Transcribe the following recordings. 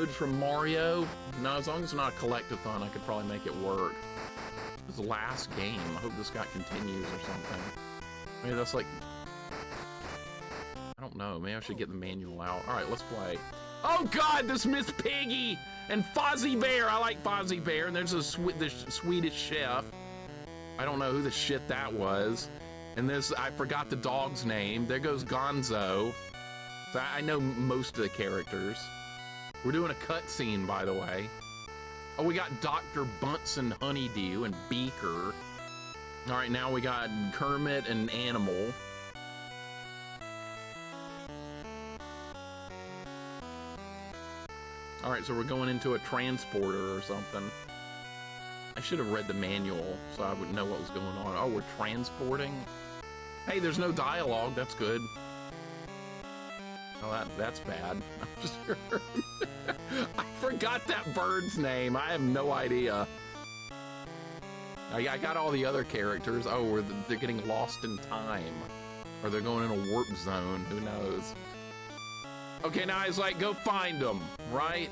codes from Mario. No, as long as it's not a collectathon, I could probably make it work. This is the last game. I hope this guy continues or something. Maybe that's like... I don't know. Maybe I should get the manual out. All right, let's play. Oh, God, this Miss Piggy and Fozzie Bear. I like Fozzie Bear. And there's the Swedish chef. I don't know who the shit that was. And this, I forgot the dog's name. There goes Gonzo. So I know most of the characters. We're doing a cutscene, by the way. Oh, we got Dr. Bunsen Honeydew and Beaker. All right, now we got Kermit and Animal. All right, so we're going into a transporter or something. I should have read the manual so I would know what was going on. Oh, we're transporting? Hey, there's no dialogue. That's good. Oh, that's bad. I'm just I forgot that bird's name. I have no idea. I got all the other characters. Oh, they're getting lost in time. Or they're going in a warp zone. Who knows? Okay, now it's like, go find them, right?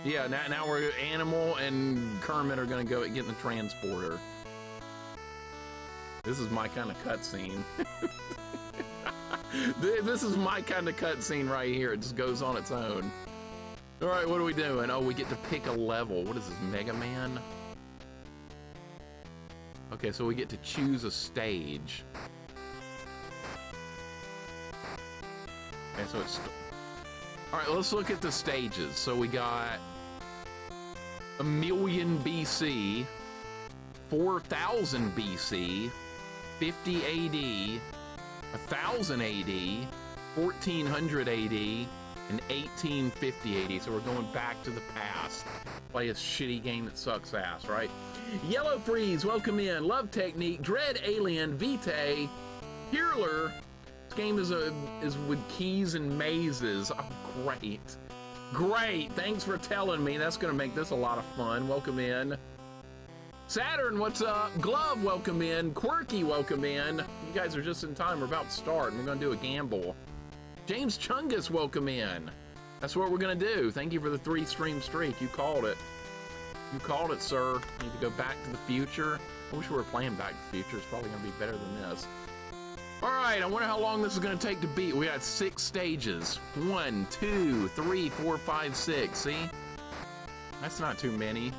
Yeah, now we're Animal and Kermit are gonna go get in the transporter. This is my kind of cutscene. This is my kind of cutscene right here. It just goes on its own. All right, what are we doing? Oh, we get to pick a level. What is this, Mega Man? Okay, so we get to choose a stage. Okay, so it's... All right, let's look at the stages. So we got 1,000,000 BC, 4,000 BC, 50 AD, 1,000 AD, 1,400 AD, and 1850 AD. So we're going back to the past. Play a shitty game that sucks ass, right? Yellow Freeze, welcome in. Love Technique, Dread Alien, Vitae, Healer. This game is with keys and mazes. Oh, great. Great, thanks for telling me. That's gonna make this a lot of fun. Welcome in. Saturn, what's up? Glove, welcome in. Quirky, welcome in. You guys are just in time. We're about to start, and we're gonna do a gamble. James Chungus, welcome in. That's what we're gonna do. Thank you for the 3-stream streak. You called it. You called it, sir. Need to go back to the future. I wish we were playing Back to the Future. It's probably gonna be better than this. All right, I wonder how long this is gonna take to beat. We got 6 stages. 1, 2, 3, 4, 5, 6. See? That's not too many.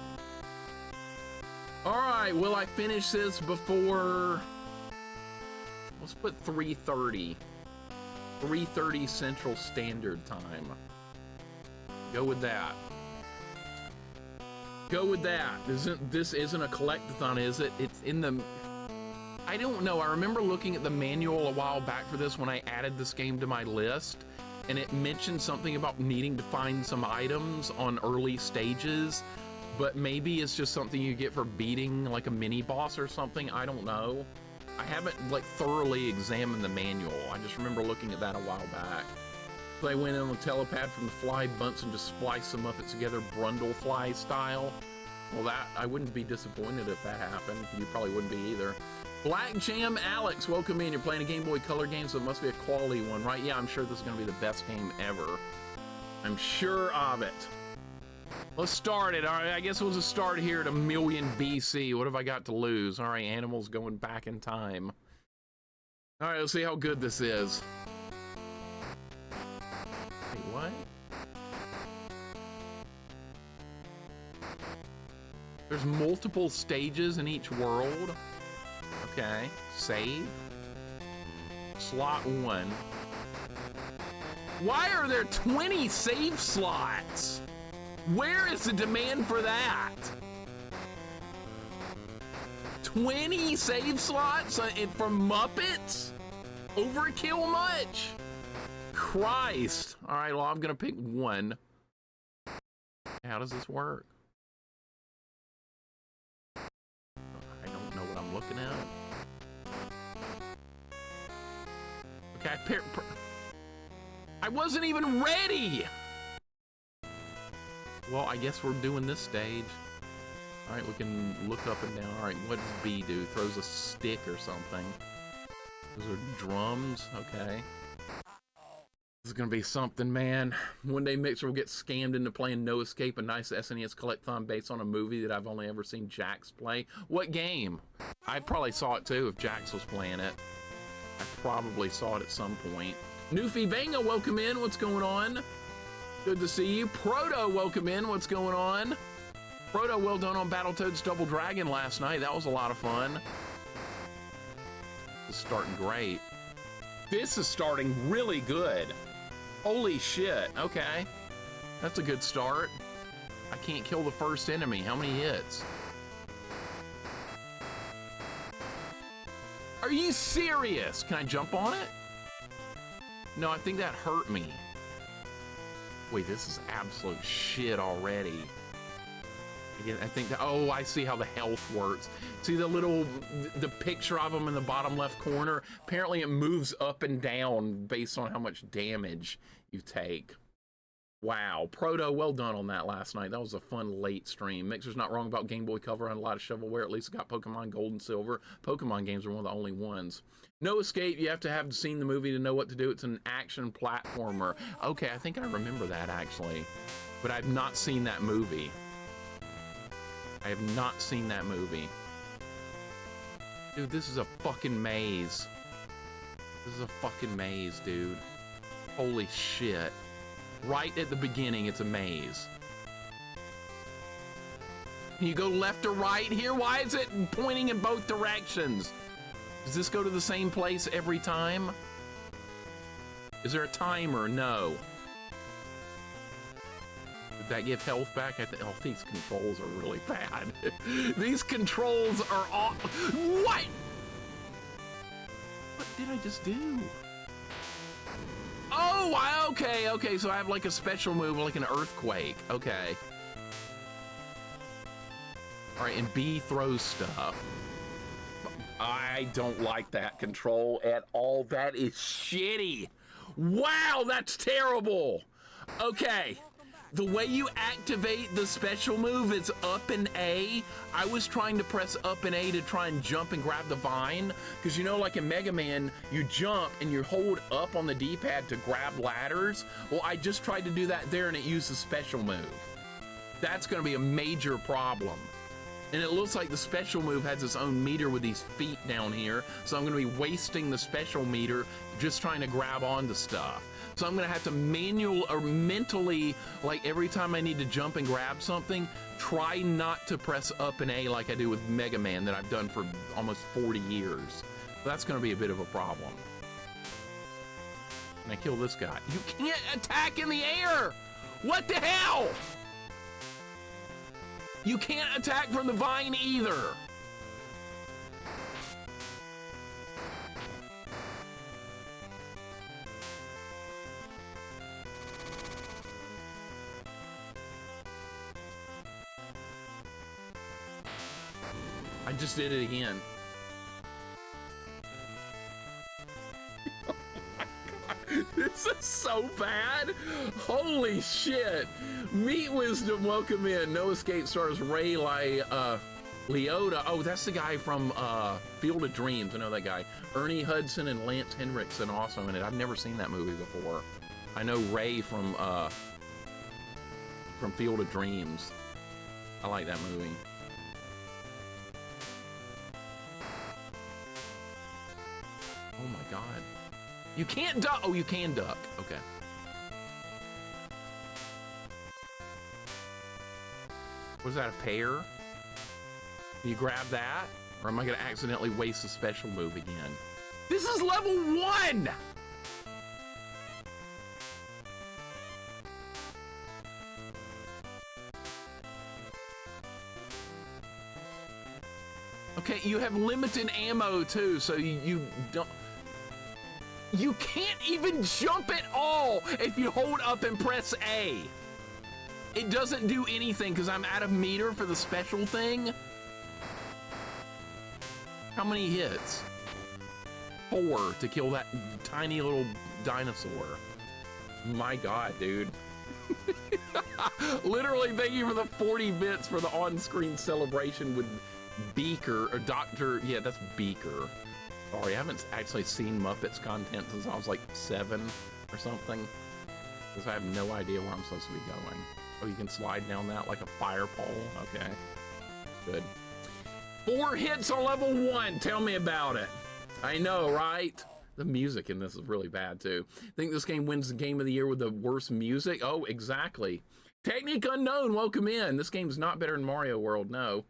All right, will I finish this before... Let's put 3:30. 3:30 Central Standard Time. Go with that. Go with that. This isn't a collectathon, is it? It's in the... I don't know. I remember looking at the manual a while back for this when I added this game to my list, and it mentioned something about needing to find some items on early stages, but maybe it's just something you get for beating like a mini boss or something. I don't know. I haven't like thoroughly examined the manual. I just remember looking at that a while back. So I went in on the telepad from the fly bunts and just spliced some of it together Brundlefly style. Well, that I wouldn't be disappointed if that happened. You probably wouldn't be either. Black Jam Alex, welcome in. You're playing a Game Boy Color game, so it must be a quality one, right? Yeah, I'm sure this is going to be the best game ever. I'm sure of it. Let's start it. All right, I guess we'll just start here at 1,000,000 BC. What have I got to lose? All right, Animals going back in time. All right, let's see how good this is. Wait, what? There's multiple stages in each world. Okay, save. Slot 1. Why are there 20 save slots? Where is the demand for that? 20 save slots from Muppets? Overkill much? Christ. All right, well, I'm gonna pick 1. How does this work? I don't know what I'm looking at. Okay, I wasn't even ready! Well, I guess we're doing this stage. All right, we can look up and down. All right, what does B do? Throws a stick or something. Those are drums, okay. This is gonna be something, man. One day Mixer will get scammed into playing No Escape, a nice SNES collectathon based on a movie that I've only ever seen Jax play. What game? I probably saw it too if Jax was playing it. I probably saw it at some point. Newfie Banga, welcome in. What's going on? Good to see you. Proto, welcome in. What's going on? Proto, well done on Battletoads Double Dragon last night. That was a lot of fun. This is starting great. This is starting really good. Holy shit. Okay. That's a good start. I can't kill the first enemy. How many hits? Are you serious? Can I jump on it? No, I think that hurt me. Wait, this is absolute shit already. Again, I think that, oh, I see how the health works. See the picture of them in the bottom left corner? Apparently it moves up and down based on how much damage you take. Wow, Proto, well done on that last night. That was a fun late stream. Mixer's not wrong about Game Boy cover on a lot of shovelware. At least it got Pokemon Gold and Silver. Pokemon games are one of the only ones. No Escape, you have to have seen the movie to know what to do. It's an action platformer. Okay, I think I remember that actually, but I've not seen that movie. I have not seen that movie. Dude, this is a fucking maze. This is a fucking maze, dude. Holy shit. Right at the beginning, it's a maze. Can you go left or right here? Why is it pointing in both directions? Does this go to the same place every time? Is there a timer? No. Did that give health back? Oh, these controls are really bad. These controls are all... What? What did I just do? Oh, okay, so I have like a special move, like an earthquake. Okay. All right, and B throws stuff. I don't like that control at all. That is shitty. Wow, that's terrible. Okay. The way you activate the special move is up and A. I was trying to press up and A to try and jump and grab the vine. Because you know, like in Mega Man, you jump and you hold up on the D-pad to grab ladders. Well, I just tried to do that there and it used the special move. That's gonna be a major problem. And it looks like the special move has its own meter with these feet down here. So I'm gonna be wasting the special meter just trying to grab onto stuff. So I'm gonna have to mentally, like every time I need to jump and grab something, try not to press up and A like I do with Mega Man that I've done for almost 40 years. So that's gonna be a bit of a problem. Can I kill this guy? You can't attack in the air! What the hell? You can't attack from the vine either. I just did it again. Oh my God, this is so bad. Holy shit. Meat Wisdom, welcome in. No Escape stars Ray Liotta. Oh, that's the guy from Field of Dreams. I know that guy. Ernie Hudson and Lance Henriksen also in it. I've never seen that movie before. I know Ray from Field of Dreams. I like that movie. Oh my God. You can't duck. Oh, you can duck. Okay. Was that, a pear? Can you grab that? Or am I gonna accidentally waste a special move again? This is level 1! Okay, you have limited ammo too, so you don't... You can't even jump at all if you hold up and press A. It doesn't do anything because I'm out of meter for the special thing. How many hits? 4 to kill that tiny little dinosaur. My God, dude. Literally, thank you for the 40 bits for the on-screen celebration with Beaker, or Dr. Yeah, that's Beaker. Sorry, I haven't actually seen Muppets content since I was like 7 or something? Because I have no idea where I'm supposed to be going. Oh, you can slide down that like a fire pole? Okay, good. 4 hits on level 1, tell me about it. I know, right? The music in this is really bad too. Think this game wins the game of the year with the worst music? Oh, exactly. Technique Unknown, welcome in. This game's not better than Mario World, no.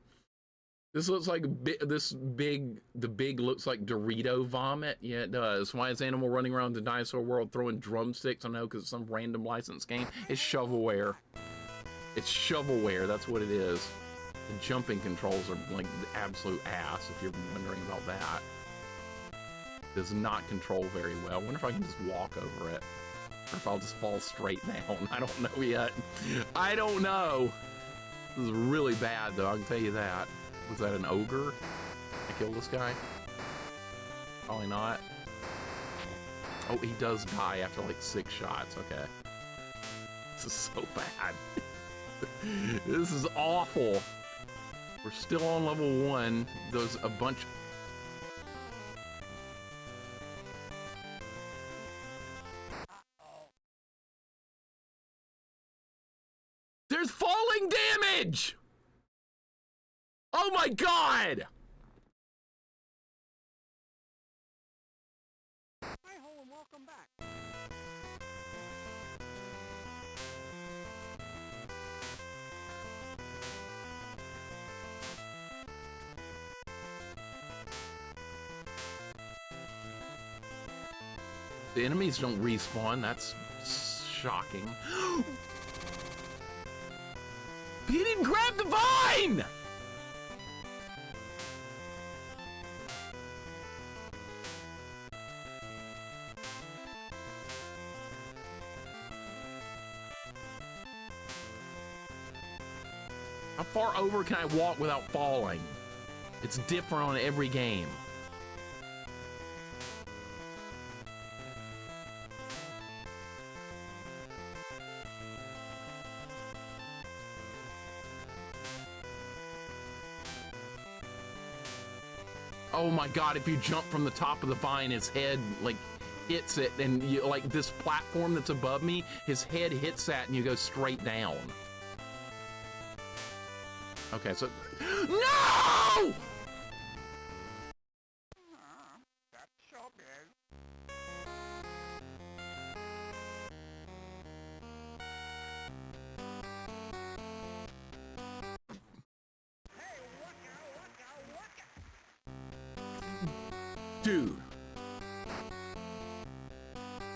This looks like the big looks like Dorito vomit. Yeah, it does. Why is Animal running around the dinosaur world throwing drumsticks? I know, because it's some random licensed game. It's shovelware. It's shovelware, that's what it is. The jumping controls are like the absolute ass, if you're wondering about that. Does not control very well. I wonder if I can just walk over it. Or if I'll just fall straight down. I don't know yet. I don't know. This is really bad, though, I can tell you that. Was that an ogre? I killed this guy? Probably not. Oh, he does die after like 6 shots. Okay. This is so bad. This is awful. We're still on level 1. There's a bunch. There's falling damage! Oh my god! Hi ho and welcome back. The enemies don't respawn, that's shocking. He didn't grab the vine! How far over can I walk without falling? It's different on every game. Oh my god, if you jump from the top of the vine, his head, like, hits it, and you, like, this platform that's above me, his head hits that, and you go straight down. Okay, so... No! That's so big. Hey, waka. Dude.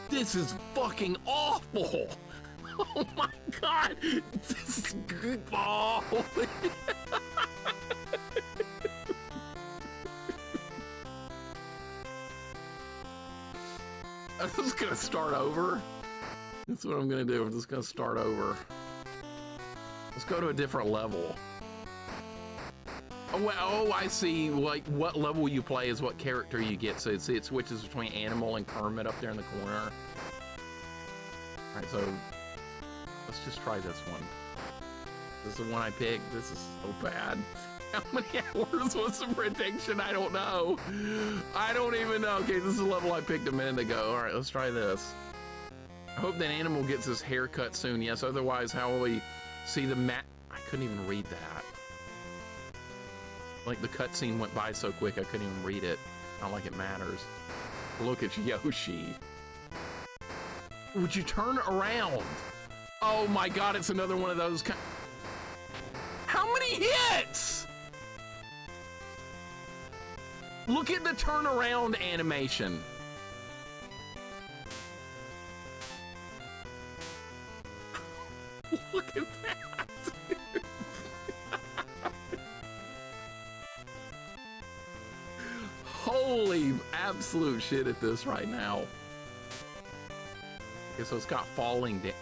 This is fucking awful! Oh my god! This is good. Oh. I'm just gonna start over. That's what I'm gonna do. I'm just gonna start over. Let's go to a different level. Oh, oh, I see. Like, what level you play is what character you get. So see, it switches between Animal and Kermit up there in the corner. All right, so let's just try this one. This is the one I picked. This is so bad. How many hours was the prediction? I don't know. I don't even know. Okay, this is the level I picked a minute ago. All right, let's try this. I hope that Animal gets his haircut soon. Yes, otherwise, how will we see the map? I couldn't even read that. Like, the cutscene went by so quick, I couldn't even read it. Not like it matters. Look at Yoshi. Would you turn around? Oh my god, it's another one of those kind. How many hits? Look at the turnaround animation. Look at that. Holy absolute shit at this right now. Okay, so it's got falling down.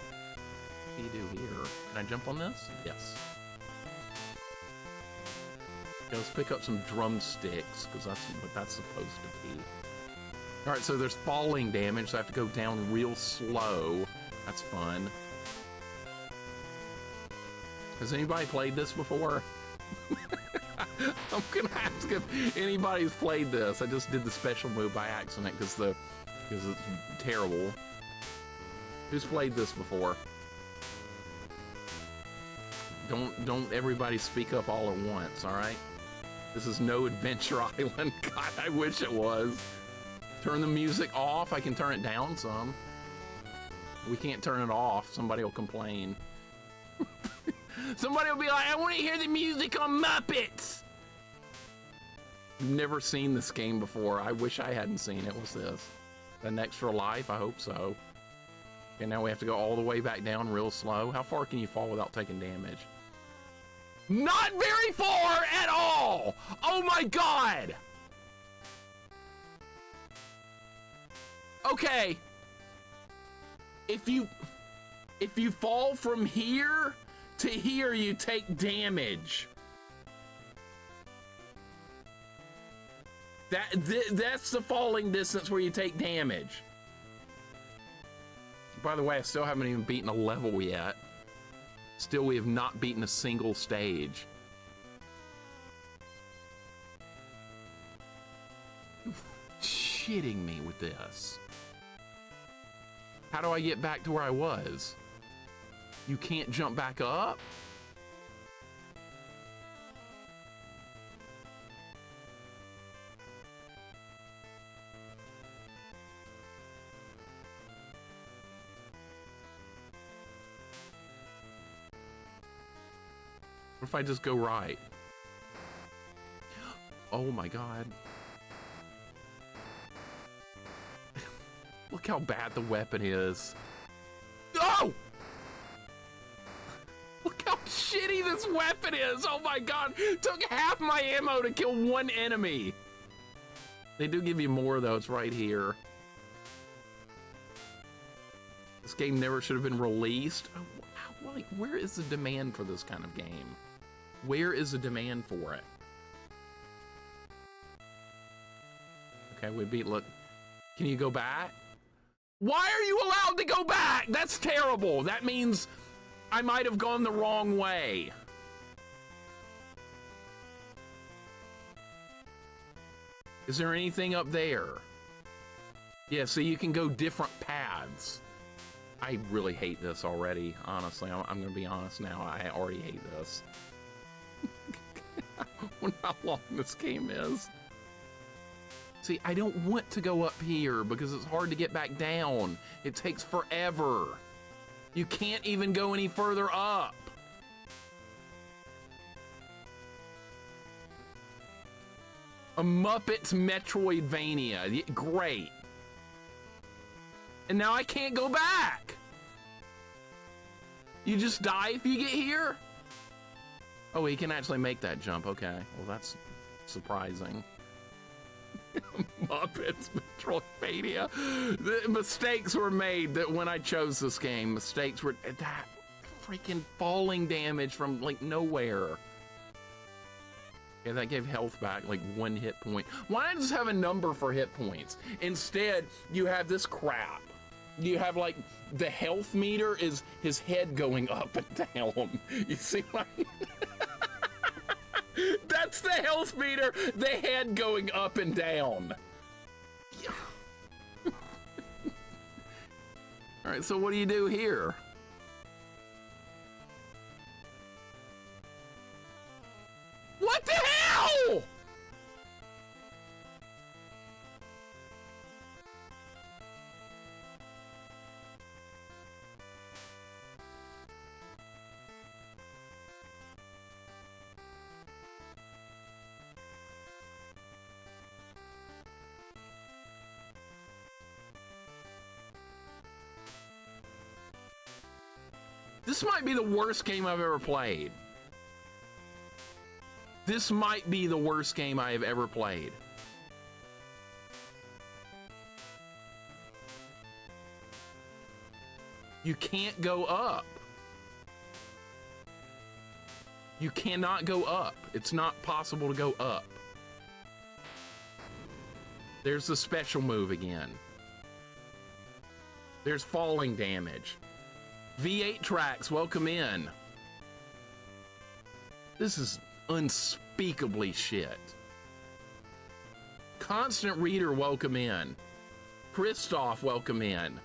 What do you do here? Can I jump on this? Yes. Okay, let's pick up some drumsticks, because that's what that's supposed to be. Alright, so there's falling damage, so I have to go down real slow. That's fun. Has anybody played this before? I'm gonna ask if anybody's played this. I just did the special move by accident because it's terrible. Who's played this before? Don't everybody speak up all at once, all right? This is no Adventure Island. God, I wish it was. Turn the music off. I can turn it down some. We can't turn it off. Somebody will complain. Somebody will be like, I want to hear the music on Muppets. You've never seen this game before. I wish I hadn't seen it. What's this? An extra life? I hope so. Okay, now we have to go all the way back down real slow. How far can you fall without taking damage? Not very far at all! Oh my God! Okay. If you fall from here to here, you take damage. That's the falling distance where you take damage. By the way, I still haven't even beaten a level yet. Still, we have not beaten a single stage. You're shitting me with this. How do I get back to where I was? You can't jump back up? What if I just go right? Oh my God. Look how bad the weapon is. Oh! Look how shitty this weapon is. Oh my God. Took half my ammo to kill one enemy. They do give you more though. It's right here. This game never should have been released. Oh, like, where is the demand for this kind of game? Where is the demand for it? Okay, we beat, look. Can you go back? Why are you allowed to go back? That's terrible. That means I might have gone the wrong way. Is there anything up there? Yeah, so you can go different paths. I really hate this already, honestly. I'm gonna be honest now. I already hate this. I wonder how long this game is. See, I don't want to go up here because it's hard to get back down. It takes forever. You can't even go any further up. A Muppets Metroidvania. Great. And now I can't go back. You just die if you get here? Oh, he can actually make that jump. Okay. Well, that's surprising. Muppets Metroidvania. The mistakes were made that when I chose this game. Mistakes were that freaking falling damage from like nowhere. Yeah, that gave health back like 1 hit point. Why not just have a number for hit points? Instead, you have this crap. You have like the health meter is his head going up and down. You see what I mean? That's the health meter, the head going up and down. All right, so what do you do here? What the hell? This might be the worst game I've ever played. This might be the worst game I have ever played. You can't go up. You cannot go up. It's not possible to go up. There's the special move again. There's falling damage. V8 tracks, welcome in. This is unspeakably shit. Constant Reader, welcome in. Christoph, welcome in.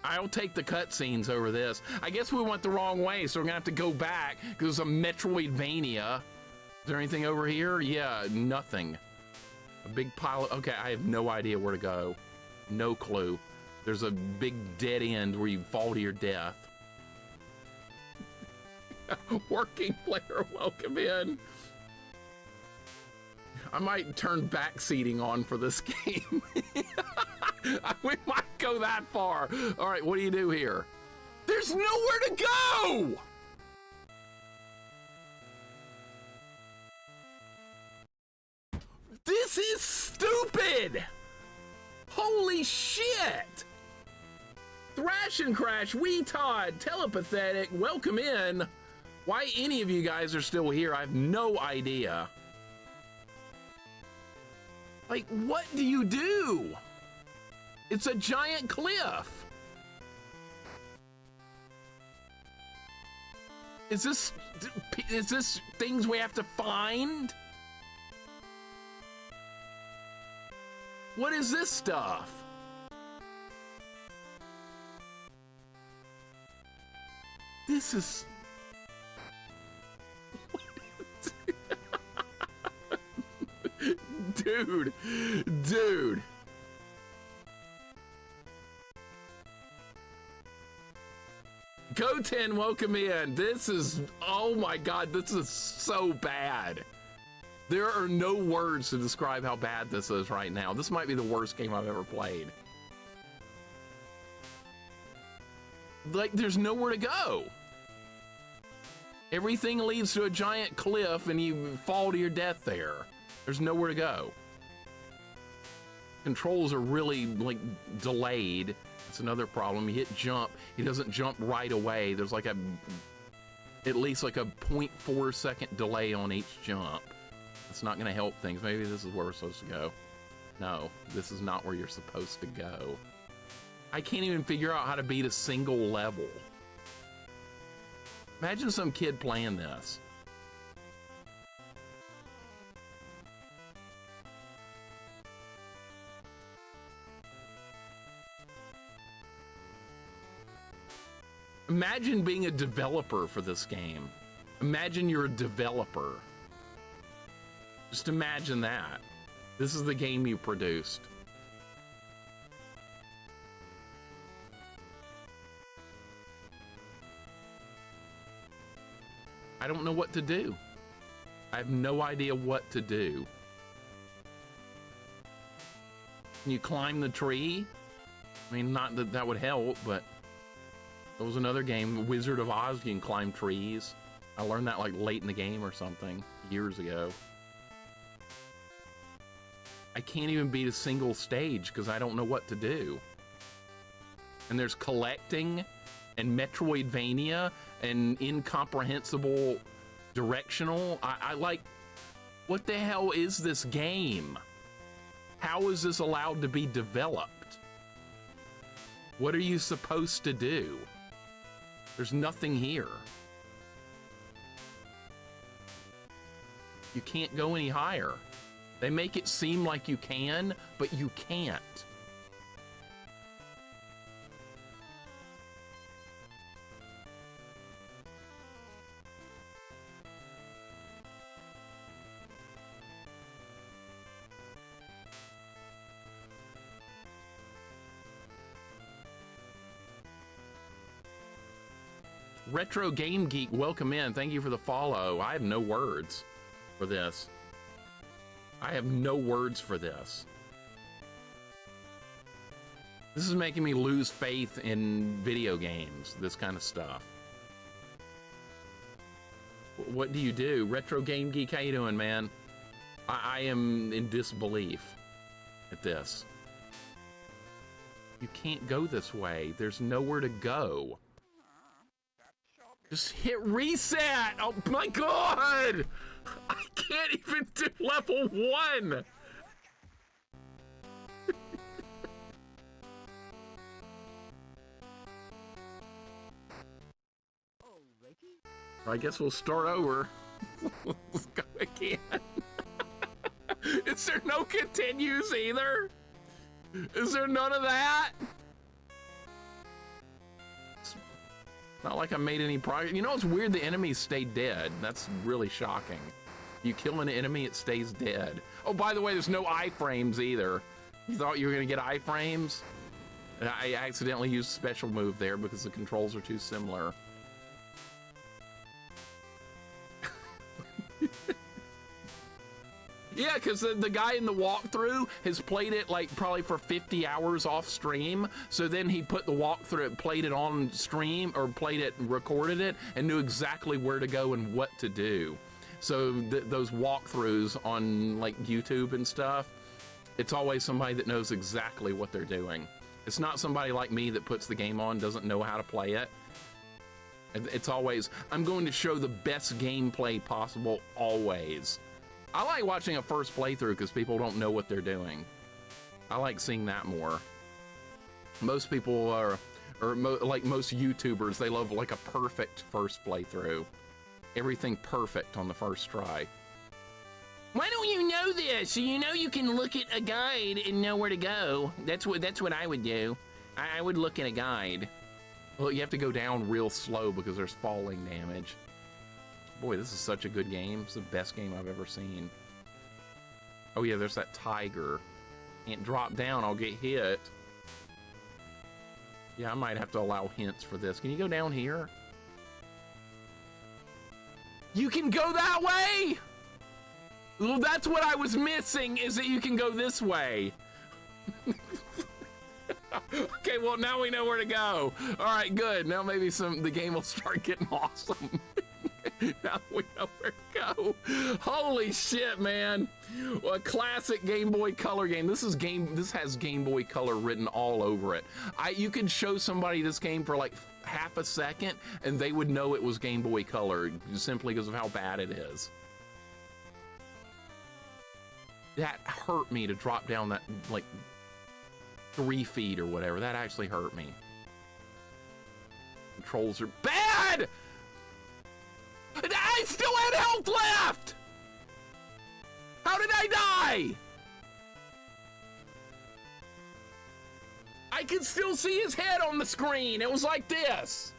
I'll take the cutscenes over this. I guess we went the wrong way, so we're gonna have to go back because it's a Metroidvania. Is there anything over here? Yeah, nothing. A big pile of, okay, I have no idea where to go. No clue. There's a big dead end where you fall to your death. Working player, welcome in. I might turn back seating on for this game. We might go that far. All right, what do you do here? There's nowhere to go! This is stupid! Holy shit! Thrash and Crash, Wee Todd, Telepathetic, welcome in. Why any of you guys are still here, I have no idea. Like, what do you do? It's a giant cliff. Is this things we have to find? What is this stuff? This is... Dude. Goten, welcome in. This is, oh my God, this is so bad. There are no words to describe how bad this is right now. This might be the worst game I've ever played. Like, there's nowhere to go. Everything leads to a giant cliff and you fall to your death there. There's nowhere to go. Controls are really, like, delayed. It's another problem. You hit jump, he doesn't jump right away. There's like at least like a 0.4 second delay on each jump. It's not gonna help things. Maybe this is where we're supposed to go. No, this is not where you're supposed to go. I can't even figure out how to beat a single level. Imagine some kid playing this. Imagine being a developer for this game. Imagine you're a developer. Just imagine that. This is the game you produced. I don't know what to do. I have no idea what to do. Can you climb the tree? I mean, not that that would help, but there was another game, Wizard of Oz, you can climb trees. I learned that like late in the game or something, years ago. I can't even beat a single stage because I don't know what to do. And there's collecting and Metroidvania and incomprehensible directional. I like, what the hell is this game? How is this allowed to be developed? What are you supposed to do? There's nothing here. You can't go any higher. They make it seem like you can, but you can't. Retro Game Geek, welcome in. Thank you for the follow. I have no words for this. I have no words for this. This is making me lose faith in video games, this kind of stuff. What do you do? Retro Game Geek, how you doing, man? I am in disbelief at this. You can't go this way. There's nowhere to go. Just hit reset! Oh my God! I can't even do level 1! I guess we'll start over. Let's go again. Is there no continues either? Is there none of that? Not like I made any progress. You know, it's weird the enemies stay dead. That's really shocking. You kill an enemy, it stays dead. Oh, by the way, there's no iframes either. You thought you were gonna get iframes? I accidentally used a special move there because the controls are too similar. Yeah, because the guy in the walkthrough has played it like probably for 50 hours off stream. So then he put the walkthrough, played it on stream, or played it and recorded it, and knew exactly where to go and what to do. So those walkthroughs on like YouTube and stuff, it's always somebody that knows exactly what they're doing. It's not somebody like me that puts the game on, doesn't know how to play it. It's always, I'm going to show the best gameplay possible, always. I like watching a first playthrough because people don't know what they're doing. I like seeing that more. Most people are, like most YouTubers, they love like a perfect first playthrough. Everything perfect on the first try. Why don't you know this? So you know you can look at a guide and know where to go. That's what I would do. I would look at a guide. Well, you have to go down real slow because there's falling damage. Boy, this is such a good game. It's the best game I've ever seen. Oh yeah, there's that tiger. Can't drop down, I'll get hit. Yeah, I might have to allow hints for this. Can you go down here? You can go that way? Well, that's what I was missing, is that you can go this way. Okay, well, now we know where to go. All right, good. Now maybe the game will start getting awesome. Now we know where to go. Holy shit, man. Well, a classic Game Boy Color game. This has Game Boy Color written all over it. You could show somebody this game for like half a second and they would know it was Game Boy Color simply because of how bad it is. That hurt me to drop down that like 3 feet or whatever. That actually hurt me. Controls are bad! I still had health left! How did I die? I could still see his head on the screen. It was like this.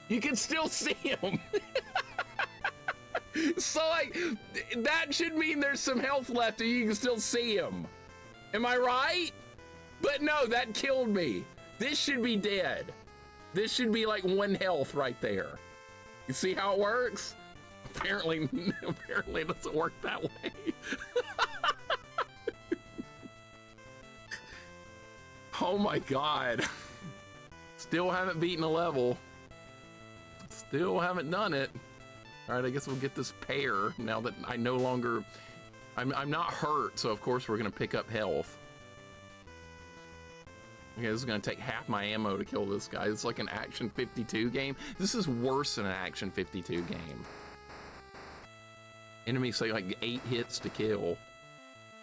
You can still see him. So like, that should mean there's some health left and you can still see him. Am I right? But no, that killed me. This should be dead. This should be like 1 health right there. You see how it works? Apparently it doesn't work that way. Oh my God. Still haven't beaten a level. Still haven't done it. All right, I guess we'll get this pair now that I no longer, I'm not hurt, so of course we're gonna pick up health. Okay, this is gonna take half my ammo to kill this guy. It's like an Action 52 game. This is worse than an Action 52 game. Enemies say like 8 hits to kill.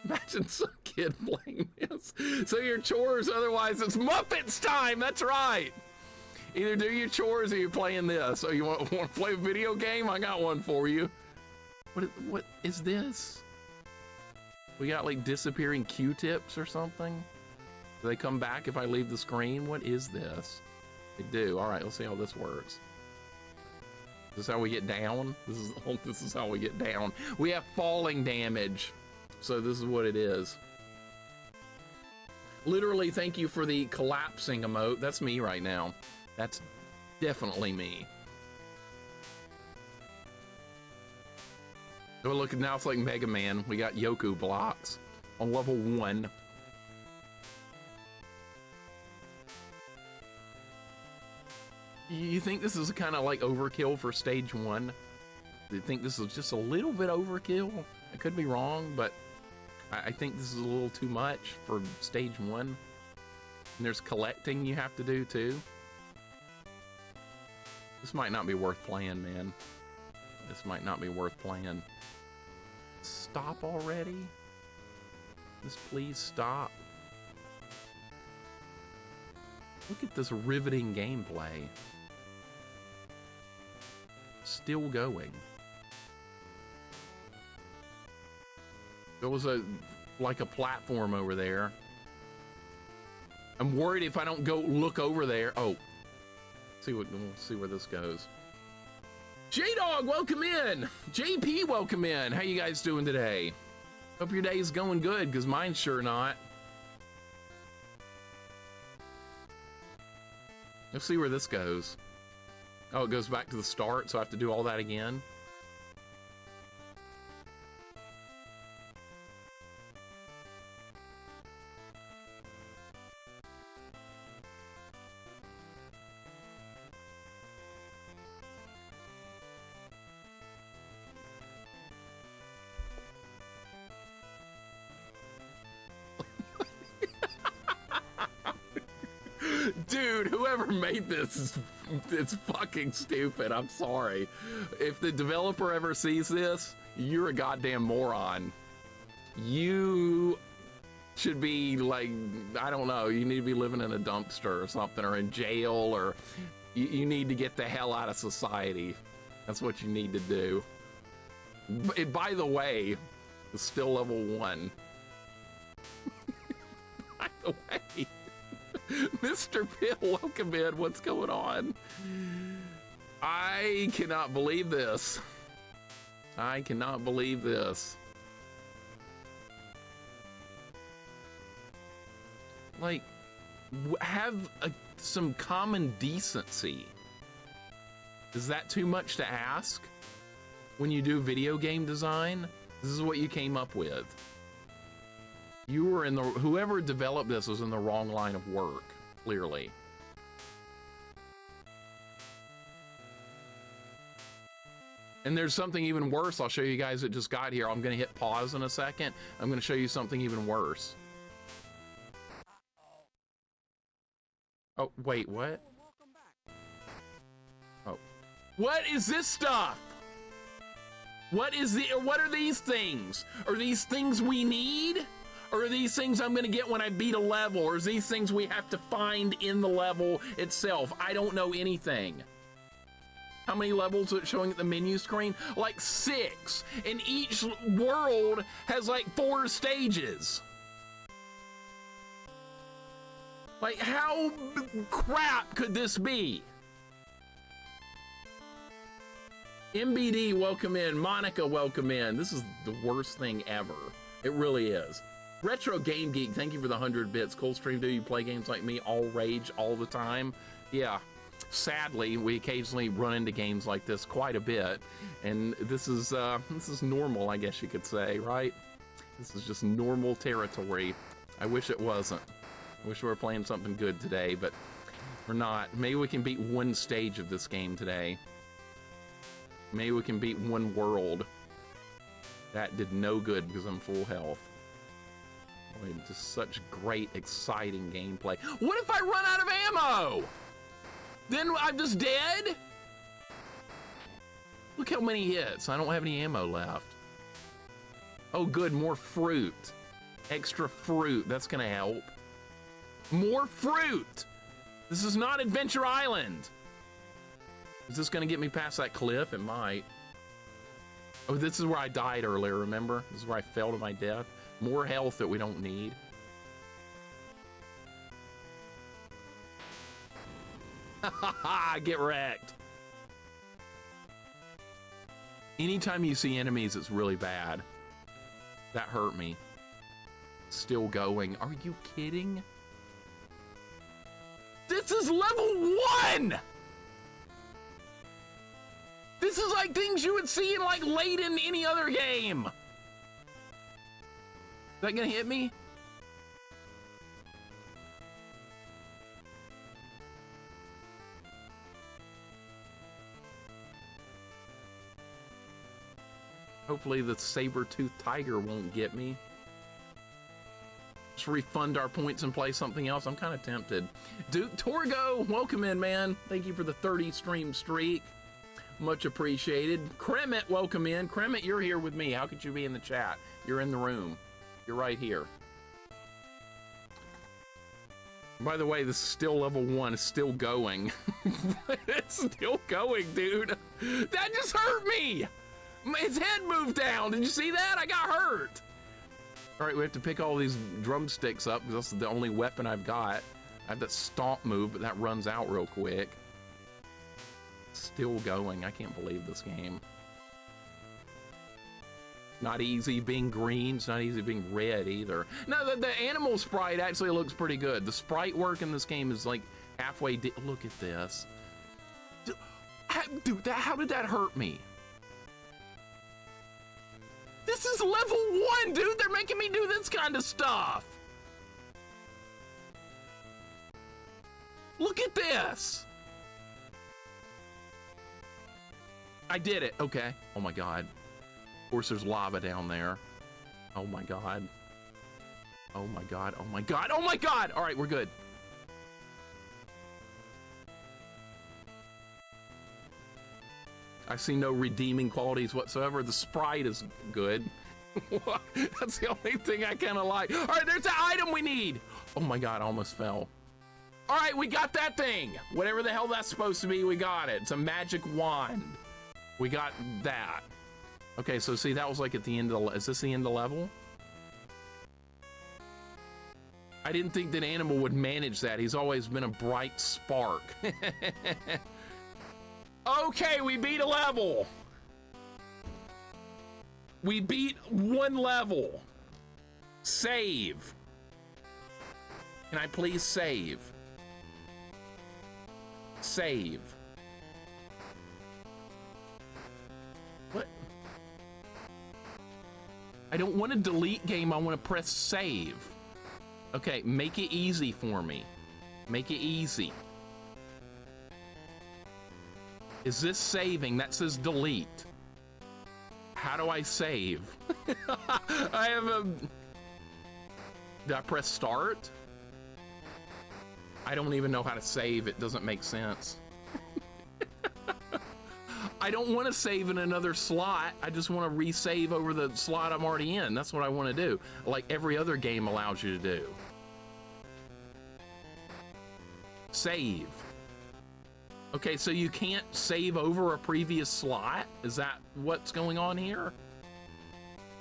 Imagine some kid playing this. So your chores, otherwise it's Muppets time, that's right. Either do your chores or you're playing this. So you want to play a video game? I got one for you. What is this? We got like disappearing Q-tips or something? Do they come back if I leave the screen? What is this? They do. All right, let's see how this works. This is how we get down? This is how we get down. We have falling damage. So this is what it is. Literally, thank you for the collapsing emote. That's me right now. That's definitely me. Oh, look, now it's like Mega Man. We got Yoku blocks on level 1. You think this is kind of like overkill for stage 1? Do you think this is just a little bit overkill? I could be wrong, but I think this is a little too much for stage 1. And there's collecting you have to do too. This might not be worth playing, man. This might not be worth playing. Stop already? Just please stop. Look at this riveting gameplay. Still going. There was like a platform over there. I'm worried if I don't go look over there. Oh. We'll see where this goes. J-Dog, welcome in. JP, welcome in. How you guys doing today? Hope your day is going good, because mine's sure not. Let's see where this goes. Oh, it goes back to the start, so I have to do all that again. Dude, whoever made this it's fucking stupid. I'm sorry. If the developer ever sees this, you're a goddamn moron. You should be like, I don't know, you need to be living in a dumpster or something, or in jail, or you need to get the hell out of society. That's what you need to do. By the way, it's still level 1. By the way, Mr. Pill, welcome in. What's going on? I cannot believe this. I cannot believe this. Like, have some common decency. Is that too much to ask? When you do video game design, this is what you came up with. You were in the, whoever developed this was in the wrong line of work, clearly. And there's something even worse. I'll show you guys that just got here. I'm gonna hit pause in a second. I'm gonna show you something even worse. Oh, wait, what? Oh, what is this stuff? What are these things? Are these things we need? Or are these things I'm gonna get when I beat a level? Or is these things we have to find in the level itself? I don't know anything. How many levels is it showing at the menu screen? Like 6. And each world has like 4 stages. Like, how crap could this be? MBD, welcome in. Monica, welcome in. This is the worst thing ever. It really is. Retro Game Geek, thank you for the 100 bits. Cool stream, do you play games like me? All rage, all the time? Yeah. Sadly, we occasionally run into games like this quite a bit, and this is normal, I guess you could say, right? This is just normal territory. I wish it wasn't. I wish we were playing something good today, but we're not. Maybe we can beat one stage of this game today. Maybe we can beat one world. That did no good because I'm full health. Boy, just such great, exciting gameplay. What if I run out of ammo? Then I'm just dead? Look how many hits. I don't have any ammo left. Oh, good, more fruit. Extra fruit, that's gonna help. More fruit! This is not Adventure Island. Is this gonna get me past that cliff? It might. Oh, this is where I died earlier, remember? This is where I fell to my death. More health that we don't need. Get wrecked. Anytime you see enemies, it's really bad. That hurt me. Still going. Are you kidding? This is level 1! This is like things you would see in like late in any other game. Is that gonna hit me? Hopefully the saber-toothed tiger won't get me. Just refund our points and play something else. I'm kind of tempted. Duke Torgo, welcome in, man. Thank you for the 30 stream streak. Much appreciated. Kremet, welcome in. Kremet, you're here with me. How could you be in the chat? You're in the room. You're right here. By the way, this is still level 1. It's still going. It's still going, dude. That just hurt me. His head moved down. Did you see that? I got hurt. All right, we have to pick all these drumsticks up because that's the only weapon I've got. I have that stomp move, but that runs out real quick. Still going. I can't believe this game. Not easy being green. It's not easy being red either. No, the animal sprite actually looks pretty good. The sprite work in this game is like halfway. Look at this. Dude, how did that hurt me? This is level 1, dude. They're making me do this kind of stuff. Look at this. I did it. Okay. Oh my God. Of course, there's lava down there. Oh my God. Oh my God. Oh my God. Oh my God. All right, we're good. I see no redeeming qualities whatsoever. The sprite is good. That's the only thing I kind of like. All right, there's the item we need. Oh my God, I almost fell. All right, we got that thing. Whatever the hell that's supposed to be, we got it. It's a magic wand. We got that. Okay, so see, that was like at the end of the, is this the end of the level? I didn't think that Animal would manage that. He's always been a bright spark. Okay, we beat a level. We beat 1 level. Save. Can I please save? Save. What? I don't want to delete game, I want to press save. Okay, make it easy for me. Make it easy. Is this saving? That says delete. How do I save? I have a... Did I press start? I don't even know how to save. It doesn't make sense. I don't want to save in another slot. I just want to resave over the slot I'm already in. That's what I want to do. Like every other game allows you to do. Save. Okay, so you can't save over a previous slot? Is that what's going on here?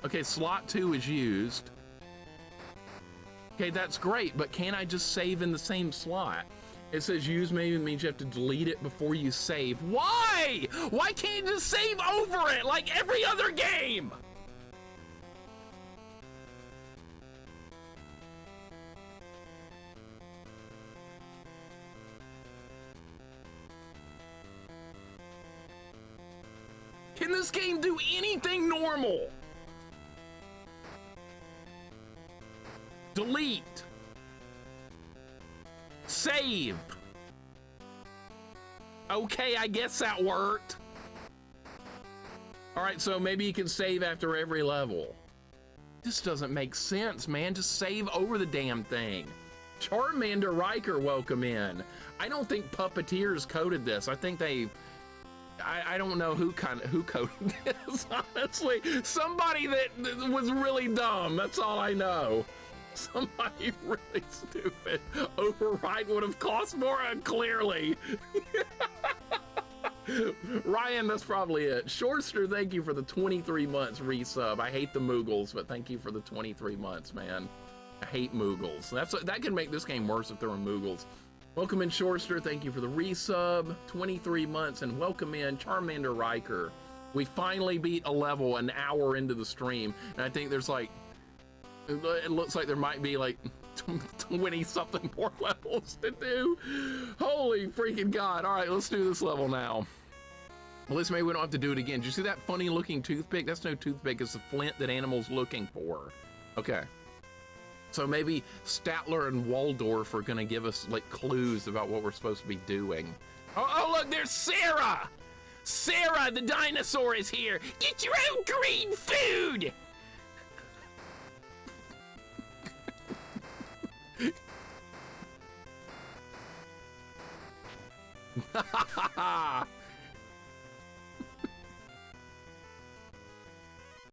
Okay, slot 2 is used. Okay, that's great, but can I just save in the same slot? It says use maybe means you have to delete it before you save. Why? Why can't you just save over it like every other game? Can this game do anything normal? Delete. Save. Okay, I guess that worked. All right, so maybe you can save after every level. This doesn't make sense, man. Just save over the damn thing. Charmander Riker, welcome in. I don't think Puppeteers coded this. I think they... I don't know who coded this, honestly. Somebody that was really dumb, that's all I know. Somebody really stupid. Override would have cost more, clearly. Ryan, that's probably it. Shortster, thank you for the 23 months resub. I hate the Moogles, but thank you for the 23 months, man. I hate Moogles. That could make this game worse if there were Moogles. Welcome in, Shortster. Thank you for the resub. 23 months, and welcome in, Charmander Riker. We finally beat a level an hour into the stream, and I think there's like, it looks like there might be like 20 something more levels to do. Holy freaking God. All right, let's do this level now. At least maybe we don't have to do it again. Did you see that funny looking toothpick? That's no toothpick, it's the flint that Animal's looking for. Okay. So maybe Statler and Waldorf are gonna give us like clues about what we're supposed to be doing. Oh look, there's Sarah! Sarah, the dinosaur is here! Get your own green food!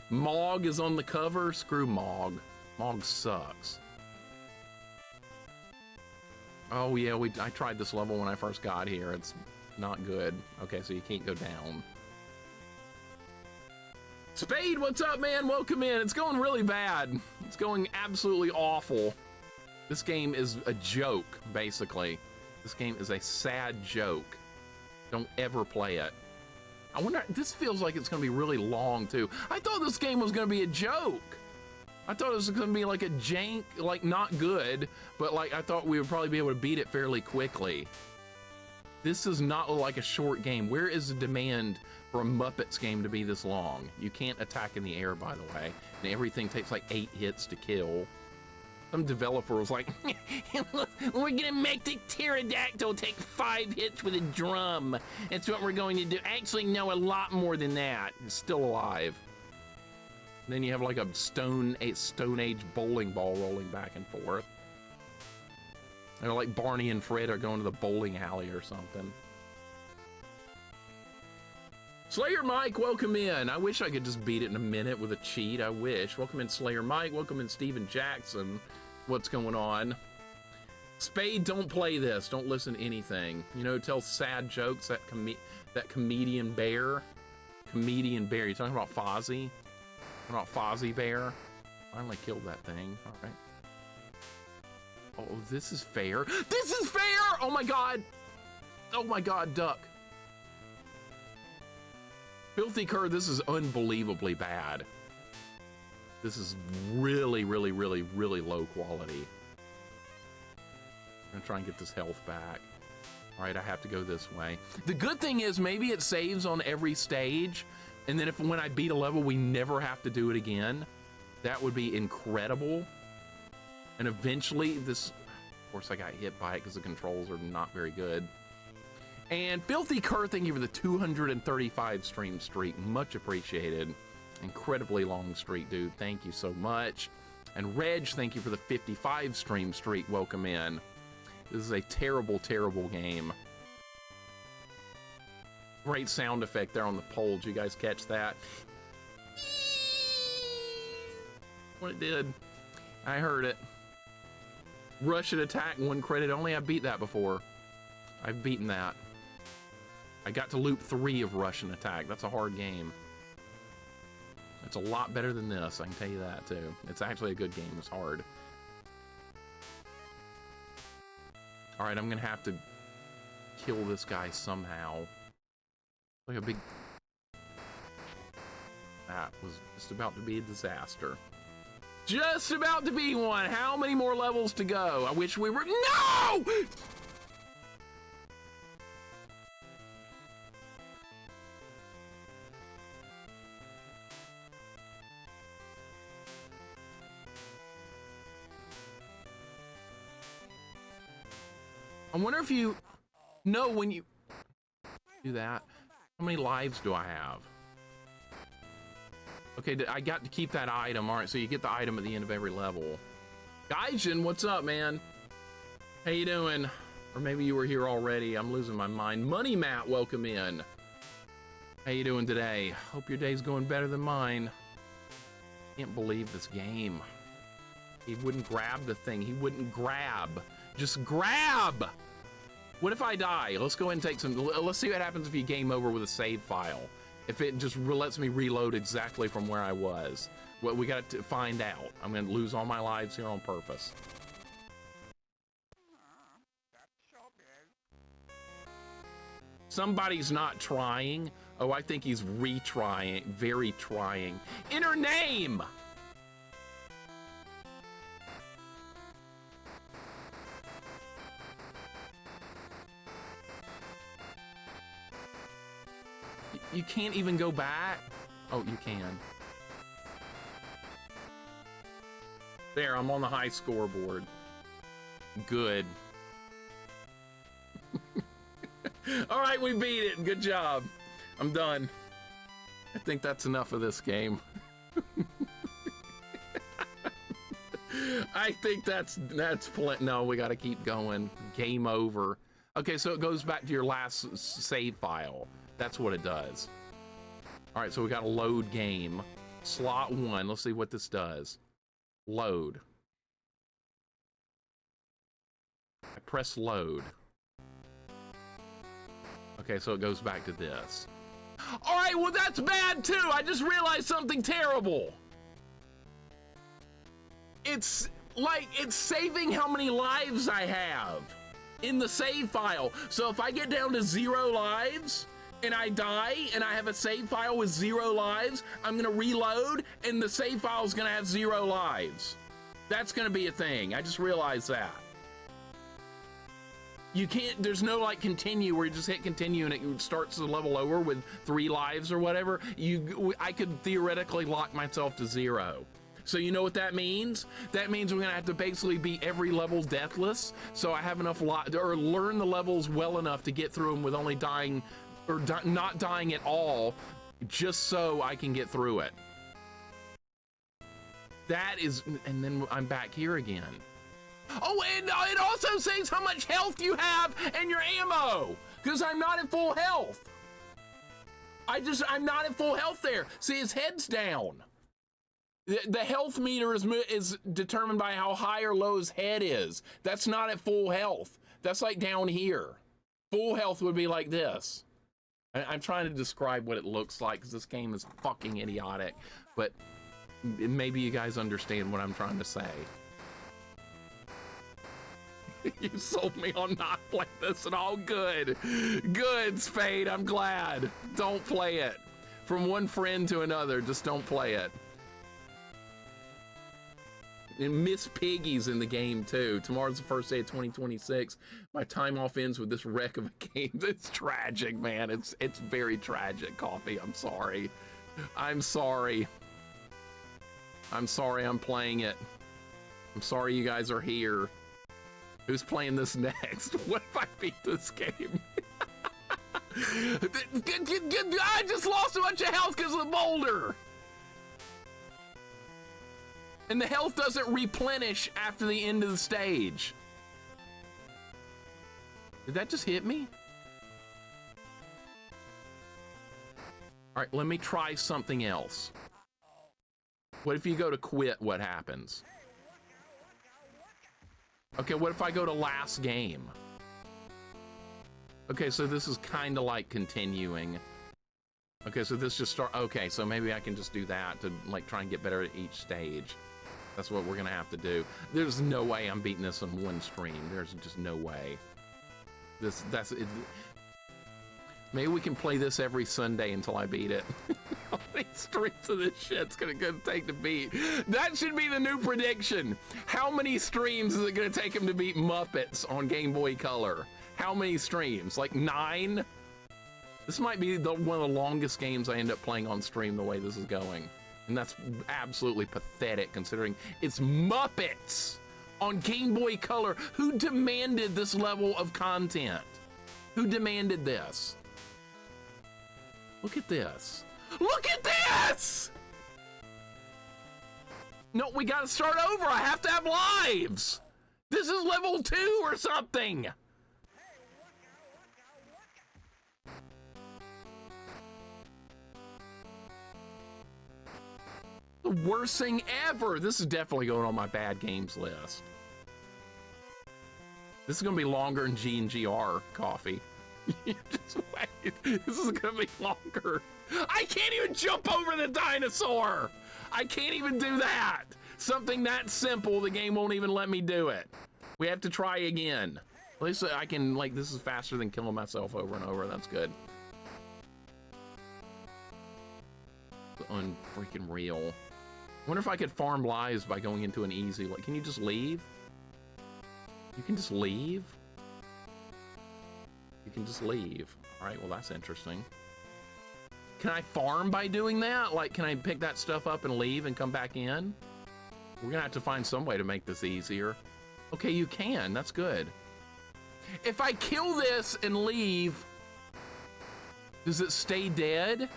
Mog is on the cover. Screw Mog. Mog sucks. Oh yeah, I tried this level when I first got here. It's not good. Okay, so you can't go down. Spade, what's up, man? Welcome in. It's going really bad. It's going absolutely awful. This game is a joke, basically. This game is a sad joke. Don't ever play it. I wonder, this feels like it's gonna be really long too. I thought this game was gonna be a joke. I thought it was gonna be like a jank, like not good, but like I thought we would probably be able to beat it fairly quickly. This does not look like a short game. Where is the demand for a Muppets game to be this long? You can't attack in the air, by the way, and everything takes like 8 hits to kill. Some developer was like, we're gonna make the pterodactyl take 5 hits with a drum. That's what we're going to do. Actually, no, a lot more than that. It's still alive. And then you have like a Stone Age bowling ball rolling back and forth. They're like Barney and Fred are going to the bowling alley or something. Slayer Mike, welcome in. I wish I could just beat it in a minute with a cheat. I wish. Welcome in Slayer Mike. Welcome in Steven Jackson. What's going on? Spade, don't play this. Don't listen to anything. You know, tell sad jokes. That comedian bear. Comedian bear. You talking about Fozzie? About Fozzie Bear? Finally killed that thing. All right. Oh, this is fair. This is fair! Oh my god! Oh my god, duck. Filthy Cur, this is unbelievably bad. This is really, really, really, really low quality. I'm gonna try and get this health back. All right, I have to go this way. The good thing is maybe it saves on every stage, and then when I beat a level, we never have to do it again. That would be incredible. And eventually this, of course I got hit by it because the controls are not very good. And Filthy Cur, thank you for the 235 stream streak. Much appreciated. Incredibly long streak, dude. Thank you so much. And Reg, thank you for the 55 stream streak. Welcome in. This is a terrible, terrible game. Great sound effect there on the pole. Did you guys catch that? What it did. I heard it. Russian attack, 1 credit only. I beat that before. I've beaten that. I got to loop 3 of Russian attack. That's a hard game. It's a lot better than this, I can tell you that too. It's actually a good game, it's hard. All right, I'm gonna have to kill this guy somehow. Like a big... That was just about to be a disaster. Just about to be one. How many more levels to go? I wish we were... No! I wonder if you know when you do that, how many lives do I have? Okay, I got to keep that item. All right, so you get the item at the end of every level. Gaijin, what's up, man? How you doing? Or maybe you were here already. I'm losing my mind. Money Matt, welcome in. How you doing today? Hope your day's going better than mine. Can't believe this game. He wouldn't grab the thing. He wouldn't grab. Just grab! What if I die? Let's go ahead and take some... Let's see what happens if you game over with a save file. If it just lets me reload exactly from where I was. Well, we got to find out. I'm going to lose all my lives here on purpose. Somebody's not trying. Oh, I think he's retrying. Very trying. Enter name! You can't even go back? Oh, you can. There, I'm on the high scoreboard. Good. All right, we beat it. Good job. I'm done. I think that's enough of this game. I think that's plenty. No, we got to keep going. Game over. Okay, so it goes back to your last save file. That's what it does. All right, so we got a load game. Slot 1. Let's see what this does. Load. I press load. Okay, so it goes back to this. All right, well, that's bad too. I just realized something terrible. It's like, it's saving how many lives I have. in the save file. So if I get down to 0 lives and I die and I have a save file with 0 lives, I'm gonna reload and the save file is gonna have 0 lives. That's gonna be a thing. I just realized that. You can't, there's no like continue where you just hit continue and it starts the level over with 3 lives or whatever. I could theoretically lock myself to 0. So you know what that means? That means we're gonna have to basically beat every level deathless. So I have enough or learn the levels well enough to get through them with only dying or not dying at all, just so I can get through it. That is, and then I'm back here again. Oh, and it also says how much health you have and your ammo, because I'm not at full health. I'm not at full health there. See, his head's down. The health meter is determined by how high or low his head is. That's not at full health. That's like down here. Full health would be like this. I'm trying to describe what it looks like because this game is fucking idiotic, but maybe you guys understand what I'm trying to say. You sold me on not playing this at all. Good. Good, Spade. I'm glad. Don't play it. From one friend to another, just don't play it. And Miss Piggy's in the game too. Tomorrow's the first day of 2026. My time off ends with this wreck of a game. It's tragic, man. It's very tragic, Coffee. I'm sorry. I'm sorry. I'm sorry I'm playing it. I'm sorry you guys are here. Who's playing this next? What if I beat this game? I just lost a bunch of health because of the boulder. And the health doesn't replenish after the end of the stage. Did that just hit me? All right, let me try something else. What if you go to quit, what happens? Okay, what if I go to last game? Okay, so this is kind of like continuing. Okay, so this just start, okay, so maybe I can just do that to like try and get better at each stage. That's what we're gonna have to do. There's no way I'm beating this in one stream. There's just no way. That's it. Maybe we can play this every Sunday until I beat it. How many streams of this shit's gonna take to beat? That should be the new prediction. How many streams is it gonna take him to beat Muppets on Game Boy Color? How many streams? Like 9? This might be one of the longest games I end up playing on stream the way this is going. And that's absolutely pathetic considering it's Muppets on Game Boy Color. Who demanded this level of content? Who demanded this? Look at this. Look at this! No, we gotta start over. I have to have lives. This is level 2 or something. The worst thing ever. This is definitely going on my bad games list. This is gonna be longer than G&GR, Coffee. You just wait. This is gonna be longer. I can't even jump over the dinosaur. I can't even do that. Something that simple, the game won't even let me do it. We have to try again. At least I can, like, this is faster than killing myself over and over. That's good. Unfreaking real. I wonder if I could farm lives by going into an easy, like, can you just leave? You can just leave? You can just leave. All right, well, that's interesting. Can I farm by doing that? Like, can I pick that stuff up and leave and come back in? We're gonna have to find some way to make this easier. Okay, you can, that's good. If I kill this and leave, does it stay dead?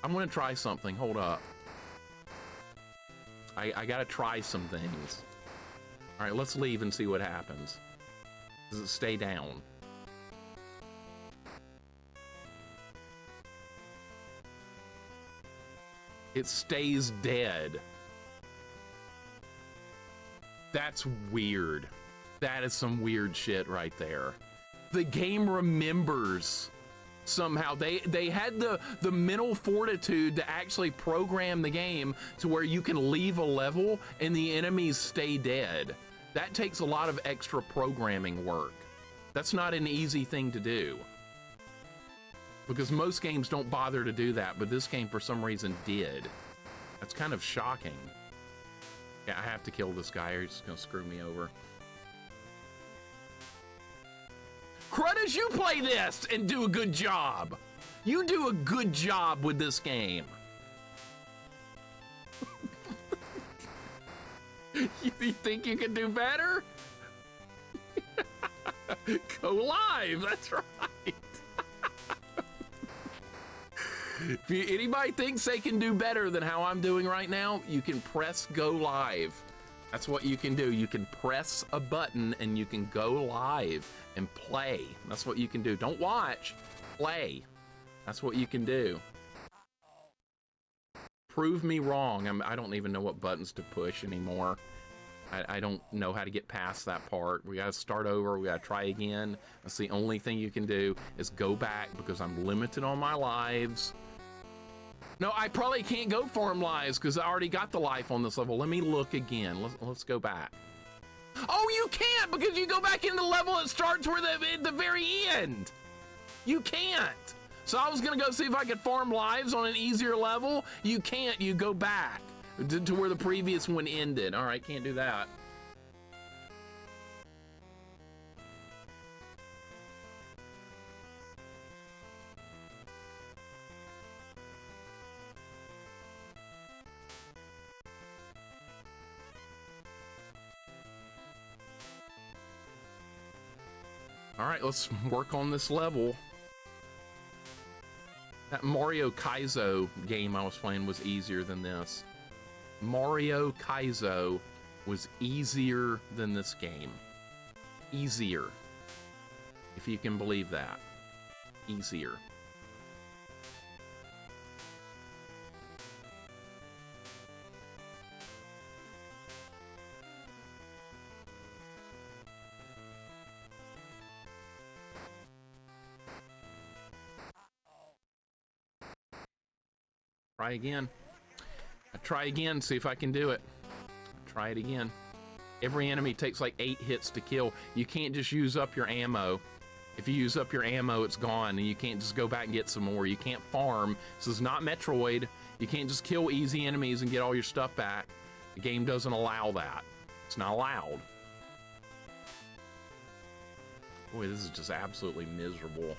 I'm gonna try something, hold up. I gotta try some things. All right, let's leave and see what happens. Does it stay down? It stays dead. That's weird. That is some weird shit right there. The game remembers somehow. They had the mental fortitude to actually program the game to where you can leave a level and the enemies stay dead. That takes a lot of extra programming work. That's not an easy thing to do. Because most games don't bother to do that, but this game for some reason did. That's kind of shocking. Yeah, I have to kill this guy or he's just gonna screw me over. Crudders, you play this and do a good job. You do a good job with this game. You think you can do better? Go live, that's right. If anybody thinks they can do better than how I'm doing right now, you can press go live. That's what you can do. You can press a button and you can go live and play. That's what you can do. Don't watch, play. That's what you can do. Prove me wrong. I don't even know what buttons to push anymore. I don't know how to get past that part. We gotta start over, we gotta try again. That's the only thing you can do is go back because I'm limited on my lives. No, I probably can't go farm lives because I already got the life on this level. Let me look again. Let's go back. Oh, you can't because you go back in the level that starts where at the very end. You can't. So I was gonna go see if I could farm lives on an easier level. You can't, you go back to where the previous one ended. All right, can't do that. All right, let's work on this level. That Mario Kaizo game I was playing was easier than this. Mario Kaizo was easier than this game. Easier. If you can believe that. Easier. Try again. I try again, see if I can do it. Try it again. Every enemy takes like 8 hits to kill. You can't just use up your ammo. If you use up your ammo, it's gone, and you can't just go back and get some more. You can't farm. This is not Metroid. You can't just kill easy enemies and get all your stuff back. The game doesn't allow that. It's not allowed. Boy, this is just absolutely miserable.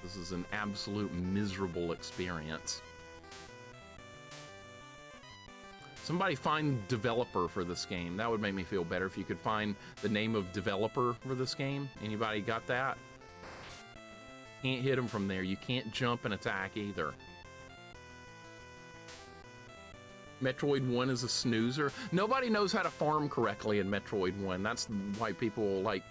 This is an absolute miserable experience. Somebody find developer for this game. That would make me feel better if you could find the name of developer for this game. Anybody got that? Can't hit them from there. You can't jump and attack either. Metroid 1 is a snoozer. Nobody knows how to farm correctly in Metroid 1. That's why people like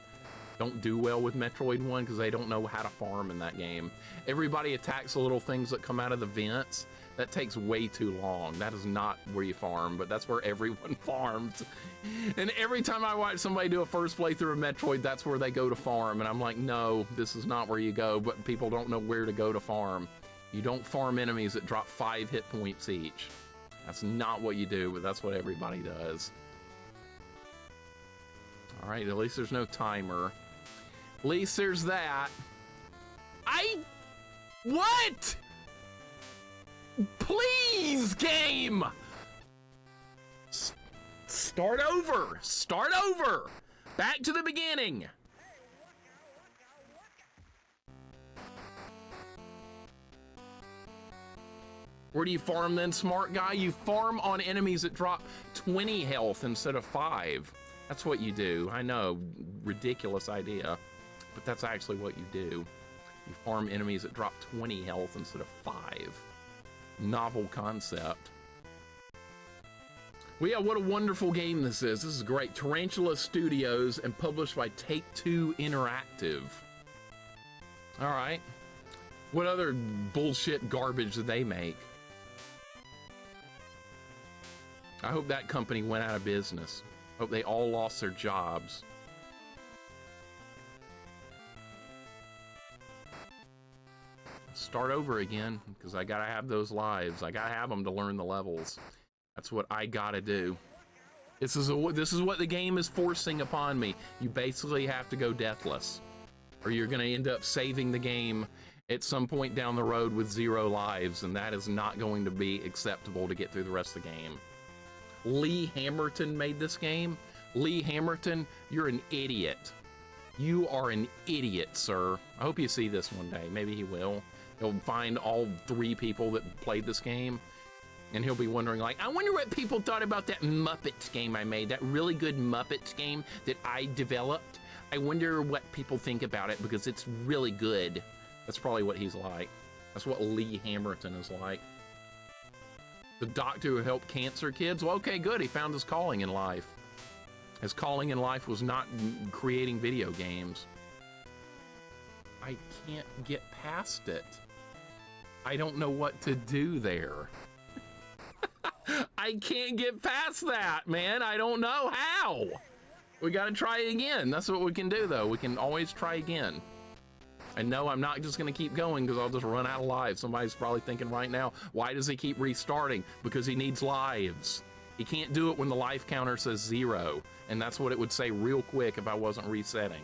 don't do well with Metroid 1, because they don't know how to farm in that game. Everybody attacks the little things that come out of the vents. That takes way too long. That is not where you farm, but that's where everyone farms. And every time I watch somebody do a first playthrough of Metroid, that's where they go to farm. And I'm like, no, this is not where you go, but people don't know where to go to farm. You don't farm enemies that drop 5 hit points each. That's not what you do, but that's what everybody does. All right, at least there's no timer. At least there's that. What? Please, game! Start over! Start over! Back to the beginning! Where do you farm then, smart guy? You farm on enemies that drop 20 health instead of 5. That's what you do. I know, ridiculous idea, but that's actually what you do. You farm enemies that drop 20 health instead of 5. Novel concept. Well, yeah, what a wonderful game this is. This is great. Tarantula Studios and published by Take-Two Interactive. All right. What other bullshit garbage did they make? I hope that company went out of business. Hope they all lost their jobs. Start over again, because I gotta have those lives. I gotta have them to learn the levels. That's what I gotta do. This is what the game is forcing upon me. You basically have to go deathless. or you're gonna end up saving the game at some point down the road with 0 lives, and that is not going to be acceptable to get through the rest of the game. Lee Hamilton made this game. Lee Hamilton, you're an idiot. You are an idiot, sir. I hope you see this one day. Maybe he will. He'll find all 3 people that played this game, and he'll be wondering, like, I wonder what people thought about that Muppets game I made, that really good Muppets game that I developed. I wonder what people think about it because it's really good. That's probably what he's like. That's what Lee Hamilton is like. The doctor who helped cancer kids? Well, okay, good. He found his calling in life. His calling in life was not creating video games. I can't get past it. I don't know what to do there. I can't get past that, man. I don't know how. We gotta try again. That's what we can do, though. We can always try again. And no, I'm not just gonna keep going because I'll just run out of lives. Somebody's probably thinking right now, why does he keep restarting? Because he needs lives. He can't do it when the life counter says 0. And that's what it would say real quick if I wasn't resetting.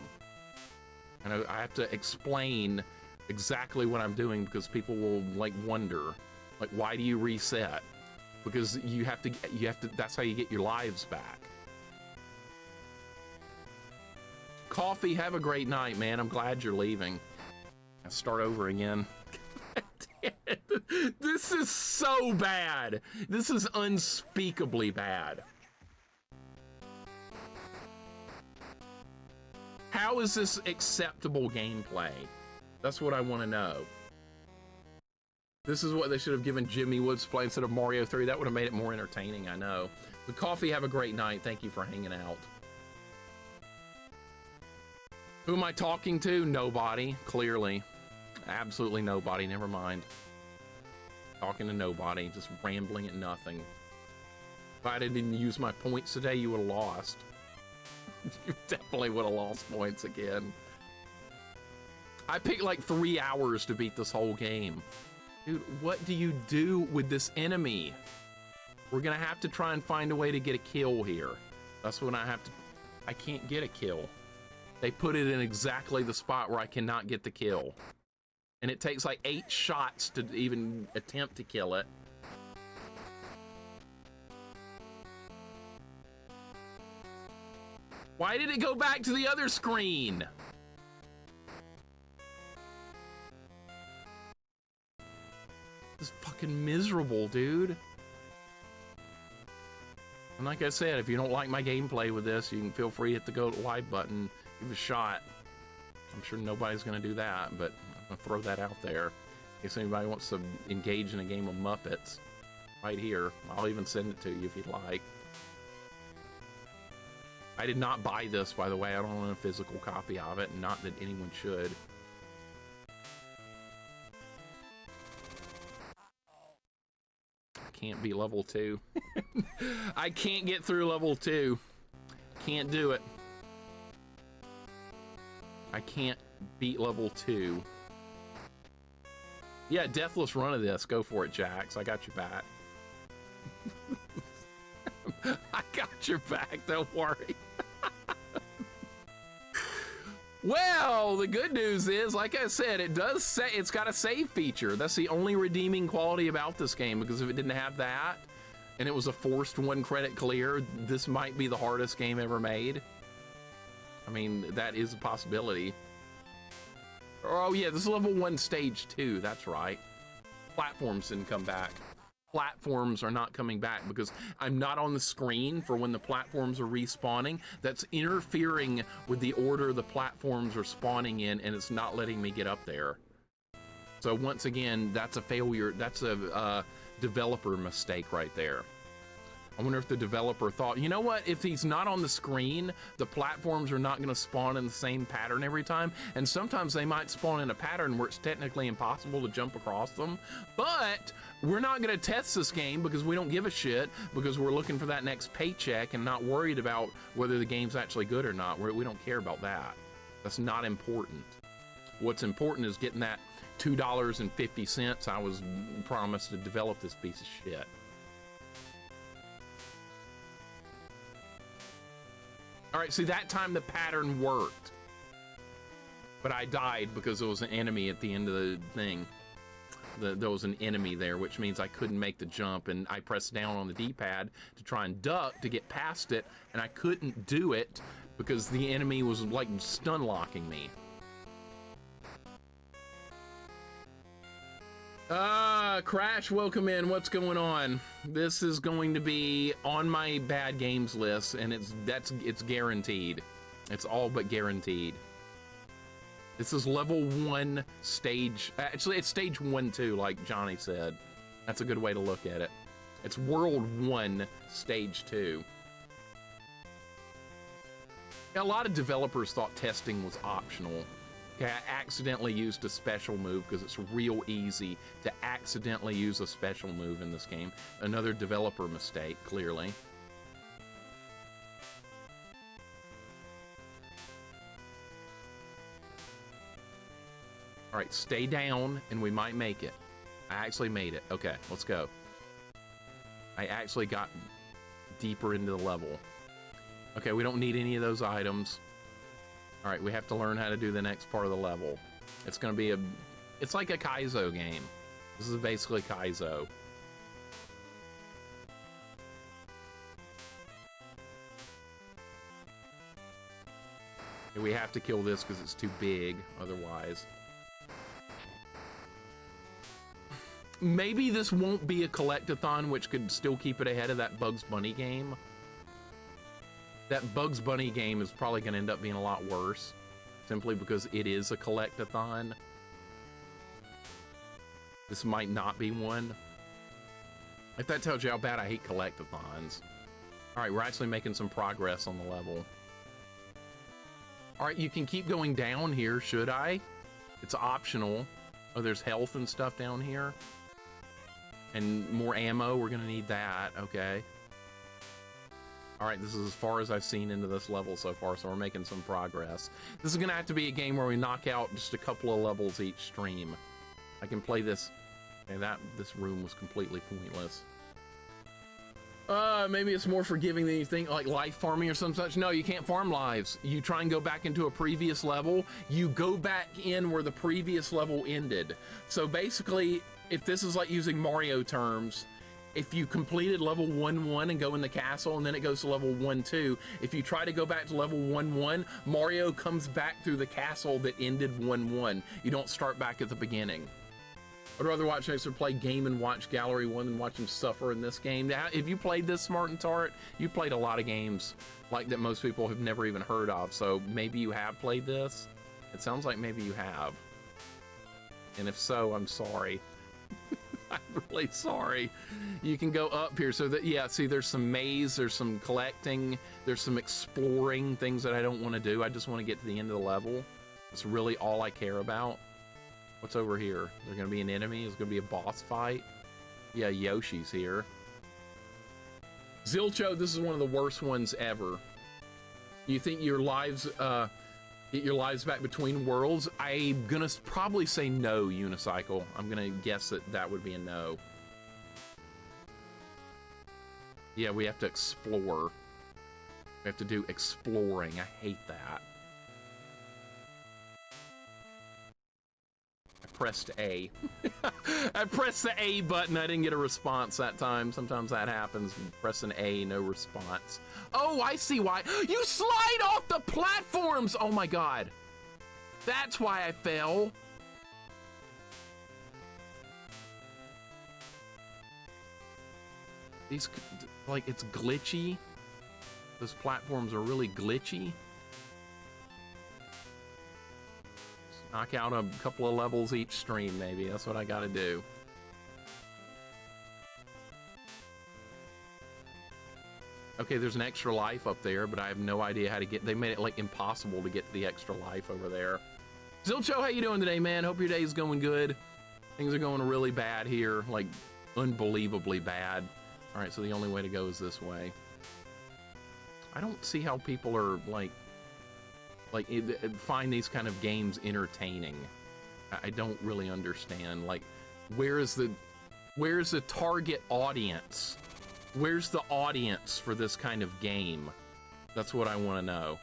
And I have to explain exactly what I'm doing because people will like wonder, like, why do you reset? Because you have to, that's how you get your lives back. Coffee, have a great night, man. I'm glad you're leaving. I'll start over again. This is so bad. This is unspeakably bad. How is this acceptable gameplay? That's what I want to know. This is what they should have given Jimmy Woods to play instead of Mario 3. That would have made it more entertaining, I know. But Coffee, have a great night. Thank you for hanging out. Who am I talking to? Nobody, clearly. Absolutely nobody, never mind. Talking to nobody, just rambling at nothing. If I didn't use my points today, you would have lost. You definitely would have lost points again. I picked like 3 hours to beat this whole game. Dude, what do you do with this enemy? We're gonna have to try and find a way to get a kill here. That's when I can't get a kill. They put it in exactly the spot where I cannot get the kill. And it takes like 8 shots to even attempt to kill it. Why did it go back to the other screen? This is fucking miserable, dude. And like I said, if you don't like my gameplay with this, you can feel free to hit the go live button, give it a shot. I'm sure nobody's gonna do that, but I'm gonna throw that out there. In case anybody wants to engage in a game of Muppets, right here. I'll even send it to you if you'd like. I did not buy this, by the way. I don't own a physical copy of it, not that anyone should. I can't beat level 2. I can't get through level 2. Can't do it. I can't beat level 2. Yeah, deathless run of this. Go for it, Jax. I got your back. I got your back, don't worry. Well, the good news is, like I said, it does say it's got a save feature. That's the only redeeming quality about this game, because if it didn't have that and it was a forced 1 credit clear, this might be the hardest game ever made. I mean, that is a possibility. Oh yeah, this is level 1 stage 2, that's right. Platforms didn't come back. Platforms are not coming back because I'm not on the screen for when the platforms are respawning. That's interfering with the order the platforms are spawning in, and it's not letting me get up there. So once again, that's a failure. That's a developer mistake right there. I wonder if the developer thought, you know what, if he's not on the screen, the platforms are not going to spawn in the same pattern every time, and sometimes they might spawn in a pattern where it's technically impossible to jump across them, but we're not going to test this game because we don't give a shit, because we're looking for that next paycheck and not worried about whether the game's actually good or not. We don't care about that. That's not important. What's important is getting that $2.50 I was promised to develop this piece of shit. All right, see, that time the pattern worked. But I died because there was an enemy at the end of the thing. There was an enemy there, which means I couldn't make the jump, and I pressed down on the D-pad to try and duck to get past it, and I couldn't do it because the enemy was like stun locking me. Crash, welcome in. What's going on? This is going to be on my bad games list, and it's guaranteed. It's all but guaranteed. This is level 1 stage. Actually, it's stage 1 too, like Johnny said. That's a good way to look at it. It's world 1, stage 2. Yeah, a lot of developers thought testing was optional. Okay, I accidentally used a special move because it's real easy to accidentally use a special move in this game. Another developer mistake, clearly. All right, stay down and we might make it. I actually made it. Okay, let's go. I actually got deeper into the level. Okay, we don't need any of those items. All right, we have to learn how to do the next part of the level. It's gonna be it's like a Kaizo game. This is basically Kaizo. And we have to kill this because it's too big otherwise. Maybe this won't be a collectathon, which could still keep it ahead of that Bugs Bunny game. That Bugs Bunny game is probably going to end up being a lot worse, simply because it is a collectathon. This might not be one. If that tells you how bad I hate collectathons. All right, we're actually making some progress on the level. All right, you can keep going down here, should I? It's optional. Oh, there's health and stuff down here. And more ammo, we're gonna need that, okay. All right, this is as far as I've seen into this level so far, so we're making some progress. This is gonna have to be a game where we knock out just a couple of levels each stream. I can play this, and this room was completely pointless. Maybe it's more forgiving than you think, like life farming or some such. No, you can't farm lives. You try and go back into a previous level, you go back in where the previous level ended. So basically, if this is like using Mario terms, if you completed level 1-1 and go in the castle and then it goes to level 1-2, if you try to go back to level 1-1, Mario comes back through the castle that ended 1-1. You don't start back at the beginning. I'd rather watch Mixer play Game and Watch Gallery 1 than watch him suffer in this game. Now, if you played this, Smart and Tart, you played a lot of games like that most people have never even heard of, so maybe you have played this. It sounds like maybe you have. And if so, I'm sorry. I'm really sorry. You can go up here. So that, yeah, see, there's some maze, there's some collecting, there's some exploring, things that I don't want to do. I just want to get to the end of the level. That's really all I care about. What's over here? Is there going to be an enemy? Is there going to be a boss fight? Yeah, Yoshi's here. Zilcho, this is one of the worst ones ever. You think your lives, get your lives back between worlds? I'm gonna probably say no, Unicycle. I'm gonna guess that would be a no. Yeah, we have to explore. We have to do exploring. I hate that. I pressed A. I pressed the A button. I didn't get a response that time. Sometimes that happens. Press an A, no response. Oh, I see why. You slide off the platforms! Oh my god. That's why I fell. These, like, it's glitchy. Those platforms are really glitchy. Knock out a couple of levels each stream, maybe. That's what I gotta do. Okay, there's an extra life up there, but I have no idea how to get... They made it, like, impossible to get to the extra life over there. Zilcho, how you doing today, man? Hope your day is going good. Things are going really bad here, like, unbelievably bad. All right, so the only way to go is this way. I don't see how people are, like find these kind of games entertaining. I don't really understand. Like, where's the target audience? Where's the audience for this kind of game? That's what I want to know.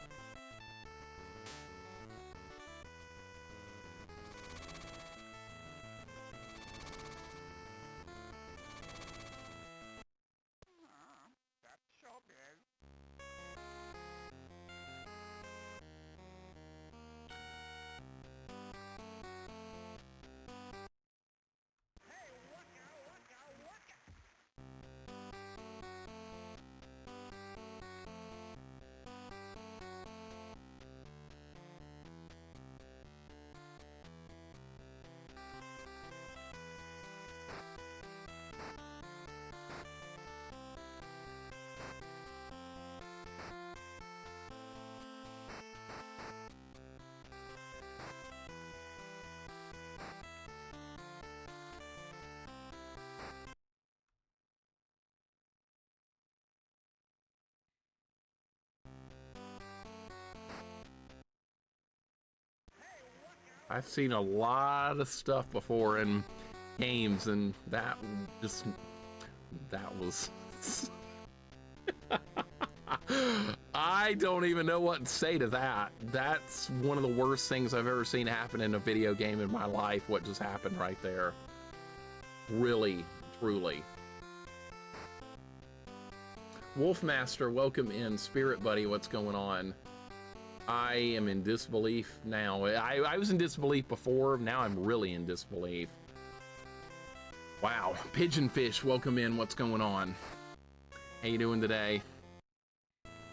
I've seen a lot of stuff before in games, and that was I don't even know what to say to that. That's one of the worst things I've ever seen happen in a video game in my life, what just happened right there. Really, truly. Wolfmaster, welcome in. Spirit Buddy, what's going on? I am in disbelief now. I was in disbelief before, now I'm really in disbelief. Wow. Pigeonfish, welcome in. What's going on? How you doing today?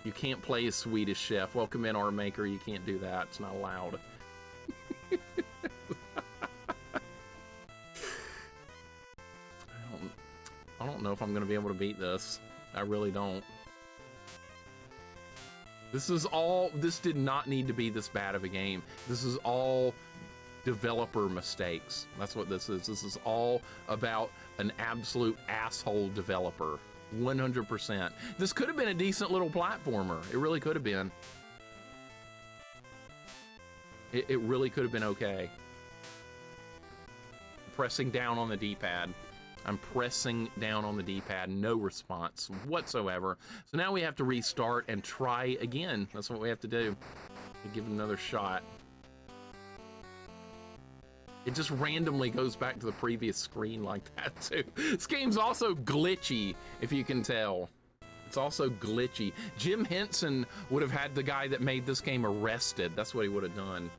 You can't play as Swedish Chef. Welcome in, our maker. You can't do that. It's not allowed. I don't know if I'm going to be able to beat this. I really don't. This did not need to be this bad of a game. This is all developer mistakes. That's what this is. This is all about an absolute asshole developer. 100%. This could have been a decent little platformer. It really could have been. It really could have been okay. Pressing down on the D-pad. I'm pressing down on the D-pad, no response whatsoever. So now we have to restart and try again. That's what we have to do. Give it another shot. It just randomly goes back to the previous screen like that too. This game's also glitchy, if you can tell. It's also glitchy. Jim Henson would have had the guy that made this game arrested. That's what he would have done.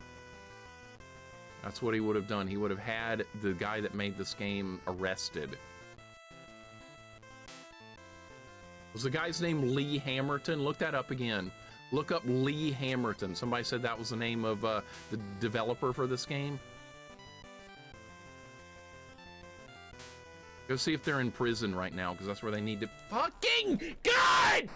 That's what he would have done. He would have had the guy that made this game arrested. Was the guy's name Lee Hamilton? Look that up again. Look up Lee Hamilton. Somebody said that was the name of the developer for this game. Go see if they're in prison right now, because that's where they need to fucking God!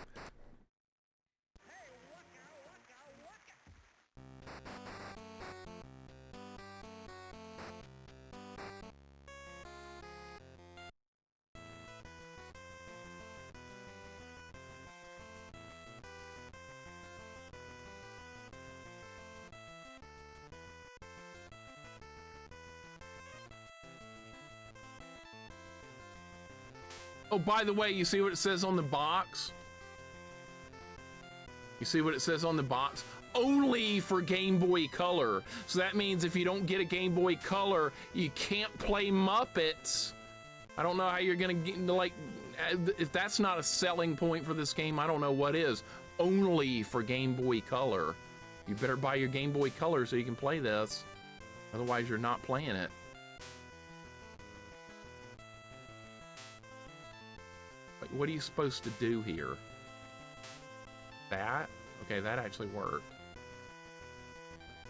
Oh, by the way, you see what it says on the box? You see what it says on the box? Only for Game Boy Color. So that means if you don't get a Game Boy Color, you can't play Muppets. I don't know how you're gonna get, like, if that's not a selling point for this game, I don't know what is. Only for Game Boy Color. You better buy your Game Boy Color so you can play this. Otherwise, you're not playing it. What are you supposed to do here? That? Okay, that actually worked.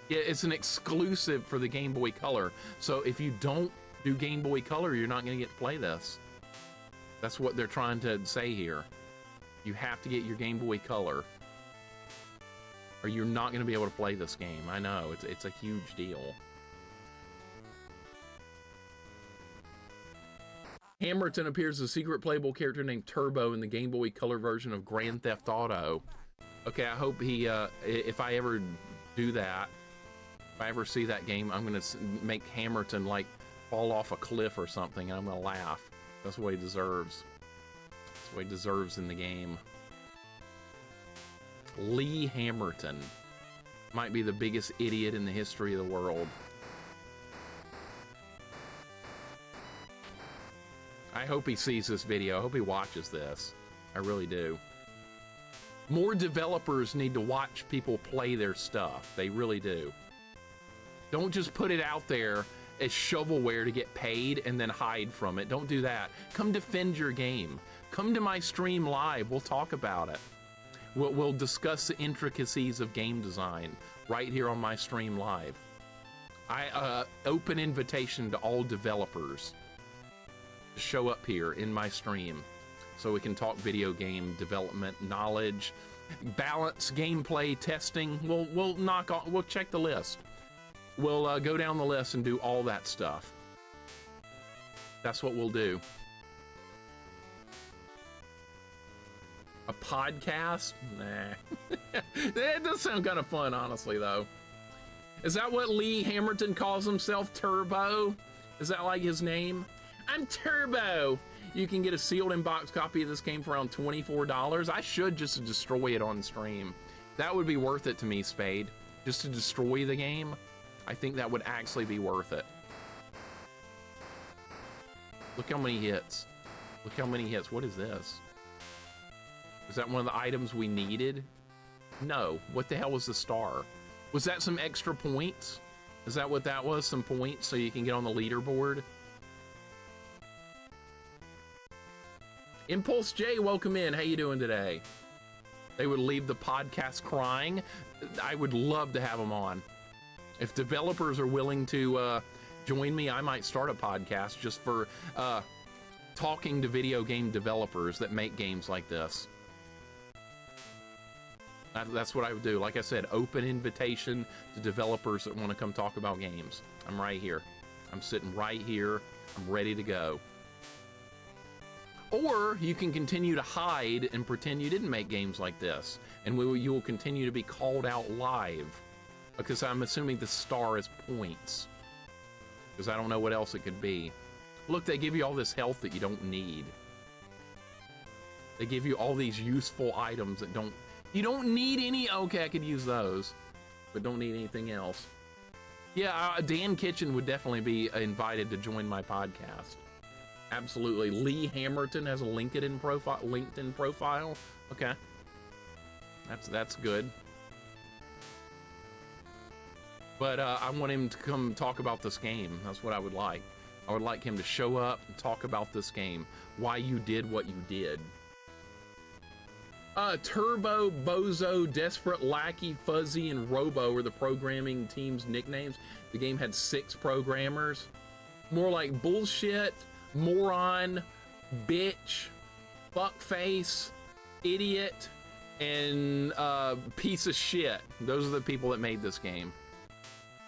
Yeah, it's an exclusive for the Game Boy Color. So if you don't do Game Boy Color, you're not going to get to play this. That's what they're trying to say here. You have to get your Game Boy Color, or you're not going to be able to play this game. I know, it's a huge deal. Hammerton appears as a secret playable character named Turbo in the Game Boy Color version of Grand Theft Auto. Okay, I hope he, if I ever do that, if I ever see that game, I'm gonna make Hammerton like fall off a cliff or something, and I'm gonna laugh. That's what he deserves. That's what he deserves in the game. Lee Hammerton might be the biggest idiot in the history of the world. I hope he sees this video. I hope he watches this. I really do. More developers need to watch people play their stuff. They really do. Don't just put it out there as shovelware to get paid and then hide from it. Don't do that. Come defend your game. Come to my stream live. We'll talk about it. We'll discuss the intricacies of game design right here on my stream live. I open invitation to all developers to show up here in my stream so we can talk video game development, knowledge, balance, gameplay, testing. We'll check the list. We'll go down the list and do all that stuff. That's what we'll do. A podcast? Nah. It does sound kind of fun, honestly, though. Is that what Lee Hamilton calls himself? Turbo? Is that like his name? I'm Turbo. You can get a sealed in-box copy of this game for around $24. I should just destroy it on stream. That would be worth it to me, Spade. Just to destroy the game. I think that would actually be worth it. Look how many hits. Look how many hits. What is this? Is that one of the items we needed? No. What the hell was the star? Was that some extra points? Is that what that was? Some points so you can get on the leaderboard? Impulse J, welcome in. How you doing today? They would leave the podcast crying. I would love to have them on. If developers are willing to join me, I might start a podcast just for talking to video game developers that make games like this. That's what I would do. Like I said, open invitation to developers that want to come talk about games. I'm right here. I'm sitting right here. I'm ready to go. Or you can continue to hide and pretend you didn't make games like this, and you will continue to be called out live, because I'm assuming the star is points, because I don't know what else it could be. Look, they give you all this health that you don't need. They give you all these useful items that you don't need any. Okay, I could use those, but don't need anything else. Yeah, Dan Kitchen would definitely be invited to join my podcast. Absolutely. Lee Hamilton has a LinkedIn profile. Okay. That's good. But I want him to come talk about this game. That's what I would like. I would like him to show up and talk about this game. Why you did what you did. Turbo, Bozo, Desperate, Lackey, Fuzzy, and Robo were the programming team's nicknames. The game had 6 programmers. More like bullshit, moron, bitch, fuckface, idiot, and piece of shit. Those are the people that made this game.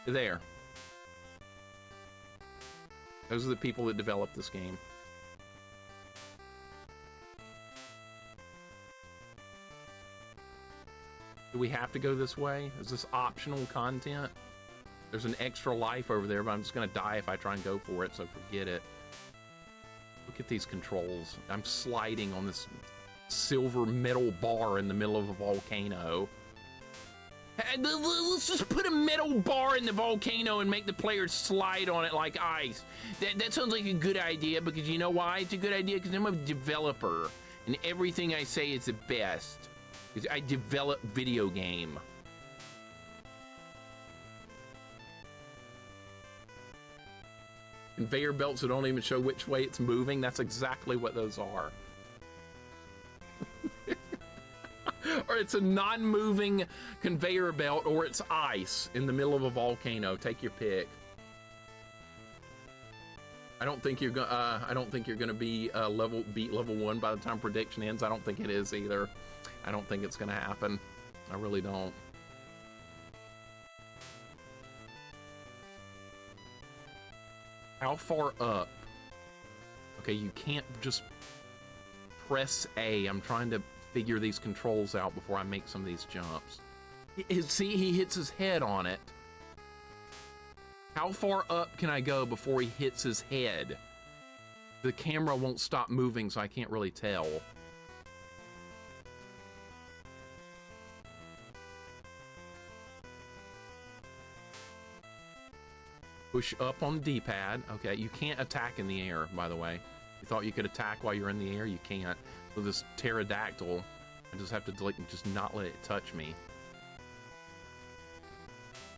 There. Those are the people that developed this game. Do we have to go this way? Is this optional content? There's an extra life over there, but I'm just gonna die if I try and go for it, so forget it. Look at these controls. I'm sliding on this silver metal bar in the middle of a volcano. Let's just put a metal bar in the volcano and make the players slide on it like ice. That sounds like a good idea, because you know why it's a good idea? Because I'm a developer, and everything I say is the best. Because I develop video game. Conveyor belts that don't even show which way it's moving. That's exactly what those are. Or it's a non-moving conveyor belt, or it's ice in the middle of a volcano. Take your pick. I don't think you're gonna be beat level 1 by the time prediction ends. I don't think it is either. I don't think it's gonna happen. I really don't. How far up? Okay, you can't just press A. I'm trying to figure these controls out before I make some of these jumps. See, he hits his head on it. How far up can I go before he hits his head? The camera won't stop moving, so I can't really tell. Push up on the D-pad. Okay, you can't attack in the air, by the way. You thought you could attack while you're in the air? You can't. So this pterodactyl, I just have to just not let it touch me.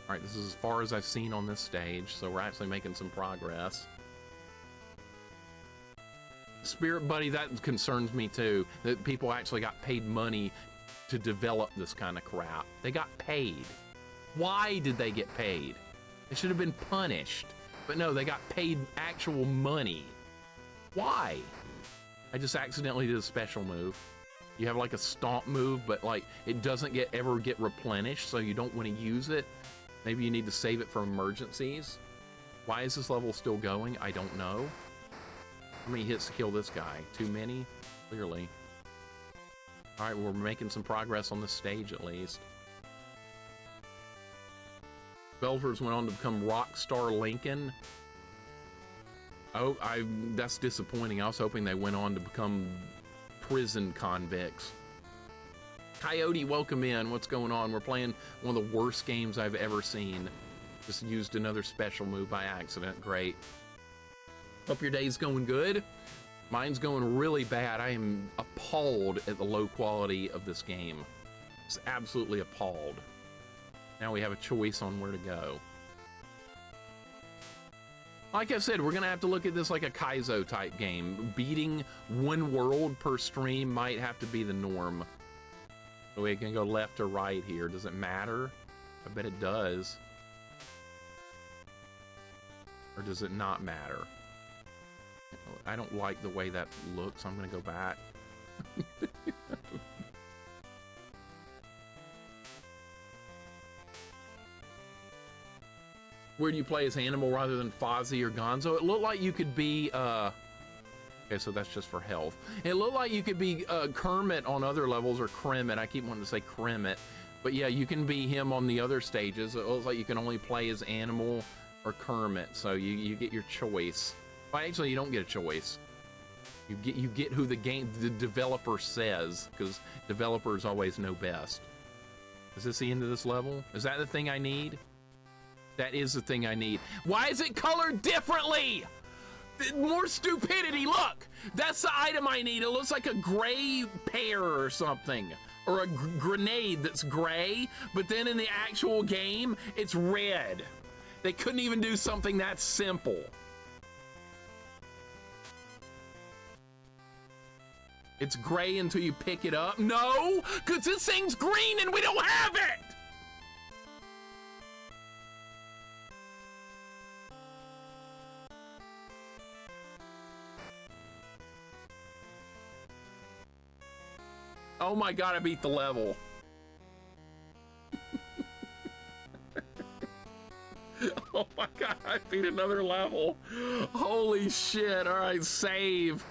All right, this is as far as I've seen on this stage, so we're actually making some progress. Spirit Buddy, that concerns me too, that people actually got paid money to develop this kind of crap. They got paid. Why did they get paid? They should have been punished. But no, they got paid actual money. Why? I just accidentally did a special move. You have like a stomp move, but like it doesn't ever get replenished, so you don't want to use it. Maybe you need to save it for emergencies. Why is this level still going? I don't know. How many hits to kill this guy? Too many? Clearly. All right, we're making some progress on this stage at least. Developers went on to become Rockstar Lincoln. Oh, that's disappointing. I was hoping they went on to become prison convicts. Coyote, welcome in. What's going on? We're playing one of the worst games I've ever seen. Just used another special move by accident. Great. Hope your day's going good. Mine's going really bad. I am appalled at the low quality of this game. It's absolutely appalled. Now we have a choice on where to go. Like I said, we're gonna have to look at this like a Kaizo type game. Beating one world per stream might have to be the norm. So we can go left or right here. Does it matter? I bet it does. Or does it not matter? I don't like the way that looks. I'm gonna go back. Where do you play as Animal rather than Fozzie or Gonzo? It looked like you could be, okay, so that's just for health. It looked like you could be Kermit on other levels, or Kremit. I keep wanting to say Kremit. But yeah, you can be him on the other stages. It looks like you can only play as Animal or Kermit, so you get your choice. Well, actually, you don't get a choice. You get who the developer says, because developers always know best. Is this the end of this level? Is that the thing I need? That is the thing I need. Why is it colored differently? More stupidity. Look, that's the item I need. It looks like a gray pear or something, or a grenade that's gray, but then in the actual game, it's red. They couldn't even do something that simple. It's gray until you pick it up. No, because this thing's green and we don't have it. Oh my God, I beat the level. Oh my God, I beat another level. Holy shit. All right, save.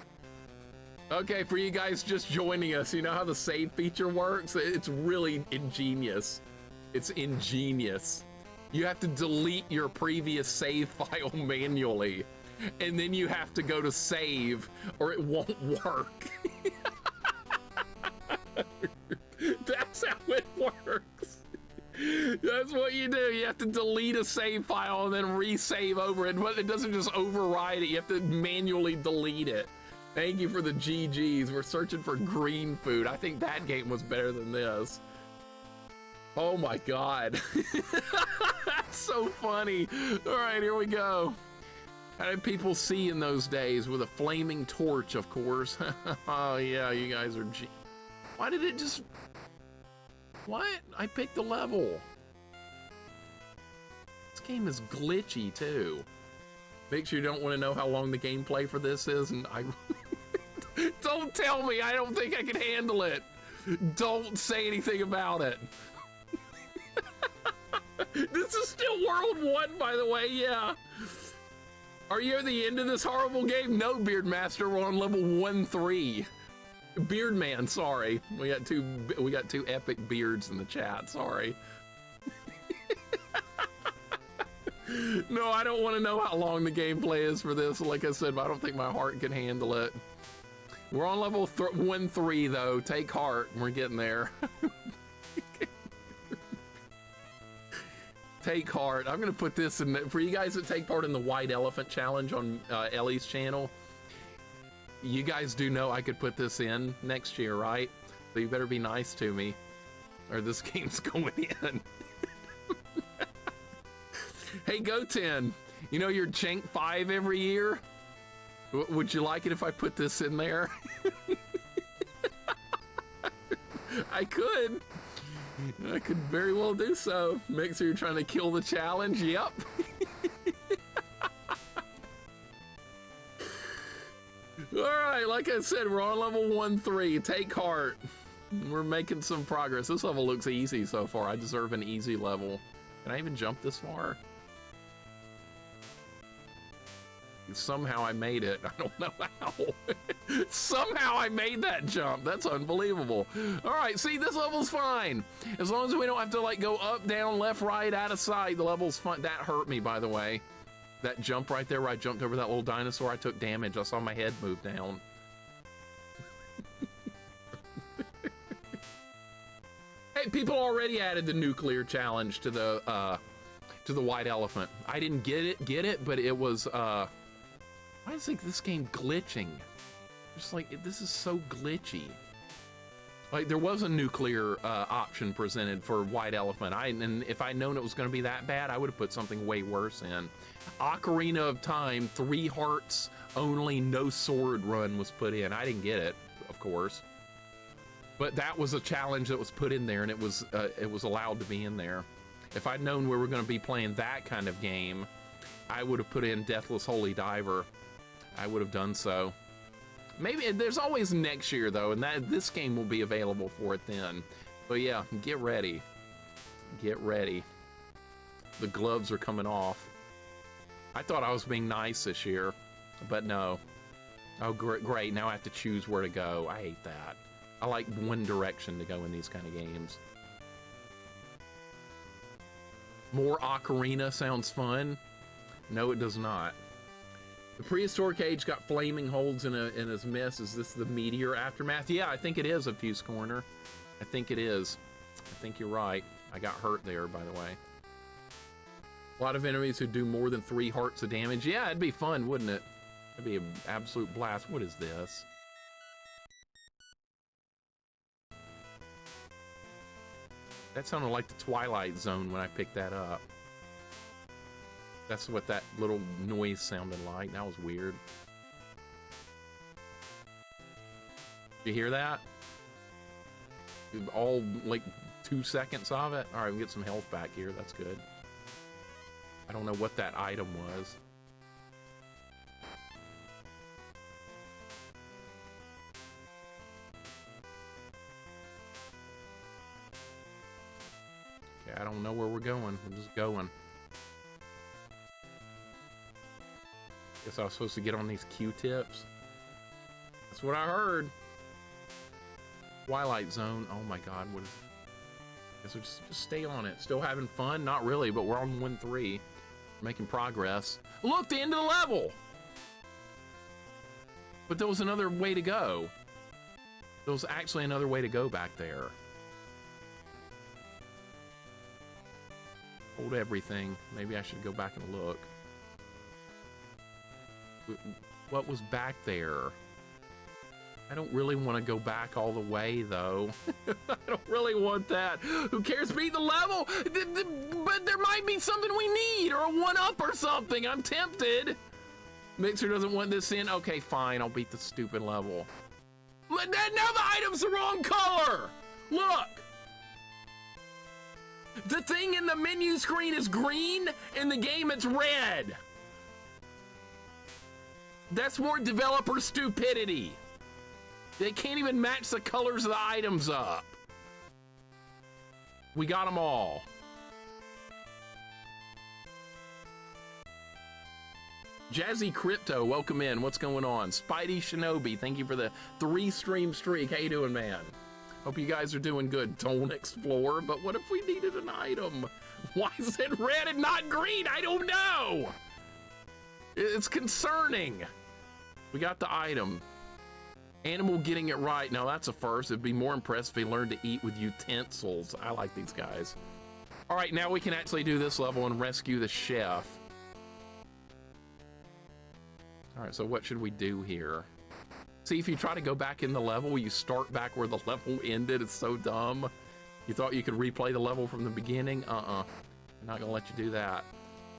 Okay, for you guys just joining us, you know how the save feature works? It's really ingenious. It's ingenious. You have to delete your previous save file manually, and then you have to go to save or it won't work. That's how it works. That's what you do. You have to delete a save file and then resave over it. But it doesn't just override it. You have to manually delete it. Thank you for the GGs. We're searching for green food. I think that game was better than this. Oh my God. That's so funny. All right, here we go. How did people see in those days? With a flaming torch, of course. Oh yeah, you guys are why did it just... What? I picked the level. This game is glitchy too. Make sure you don't want to know how long the gameplay for this is, and I... Don't tell me, I don't think I can handle it. Don't say anything about it. This is still World 1, by the way, yeah. Are you at the end of this horrible game? No, Beardmaster, we're on level 1-3. Beardman, sorry. We got two epic beards in the chat, sorry. No, I don't want to know how long the gameplay is for this. Like I said, I don't think my heart can handle it. We're on level 1-3 though. Take heart, we're getting there. Take heart. I'm gonna put this in for you guys that take part in the White Elephant Challenge on Ellie's channel. You guys do know I could put this in next year, right? So you better be nice to me, or this game's going in. Hey, Goten, you know your Jank 5 every year? Would you like it if I put this in there? I could very well do so. Mixer, you're trying to kill the challenge? Yep. All right, like I said, we're on level 1-3. Take heart. We're making some progress. This level looks easy so far. I deserve an easy level. Can I even jump this far? Somehow I made it. I don't know how. Somehow I made that jump. That's unbelievable. All right, see, this level's fine. As long as we don't have to like go up, down, left, right, out of sight, the level's fun. That hurt me, by the way. That jump right there where I jumped over that little dinosaur, I took damage. I saw my head move down. Hey, people already added the nuclear challenge to the white elephant. I didn't get it, but it was, I just think this game glitching. Just like, this is so glitchy. Like, there was a nuclear option presented for white elephant. And if I'd known it was gonna be that bad, I would have put something way worse in. Ocarina of Time, 3 hearts only, no sword run was put in. I didn't get it, of course. But that was a challenge that was put in there, and it was allowed to be in there. If I'd known we were gonna be playing that kind of game, I would have put in Deathless Holy Diver. I would have done so. Maybe there's always next year though, and this game will be available for it then. But yeah, get ready. Get ready. The gloves are coming off. I thought I was being nice this year, but no. Oh, great. Now I have to choose where to go. I hate that. I like one direction to go in these kind of games. More Ocarina sounds fun. No, it does not. The prehistoric age got flaming holes in his mist. Is this the meteor aftermath? Yeah, I think it is, Obtuse Corner. I think it is. I think you're right. I got hurt there, by the way. A lot of enemies who do more than 3 hearts of damage. Yeah, it'd be fun, wouldn't it? It'd be an absolute blast. What is this? That sounded like the Twilight Zone when I picked that up. That's what that little noise sounded like. That was weird. You hear that? All like 2 seconds of it. All right, we get some health back here. That's good. I don't know what that item was. Okay, I don't know where we're going. We're just going. Guess I was supposed to get on these Q-tips. That's what I heard. Twilight Zone. Oh my God, what is... Guess we'll just stay on it. Still having fun? Not really, but we're on 1-3. We're making progress. Look, the end of the level! But there was another way to go. There was actually another way to go back there. Hold everything. Maybe I should go back and look. What was back there? I don't really want to go back all the way, though. I don't really want that. Who cares? Beat the level! But there might be something we need, or a 1-up or something. I'm tempted. Mixer doesn't want this in. Okay, fine. I'll beat the stupid level. Now the item's the wrong color! Look! The thing in the menu screen is green, in the game it's red. That's more developer stupidity. They can't even match the colors of the items up. We got them all. Jazzy Crypto, welcome in. What's going on? Spidey Shinobi, thank you for the 3-stream streak. How you doing, man? Hope you guys are doing good. Don't explore, but what if we needed an item? Why is it red and not green? I don't know. It's concerning. We got the item. Animal getting it right. Now that's a first. It'd be more impressed if he learned to eat with utensils. I like these guys. All right, now we can actually do this level and rescue the chef. All right, so what should we do here? See, if you try to go back in the level, you start back where the level ended. It's so dumb. You thought you could replay the level from the beginning? I'm not gonna let you do that.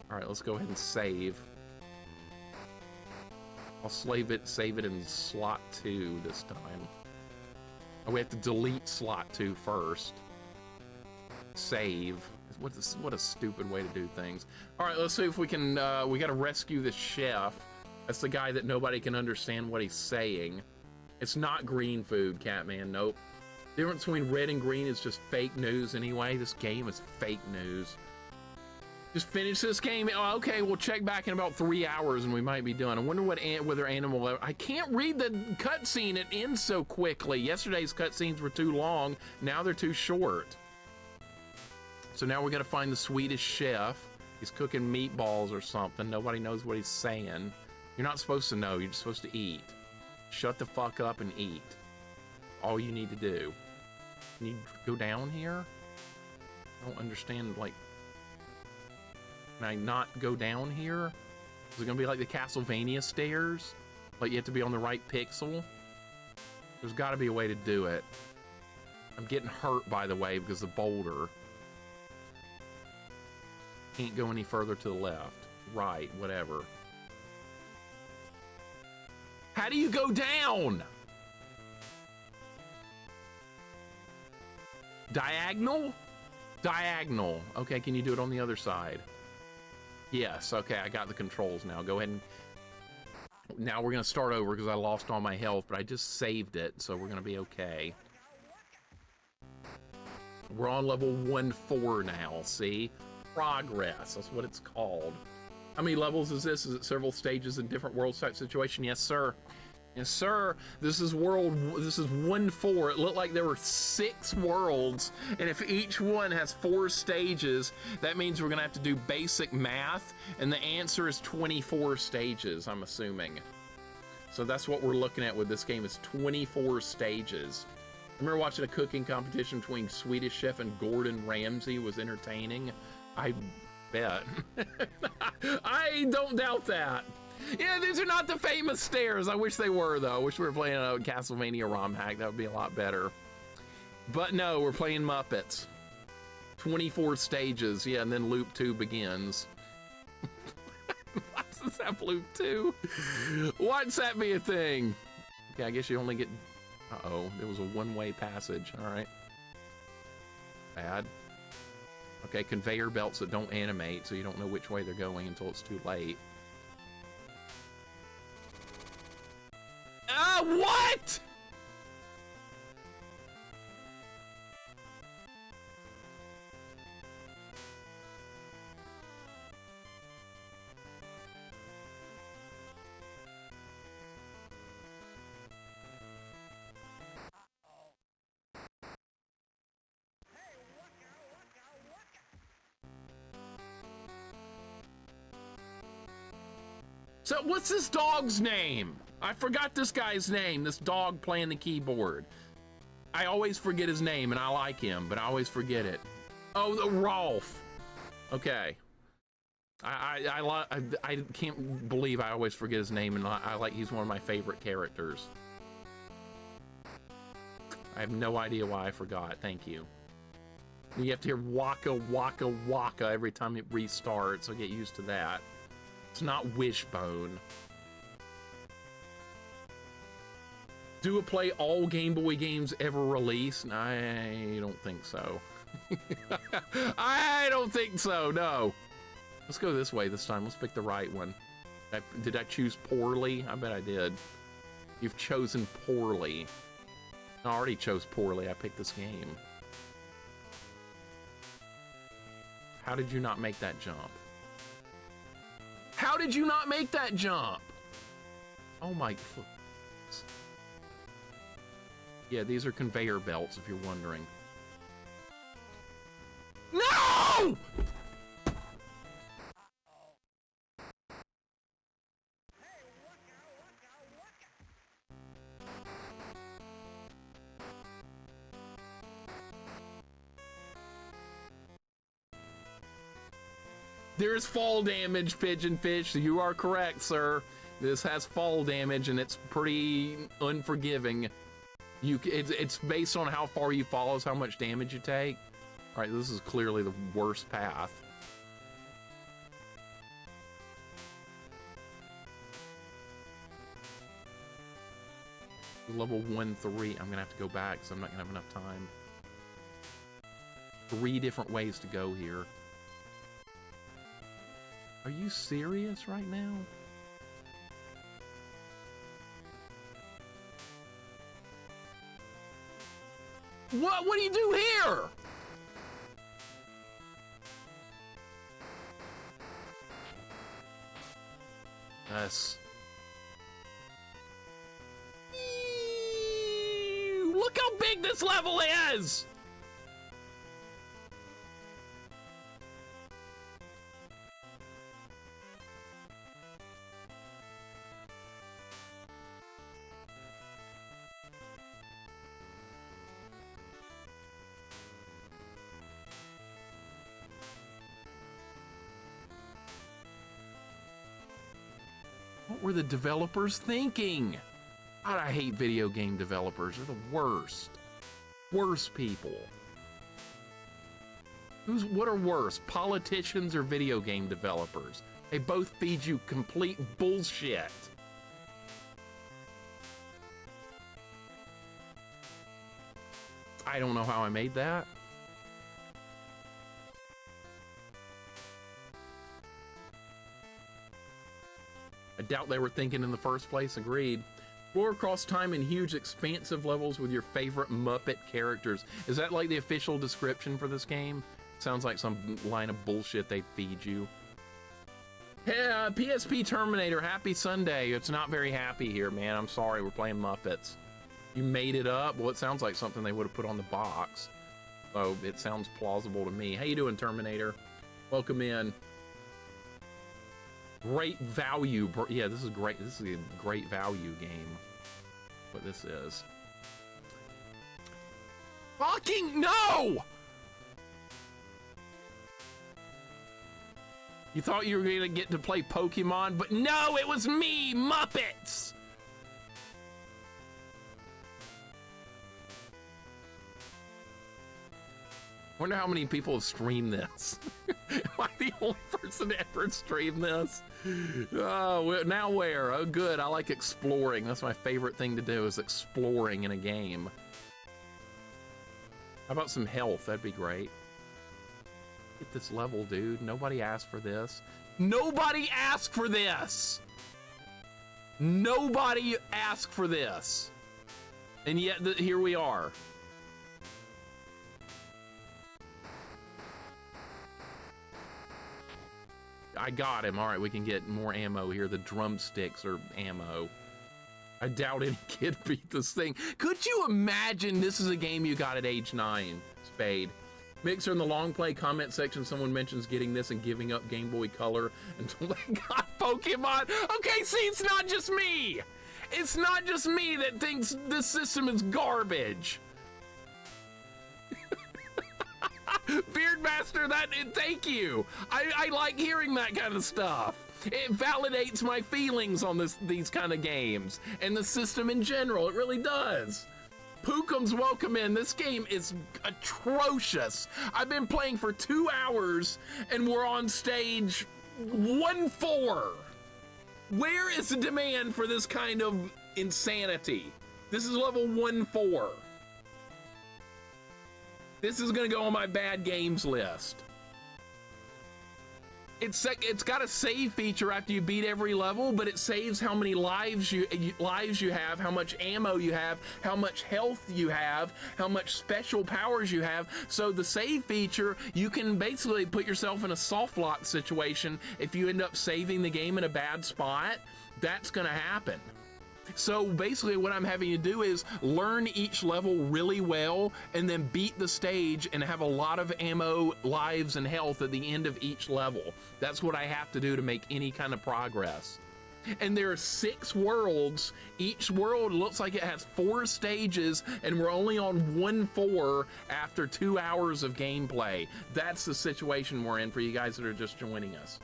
All right, let's go ahead and save. I'll save it in slot 2 this time. Oh, we have to delete slot 2 first. Save. What a stupid way to do things. All right, let's see if we can, we gotta rescue the chef. That's the guy that nobody can understand what he's saying. It's not green food, Catman, nope. The difference between red and green is just fake news anyway. This game is fake news. Just finish this game. Oh, okay, we'll check back in about 3 hours and we might be done. I wonder whether animal. I can't read the cutscene. It ends so quickly. Yesterday's cutscenes were too long. Now they're too short. So now we're gonna find the Swedish chef. He's cooking meatballs or something. Nobody knows what he's saying. You're not supposed to know. You're just supposed to eat. Shut the fuck up and eat. All you need to do. Can you go down here? I don't understand, like... Can I not go down here? Is it gonna be like the Castlevania stairs? Like you have to be on the right pixel? There's gotta be a way to do it. I'm getting hurt, by the way, because the boulder. Can't go any further to the left. Right, whatever. How do you go down? Diagonal? Diagonal. Okay, can you do it on the other side? Yes, okay, I got the controls now. Go ahead and... Now we're gonna start over because I lost all my health, but I just saved it, so we're gonna be okay. We're on level 1-4 now, see? Progress, that's what it's called. How many levels is this? Is it several stages in different worlds type situation? Yes, sir. Yes, sir. This is 1-4. It looked like there were 6 worlds, and if each one has 4 stages, that means we're gonna have to do basic math, and the answer is 24 stages, I'm assuming. So that's what we're looking at with this game, is 24 stages. I remember watching a cooking competition between Swedish Chef and Gordon Ramsay. It was entertaining. I bet. I don't doubt that. Yeah, these are not the famous stairs. I wish they were, though. I wish we were playing a Castlevania ROM hack. That would be a lot better. But no, we're playing Muppets. 24 stages. Yeah, and then loop 2 begins. Why does that have loop 2? Why does that be a thing? Okay, I guess you only get... Uh-oh, it was a one-way passage. All right. Bad. Okay, conveyor belts that don't animate, so you don't know which way they're going until it's too late. What? So what's this dog's name? I forgot this guy's name, this dog playing the keyboard. I always forget his name, and I like him, but I always forget it. Oh, the Rolf. Okay. I can't believe I always forget his name, and he's one of my favorite characters. I have no idea why I forgot. Thank you. You have to hear waka waka waka every time it restarts, so get used to that. It's not Wishbone. Do it play all Game Boy games ever released? I don't think so. I don't think so, no. Let's go this way this time. Let's pick the right one. Did I choose poorly? I bet I did. You've chosen poorly. I already chose poorly. I picked this game. How did you not make that jump? How did you not make that jump? Oh my... Yeah, these are conveyor belts, if you're wondering. No! There's fall damage, Pigeon Fish. You are correct, sir. This has fall damage, and it's pretty unforgiving. It's based on how far you fall is how much damage you take. All right, this is clearly the worst path. Level 1-3. I'm gonna have to go back because I'm not gonna have enough time. 3 different ways to go here. Are you serious right now? What do you do here? Yes. Eeeeee, look how big this level is! What were the developers thinking? God, I hate video game developers. They're the worst. Worst people. What are worse, politicians or video game developers? They both feed you complete bullshit. I don't know how I made that. I doubt they were thinking in the first place. Agreed. Explore across time in huge, expansive levels with your favorite Muppet characters. Is that like the official description for this game? Sounds like some line of bullshit they feed you. Hey, PSP Terminator, happy Sunday. It's not very happy here, man. I'm sorry, we're playing Muppets. You made it up? Well, it sounds like something they would have put on the box. So it sounds plausible to me. How you doing, Terminator? Welcome in. Great value. Yeah, this is great. This is a great value game. What this is. Fucking no! You thought you were gonna get to play Pokemon, but no, it was me, Muppets! Wonder how many people have streamed this. Am I the only person to ever stream this? Oh, now where? Oh, good. I like exploring. That's my favorite thing to do, is exploring in a game. How about some health? That'd be great. Get this level, dude. Nobody asked for this. Nobody asked for this! Nobody asked for this. And yet, here we are. I got him. All right, we can get more ammo here. The drumsticks are ammo. I doubt any kid beat this thing. Could you imagine this is a game you got at age 9, Spade? Mixer in the long play comment section, someone mentions getting this and giving up Game Boy Color until they got Pokemon. Okay, see, it's not just me. It's not just me that thinks this system is garbage. Beardmaster, thank you. I like hearing that kind of stuff. It validates my feelings on these kind of games and the system in general. It really does. Pookum's welcome in. This game is atrocious. I've been playing for 2 hours and we're on stage 1-4. Where is the demand for this kind of insanity? This is level 1-4. This is gonna go on my bad games list. It's got a save feature after you beat every level, but it saves how many lives you have, how much ammo you have, how much health you have, how much special powers you have. So the save feature, you can basically put yourself in a soft lock situation. If you end up saving the game in a bad spot, that's gonna happen. So basically what I'm having to do is learn each level really well and then beat the stage and have a lot of ammo, lives, and health at the end of each level. That's what I have to do to make any kind of progress. And there are 6 worlds. Each world looks like it has 4 stages, and we're only on 1-4 after 2 hours of gameplay. That's the situation we're in for you guys that are just joining us.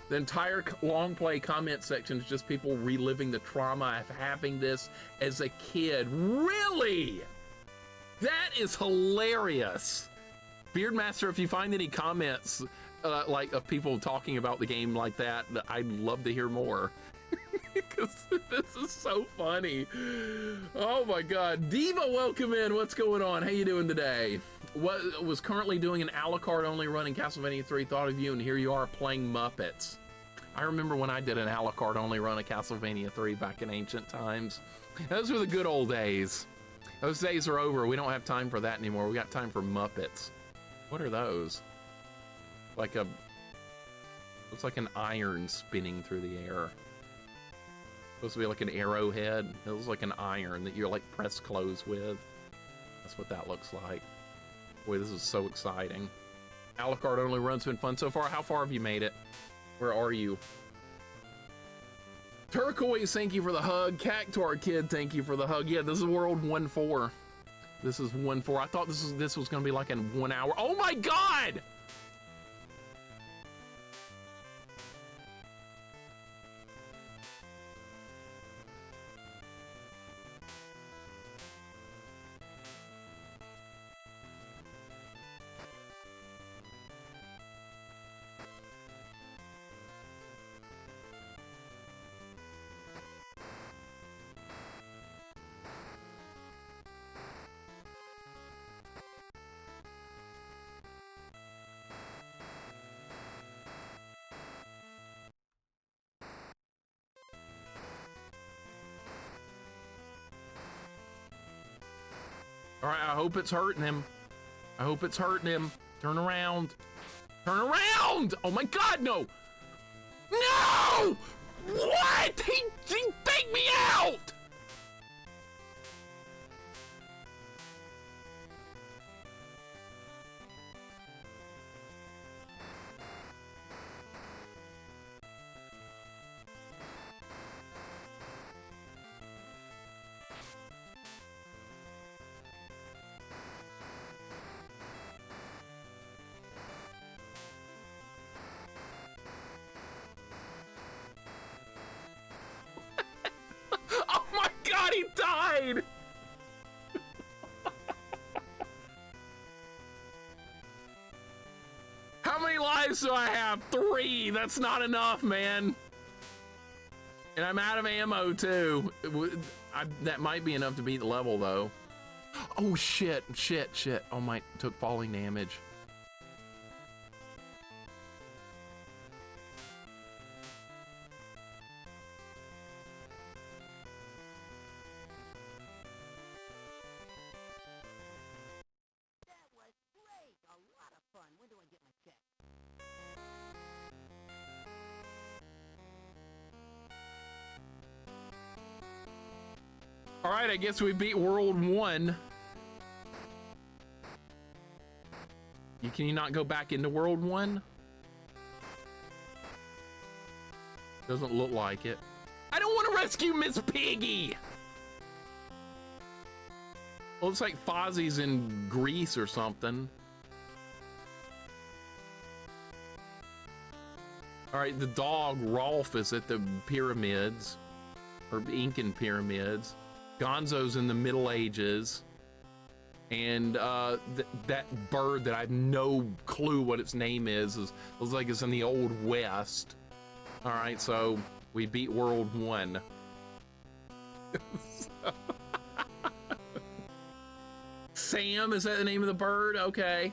The entire long play comment section is just people reliving the trauma of having this as a kid. Really? That is hilarious. Beardmaster, if you find any comments like of people talking about the game like that, I'd love to hear more. Because this is so funny. Oh my God. Diva, welcome in. What's going on? How you doing today? Was currently doing an a la carte only run in Castlevania 3, thought of you, and here you are playing Muppets. I remember when I did an a la carte only run of Castlevania 3 back in ancient times. Those were the good old days. Those days are over. We don't have time for that anymore. We got time for Muppets. What are those? Like a Looks like an iron spinning through the air. Supposed to be like an arrowhead. It looks like an iron that you're like press close with. That's what that looks like. Boy, this is so exciting. Alucard only run's been fun so far. How far have you made it? Where are you? Turquoise, thank you for the hug. Cactuar Kid, thank you for the hug. Yeah, this is World 1-4. This is 1-4. I thought this was gonna be like in 1 hour. Oh my God! All right, I hope it's hurting him. I hope it's hurting him. Turn around. Turn around! Oh my God, no! No! What? He faked me out! Oh my God, he died! How many lives do I have? 3. That's not enough, man. And I'm out of ammo too. That might be enough to beat the level though. Oh shit, shit, shit. Oh my, took falling damage. That was great. A lot of fun. When do I get my check? All right, I guess we beat World 1. Can you not go back into World 1? Doesn't look like it. I don't want to rescue Miss Piggy! Looks like Fozzie's in Greece or something. All right, the dog, Rolf, is at the pyramids, or Incan pyramids. Gonzo's in the Middle Ages. And that bird that I have no clue what its name is looks like it's in the Old West. All right, so we beat World 1. Sam, is that the name of the bird? Okay.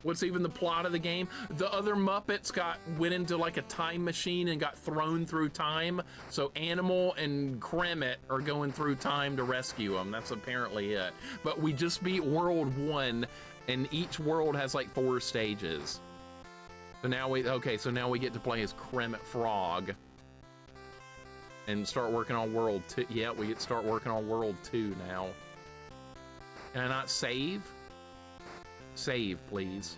What's even the plot of the game? The other Muppets went into like a time machine and got thrown through time. So Animal and Kremet are going through time to rescue them. That's apparently it. But we just beat World 1, and each world has like 4 stages. So now we get to play as Kremet Frog and start working on World 2. Yeah, we get to start working on World 2 now. Can I not save? Save, please.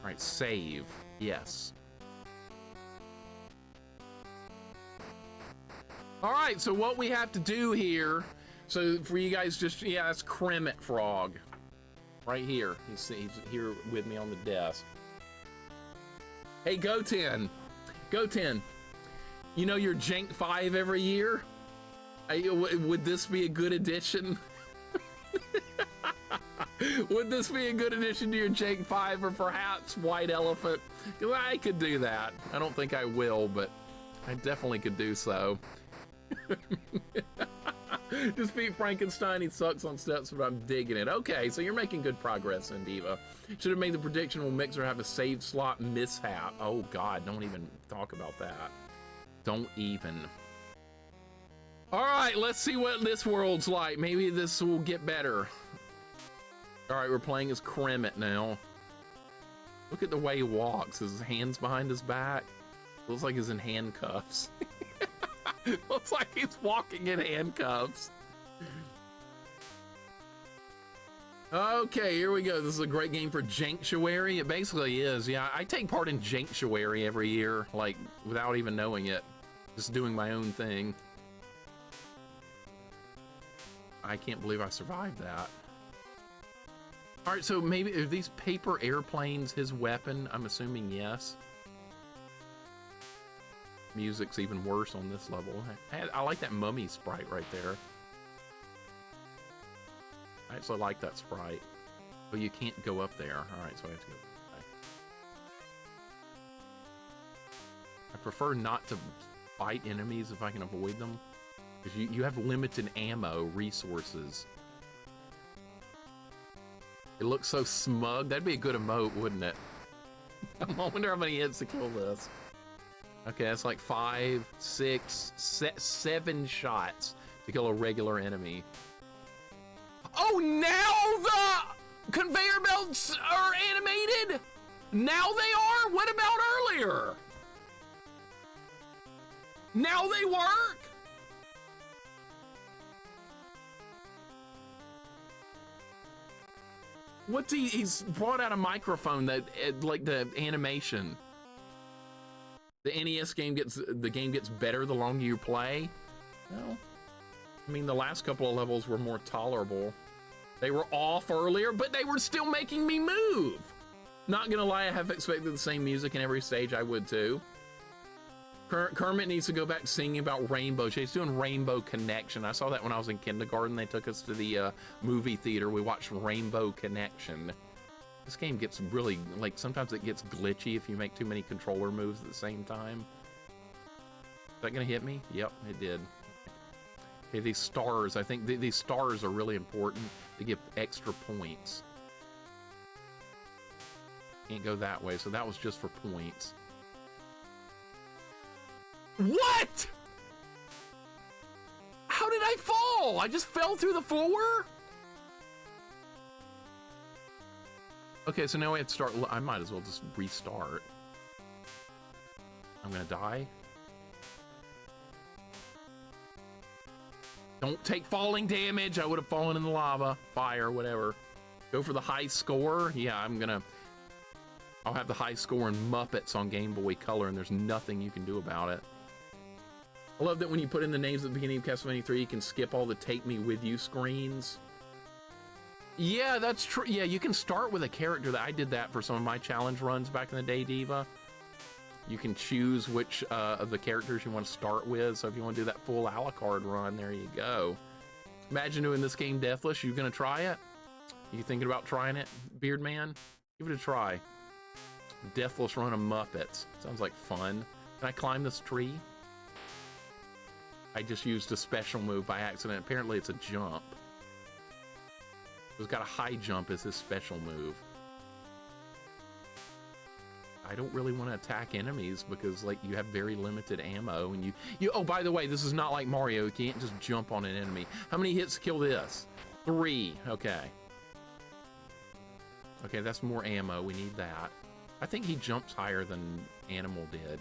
All right, save. Yes. All right, so what we have to do here, so for you guys that's Kremet Frog. Right here. He's here with me on the desk. Hey, Goten. Goten, you know your Jank 5 every year? Would this be a good addition? Would this be a good addition to your Jank 5 or perhaps White Elephant? I could do that. I don't think I will, but I definitely could do so. Just beat Frankenstein. He sucks on steps, but I'm digging it. Okay, so you're making good progress, Indiva. Should have made the prediction will Mixer have a save slot mishap. Oh God, don't even talk about that. Don't even. All right, let's see what this world's like. Maybe this will get better. All right, we're playing as Kremet now. Look at the way he walks. His hands behind his back. Looks like he's in handcuffs. Looks like he's walking in handcuffs. Okay, here we go. This is a great game for Janctuary. It basically is. Yeah, I take part in Janctuary every year, like, without even knowing it. Just doing my own thing. I can't believe I survived that. All right, so maybe are these paper airplanes his weapon? I'm assuming yes. Music's even worse on this level. I like that mummy sprite right there. I actually like that sprite. But you can't go up there. All right, so I have to go back. I prefer not to fight enemies if I can avoid them. Because you have limited ammo resources. It looks so smug. That'd be a good emote, wouldn't it? I wonder how many hits to kill this. Okay, that's like 5, 6, 7 shots to kill a regular enemy. Oh, now the conveyor belts are animated? Now they are? What about earlier? Now they work? What's he's brought out a microphone that, like the animation. The NES game gets better the longer you play. Well, I mean, the last couple of levels were more tolerable. They were off earlier, but they were still making me move. Not gonna lie, I have expected the same music in every stage. I would too. Kermit needs to go back singing about Rainbow. She's doing Rainbow Connection. I saw that when I was in kindergarten. They took us to the movie theater. We watched Rainbow Connection. This game gets really, like, sometimes it gets glitchy if you make too many controller moves at the same time. Is that gonna hit me? Yep, it did. Okay, these stars, I think these stars are really important to give extra points. Can't go that way, so that was just for points. What? How did I fall? I just fell through the floor? Okay, so now we have to start. I might as well just restart. I'm gonna die. Don't take falling damage. I would have fallen in the lava, fire, whatever. Go for the high score. Yeah, I'll have the high score in Muppets on Game Boy Color, and there's nothing you can do about it. I love that when you put in the names at the beginning of Castlevania 3, you can skip all the Take Me With You screens. Yeah, that's true. Yeah, you can start with a character. I did that for some of my challenge runs back in the day, Diva. You can choose which of the characters you want to start with. So if you want to do that full a la carte run, there you go. Imagine doing this game deathless. You gonna try it? You thinking about trying it, Beard Man? Give it a try. Deathless run of Muppets. Sounds like fun. Can I climb this tree? I just used a special move by accident. Apparently it's a jump. It's got a high jump as his special move. I don't really want to attack enemies because, like, you have very limited ammo, and you oh, by the way, this is not like Mario. You can't just jump on an enemy. How many hits to kill this? 3. Okay. Okay, that's more ammo. We need that. I think he jumps higher than Animal did.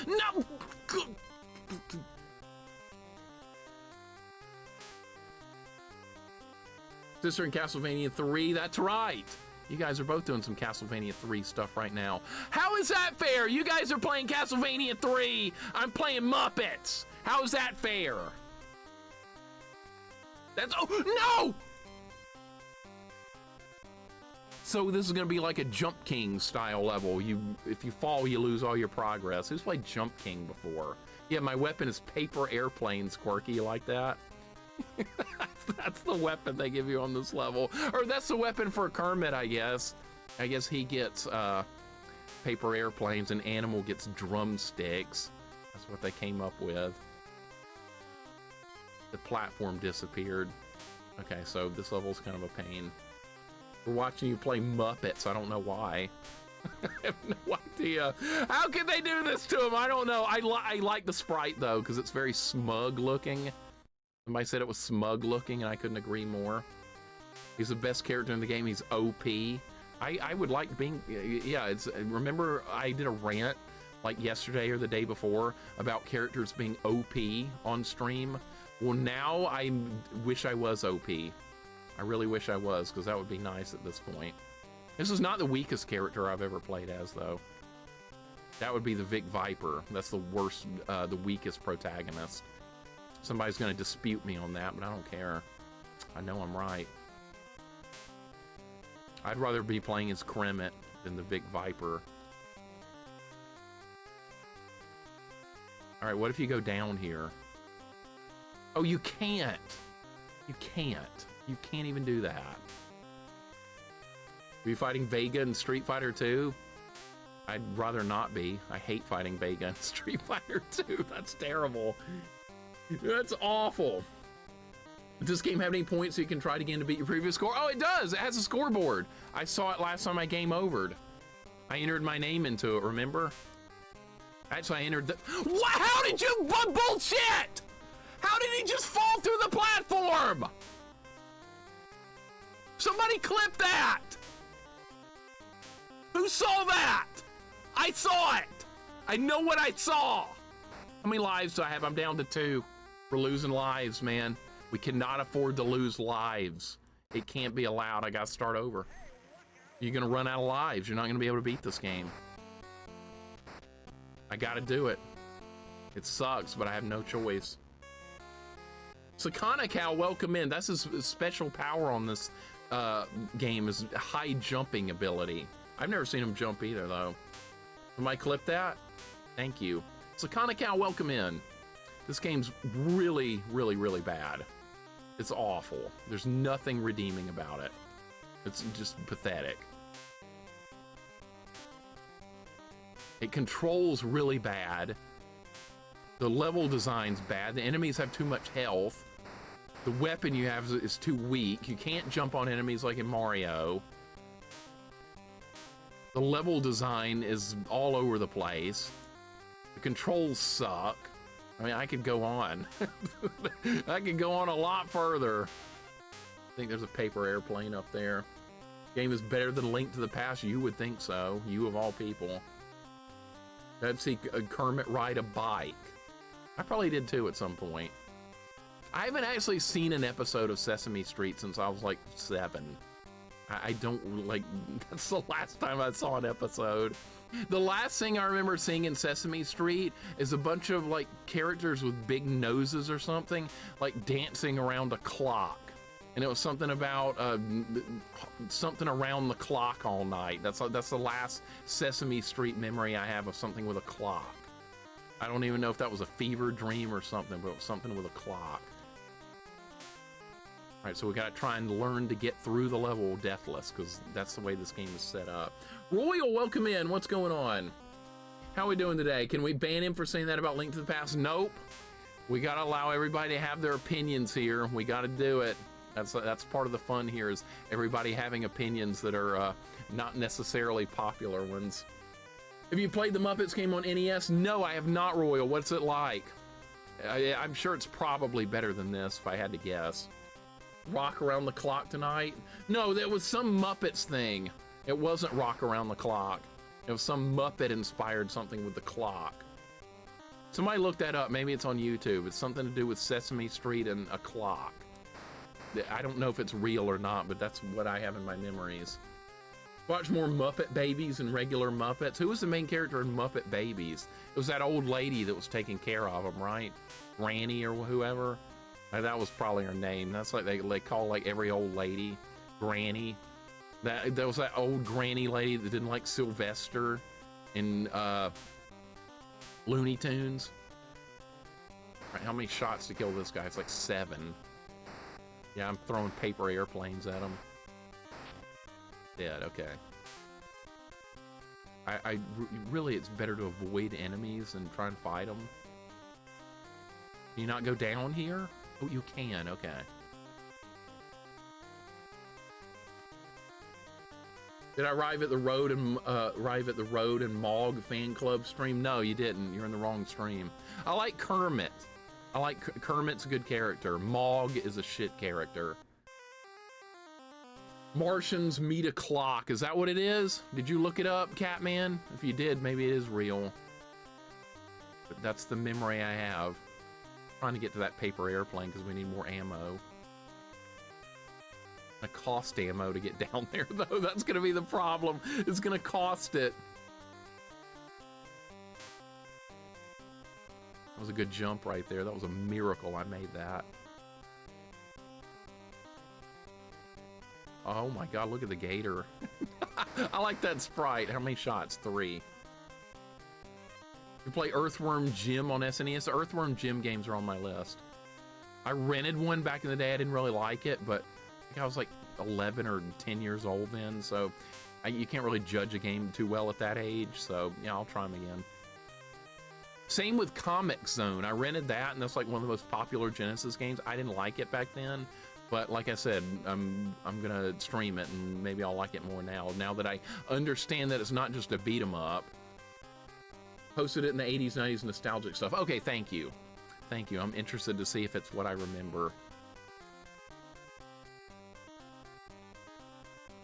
No! Sister in Castlevania 3, that's right. You guys are both doing some Castlevania 3 stuff right now. How is that fair? You guys are playing Castlevania 3. I'm playing Muppets. How is that fair? That's, oh, no! So this is gonna be like a Jump King style level. If you fall, you lose all your progress. Who's played Jump King before? Yeah, my weapon is paper airplanes, Quirky. You like that? That's the weapon they give you on this level. Or that's the weapon for Kermit, I guess. I guess he gets paper airplanes and Animal gets drumsticks. That's what they came up with. The platform disappeared. Okay, so this level's kind of a pain. We're watching you play Muppets. I don't know why. I have no idea. How can they do this to him? I don't know. I like the sprite, though, because it's very smug looking. Somebody said it was smug looking, and I couldn't agree more. He's the best character in the game. He's OP. I would like being, yeah, remember I did a rant like yesterday or the day before about characters being OP on stream? Well, now I wish I was OP. I really wish I was, because that would be nice at this point. This is not the weakest character I've ever played as, though. That would be the Vic Viper. That's the worst, the weakest protagonist. Somebody's gonna dispute me on that, but I don't care. I know I'm right. I'd rather be playing as Kremet than the Vic Viper. All right, what if you go down here? Oh, you can't. You can't. You can't even do that. Are you fighting Vega in Street Fighter 2? I'd rather not be. I hate fighting Vega in Street Fighter 2. That's terrible. That's awful. Does this game have any points so you can try it again to beat your previous score? Oh, it does. It has a scoreboard. I saw it last time I game overed. I entered my name into it, remember? Actually, I entered the... What? How did you... Bullshit! How did he just fall through the platform? Somebody clip that! Who saw that? I saw it! I know what I saw! How many lives do I have? I'm down to 2. We're losing lives, man. We cannot afford to lose lives. It can't be allowed. I gotta start over. You're gonna run out of lives. You're not gonna be able to beat this game. I gotta do it. It sucks, but I have no choice. Sakana Cow, welcome in. That's his special power on this game, is high jumping ability. I've never seen him jump either, though. Somebody clip that? Thank you. Sakana Cow, welcome in. This game's really, really, really bad. It's awful. There's nothing redeeming about it. It's just pathetic. It controls really bad. The level design's bad. The enemies have too much health. The weapon you have is too weak. You can't jump on enemies like in Mario. The level design is all over the place. The controls suck. I mean, I could go on. I could go on a lot further. I think there's a paper airplane up there. Game is better than Link to the Past. You would think so. You of all people. I'd see Kermit ride a bike. I probably did too at some point. I haven't actually seen an episode of Sesame Street since I was like 7. I don't like, that's the last time I saw an episode. The last thing I remember seeing in Sesame Street is a bunch of like characters with big noses or something, like dancing around a clock. And it was something about something around the clock all night. That's the last Sesame Street memory I have of something with a clock. I don't even know if that was a fever dream or something, but it was something with a clock. All right, so we gotta try and learn to get through the level deathless, because that's the way this game is set up. Royal, welcome in. What's going on? How are we doing today? Can we ban him for saying that about Link to the Past? Nope. We gotta allow everybody to have their opinions here. We gotta do it. That's part of the fun here, is everybody having opinions that are not necessarily popular ones. Have you played the Muppets game on NES? No, I have not, Royal. What's it like? I'm sure it's probably better than this, if I had to guess. Rock Around the Clock Tonight? No, there was some Muppets thing. It wasn't Rock Around the Clock. It was some Muppet-inspired something with the clock. Somebody look that up. Maybe it's on YouTube. It's something to do with Sesame Street and a clock. I don't know if it's real or not, but that's what I have in my memories. Watch more Muppet Babies and regular Muppets. Who was the main character in Muppet Babies? It was that old lady that was taking care of them, right? Granny or whoever. That was probably her name. That's like they call like every old lady Granny. There was that old granny lady that didn't like Sylvester in Looney Tunes. All right, how many shots to kill this guy? It's like 7. Yeah, I'm throwing paper airplanes at him. Dead, okay. Really, it's better to avoid enemies and try and fight them. Can you not go down here? Oh, you can, okay. Did I arrive at the Road and Mog fan club stream? No, you didn't. You're in the wrong stream. I like Kermit. Kermit's a good character. Mog is a shit character. Martians meet a clock. Is that what it is? Did you look it up, Catman? If you did, maybe it is real. But that's the memory I have. Trying to get to that paper airplane because we need more ammo. It cost ammo to get down there, though. That's going to be the problem. It's going to cost it. That was a good jump right there. That was a miracle I made that. Oh my God, look at the gator. I like that sprite. How many shots? 3. We play Earthworm Jim on SNES. Earthworm Jim games are on my list. I rented one back in the day. I didn't really like it, but I think I was like 11 or 10 years old then, so you can't really judge a game too well at that age, so yeah, I'll try them again. Same with Comic Zone. I rented that, and that's like one of the most popular Genesis games. I didn't like it back then, but like I said, I'm gonna stream it, and maybe I'll like it more now that I understand that it's not just a beat 'em up. Posted it in the 80s, 90s nostalgic stuff. Okay, thank you. Thank you. I'm interested to see if it's what I remember.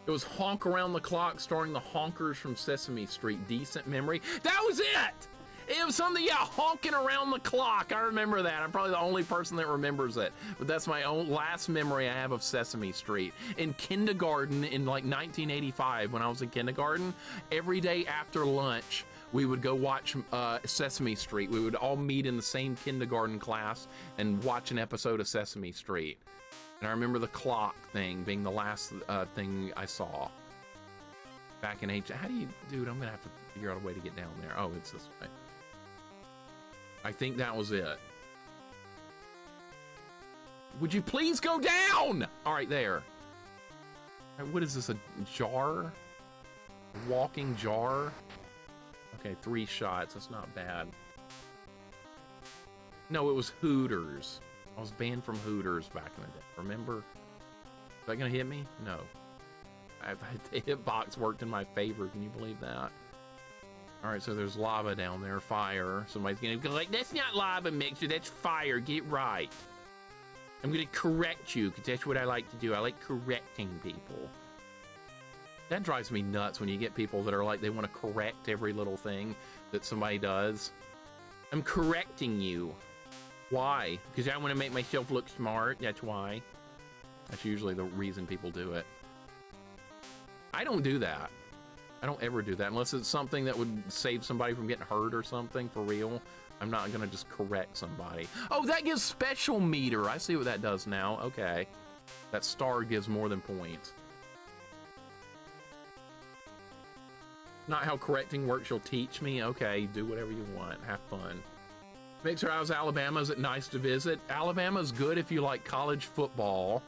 It was Honk Around the Clock, starring the Honkers from Sesame Street. Decent memory. That was it! It was something, yeah, honking around the clock. I remember that. I'm probably the only person that remembers it. But that's my own last memory I have of Sesame Street. In kindergarten, in like 1985, when I was in kindergarten, every day after lunch, we would go watch Sesame Street. We would all meet in the same kindergarten class and watch an episode of Sesame Street. And I remember the clock thing being the last thing I saw back in H. How do you, dude? I'm gonna have to figure out a way to get down there. Oh, it's this way. I think that was it. Would you please go down? All right, there. All right, what is this? A jar? A walking jar? Okay, 3 shots. That's not bad. No, it was Hooters. I was banned from Hooters back in the day. Remember? Is that gonna hit me? No. The hitbox worked in my favor. Can you believe that? All right, so there's lava down there, fire. Somebody's gonna go like, that's not lava, Mixer, that's fire, get right. I'm gonna correct you, because that's what I like to do. I like correcting people. That drives me nuts when you get people that are like, they want to correct every little thing that somebody does. I'm correcting you. Why? Because I want to make myself look smart, that's why. That's usually the reason people do it. I don't do that. I don't ever do that unless it's something that would save somebody from getting hurt or something for real. I'm not gonna just correct somebody. Oh, that gives special meter. I see what that does now. Okay. That star gives more than points. Not how correcting works. You'll teach me. Okay, do whatever you want. Have fun. Mixer, how's Alabama? Is it nice to visit? Alabama's good if you like college football.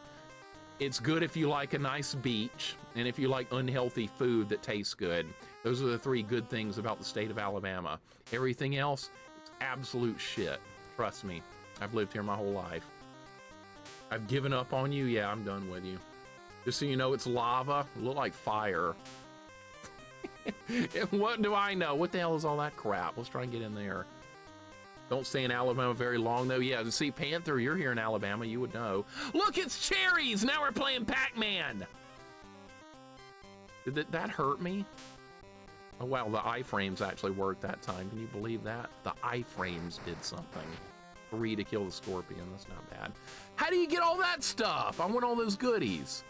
It's good if you like a nice beach, and if you like unhealthy food that tastes good. Those are the 3 good things about the state of Alabama. Everything else, it's absolute shit. Trust me, I've lived here my whole life. I've given up on you. Yeah, I'm done with you. Just so you know, it's lava. It look like fire. And what do I know? What the hell is all that crap? Let's try and get in there. Don't stay in Alabama very long, though. Yeah, see, Panther, you're here in Alabama. You would know. Look, it's cherries! Now we're playing Pac-Man! Did that hurt me? Oh, wow, the iframes actually worked that time. Can you believe that? The iframes did something. 3 to kill the scorpion. That's not bad. How do you get all that stuff? I want all those goodies.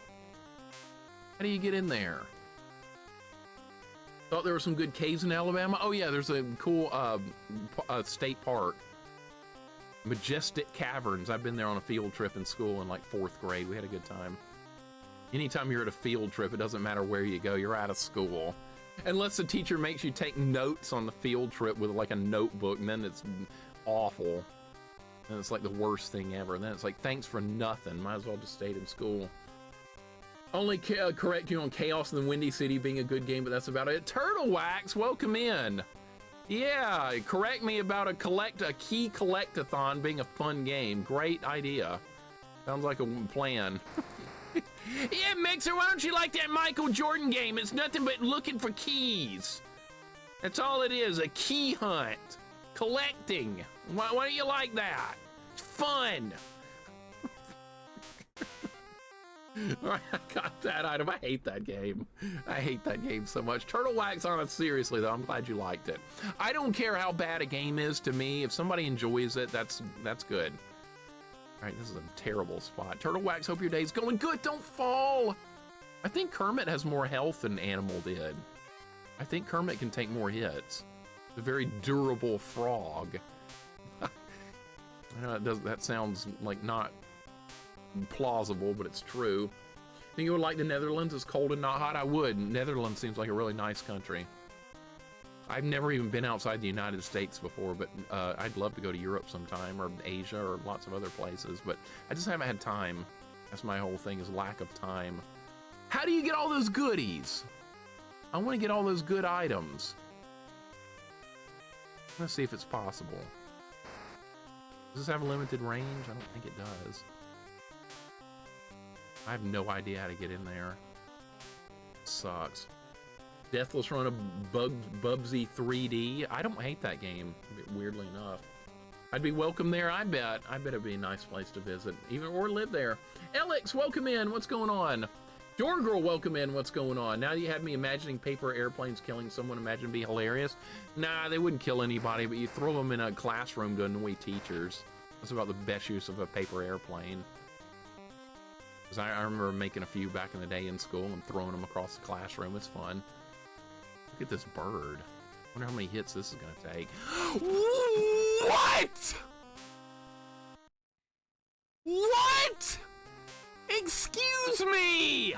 How do you get in there? Thought there were some good caves in Alabama. Oh yeah, there's a cool state park. Majestic Caverns. I've been there on a field trip in school in like 4th grade. We had a good time. Anytime you're at a field trip, it doesn't matter where you go, you're out of school. Unless the teacher makes you take notes on the field trip with like a notebook, and then it's awful. And it's like the worst thing ever. And then it's like, thanks for nothing. Might as well just stayed in school. Only correct you on Chaos in the Windy City being a good game, but that's about it. Turtle Wax, welcome in. Yeah, correct me about a key collect-a-thon being a fun game. Great idea. Sounds like a plan. Yeah, Mixer, why don't you like that Michael Jordan game? It's nothing but looking for keys. That's all it is, a key hunt. Collecting. Why don't you like that? It's fun. All right, I got that item. I hate that game. I hate that game so much. Turtle Wax on it, seriously though, I'm glad you liked it. I don't care how bad a game is to me. If somebody enjoys it, that's good. All right, this is a terrible spot. Turtle Wax, hope your day's going good. Don't fall. I think Kermit has more health than Animal did. I think Kermit can take more hits. It's a very durable frog. I know that sounds like not plausible, but it's true. Think you would like the Netherlands? It's cold and not hot? I would. Netherlands seems like a really nice country. I've never even been outside the United States before, but I'd love to go to Europe sometime, or Asia, or lots of other places, but I just haven't had time. That's my whole thing, is lack of time. How do you get all those goodies? I want to get all those good items. Let's see if it's possible. Does this have a limited range? I don't think it does. I have no idea how to get in there. It sucks. Deathless Run of Bubsy 3D. I don't hate that game, weirdly enough. I'd be welcome there, I bet. I bet it'd be a nice place to visit, even or live there. Alex, welcome in. What's going on? Door Girl, welcome in. What's going on? Now you have me imagining paper airplanes killing someone. Imagine it'd be hilarious. Nah, they wouldn't kill anybody, but you throw them in a classroom to annoy teachers. That's about the best use of a paper airplane. Because I remember making a few back in the day in school and throwing them across the classroom. It's fun. Look at this bird. I wonder how many hits this is gonna take. What? What? Excuse me!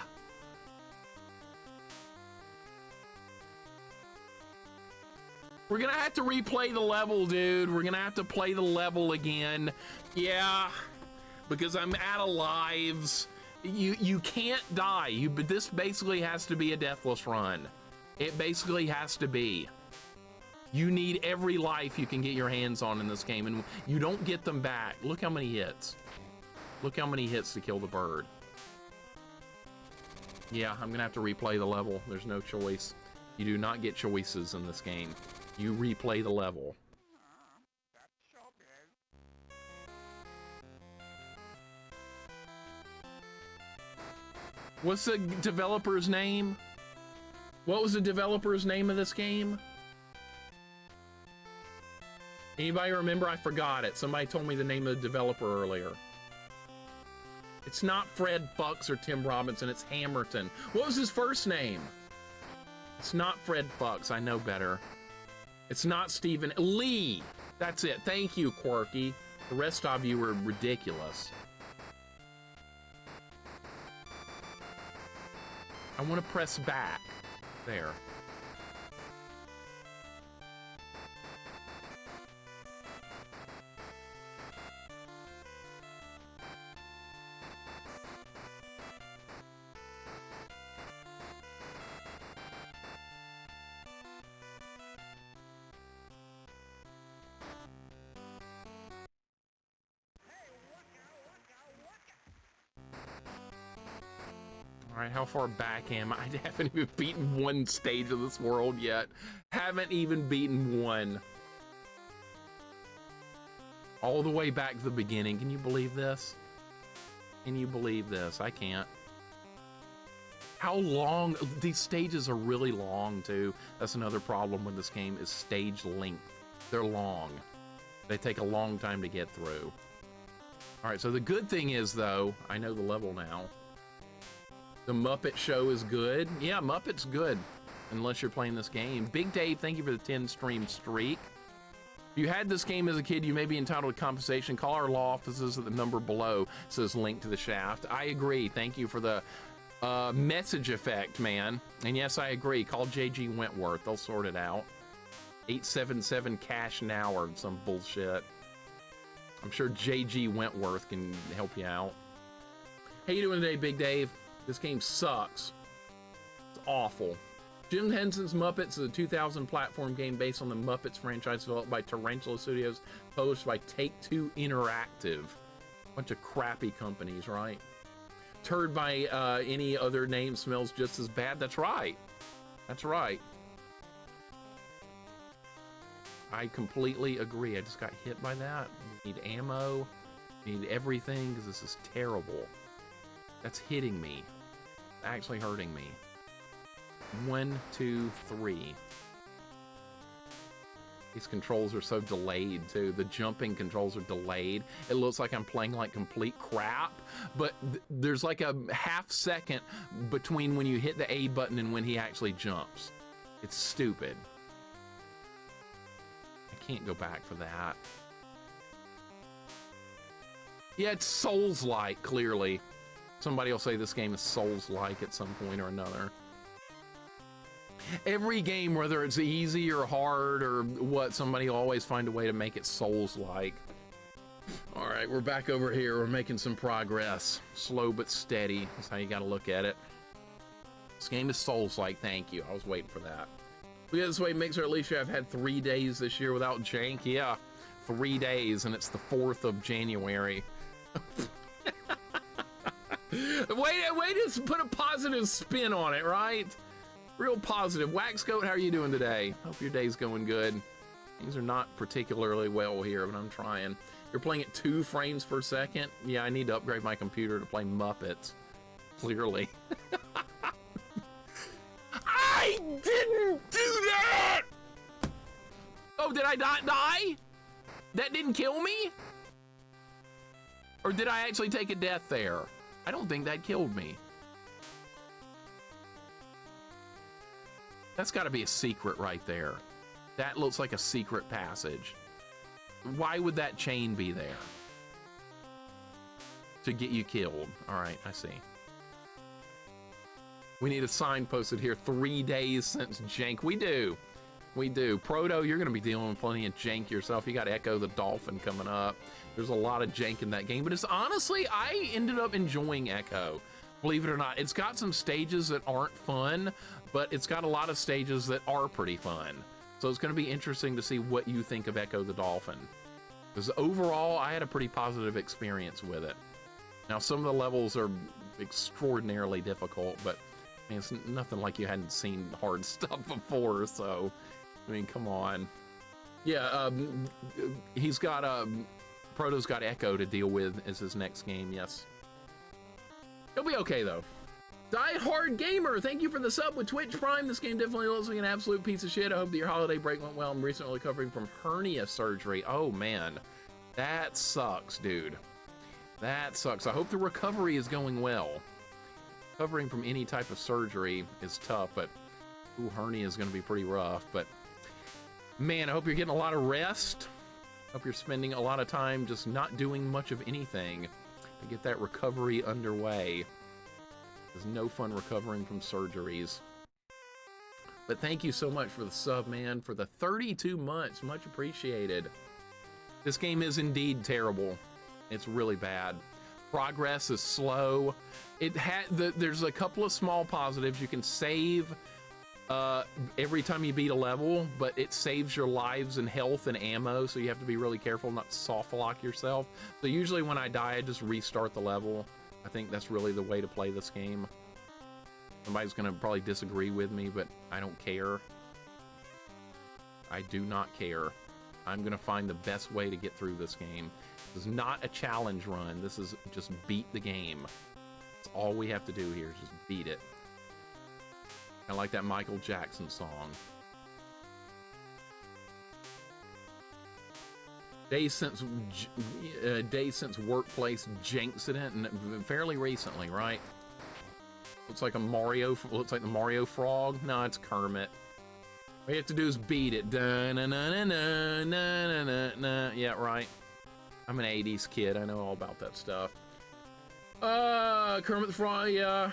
We're gonna have to replay the level, dude. We're gonna have to play the level again. Yeah, because I'm out of lives. You can't die. But this basically has to be a deathless run. It basically has to be. You need every life you can get your hands on in this game, and you don't get them back. Look how many hits. Look how many hits to kill the bird. Yeah, I'm gonna have to replay the level. There's no choice. You do not get choices in this game. You replay the level. What's the developer's name? What was the developer's name of this game? Anybody remember? I forgot it. Somebody told me the name of the developer earlier. It's not Fred Fuchs or Tim Robinson, it's Hammerton. What was his first name? It's not Fred Fuchs, I know better. It's not Stephen Lee. That's it. Thank you, Quirky. The rest of you were ridiculous. I want to press back. There. All right, how far back am I? I haven't even beaten one stage of this world yet. Haven't even beaten one. All the way back to the beginning. Can you believe this? Can you believe this? I can't. How long? These stages are really long too. That's another problem with this game, is stage length. They're long. They take a long time to get through. All right, so the good thing is though, I know the level now. The Muppet Show is good. Yeah, Muppet's good, unless you're playing this game. Big Dave, thank you for the 10 stream streak. If you had this game as a kid, you may be entitled to compensation. Call our law offices at the number below. It says link to the shaft. I agree. Thank you for the message effect, man. And yes, I agree. Call JG Wentworth. They'll sort it out. 877 cash now or some bullshit. I'm sure JG Wentworth can help you out. How you doing today, Big Dave? This game sucks. It's awful. Jim Henson's Muppets is a 2000 platform game based on the Muppets franchise developed by Tarantula Studios, published by Take-Two Interactive. Bunch of crappy companies, right? Turd by any other name smells just as bad. That's right. That's right. I completely agree. I just got hit by that. We need ammo. We need everything because this is terrible. That's hitting me. Actually hurting me. 1, 2, 3. These controls are so delayed too. The jumping controls are delayed. It looks like I'm playing like complete crap, but there's like a half second between when you hit the A button and when he actually jumps. It's stupid. I can't go back for that. Yeah, it's Souls-like, clearly. Somebody will say this game is Souls-like at some point or another. Every game, whether it's easy or hard or what, somebody will always find a way to make it Souls-like. All right, we're back over here. We're making some progress. Slow but steady. That's how you got to look at it. This game is Souls-like. Thank you. I was waiting for that. Look at this way, Mixer. At least I've had 3 days this year without jank. Yeah, 3 days, and it's the 4th of January. Way to put a positive spin on it, right? Real positive. Waxcoat, how are you doing today? Hope your day's going good. Things are not particularly well here, but I'm trying. You're playing at 2 frames per second? Yeah, I need to upgrade my computer to play Muppets. Clearly. I didn't do that! Oh, did I not die? That didn't kill me? Or did I actually take a death there? I don't think that killed me. That's got to be a secret right there. That looks like a secret passage. Why would that chain be there? To get you killed. All right, I see. We need a sign posted here. 3 days since jank. We do. We do. Proto, you're going to be dealing with plenty of jank yourself. You got Echo the Dolphin coming up. There's a lot of jank in that game, but it's honestly, I ended up enjoying Echo. Believe it or not, it's got some stages that aren't fun, but it's got a lot of stages that are pretty fun. So it's going to be interesting to see what you think of Echo the Dolphin. Because overall, I had a pretty positive experience with it. Now, some of the levels are extraordinarily difficult, but I mean, it's nothing like you hadn't seen hard stuff before, so, I mean, come on. Yeah, he's got, Proto's got Echo to deal with as his next game, yes. He'll be okay, though. Die Hard Gamer, thank you for the sub with Twitch Prime. This game definitely looks like an absolute piece of shit. I hope that your holiday break went well. I'm recently recovering from hernia surgery. Oh, man. That sucks, dude. That sucks. I hope the recovery is going well. Recovering from any type of surgery is tough, but ooh, hernia is going to be pretty rough. But, man, I hope you're getting a lot of rest. Hope you're spending a lot of time just not doing much of anything to get that recovery underway. There's no fun recovering from surgeries. But thank you so much for the sub, man, for the 32 months. Much appreciated. This game is indeed terrible. It's really bad. Progress is slow. There's a couple of small positives. You can save every time you beat a level, but it saves your lives and health and ammo, so you have to be really careful not to soft lock yourself. So usually when I die, I just restart the level. I think that's really the way to play this game. Somebody's gonna probably disagree with me, but I don't care. I do not care. I'm gonna find the best way to get through this game. This is not a challenge run. This is just beat the game. That's all we have to do here is just beat it. I like that Michael Jackson song. Days since workplace janksident, and fairly recently, right? Looks like a Mario. Looks like the Mario frog. No, it's Kermit. All you have to do is beat it. Da na na na na na na na. Yeah, right. I'm an '80s kid. I know all about that stuff. Kermit the Frog. Yeah.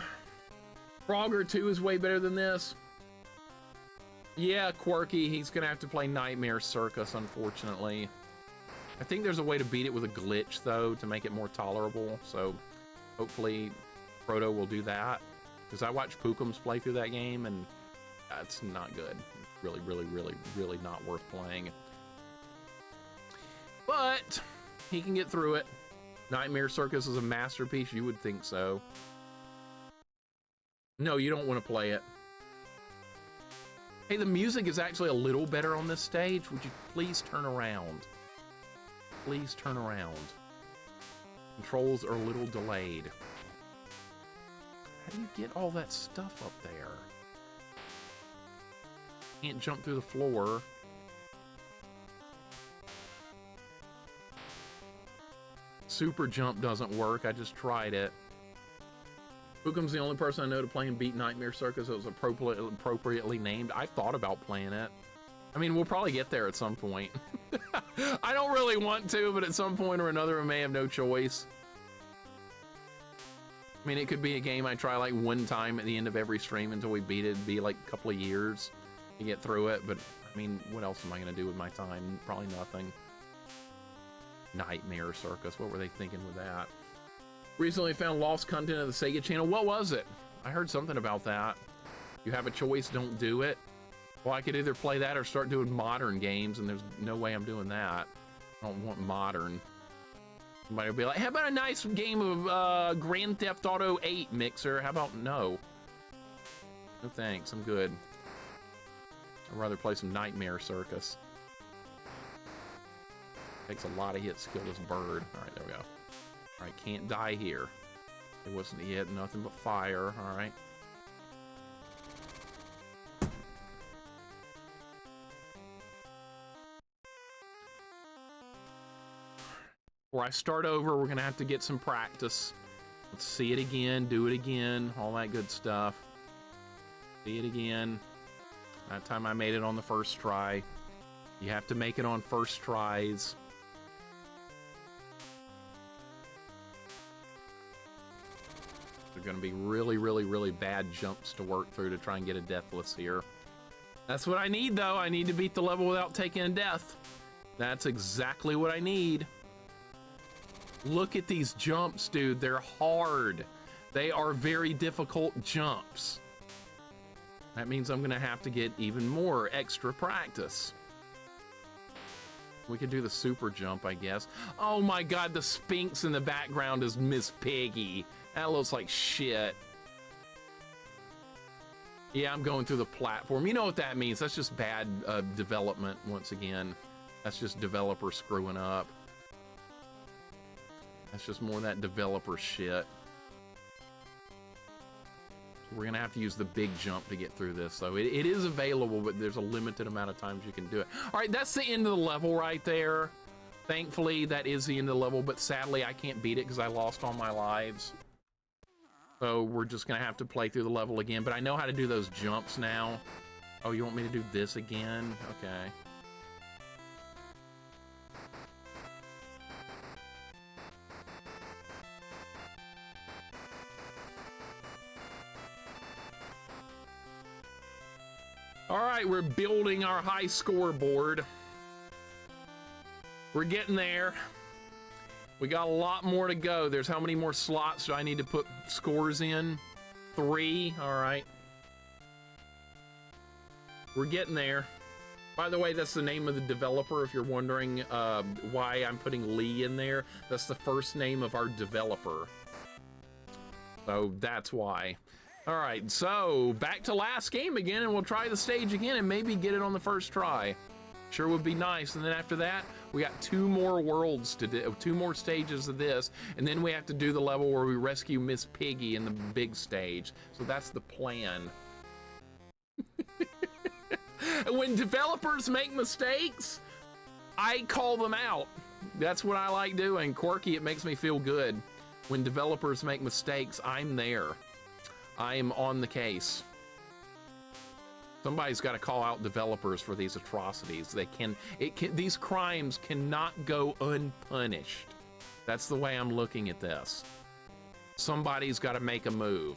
Frogger 2 is way better than this. Yeah, Quirky. He's gonna have to play Nightmare Circus, unfortunately. I think there's a way to beat it with a glitch, though, to make it more tolerable. So hopefully Proto will do that. Because I watched Pookums play through that game, and that's not good. Really, really, really, really not worth playing. But he can get through it. Nightmare Circus is a masterpiece. You would think so. No, you don't want to play it. Hey, the music is actually a little better on this stage. Would you please turn around? Please turn around. Controls are a little delayed. How do you get all that stuff up there? Can't jump through the floor. Super jump doesn't work. I just tried it. Bookum's the only person I know to play and beat Nightmare Circus that was appropriately named. I thought about playing it. I mean, we'll probably get there at some point. I don't really want to, but at some point or another, I may have no choice. I mean, it could be a game I try like one time at the end of every stream until we beat it. It'd be like a couple of years to get through it, but I mean, what else am I gonna do with my time? Probably nothing. Nightmare Circus, what were they thinking with that? Recently found lost content of the Sega channel. What was it? I heard something about that. You have a choice, don't do it. Well, I could either play that or start doing modern games, and there's no way I'm doing that. I don't want modern. Somebody will be like, how about a nice game of Grand Theft Auto 8, Mixer? How about no? No thanks, I'm good. I'd rather play some Nightmare Circus. Takes a lot of hits to kill this bird. All right, there we go. All right, can't die here. It wasn't hit, nothing but fire. All right. Before I start over, we're gonna have to get some practice. Let's see it again, do it again, all that good stuff. See it again. That time I made it on the first try. You have to make it on first tries. They're gonna be really, really, really bad jumps to work through to try and get a deathless here. That's what I need though. I need to beat the level without taking a death. That's exactly what I need. Look at these jumps, dude. They're hard. They are very difficult jumps. That means I'm gonna have to get even more extra practice. We could do the super jump, I guess. Oh my God, the Sphinx in the background is Miss Piggy. That looks like shit. Yeah, I'm going through the platform. You know what that means. That's just bad development once again. That's just developer screwing up. That's just more of that developer shit. So we're gonna have to use the big jump to get through this. So it is available, but there's a limited amount of times you can do it. All right, that's the end of the level right there. Thankfully, that is the end of the level, but sadly, I can't beat it because I lost all my lives. So we're just gonna have to play through the level again, but I know how to do those jumps now. Oh, you want me to do this again? Okay. All right, we're building our high scoreboard. We're getting there. We got a lot more to go. There's how many more slots do I need to put scores in? 3, all right. We're getting there. By the way, that's the name of the developer, if you're wondering why I'm putting Lee in there. That's the first name of our developer. So that's why. All right, so back to last game again, and we'll try the stage again and maybe get it on the first try. Sure would be nice. And then after that, we got 2 more worlds to do, 2 more stages of this, and then we have to do the level where we rescue Miss Piggy in the big stage. So that's the plan. When developers make mistakes, I call them out. That's what I like doing. Quirky, it makes me feel good. When developers make mistakes, I'm there. I am on the case. Somebody's got to call out developers for these atrocities. These crimes cannot go unpunished. That's the way I'm looking at this. Somebody's got to make a move.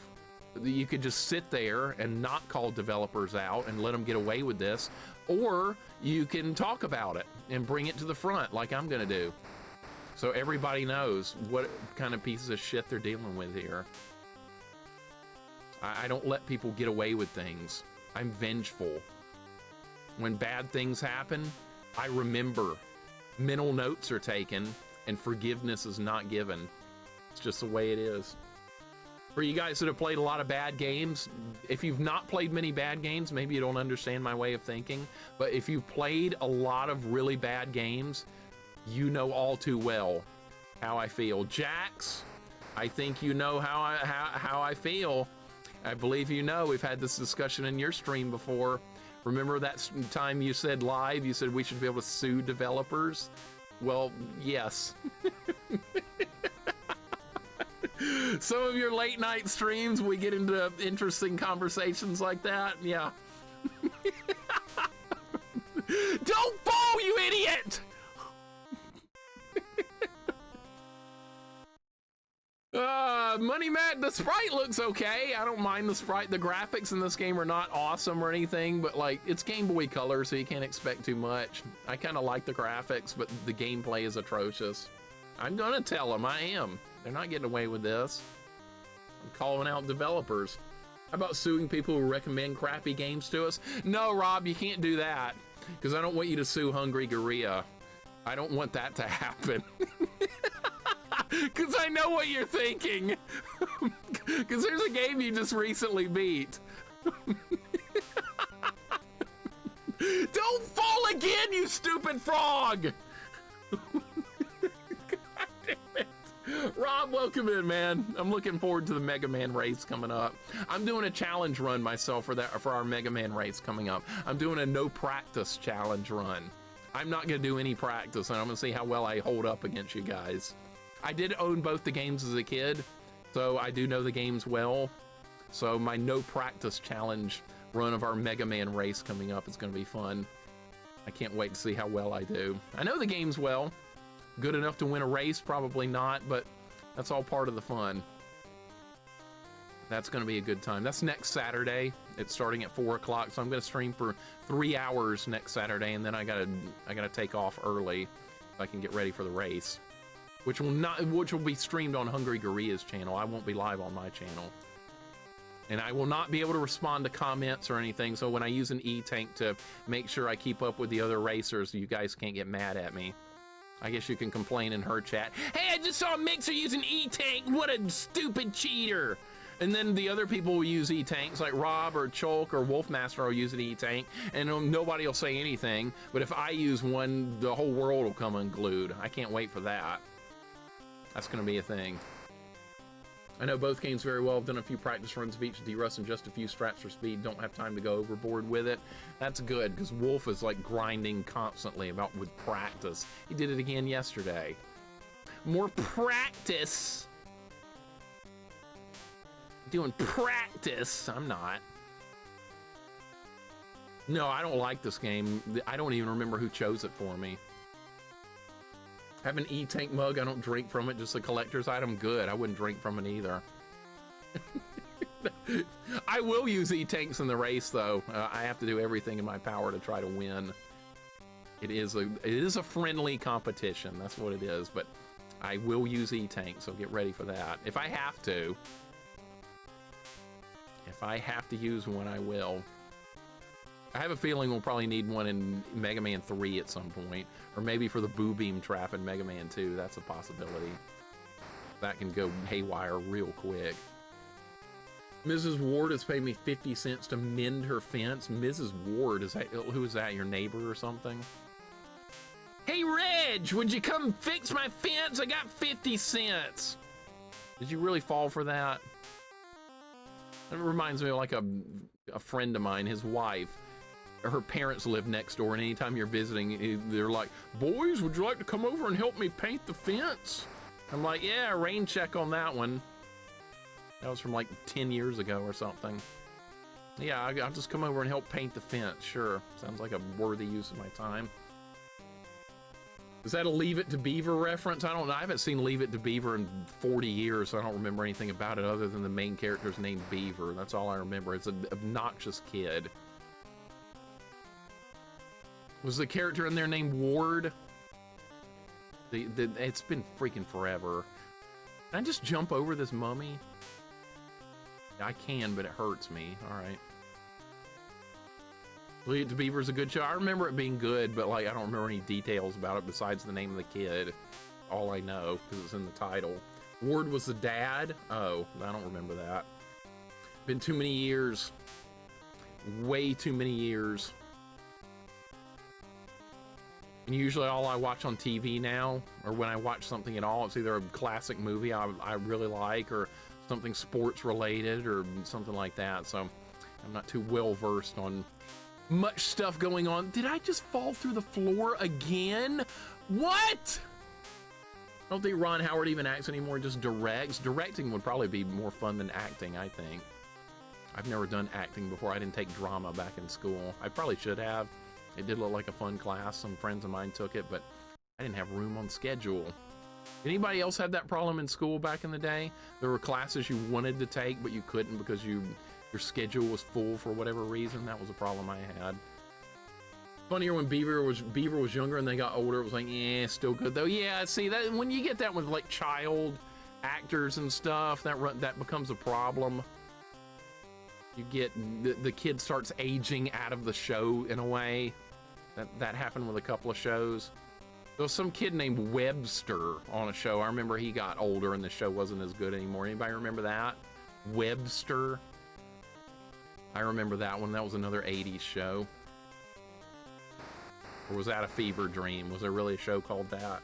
You could just sit there and not call developers out and let them get away with this, or you can talk about it and bring it to the front like I'm gonna do, so everybody knows what kind of pieces of shit they're dealing with here. I don't let people get away with things. I'm vengeful. When bad things happen, I remember. Mental notes are taken, and forgiveness is not given. It's just the way it is. For you guys that have played a lot of bad games, if you've not played many bad games, maybe you don't understand my way of thinking, but if you've played a lot of really bad games, you know all too well how I feel. Jax, I think you know how I feel. I believe you know we've had this discussion in your stream before. Remember that time you said live, you said we should be able to sue developers? Well, yes. Some of your late night streams, we get into interesting conversations like that. Yeah. Don't fall, you idiot! Money Matt, the sprite looks okay. I don't mind the sprite. The graphics in this game are not awesome or anything, but like, it's Game Boy Color, so you can't expect too much. I kind of like the graphics, but the gameplay is atrocious. I'm gonna tell them, I am. They're not getting away with this. I'm calling out developers. How about suing people who recommend crappy games to us? No, Rob, you can't do that, because I don't want you to sue Hungry Gorilla. I don't want that to happen. Because I know what you're thinking. Because there's a game you just recently beat. Don't fall again, you stupid frog! God damn it. Rob, welcome in, man. I'm looking forward to the Mega Man race coming up. I'm doing a challenge run myself for our Mega Man race coming up. I'm doing a no practice challenge run. I'm not gonna do any practice, and I'm gonna see how well I hold up against you guys. I did own both the games as a kid, so I do know the games well. So my no practice challenge run of our Mega Man race coming up is going to be fun. I can't wait to see how well I do. I know the games well. Good enough to win a race? Probably not, but that's all part of the fun. That's going to be a good time. That's next Saturday. It's starting at 4 o'clock, so I'm going to stream for 3 hours next Saturday, and then I gotta take off early so I can get ready for the race. Which will be streamed on Hungry Gorilla's channel. I won't be live on my channel. And I will not be able to respond to comments or anything, so when I use an E-Tank to make sure I keep up with the other racers, you guys can't get mad at me. I guess you can complain in her chat. Hey, I just saw Mixer using E-Tank! What a stupid cheater! And then the other people will use E-Tanks, like Rob or Chulk or Wolfmaster will use an E-Tank, and nobody will say anything. But if I use one, the whole world will come unglued. I can't wait for that. That's going to be a thing. I know both games very well. I've done a few practice runs of each D-Rust and just a few strats for speed. Don't have time to go overboard with it. That's good, because Wolf is like grinding constantly with practice. He did it again yesterday. More practice. Doing practice. I'm not. No, I don't like this game. I don't even remember who chose it for me. I have an E-Tank mug. I don't drink from it, just a collector's item. Good. I wouldn't drink from it either. I will use E-Tanks in the race, though. I have to do everything in my power to try to win. It is a friendly competition. That's what it is. But I will use E-Tank, so get ready for that. If I have to. If I have to use one, I will. I have a feeling we'll probably need one in Mega Man 3 at some point, or maybe for the Boo Beam trap in Mega Man 2. That's a possibility. That can go haywire real quick. Mrs. Ward has paid me 50 cents to mend her fence. Mrs. Ward, who is that, your neighbor or something? Hey, Reg, would you come fix my fence? I got 50 cents. Did you really fall for that? That reminds me of like a friend of mine, his wife. Her parents live next door, and anytime you're visiting, they're like, boys, would you like to come over and help me paint the fence? I'm like, yeah, rain check on that one. That was from like 10 years ago or something. Yeah, I'll just come over and help paint the fence. Sure, sounds like a worthy use of my time. Is that a Leave It to Beaver reference? I don't know. I haven't seen Leave It to Beaver in 40 years, so I don't remember anything about it other than the main character's named Beaver. That's all I remember. It's an obnoxious kid. Was the character in there named Ward? It's been freaking forever. Can I just jump over this mummy? I can, but it hurts me. All right. Leave It to Beaver's a good show. I remember it being good, but like I don't remember any details about it besides the name of the kid. All I know, because it's in the title. Ward was the dad? Oh, I don't remember that. Been too many years. Way too many years. And usually all I watch on TV now, or when I watch something at all, it's either a classic movie I really like, or something sports related or something like that. So I'm not too well versed on much stuff going on. Did I just fall through the floor again? What? I don't think Ron Howard even acts anymore, just directs. Directing would probably be more fun than acting, I think. I've never done acting before. I didn't take drama back in school. I probably should have. It did look like a fun class. Some friends of mine took it, but I didn't have room on schedule. Anybody else have that problem in school back in the day? There were classes you wanted to take, but you couldn't because your schedule was full for whatever reason. That was a problem I had. Funnier when Beaver was younger and they got older. It was like, yeah, still good though. Yeah, see that when you get that with like child actors and stuff, that becomes a problem. You get the kid starts aging out of the show in a way. That happened with a couple of shows. There was some kid named Webster on a show. I remember he got older and the show wasn't as good anymore. Anybody remember that? Webster. I remember that one. That was another 80s show. Or was that a fever dream? Was there really a show called that?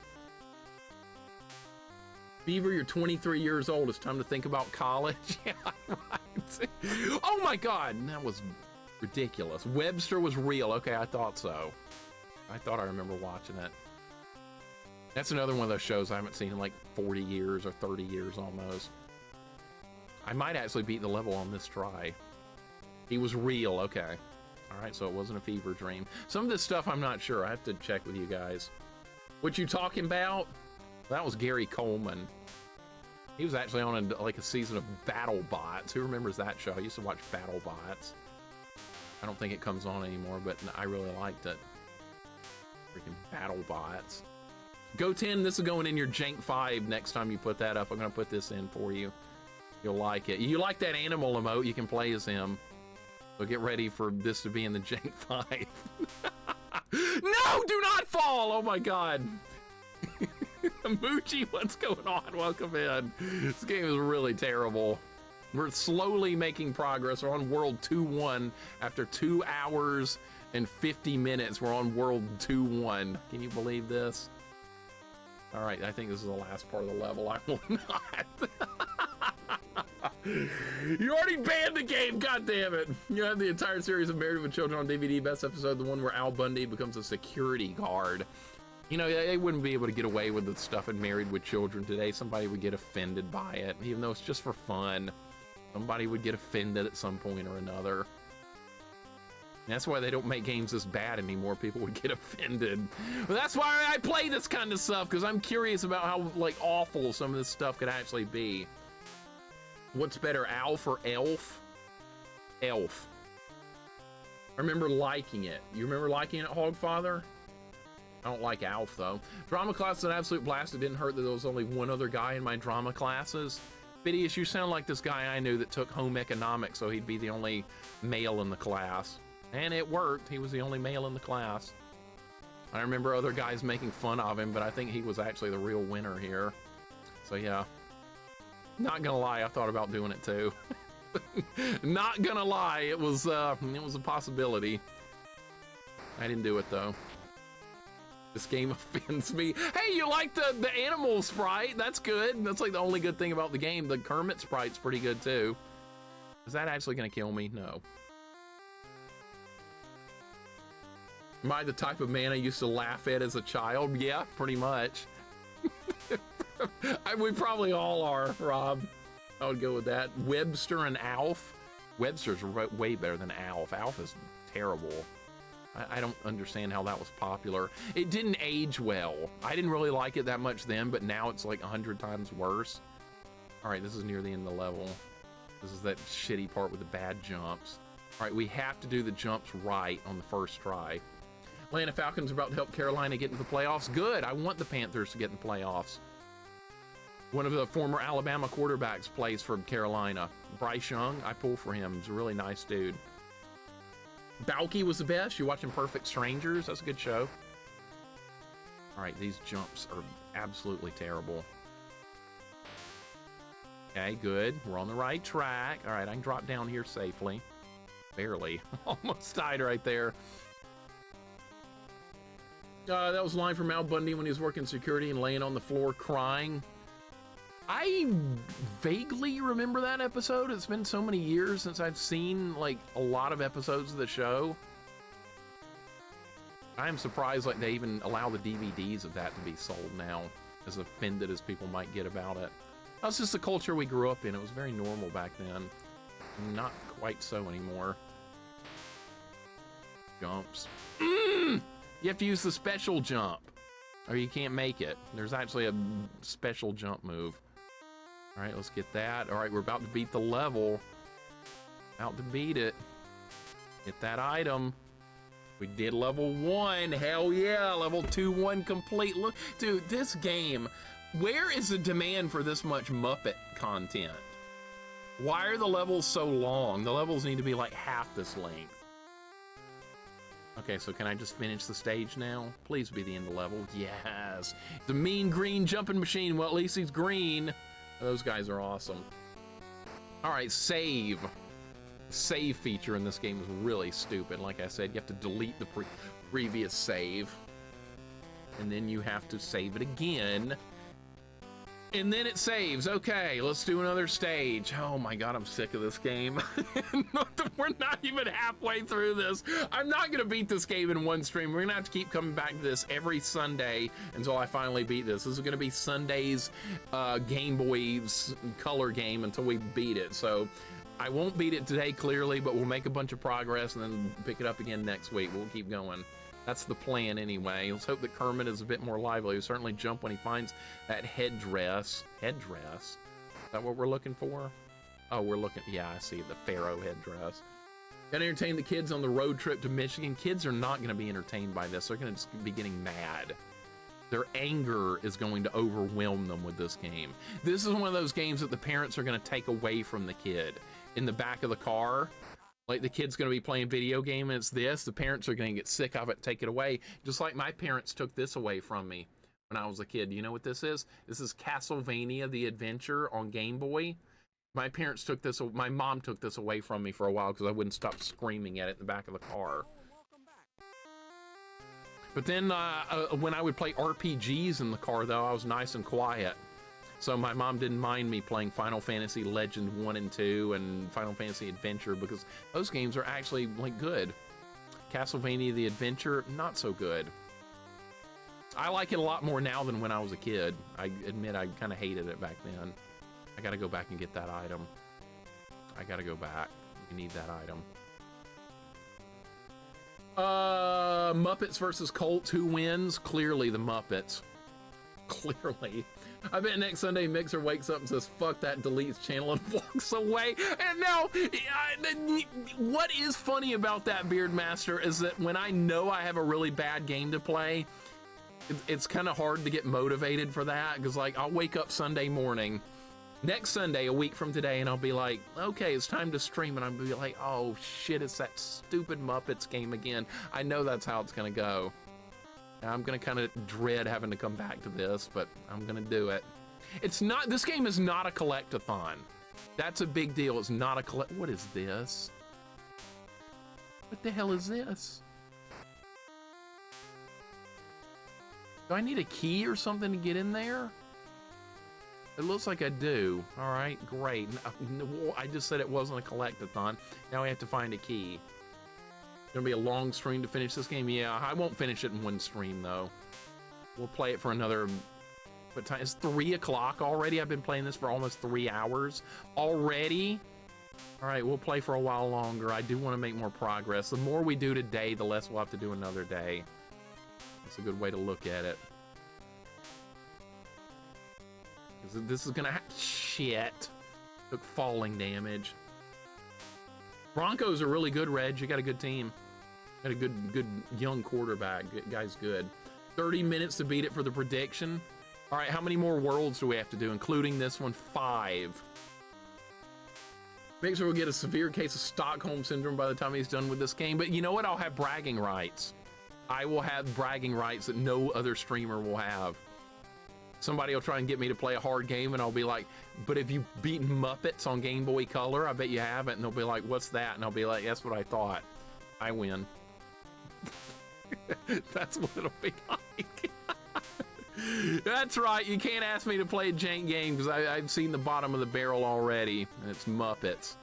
Beaver, you're 23 years old. It's time to think about college. Yeah, right. Oh my God, that was ridiculous. Webster was real. Okay, I thought so. I thought I remember watching it. That's another one of those shows I haven't seen in like 40 years or 30 years almost. I might actually beat the level on this try. He was real. Okay. All right, so it wasn't a fever dream. Some of this stuff I'm not sure. I have to check with you guys. What you talking about? That was Gary Coleman. He was actually on like a season of BattleBots. Who remembers that show? I used to watch BattleBots. I don't think it comes on anymore, but I really liked it. Freaking BattleBots. Go 10, this is going in your Jank 5 next time you put that up. I'm gonna put this in for you. You'll like it. You like that animal emote, you can play as him. So get ready for this to be in the Jank 5. No, do not fall! Oh my God. Moochie, what's going on? Welcome in. This game is really terrible. We're slowly making progress. We're on World 2-1 after 2 hours and 50 minutes. We're on World 2-1. Can you believe this? All right, I think this is the last part of the level. I will not. You already banned the game, god damn it. You have the entire series of Married with Children on DVD. Best episode, the one where Al Bundy becomes a security guard. You know, they wouldn't be able to get away with the stuff in Married with Children today. Somebody would get offended by it, even though it's just for fun. Somebody would get offended at some point or another. And that's why they don't make games this bad anymore. People would get offended. But that's why I play this kind of stuff, because I'm curious about how like awful some of this stuff could actually be. What's better, Alf or Elf? Elf. I remember liking it. You remember liking it, Hogfather? I don't like Alf, though. Drama class is an absolute blast. It didn't hurt that there was only one other guy in my drama classes. Phidias, you sound like this guy I knew that took home economics, so he'd be the only male in the class. And it worked. He was the only male in the class. I remember other guys making fun of him, but I think he was actually the real winner here. So, yeah. Not gonna lie, I thought about doing it, too. Not gonna lie, it was a possibility. I didn't do it, though. This game offends me. Hey, you like the animal sprite? That's good. That's like the only good thing about the game. The Kermit sprite's pretty good too. Is that actually gonna kill me? No. Am I the type of man I used to laugh at as a child? Yeah, pretty much. We probably all are, Rob. I would go with that. Webster and Alf. Webster's way better than Alf. Alf is terrible. I don't understand how that was popular. It didn't age well. I didn't really like it that much then, but now it's like 100 times worse. All right, this is near the end of the level. This is that shitty part with the bad jumps. All right, we have to do the jumps right on the first try. Atlanta Falcons are about to help Carolina get into the playoffs. Good, I want the Panthers to get in the playoffs. One of the former Alabama quarterbacks plays for Carolina. Bryce Young, I pull for him. He's a really nice dude. Balky was the best. You're watching Perfect Strangers. That's a good show. All right, these jumps are absolutely terrible. Okay, good. We're on the right track. All right, I can drop down here safely. Barely. Almost died right there. That was a line from Al Bundy when he was working security and laying on the floor crying. I vaguely remember that episode. It's been so many years since I've seen like a lot of episodes of the show. I am surprised like they even allow the DVDs of that to be sold now, as offended as people might get about it. That's just the culture we grew up in. It was very normal back then. Not quite so anymore. Jumps. You have to use the special jump, or you can't make it. There's actually a special jump move. All right, let's get that. All right, we're about to beat the level. About to beat it. Get that item. We did level 1. Hell yeah, level 2-1 complete. Look, dude, this game, where is the demand for this much Muppet content? Why are the levels so long? The levels need to be like half this length. Okay, so can I just finish the stage now? Please be the end of the level. Yes. The mean green jumping machine. Well, at least he's green. Those guys are awesome. All right, save. Save feature in this game is really stupid. Like I said, you have to delete the previous save, and then you have to save it again, and then it saves. Okay, let's do another stage. Oh my god, I'm sick of this game. We're not even halfway through this. I'm not gonna beat this game in one stream. We're gonna have to keep coming back to this every Sunday until I finally beat this. This is gonna be Sunday's Game Boy's color game until we beat it. So I won't beat it today, clearly, but we'll make a bunch of progress and then pick it up again next week. We'll keep going. That's the plan anyway. Let's hope that Kermit is a bit more lively. He'll certainly jump when he finds that headdress. Headdress? Is that what we're looking for? Oh, we're looking, yeah, I see, the Pharaoh headdress. Gotta entertain the kids on the road trip to Michigan. Kids are not gonna be entertained by this. They're gonna just be getting mad. Their anger is going to overwhelm them with this game. This is one of those games that the parents are gonna take away from the kid. In the back of the car, like the kid's gonna be playing video game and it's this, the parents are gonna get sick of it, take it away. Just like my parents took this away from me when I was a kid. You know what this is? This is Castlevania The Adventure on Game Boy. My parents took this, my mom took this away from me for a while because I wouldn't stop screaming at it in the back of the car. But then when I would play RPGs in the car though, I was nice and quiet. So my mom didn't mind me playing Final Fantasy Legend 1 and 2 and Final Fantasy Adventure because those games are actually like good. Castlevania The Adventure, not so good. I like it a lot more now than when I was a kid. I admit I kind of hated it back then. I gotta go back and get that item. I gotta go back. We need that item. Muppets versus Colts, who wins? Clearly the Muppets. Clearly. I bet next Sunday Mixer wakes up and says, fuck that, deletes channel and walks away. And now, what is funny about that, Beardmaster, is that when I know I have a really bad game to play, it's kind of hard to get motivated for that, because like I'll wake up Sunday morning, next Sunday, a week from today, and I'll be like, okay, it's time to stream, and I'll be like, oh shit, it's that stupid Muppets game again. I know that's how it's gonna go. I'm gonna kind of dread having to come back to this, but I'm gonna do it. It's not, this game is not a collectathon. That's a big deal. It's not a what is this? What the hell is this? Do I need a key or something to get in there? It looks like I do. All right, great. No, I just said it wasn't a collectathon. Now we have to find a key. Gonna be a long stream to finish this game. Yeah, I won't finish it in one stream though. We'll play it for another, what time? It's 3 o'clock already. I've been playing this for almost 3 hours already. All right, we'll play for a while longer. I do want to make more progress. The more we do today, the less we'll have to do another day. That's a good way to look at it. This is gonna shit. Took falling damage. Broncos are really good, Reg. You got a good team. Got a good young quarterback. Guy's good. 30 minutes to beat it for the prediction. All right, how many more worlds do we have to do, including this one? 5. Make sure we'll get a severe case of Stockholm Syndrome by the time he's done with this game. But you know what? I'll have bragging rights. I will have bragging rights that no other streamer will have. Somebody will try and get me to play a hard game, and I'll be like, but have you beaten Muppets on Game Boy Color? I bet you haven't. And they'll be like, what's that? And I'll be like, that's what I thought. I win. That's what it'll be like. That's right, you can't ask me to play a jank game because I've seen the bottom of the barrel already, and it's Muppets.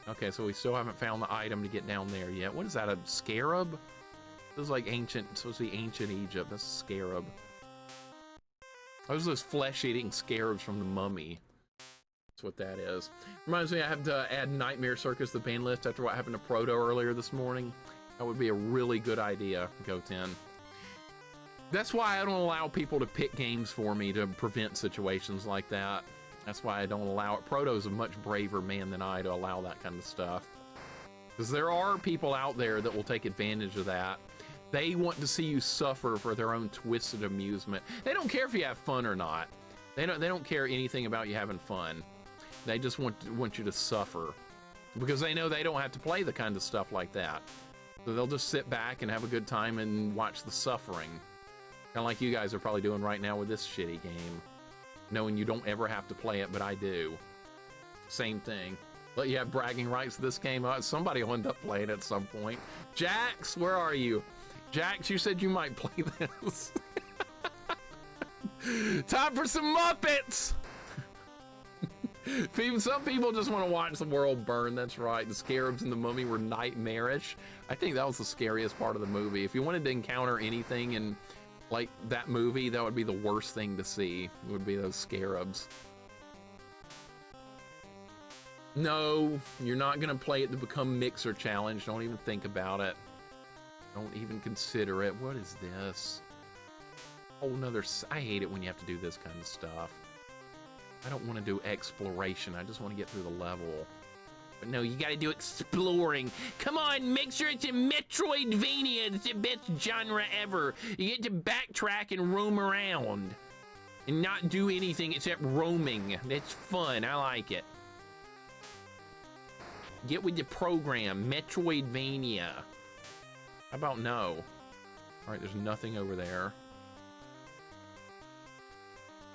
Okay, so we still haven't found the item to get down there yet. What is that, a scarab? This is like ancient, supposed to be ancient Egypt. That's a scarab. Those are those flesh-eating scarabs from the Mummy. That's what that is. Reminds me, I have to add Nightmare Circus to the ban list after what happened to Proto earlier this morning. That would be a really good idea, Go10. That's why I don't allow people to pick games for me to prevent situations like that. That's why I don't allow it. Proto's a much braver man than I to allow that kind of stuff. Because there are people out there that will take advantage of that. They want to see you suffer for their own twisted amusement. They don't care if you have fun or not. They don't care anything about you having fun. They just want you to suffer. Because they know they don't have to play the kind of stuff like that. So they'll just sit back and have a good time and watch the suffering. Kind of like you guys are probably doing right now with this shitty game. Knowing you don't ever have to play it, but I do. Same thing. But you have bragging rights to this game. Somebody will end up playing it at some point. Jax, where are you? Jax, you said you might play this. Time for some Muppets! Some people just want to watch the world burn, that's right. The scarabs and the mummy were nightmarish. I think that was the scariest part of the movie. If you wanted to encounter anything in like that movie, that would be the worst thing to see. It would be those scarabs. No, you're not gonna play it to become Mixer Challenge. Don't even think about it. Don't even consider it. What is this? Whole nother, I hate it when you have to do this kind of stuff. I don't want to do exploration. I just want to get through the level. But no, you gotta do exploring. Come on, Mixer, it's a Metroidvania. It's the best genre ever. You get to backtrack and roam around. And not do anything except roaming. That's fun, I like it. Get with the program, Metroidvania. How about no? All right, there's nothing over there.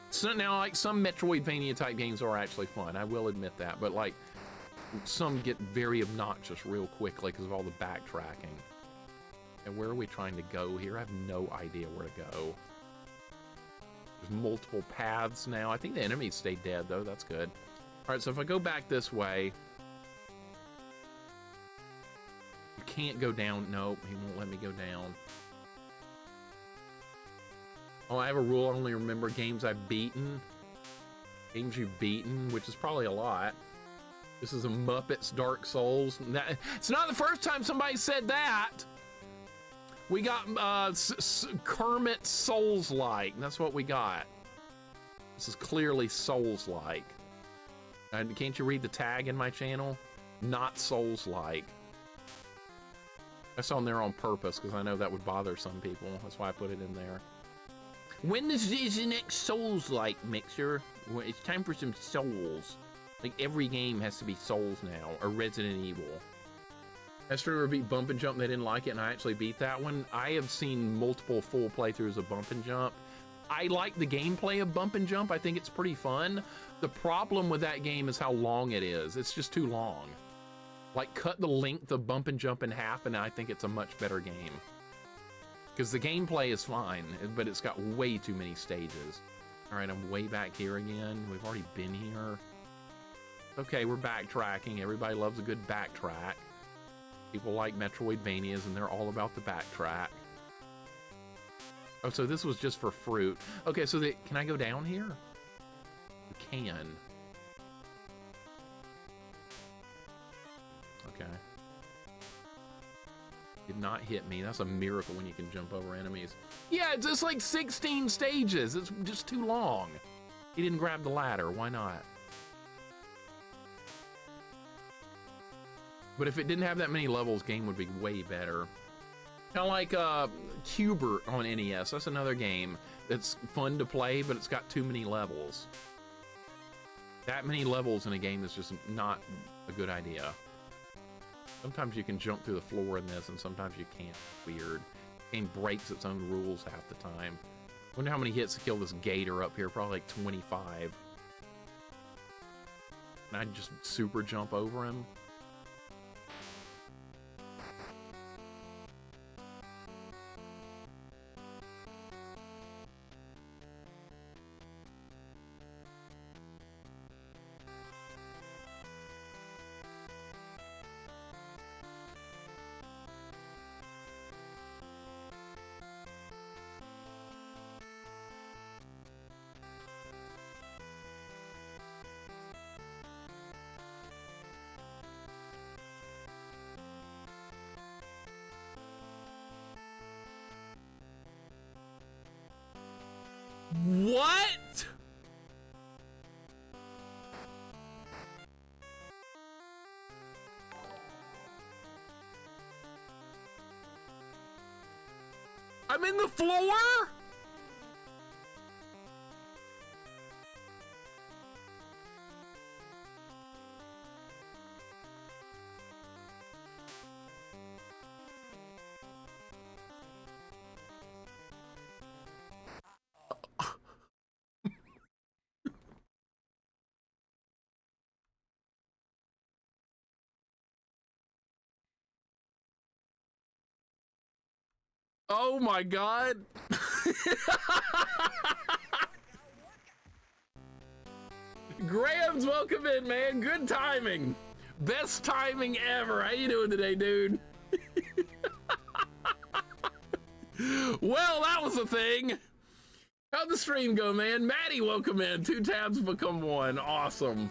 So now, like, some Metroidvania type games are actually fun. I will admit that, but like, some get very obnoxious real quickly because of all the backtracking. And where are we trying to go here? I have no idea where to go. There's multiple paths now. I think the enemies stay dead though. That's good. All right, so if I go back this way, you can't go down. Nope, he won't let me go down. Oh, I have a rule. I only remember games I've beaten. Games you've beaten, which is probably a lot. This is a Muppets Dark Souls. It's not the first time somebody said that. We got Kermit Souls-like. That's what we got. This is clearly Souls-like. Can't you read the tag in my channel? Not Souls-like. That's on there on purpose because I know that would bother some people. That's why I put it in there. When is the next Souls-like, Mixer? It's time for some Souls. Like, every game has to be Souls now, or Resident Evil. Esther beat Bump and Jump, they didn't like it, and I actually beat that one. I have seen multiple full playthroughs of Bump and Jump. I like the gameplay of Bump and Jump. I think it's pretty fun. The problem with that game is how long it is. It's just too long. Like, cut the length of Bump and Jump in half, and I think it's a much better game. Because the gameplay is fine, but it's got way too many stages. All right, I'm way back here again. We've already been here. Okay, we're backtracking. Everybody loves a good backtrack. People like Metroidvanias, and they're all about the backtrack. Oh, so this was just for fruit. Okay, so can I go down here? We can. Okay. Did not hit me. That's a miracle when you can jump over enemies. Yeah, it's just like 16 stages. It's just too long. He didn't grab the ladder. Why not? But if it didn't have that many levels, game would be way better. Kind of like Cuber on NES. That's another game that's fun to play, but it's got too many levels. That many levels in a game is just not a good idea. Sometimes you can jump through the floor in this, and sometimes you can't. Weird. The game breaks its own rules half the time. Wonder how many hits to kill this gator up here. Probably like 25. And I just super jump over him. What? I'm in the floor? Oh my God. Graham's welcome in, man. Good timing. Best timing ever. How you doing today, dude? Well, that was a thing. How'd the stream go, man? Maddie, welcome in. 2 tabs become 1. Awesome.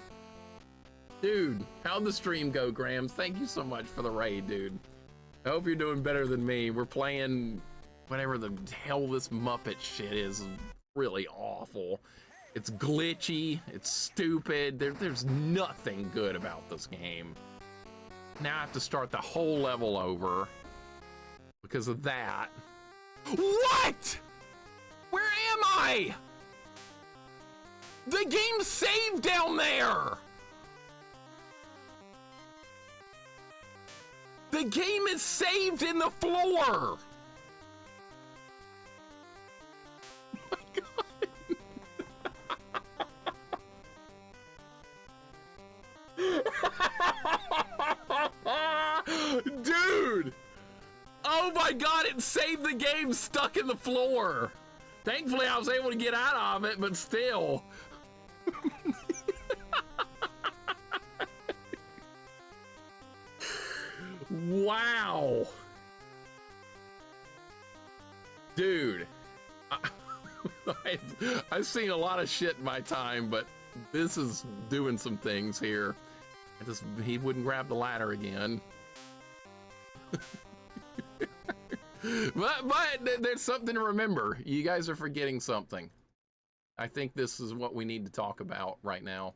Dude, how'd the stream go, Graham? Thank you so much for the raid, dude. I hope you're doing better than me. We're playing whatever the hell this Muppet shit is. Really awful. It's glitchy. It's stupid. There's nothing good about this game. Now I have to start the whole level over because of that. What? Where am I? The game's saved down there. The game is saved in the floor. Oh my God. Dude. Oh my God, it saved the game stuck in the floor. Thankfully, I was able to get out of it, but still. Wow. Dude. I've seen a lot of shit in my time, but this is doing some things here. He wouldn't grab the ladder again. But there's something to remember. You guys are forgetting something. I think this is what we need to talk about right now.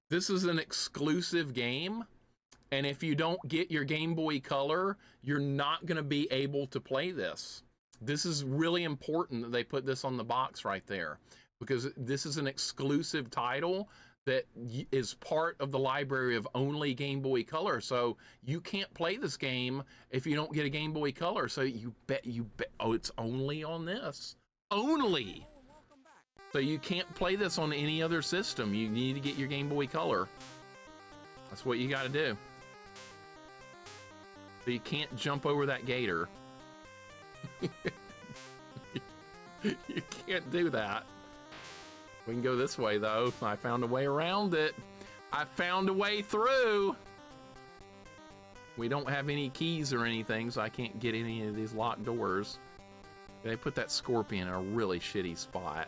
This is an exclusive game, and if you don't get your Game Boy Color, you're not going to be able to play this. This is really important that they put this on the box right there, because this is an exclusive title that is part of the library of only Game Boy Color. So you can't play this game if you don't get a Game Boy Color. So you bet, oh, it's only on this. Only. So you can't play this on any other system. You need to get your Game Boy Color. That's what you got to do. So you can't jump over that gator. You can't do that. We can go this way, though. I found a way around it. I found a way through. We don't have any keys or anything, so I can't get any of these locked doors. They put that scorpion in a really shitty spot.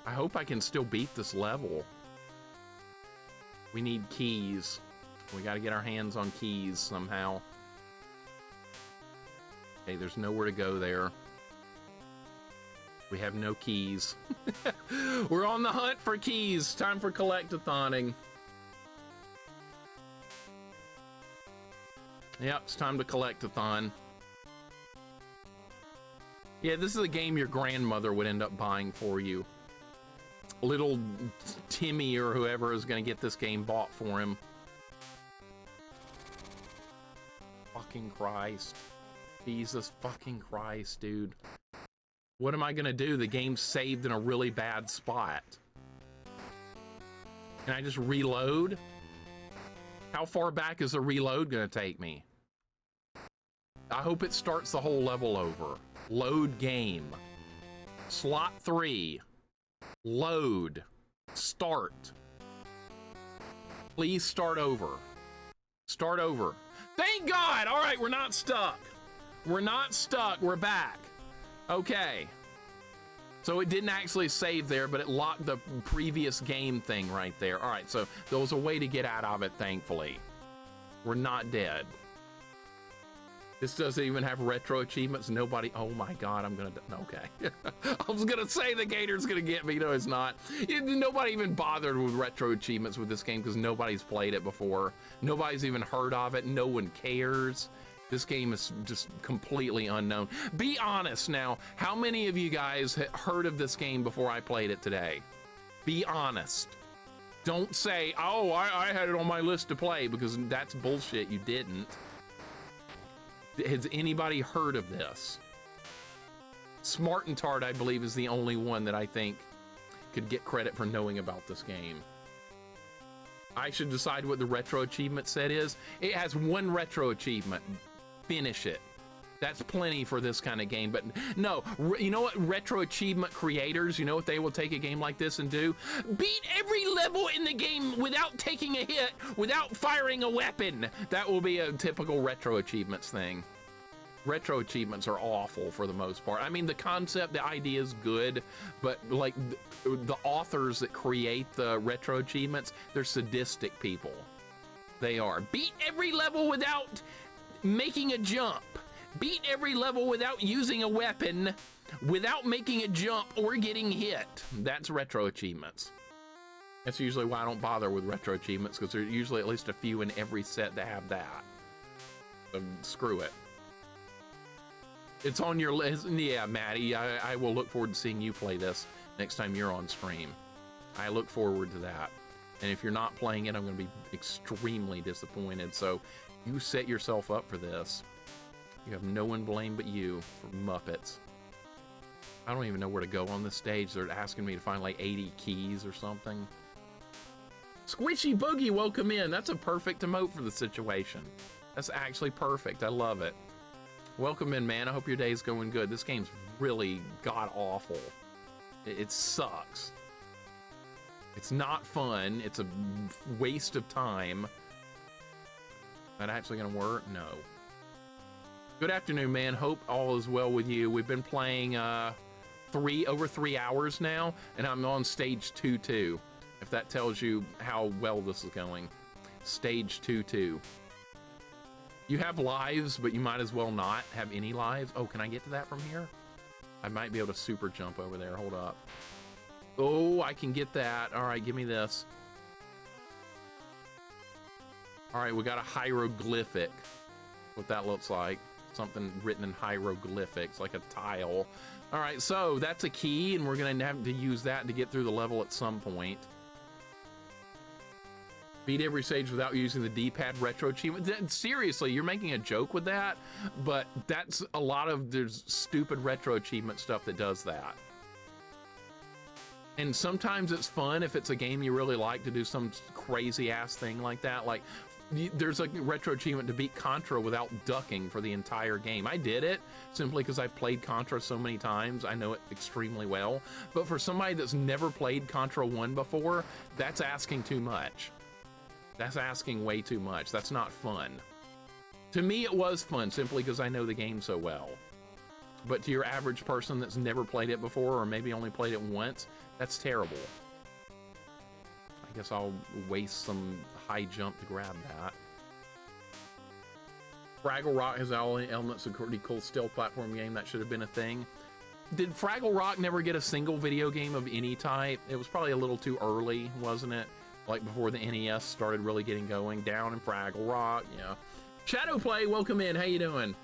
I hope I can still beat this level. We need keys. We got to get our hands on keys somehow. Okay, there's nowhere to go there. We have no keys. We're on the hunt for keys. Time for collect-a-thoning. Yep, it's time to collect-a-thon. Yeah, this is a game your grandmother would end up buying for you. Little Timmy or whoever is going to get this game bought for him. Fucking Christ. Jesus fucking Christ, dude. What am I gonna do? The game's saved in a really bad spot. Can I just reload? How far back is the reload gonna take me? I hope it starts the whole level over. Load game. Slot 3. Load. Start. Please start over. Start over. Thank God! All right, we're not stuck. We're not stuck. We're back. Okay. So it didn't actually save there, but it locked the previous game thing right there. All right, so there was a way to get out of it, thankfully. We're not dead. This doesn't even have retro achievements. Nobody, oh my God, I'm gonna, okay. I was gonna say the gator's gonna get me, no, it's not. Nobody even bothered with retro achievements with this game because nobody's played it before. Nobody's even heard of it, no one cares. This game is just completely unknown. Be honest now, how many of you guys heard of this game before I played it today? Be honest. Don't say, oh, I had it on my list to play, because that's bullshit, you didn't. Has anybody heard of this? Smart and Tart, I believe, is the only one that I think could get credit for knowing about this game. I should decide what the retro achievement set is. It has one retro achievement. Finish it. That's plenty for this kind of game. But no, you know what retro achievement creators, you know what they will take a game like this and do? Beat every level in the game without taking a hit, without firing a weapon. That will be a typical retro achievements thing. Retro achievements are awful for the most part. I mean, the concept, the idea is good, but like the authors that create the retro achievements, they're sadistic people. They are. Beat every level without making a jump. Beat every level without using a weapon, without making a jump or getting hit. That's retro achievements. That's usually why I don't bother with retro achievements, because there's usually at least a few in every set that have that. So screw it. It's on your list. Yeah, Maddie, I will look forward to seeing you play this next time you're on stream. I look forward to that. And if you're not playing it, I'm going to be extremely disappointed. So you set yourself up for this. You have no one blame but you for Muppets. I don't even know where to go on this stage. They're asking me to find like 80 keys or something. Squishy Boogie, welcome in. That's a perfect emote for the situation. That's actually perfect. I love it. Welcome in, man. I hope your day's going good. This game's really god-awful. It sucks. It's not fun. It's a waste of time. That actually gonna work? No. Good afternoon, man. Hope all is well with you. We've been playing over 3 hours now, and I'm on stage 2-2. If that tells you how well this is going. Stage 2-2. You have lives, but you might as well not have any lives. Oh, can I get to that from here? I might be able to super jump over there. Hold up. Oh, I can get that. All right, give me this. All right, we got a hieroglyphic. What that looks like. Something written in hieroglyphics, like a tile. All right, so that's a key, and we're gonna have to use that to get through the level at some point. Beat every stage without using the D-pad retro achievement. Seriously, you're making a joke with that, but that's a lot of there's stupid retro achievement stuff that does that. And sometimes it's fun if it's a game you really like to do some crazy ass thing like that. Like there's a retro achievement to beat Contra without ducking for the entire game. I did it simply because I played Contra so many times. I know it extremely well. But for somebody that's never played Contra 1 before, that's asking too much. That's asking way too much. That's not fun. To me, it was fun simply because I know the game so well. But to your average person that's never played it before, or maybe only played it once, that's terrible. I guess I'll waste some high jump to grab that. Fraggle Rock has all the elements of a pretty cool stealth platform game. That should have been a thing. Did Fraggle Rock never get a single video game of any type? It was probably a little too early, wasn't it? Like before the NES started really getting going. Down in Fraggle Rock, yeah. Shadowplay, welcome in. How you doing?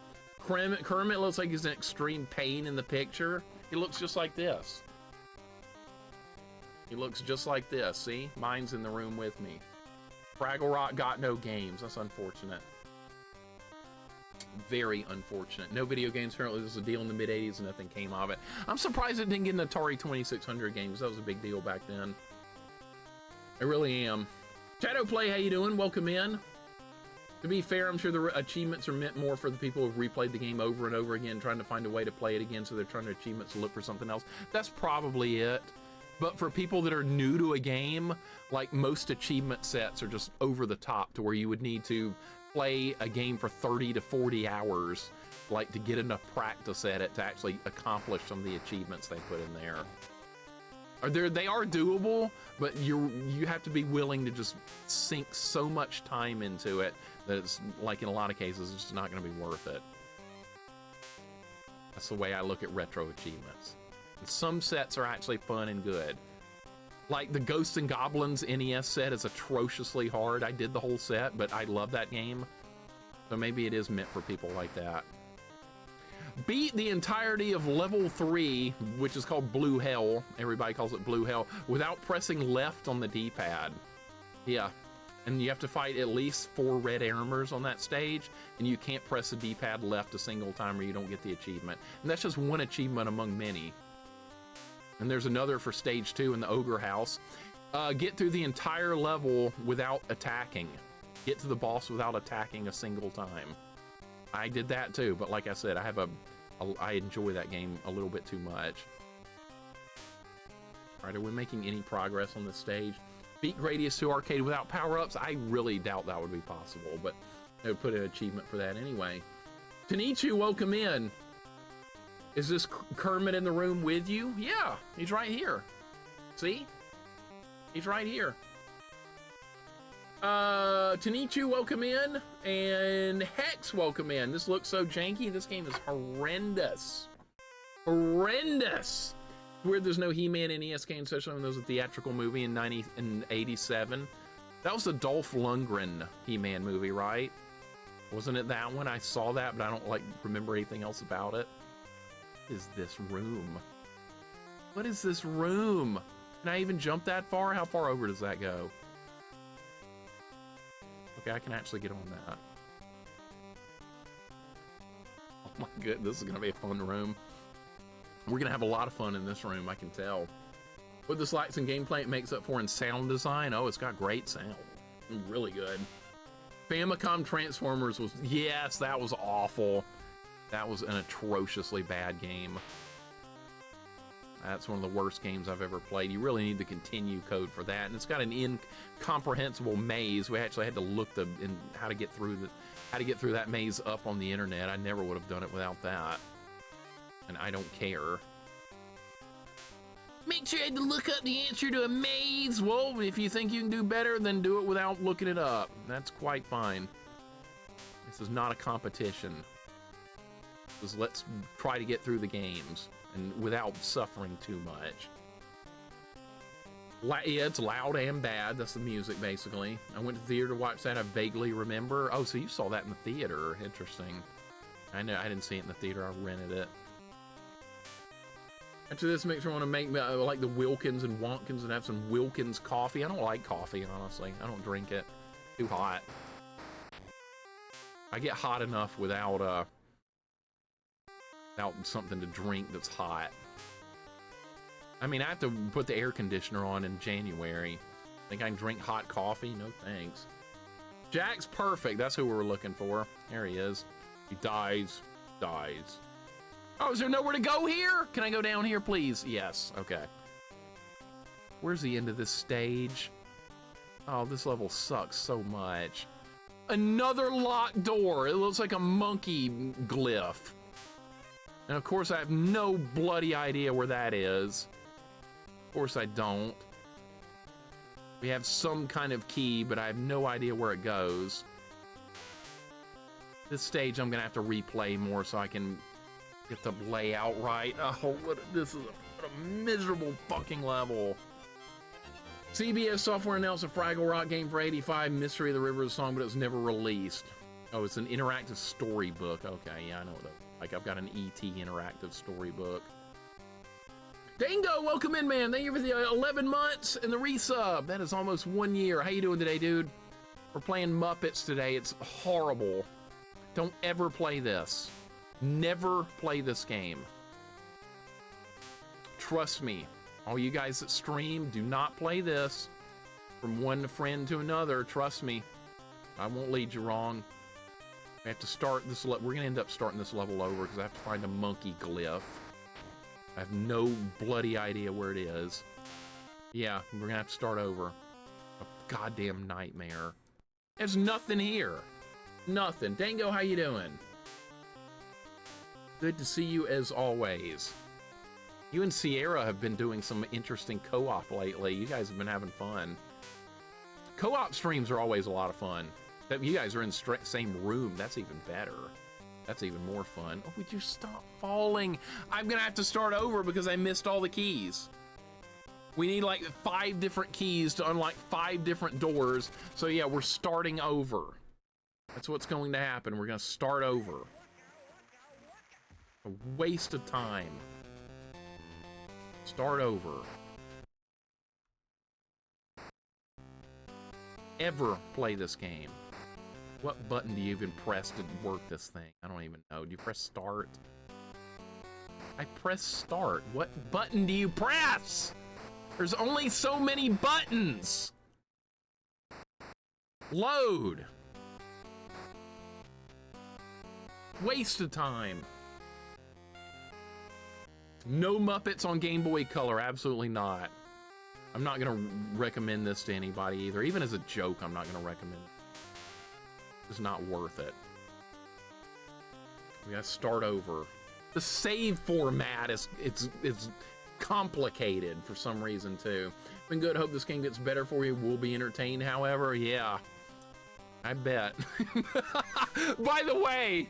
Kermit looks like he's in extreme pain in the picture. He looks just like this. He looks just like this. See? Mine's in the room with me. Fraggle Rock got no games. That's unfortunate. Very unfortunate. No video games. Apparently this was a deal in the mid-80s and nothing came of it. I'm surprised it didn't get an Atari 2600 games. That was a big deal back then. I really am. Shadowplay, how you doing? Welcome in. To be fair, I'm sure the achievements are meant more for the people who've replayed the game over and over again, trying to find a way to play it again, so they're trying to achievements to look for something else. That's probably it. But for people that are new to a game, like most achievement sets are just over the top to where you would need to play a game for 30 to 40 hours like to get enough practice at it to actually accomplish some of the achievements they put in there. They are doable, but you have to be willing to just sink so much time into it that it's, like in a lot of cases, it's just not going to be worth it. That's the way I look at retro achievements. And some sets are actually fun and good. Like the Ghosts and Goblins NES set is atrociously hard. I did the whole set, but I love that game. So maybe it is meant for people like that. Beat the entirety of level 3, which is called Blue Hell. Everybody calls it Blue Hell, without pressing left on the D-pad. Yeah, and you have to fight at least 4 red armors on that stage, and you can't press the D-pad left a single time or you don't get the achievement. And that's just one achievement among many. And there's another for stage 2 in the Ogre House. Get through the entire level without attacking. Get to the boss without attacking a single time. I did that too, but like I said, I enjoy that game a little bit too much. All right, are we making any progress on this stage? Beat Gradius 2 Arcade without power-ups? I really doubt that would be possible, but they would put an achievement for that anyway. Tanichu, welcome in. Is this Kermit in the room with you? Yeah, he's right here. See? He's right here. Tanichu, welcome in, and Hex, welcome in. This looks so janky. This game is horrendous. Horrendous. Weird there's no He-Man NES game, especially when there was a theatrical movie in 87. That was the Dolph Lundgren He-Man movie, right? Wasn't it that one? I saw that, but I don't remember anything else about it. What is this room? What is this room? Can I even jump that far? How far over does that go? Okay, I can actually get on that. Oh my goodness, this is gonna be a fun room. We're gonna have a lot of fun in this room, I can tell. What this lacks in gameplay, it makes up for in sound design. Oh, it's got great sound. Really good. Famicom Transformers was, yes, that was awful. That was an atrociously bad game. That's one of the worst games I've ever played. You really need the continue code for that, and it's got an incomprehensible maze. We actually had to look how to get through that maze up on the internet. I never would have done it without that, and I don't care. Make sure you had to look up the answer to a maze. Well, if you think you can do better, then do it without looking it up. That's quite fine. This is not a competition. Let's try to get through the games and without suffering too much. Yeah, it's loud and bad. That's the music, basically. I went to the theater to watch that. I vaguely remember. Oh, so you saw that in the theater. Interesting. I know I didn't see it in the theater. I rented it. After this mixer, I want to make like the Wilkins and Wonkins and have some Wilkins coffee. I don't like coffee, honestly. I don't drink it. Too hot. I get hot enough without something to drink that's hot. I mean, I have to put the air conditioner on in January. Think I can drink hot coffee? No thanks. Jack's perfect. That's who we were looking for. There he is. He dies. Oh, is there nowhere to go here? Can I go down here, please? Yes. Okay. Where's the end of this stage? Oh, this level sucks so much. Another locked door. It looks like a monkey glyph. And of course, I have no bloody idea where that is. Of course I don't. We have some kind of key, but I have no idea where it goes. This stage I'm gonna have to replay more so I can get the layout right. Oh, this is a miserable fucking level. CBS Software announced a Fraggle Rock game for 85, Mystery of the River of the Song, but it was never released. Oh, it's an interactive storybook. Okay, yeah, I know what like I've got an ET interactive storybook. Dango, welcome in, man. Thank you for the 11 months and the resub. That is almost 1 year. How you doing today, dude? We're playing Muppets today. It's horrible. Don't ever play this. Never play this game. Trust me. All you guys that stream, do not play this. From one friend to another, trust me. I won't lead you wrong. I have to start this. We're gonna end up starting this level over because I have to find a monkey glyph. I have no bloody idea where it is. Yeah, we're gonna have to start over. A goddamn nightmare. There's nothing here. Nothing. Dango, how you doing? Good to see you as always. You and Sierra have been doing some interesting co-op lately. You guys have been having fun. Co-op streams are always a lot of fun. You guys are in the same room. That's even better. That's even more fun. Oh, would you stop falling? I'm gonna have to start over because I missed all the keys. We need like 5 different keys to unlock 5 different doors. So yeah, we're starting over. That's what's going to happen. We're gonna start over. A waste of time. Start over. Ever play this game? What button do you even press to work this thing? I don't even know. Do you press start? I press start. What button do you press? There's only so many buttons. Load. Waste of time. No Muppets on Game Boy Color. Absolutely not. I'm not gonna recommend this to anybody either. Even as a joke, I'm not gonna recommend it. It's not worth it. We gotta start over. The save format is complicated for some reason too. Been good. Hope this game gets better for you. We'll be entertained. However, yeah, I bet. By the way,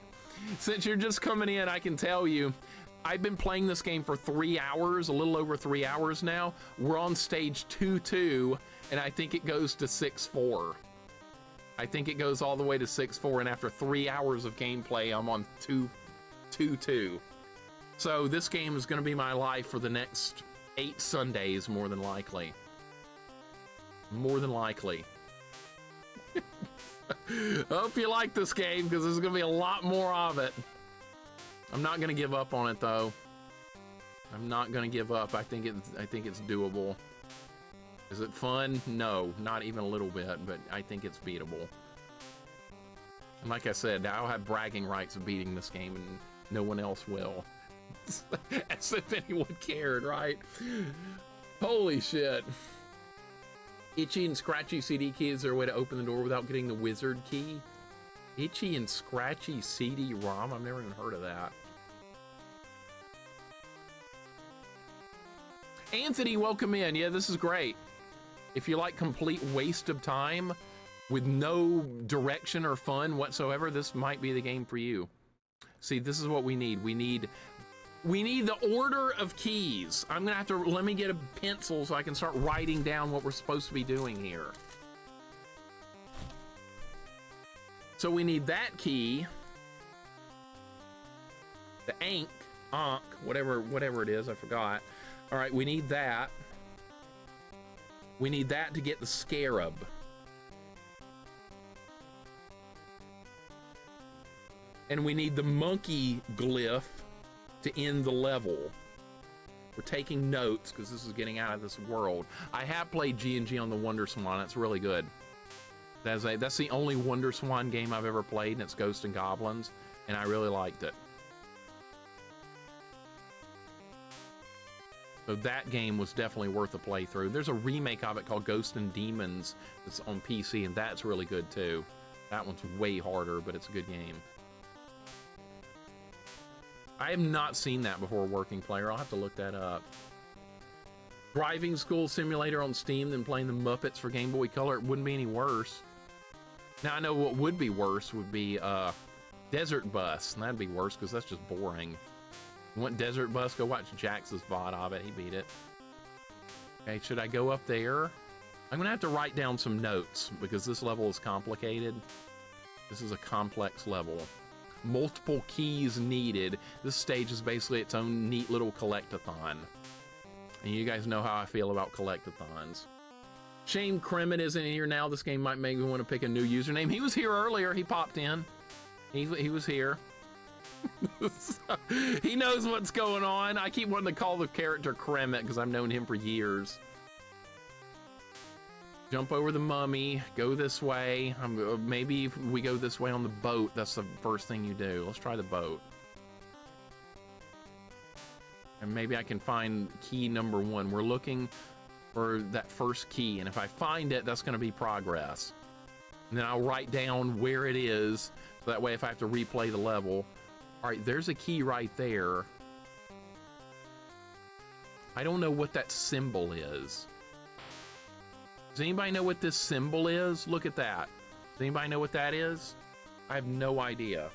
since you're just coming in, I can tell you, I've been playing this game for 3 hours, a little over 3 hours now. We're on stage 2-2, and I think it goes to 6-4. I think it goes all the way to 6-4, and after 3 hours of gameplay, I'm on 2-2. So this game is going to be my life for the next 8 Sundays, more than likely. More than likely. I hope you like this game, because there's going to be a lot more of it. I'm not going to give up on it, though. I'm not going to give up. I think it's doable. Is it fun? No, not even a little bit, but I think it's beatable. And like I said, I'll have bragging rights of beating this game, and no one else will. As if anyone cared, right? Holy shit. Itchy and scratchy CD key, is there a way to open the door without getting the wizard key? Itchy and scratchy CD-ROM? I've never even heard of that. Anthony, welcome in. Yeah, this is great. If you like complete waste of time with no direction or fun whatsoever, this might be the game for you. See, this is what we need. We need the order of keys. I'm gonna have to, let me get a pencil so I can start writing down what we're supposed to be doing here. So we need that key, the ankh, whatever it is, I forgot. All right, we need that. We need that to get the scarab. And we need the monkey glyph to end the level. We're taking notes because this is getting out of this world. I have played G&G on the Wonder Swan. It's really good. That's the only Wonder Swan game I've ever played, and it's Ghosts and Goblins, and I really liked it. So that game was definitely worth a playthrough. There's a remake of it called Ghosts and Demons that's on PC, and that's really good too. That one's way harder, but it's a good game. I have not seen that before, Working Player. I'll have to look that up. Driving School Simulator on Steam than playing the Muppets for Game Boy Color. It wouldn't be any worse. Now, I know what would be worse would be Desert Bus, and that'd be worse because that's just boring. You want Desert Bus? Go watch Jax's VOD of it. He beat it. Okay, should I go up there? I'm gonna have to write down some notes because this level is complicated. This is a complex level. Multiple keys needed. This stage is basically its own neat little collectathon. And you guys know how I feel about collectathons. Shame Kremet isn't here now. This game might make me want to pick a new username. He was here earlier. He popped in. He was here. He knows what's going on. I keep wanting to call the character Kremet because I've known him for years. Jump over the mummy, go this way. Maybe if we go this way on the boat, that's the first thing you do. Let's try the boat. And maybe I can find key number 1. We're looking for that first key, and if I find it, that's gonna be progress. And then I'll write down where it is, so that way if I have to replay the level, All right, there's a key right there. I don't know what that symbol is. Does anybody know what this symbol is? Look at that. Does anybody know what that is? I have no idea.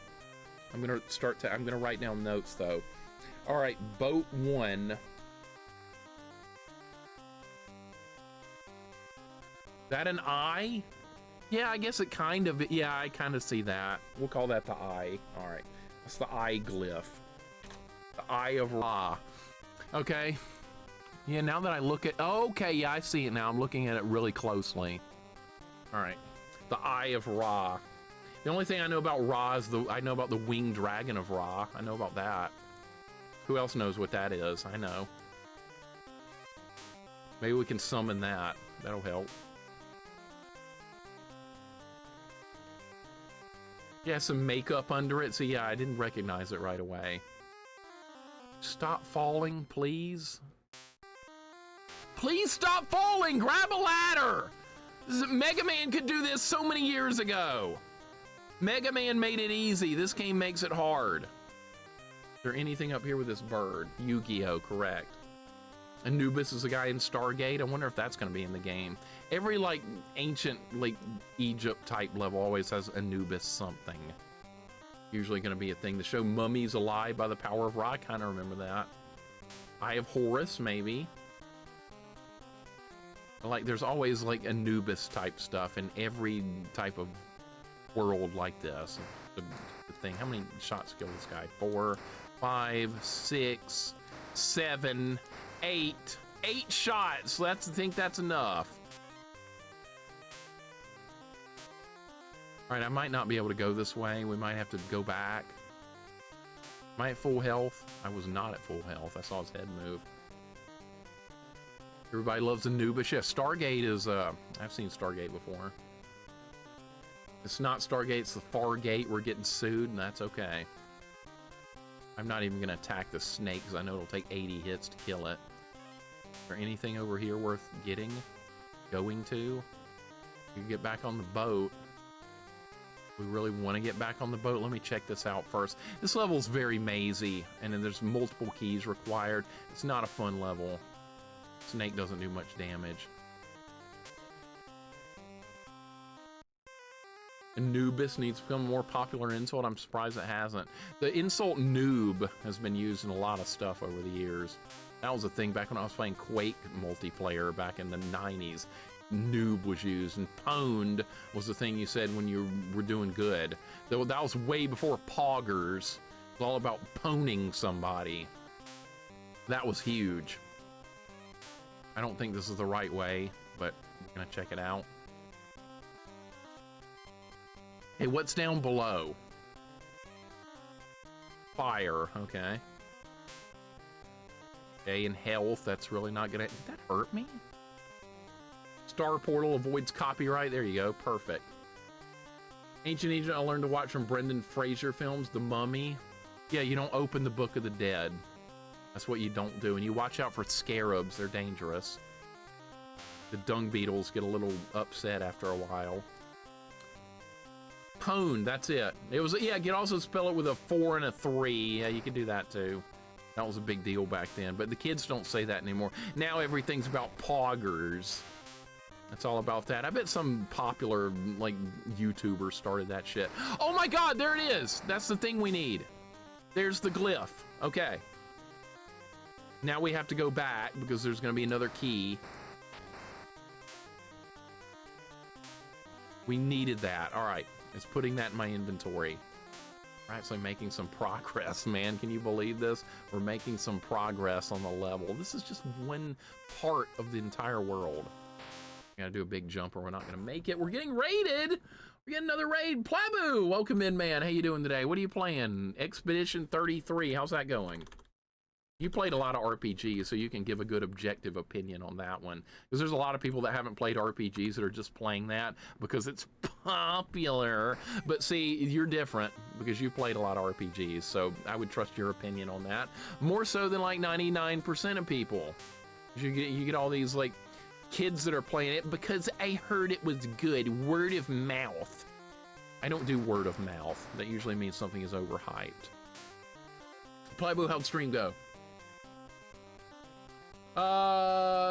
I'm gonna write down notes though. All right, boat 1. That an eye? Yeah, I guess it kind of, yeah, I kind of see that. We'll call that the eye. All right, that's the eye glyph. The Eye of Ra. Okay. Yeah, now that I look at, okay, yeah, I see it now. I'm looking at it really closely. All right, the Eye of Ra. The only thing I know about Ra is I know about the winged dragon of Ra. I know about that. Who else knows what that is? I know. Maybe we can summon that. That'll help. Yeah, some makeup under it. So yeah, I didn't recognize it right away. Stop falling, please. Please stop falling! Grab a ladder! Mega Man could do this so many years ago. Mega Man made it easy. This game makes it hard. Is there anything up here with this bird? Yu-Gi-Oh, correct. Anubis is a guy in Stargate. I wonder if that's going to be in the game. Every like ancient like Egypt type level always has Anubis something. Usually going to be a thing to show mummies alive by the power of Ra. I kind of remember that. Eye of Horus, maybe. Like there's always like Anubis type stuff in every type of world like this. The thing. How many shots kill this guy? 4, 5, 6, 7, 8. 8 shots. I think that's enough. All right, I might not be able to go this way. We might have to go back. Am I at full health? I was not at full health. I saw his head move. Everybody loves Anubis. Yeah, Stargate is, I've seen Stargate before. It's not Stargate, it's the Fargate. We're getting sued, and that's okay. I'm not even gonna attack the snake, because I know it'll take 80 hits to kill it. Is there anything over here worth going to? You can get back on the boat. We really want to get back on the boat. Let me check this out first. This level's very mazy, and then there's multiple keys required. It's not a fun level. Snake doesn't do much damage. Anubis needs to become a more popular insult. I'm surprised it hasn't. The insult noob has been used in a lot of stuff over the years. That was a thing back when I was playing Quake multiplayer back in the 90s. Noob was used, and pwned was the thing you said when you were doing good. That was way before poggers. It was all about pwning somebody. That was huge. I don't think this is the right way, but we're gonna check it out. Hey, what's down below? Fire, okay. Okay, and health, that's really not gonna... Did that hurt me? Star Portal avoids copyright. There you go, perfect. Ancient Egypt, I learned to watch from Brendan Fraser films, The Mummy. Yeah, you don't open the Book of the Dead. That's what you don't do. And you watch out for scarabs, they're dangerous. The dung beetles get a little upset after a while. Pwned, that's it. It was, yeah, you can also spell it with a 4 and a 3. Yeah, you can do that too. That was a big deal back then, but the kids don't say that anymore. Now everything's about poggers. That's all about that. I bet some popular, like, YouTuber started that shit. Oh my God, there it is. That's the thing we need. There's the glyph. Okay. Now we have to go back because there's going to be another key. We needed that. All right. It's putting that in my inventory. We're actually making some progress, man. Can you believe this? We're making some progress on the level. This is just one part of the entire world. Gotta do a big jump or we're not gonna make it. We're getting raided. We get another raid. Plabu, welcome in, man. How you doing today? What are you playing? Expedition 33. How's that going? You played a lot of RPGs, so you can give a good objective opinion on that one. Because there's a lot of people that haven't played RPGs that are just playing that because it's popular. But see, you're different because you played a lot of RPGs, so I would trust your opinion on that. More so than like 99% of people. You get all these like kids that are playing it because I heard it was good. Word of mouth. I don't do word of mouth. That usually means something is overhyped. Playboy, how'd stream go?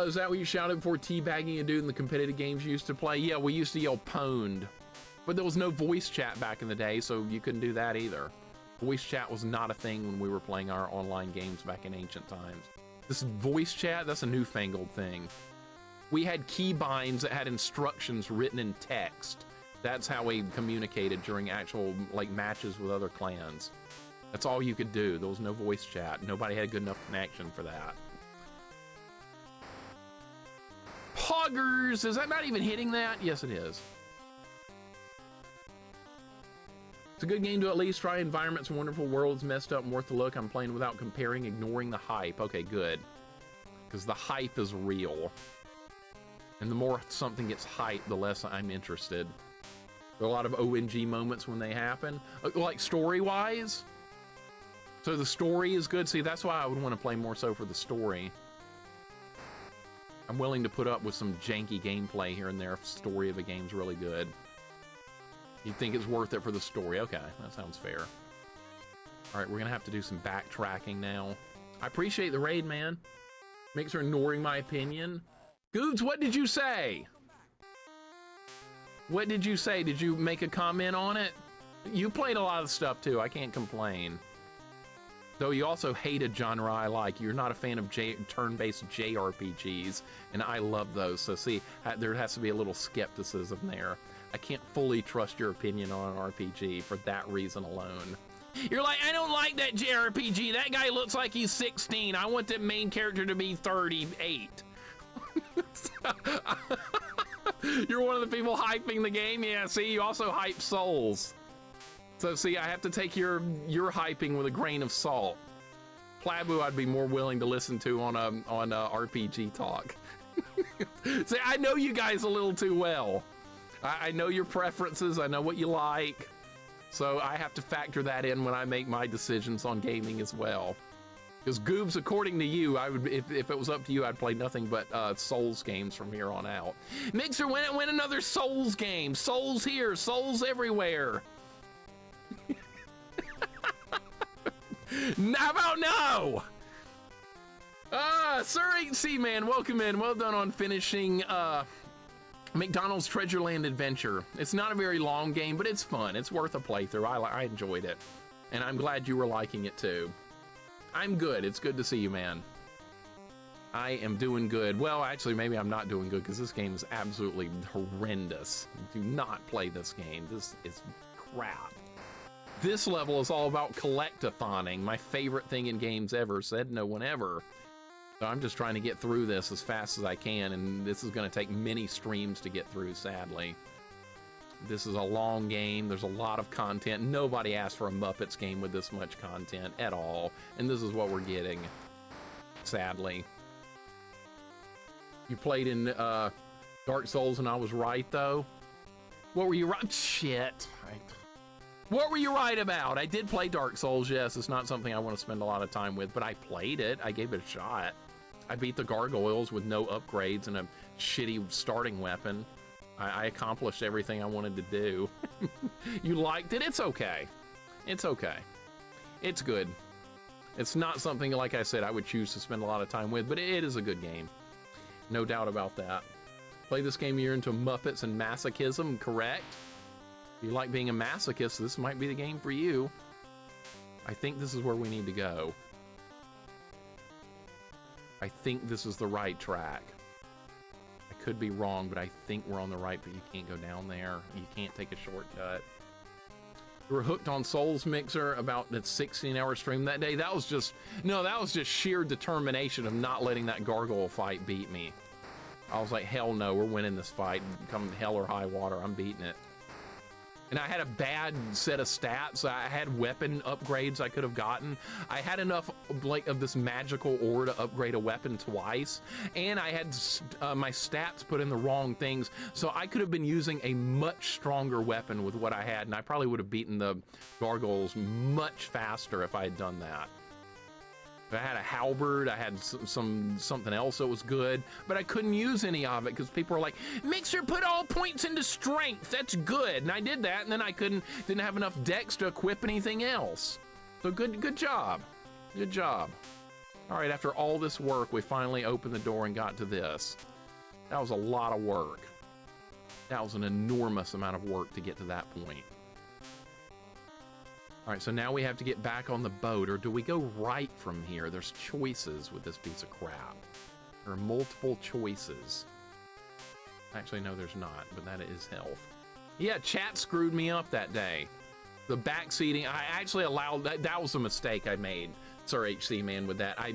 Is that what you shouted before teabagging a dude in the competitive games you used to play? Yeah, we used to yell pwned. But there was no voice chat back in the day, so you couldn't do that either. Voice chat was not a thing when we were playing our online games back in ancient times. This voice chat, that's a newfangled thing. We had keybinds that had instructions written in text. That's how we communicated during actual like matches with other clans. That's all you could do. There was no voice chat. Nobody had a good enough connection for that. Poggers, is that not even hitting that? Yes, it is. It's a good game to at least try. Environments, wonderful worlds, messed up and worth the look. I'm playing without comparing, ignoring the hype. Okay, good. Because the hype is real. And the more something gets hyped, the less I'm interested. There are a lot of ONG moments when they happen. Like story-wise. So the story is good. See, that's why I would want to play more so for the story. I'm willing to put up with some janky gameplay here and there if the story of a game's really good. You think it's worth it for the story? Okay, that sounds fair. All right, we're gonna have to do some backtracking now. I appreciate the raid, man. Mixer ignoring my opinion. Goobs, what did you say? What did you say? Did you make a comment on it? You played a lot of stuff too, I can't complain. Though you also hate a genre I like. You're not a fan of turn-based JRPGs, and I love those. So see, there has to be a little skepticism there. I can't fully trust your opinion on an RPG for that reason alone. You're like, I don't like that JRPG. That guy looks like he's 16. I want the main character to be 38. You're one of the people hyping the game? Yeah, see, you also hype Souls. So see, I have to take your hyping with a grain of salt. Plabu, I'd be more willing to listen to on RPG talk. See, I know you guys a little too well. I know your preferences. I know what you like. So I have to factor that in when I make my decisions on gaming as well. Because Goobs, according to you, I would, if it was up to you, I'd play nothing but Souls games from here on out. Mixer, when another Souls game? Souls here, Souls everywhere. How about no? Sir HC man, welcome in. Well done on finishing McDonald's Treasureland Adventure. It's not a very long game, but it's fun. It's worth a playthrough. I enjoyed it, and I'm glad you were liking it too. I'm good. It's good to see you, man. I am doing good. Well, actually, maybe I'm not doing good because this game is absolutely horrendous. Do not play this game. This is crap. This level is all about collect-a-thoning, my favorite thing in games ever, said no one ever. So I'm just trying to get through this as fast as I can, and this is going to take many streams to get through, sadly. This is a long game. There's a lot of content. Nobody asked for a Muppets game with this much content at all, and this is what we're getting, sadly. You played in Dark Souls, and I was right, though? What were you right? Shit. What were you right about? I did play Dark Souls, yes. It's not something I want to spend a lot of time with, but I played it. I gave it a shot. I beat the gargoyles with no upgrades and a shitty starting weapon. I accomplished everything I wanted to do. You liked it? It's okay. It's okay. It's good. It's not something, like I said, I would choose to spend a lot of time with, but it is a good game. No doubt about that. Play this game, you're into Muppets and masochism, correct? If you like being a masochist, this might be the game for you. I think this is where we need to go. I think this is the right track. I could be wrong, but I think we're on the right, but you can't go down there. You can't take a shortcut. You were hooked on Souls, Mixer, about that 16-hour stream that day. That was just, no, that was just sheer determination of not letting that gargoyle fight beat me. I was like, hell no, we're winning this fight. Come hell or high water, I'm beating it. And I had a bad set of stats. I had weapon upgrades I could have gotten. I had enough like of this magical ore to upgrade a weapon twice. And I had my stats put in the wrong things. So I could have been using a much stronger weapon with what I had. And I probably would have beaten the gargoyles much faster if I had done that. I had a halberd, I had something else that was good, but I couldn't use any of it because people were like, Mixer, put all points into strength, that's good. And I did that, and then I didn't have enough dex to equip anything else. So good job. Good job. All right, after all this work, we finally opened the door and got to this. That was a lot of work. That was an enormous amount of work to get to that point. All right, so now we have to get back on the boat, or do we go right from here? There's choices with this piece of crap. There are multiple choices. Actually, no, there's not, but that is health. Yeah, chat screwed me up that day. The backseating, I actually allowed, that was a mistake I made. Sir HC man with that. I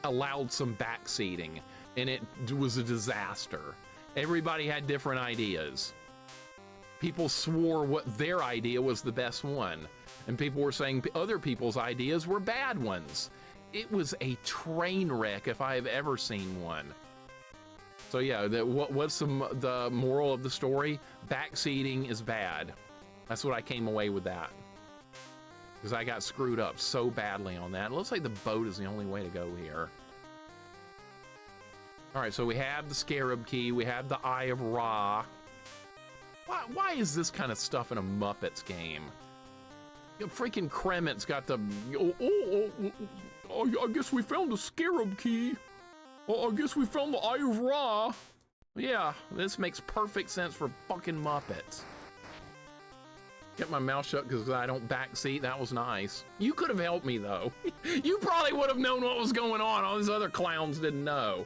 allowed some backseating, and it was a disaster. Everybody had different ideas. People swore what their idea was the best one, and people were saying other people's ideas were bad ones. It was a train wreck if I have ever seen one. So yeah, what's the moral of the story? Backseating is bad. That's what I came away with that. Because I got screwed up so badly on that. It looks like the boat is the only way to go here. All right, so we have the Scarab Key. We have the Eye of Ra. Why is this kind of stuff in a Muppets game? You know, freaking Krement's got the... I guess we found the Scarab Key. I guess we found the Eye of Ra. Yeah, this makes perfect sense for fucking Muppets. Get my mouth shut because I don't backseat. That was nice. You could have helped me, though. You probably would have known what was going on. All these other clowns didn't know.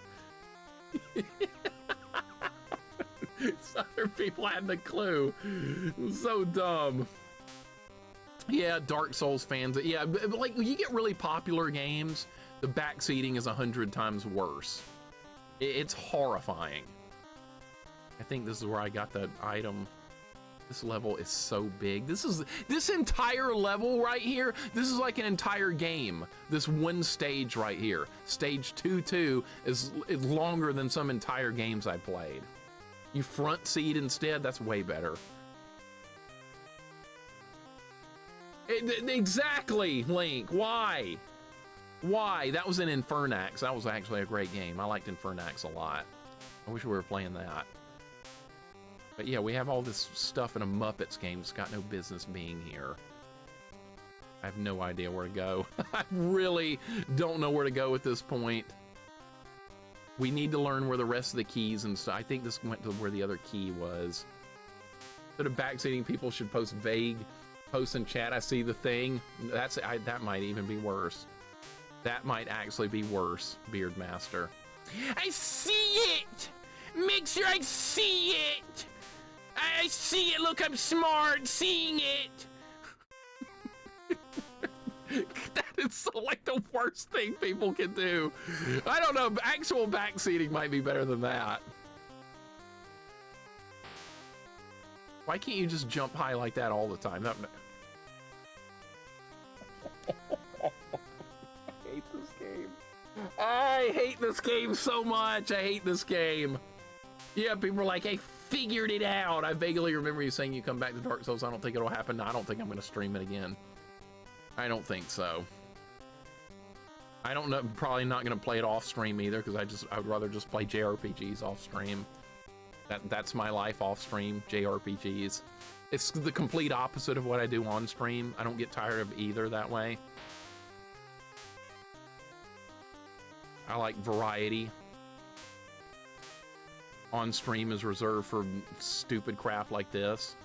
Other people had the clue. It was so dumb. Yeah, Dark Souls fans. Yeah, but like, when you get really popular games, the backseating is 100 times worse. It's horrifying. I think this is where I got the item. This level is so big. This entire level right here, this is like an entire game. This one stage right here. Stage 2-2 is longer than some entire games I played. You front seat instead, that's way better. Exactly, Link, why? Why? That was in Infernax. That was actually a great game. I liked Infernax a lot. I wish we were playing that. But yeah, we have all this stuff in a Muppets game that's got no business being here. I have no idea where to go. I really don't know where to go at this point. We need to learn where the rest of the keys and stuff. I think this went to where the other key was. Instead of backseating, people should post vague posts in chat. I see the thing. That might even be worse. That might actually be worse, Beard Master. I see it! Mixer, I see it! I see it! Look, I'm smart seeing it! That is like the worst thing people can do. I don't know, actual backseating might be better than that. Why can't you just jump high like that all the time? I hate this game. I hate this game so much. I hate this game. Yeah, people are like, I figured it out. I vaguely remember you saying you come back to Dark Souls. I don't think it'll happen. No, I don't think I'm going to stream it again. I don't think so. I don't know. Probably not going to play it off stream either because I would rather just play JRPGs off stream. That's my life off stream, JRPGs. It's the complete opposite of what I do on stream. I don't get tired of either that way. I like variety. On stream is reserved for stupid crap like this.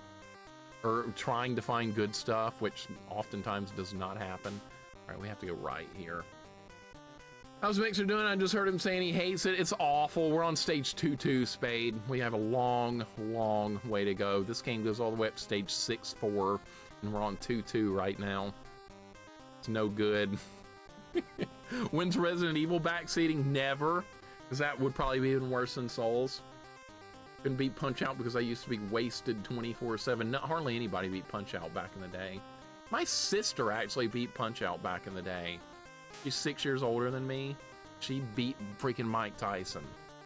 Or trying to find good stuff, which oftentimes does not happen. All right, we have to go right here. How's Mixer doing? I just heard him saying he hates it. It's awful. We're on stage 2-2, Spade. We have a long, long way to go. This game goes all the way up to stage 6-4, and we're on 2-2 right now. It's no good. When's Resident Evil backseating? Never, because that would probably be even worse than Souls. Couldn't beat Punch-Out because I used to be wasted 24/7. Not hardly anybody beat Punch-Out back in the day. My sister actually beat Punch-Out back in the day. She's 6 years older than me. She beat freaking Mike Tyson.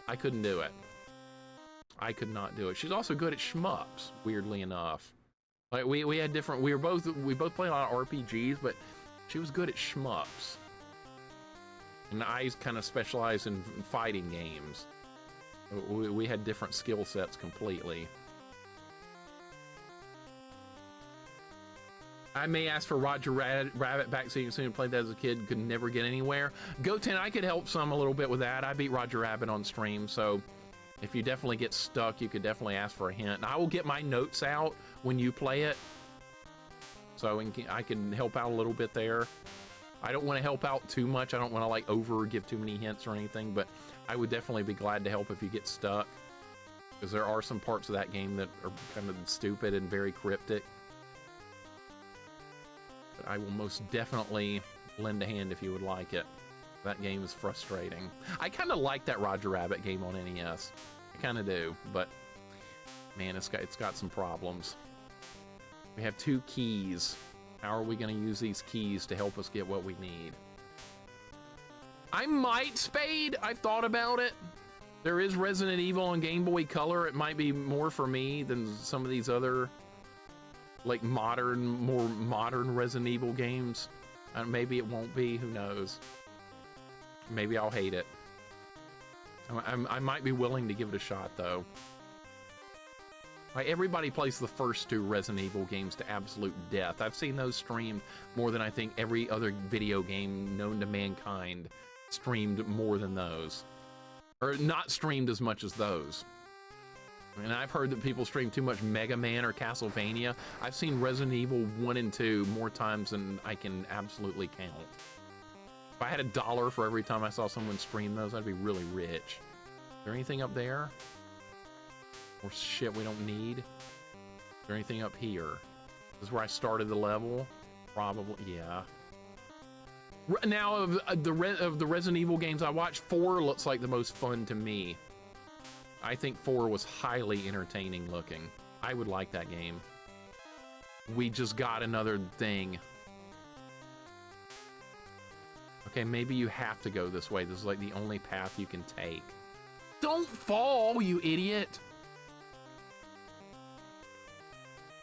I couldn't do it. I could not do it. She's also good at shmups, weirdly enough. Like we had different. We both played a lot of RPGs, but she was good at shmups. And I kind of specialized in fighting games. We had different skill sets completely. I may ask for Roger Rabbit back so you can play that as a kid, could never get anywhere. Goten, I could help some a little bit with that. I beat Roger Rabbit on stream, so if you definitely get stuck, you could definitely ask for a hint. And I will get my notes out when you play it, so I can help out a little bit there. I don't want to help out too much. I don't want to like give too many hints or anything, but I would definitely be glad to help if you get stuck, because there are some parts of that game that are kind of stupid and very cryptic. But I will most definitely lend a hand if you would like it. That game is frustrating. I kind of like that Roger Rabbit game on NES. I kind of do, but man, it's got some problems. We have 2 keys. How are we going to use these keys to help us get what we need? I might Spade. I've thought about it. There is Resident Evil on Game Boy Color. It might be more for me than some of these other like more modern Resident Evil games. Maybe it won't be, who knows. Maybe I'll hate it. I might be willing to give it a shot though. Like, everybody plays the first 2 Resident Evil games to absolute death. I've seen those streamed more than I think every other video game known to mankind streamed more than those. Or not streamed as much as those. And I've heard that people stream too much Mega Man or Castlevania. I've seen Resident Evil 1 and 2 more times than I can absolutely count. If I had $1 for every time I saw someone stream those, I'd be really rich. Is there anything up there? Or shit we don't need? Is there anything up here? This is where I started the level? Probably, yeah. Now, of the Resident Evil games I watched, 4 looks like the most fun to me. I think 4 was highly entertaining looking. I would like that game. We just got another thing. Okay, maybe you have to go this way. This is like the only path you can take. Don't fall, you idiot!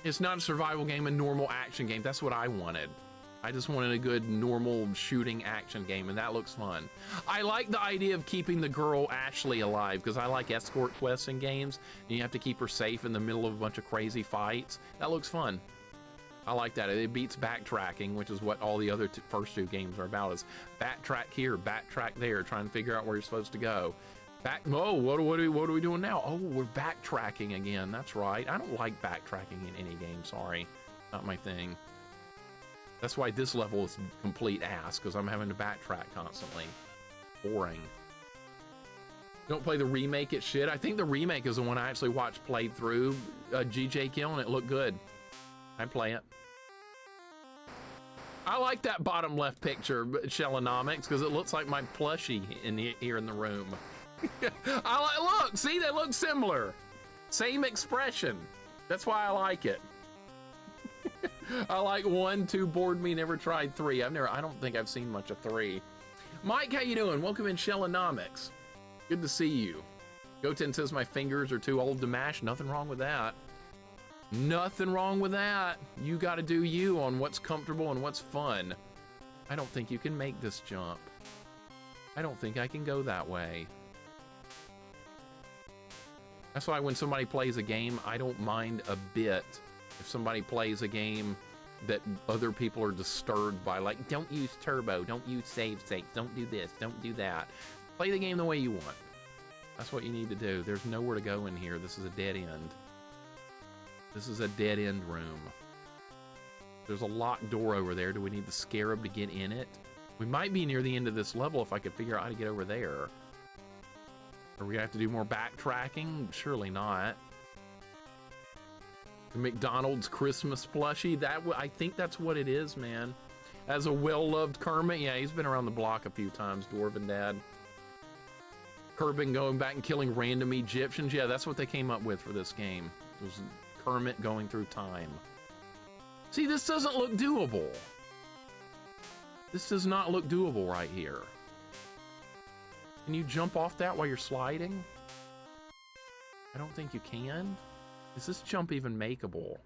It's not a survival game, a normal action game. That's what I wanted. I just wanted a good normal shooting action game, and that looks fun. I like the idea of keeping the girl Ashley alive, because I like escort quests in games, and you have to keep her safe in the middle of a bunch of crazy fights. That looks fun. I like that. It beats backtracking, which is what all the other first 2 games are about, is backtrack here, backtrack there, trying to figure out where you're supposed to go. Oh, what are we doing now? Oh, we're backtracking again. That's right. I don't like backtracking in any game. Sorry. Not my thing. That's why this level is complete ass, because I'm having to backtrack constantly. Boring. Don't play the remake, it's shit. I think the remake is the one I actually watched played through GJ Kill, and it looked good. I'd play it. I like that bottom left picture, Shellonomics, because it looks like my plushie here in the room. Look, see, they look similar. Same expression. That's why I like it. I like 1, 2 bored me, never tried 3. I don't think I've seen much of 3. Mike, how you doing? Welcome in, Shellonomics. Good to see you. Goten says my fingers are too old to mash. Nothing wrong with that. Nothing wrong with that. You gotta do you on what's comfortable and what's fun. I don't think you can make this jump. I don't think I can go that way. That's why when somebody plays a game, I don't mind a bit if somebody plays a game that other people are disturbed by, like, don't use turbo, don't use save states, don't do this, don't do that. Play the game the way you want. That's what you need to do. There's nowhere to go in here. This is a dead end. This is a dead end room. There's a locked door over there. Do we need the scarab to get in it? We might be near the end of this level if I could figure out how to get over there. Are we gonna have to do more backtracking? Surely not. The McDonald's Christmas plushie, I think that's what it is, man. As a well-loved Kermit, yeah, he's been around the block a few times, Dwarven Dad. Kermit going back and killing random Egyptians, yeah, that's what they came up with for this game. It was Kermit going through time. See, this doesn't look doable. This does not look doable right here. Can you jump off that while you're sliding? I don't think you can. Is this jump even makeable?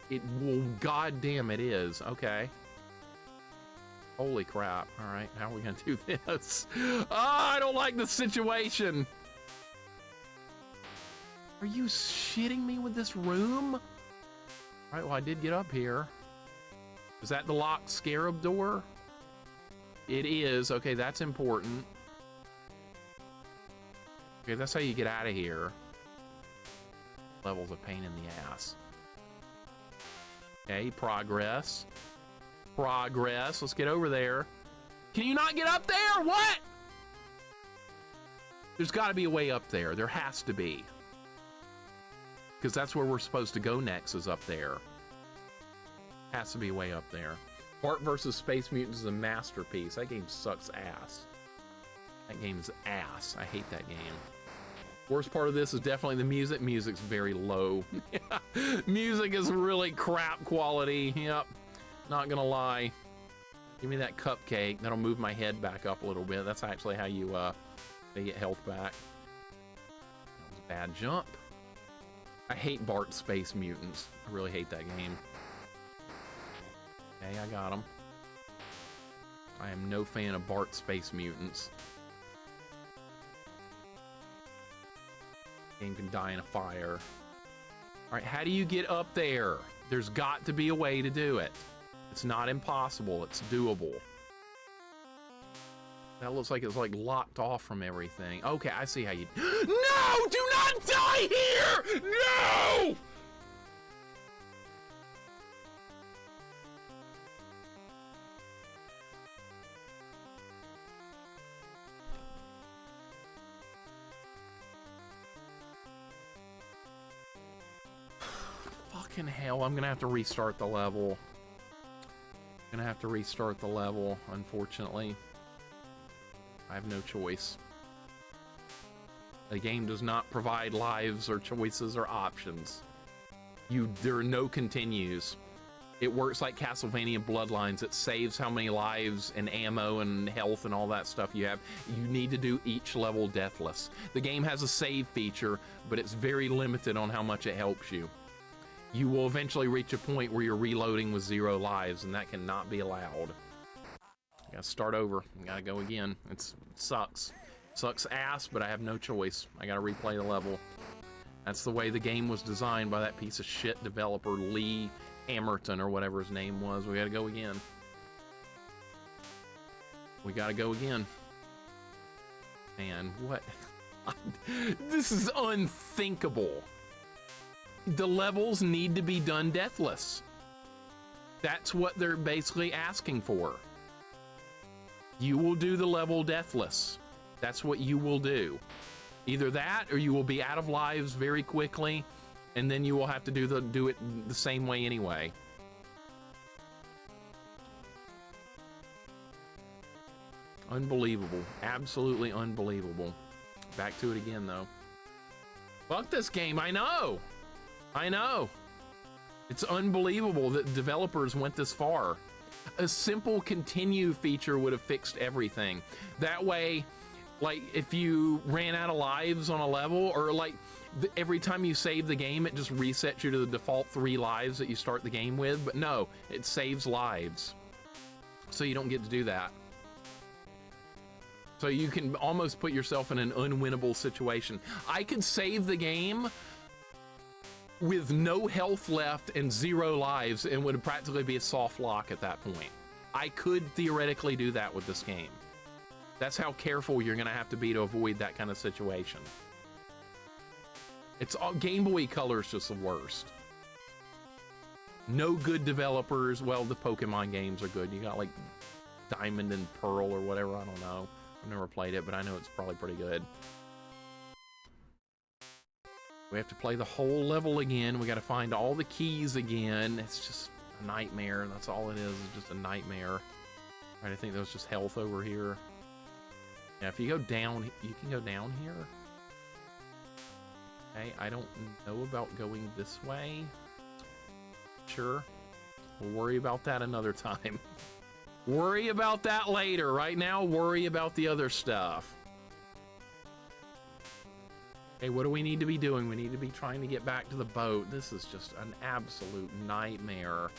Well, goddamn it is. Okay. Holy crap. All right, how are we gonna do this? Oh, I don't like the situation. Are you shitting me with this room? All right, well, I did get up here. Is that the locked scarab door? It is. Okay, that's important. Okay, that's how you get out of here. Level's a pain in the ass. Okay, progress. Progress. Let's get over there. Can you not get up there? What? There's got to be a way up there. There has to be. Because that's where we're supposed to go next, is up there. Has to be a way up there. Bart vs. Space Mutants is a masterpiece. That game sucks ass. That game's ass. I hate that game. Worst part of this is definitely the music. Music's very low. Music is really crap quality. Yep. Not gonna lie. Give me that cupcake. That'll move my head back up a little bit. That's actually how you get health back. That was a bad jump. I hate Bart Space Mutants. I really hate that game. Okay, I got him. I am no fan of Bart Space Mutants. Game can die in a fire. All right, how do you get up there? There's got to be a way to do it. It's not impossible. It's doable. That looks like it's like locked off from everything. Okay, I see how you... No! Do not die here! No! Fucking hell, I'm gonna have to restart the level. Gonna have to restart the level, unfortunately. I have no choice. The game does not provide lives or choices or options. There are no continues. It works like Castlevania Bloodlines. It saves how many lives and ammo and health and all that stuff you have. You need to do each level deathless. The game has a save feature, but it's very limited on how much it helps you. You will eventually reach a point where you're reloading with 0 lives, and that cannot be allowed. I gotta start over. I gotta go again. It sucks. Sucks ass, but I have no choice. I gotta replay the level. That's the way the game was designed by that piece of shit developer, Lee Amerton, or whatever his name was. We gotta go again. We gotta go again. Man, what? This is unthinkable. The levels need to be done deathless. That's what they're basically asking for. You will do the level deathless. That's what you will do. Either that, or you will be out of lives very quickly, and then you will have to do it the same way anyway. Unbelievable. Absolutely unbelievable. Back to it again, though. Fuck this game, I know! I know. It's unbelievable that developers went this far. A simple continue feature would have fixed everything. That way, like, if you ran out of lives on a level, or like every time you save the game, it just resets you to the default 3 lives that you start the game with. But no, it saves lives. So you don't get to do that. So you can almost put yourself in an unwinnable situation. I could save the game with no health left and 0 lives, and would practically be a soft lock at that point. I could theoretically do that with this game. That's how careful you're gonna have to be to avoid that kind of situation. It's all, Game Boy Color is just the worst. No good developers. Well, the Pokemon games are good. You got like Diamond and Pearl or whatever, I don't know. I've never played it, but I know it's probably pretty good. We have to play the whole level again. We got to find all the keys again. It's just a nightmare. That's all it is just a nightmare. All right, I think that was just health over here. Yeah, if you go down, you can go down here. Okay, I don't know about going this way. Sure. We'll worry about that another time. Worry about that later. Right now, worry about the other stuff. Okay, what do we need to be doing? We need to be trying to get back to the boat. This is just an absolute nightmare.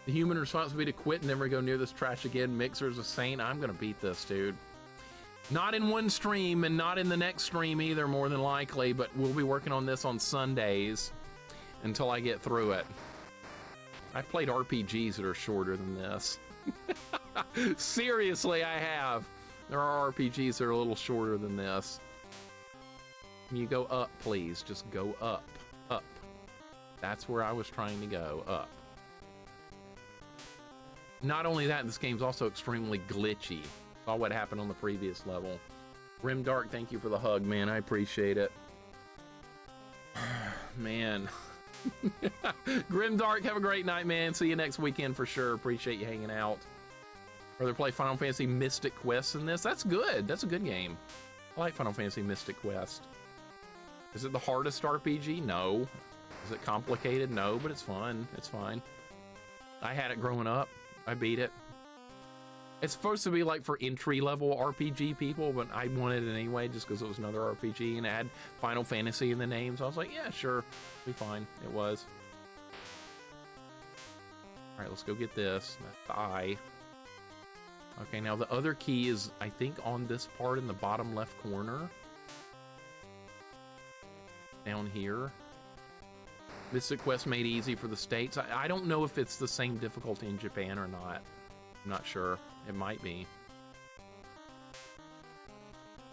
The human responsibility to quit and never go near this trash again. Mixer's a saint. I'm gonna beat this, dude. Not in one stream, and not in the next stream either, more than likely, but we'll be working on this on Sundays until I get through it. I've played RPGs that are shorter than this. Seriously, I have. There are RPGs that are a little shorter than this. Can you go up, please? Just go up. Up. That's where I was trying to go. Up. Not only that, this game's also extremely glitchy. Saw what happened on the previous level. Grimdark, thank you for the hug, man. I appreciate it. Man. Grimdark, have a great night, man. See you next weekend for sure. Appreciate you hanging out. Rather play Final Fantasy Mystic Quest than this. That's good. That's a good game. I like Final Fantasy Mystic Quest. Is it the hardest RPG? No. Is it complicated? No, but it's fun. It's fine. I had it growing up. I beat it. It's supposed to be like for entry-level RPG people, but I wanted it anyway just because it was another RPG and it had Final Fantasy in the name. So I was like, yeah, sure, be fine. It was. All right, let's go get this. That's the eye. Okay, now the other key is, I think, on this part in the bottom left corner. Down here. Mystic Quest made easy for the States. I don't know if it's the same difficulty in Japan or not. I'm not sure. It might be.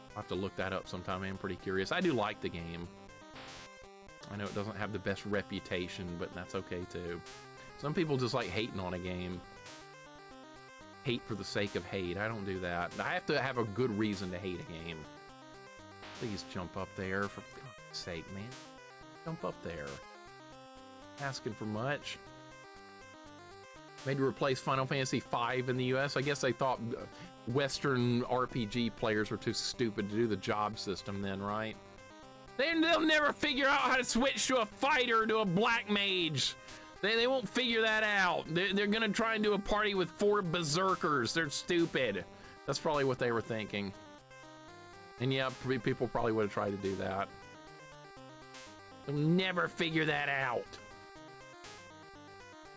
I'll have to look that up sometime. I'm pretty curious. I do like the game. I know it doesn't have the best reputation, but that's okay too. Some people just like hating on a game. Hate for the sake of hate. I don't do that. I have to have a good reason to hate a game. Please jump up there, for God's sake, man. Jump up there. Asking for much. Made to replace Final Fantasy V in the US. I guess they thought Western RPG players were too stupid to do the job system then, right? They'll never figure out how to switch to a fighter to a black mage. They won't figure that out. They're gonna try and do a party with 4 berserkers. They're stupid. That's probably what they were thinking. And yeah, people probably would have tried to do that. They'll never figure that out.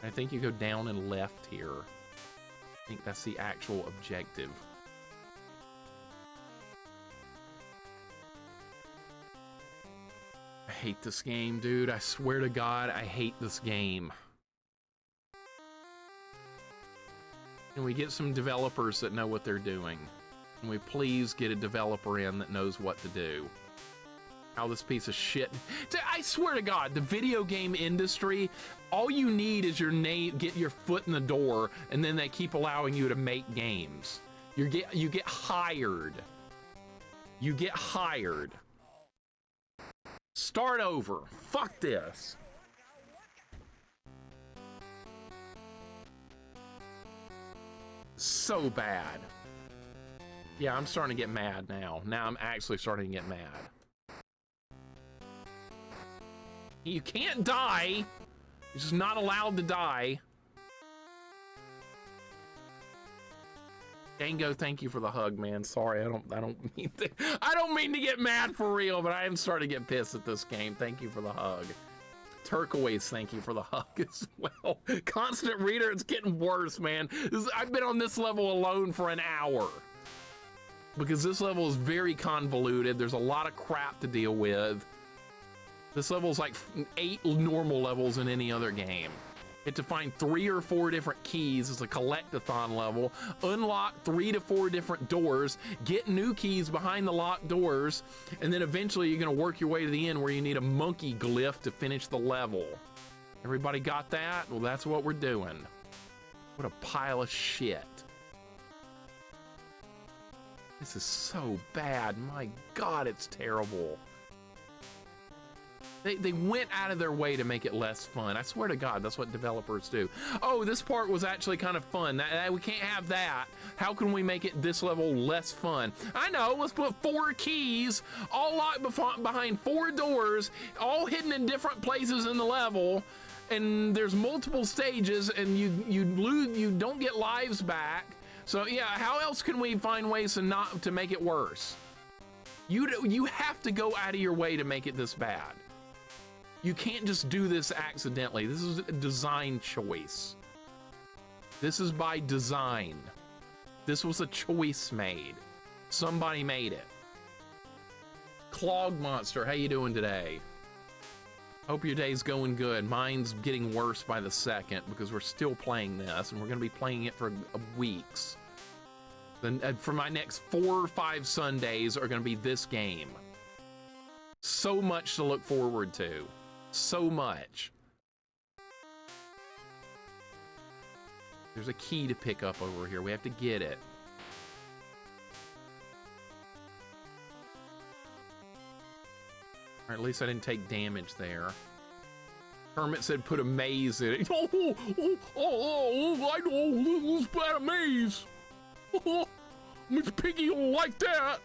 I think you go down and left here. I think that's the actual objective. I hate this game, dude. I swear to God, I hate this game. Can we get some developers that know what they're doing? Can we please get a developer in that knows what to do? How this piece of shit. I swear to God, the video game industry, all you need is your name, get your foot in the door, and then they keep allowing you to make games. You get hired. You get hired. Start over. Fuck this. So bad. Yeah, I'm starting to get mad now. Now I'm actually starting to get mad. You can't die. You're just not allowed to die. Dango, thank you for the hug, man. Sorry, I don't mean to get mad for real, but I am starting to get pissed at this game. Thank you for the hug. Turquoise, thank you for the hug as well. Constant reader, it's getting worse, man. I've been on this level alone for an hour. Because this level is very convoluted. There's a lot of crap to deal with. This level is like 8 normal levels in any other game. You have to find 3 or 4 different keys. It's a collectathon level. Unlock 3 to 4 different doors. Get new keys behind the locked doors. And then eventually you're going to work your way to the end where you need a monkey glyph to finish the level. Everybody got that? Well, that's what we're doing. What a pile of shit. This is so bad. My God, it's terrible. They went out of their way to make it less fun. I swear to God, that's what developers do. Oh, this part was actually kind of fun. We can't have that. How can we make it this level less fun? I know, let's put 4 keys, all locked behind 4 doors, all hidden in different places in the level, and there's multiple stages, and you don't get lives back. So yeah, how else can we find ways to make it worse? You have to go out of your way to make it this bad. You can't just do this accidentally. This is a design choice. This is by design. This was a choice made. Somebody made it. Clog Monster, how you doing today? Hope your day's going good. Mine's getting worse by the second because we're still playing this, and we're going to be playing it for weeks. Then for my next 4 or 5 Sundays are going to be this game. So much to look forward to. So much. There's a key to pick up over here. We have to get it. Or at least I didn't take damage there. Hermit said put a maze in it. Oh, I know, let's put a maze. Oh, Miss Piggy don't like that.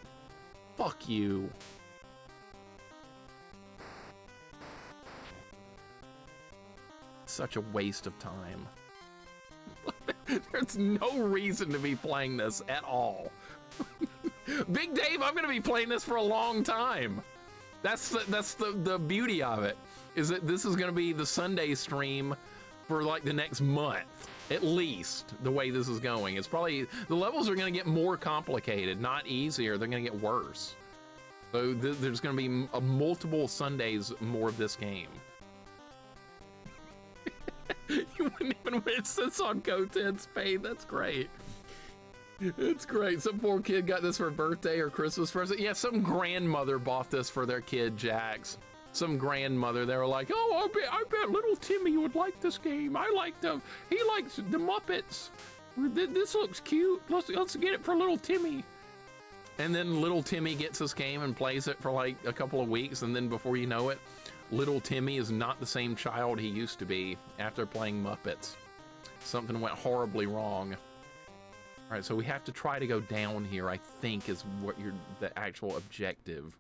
Fuck you. Such a waste of time. There's no reason to be playing this at all. Big Dave, I'm gonna be playing this for a long time. That's the beauty of it, is that this is gonna be the Sunday stream for like the next month, at least, the way this is going. It's probably, the levels are gonna get more complicated, not easier, they're gonna get worse. So there's gonna be multiple Sundays more of this game. You wouldn't even wish this on Coted's Pain. That's great. It's great. Some poor kid got this for a birthday or Christmas present. Yeah, some grandmother bought this for their kid, Jax. Some grandmother, they were like, oh, I bet little Timmy would like this game. He likes the Muppets. This looks cute. Let's get it for little Timmy. And then little Timmy gets this game and plays it for like a couple of weeks, and then before you know it, little Timmy is not the same child he used to be after playing Muppets. Something went horribly wrong. All right, so we have to try to go down here, I think, is what the actual objective.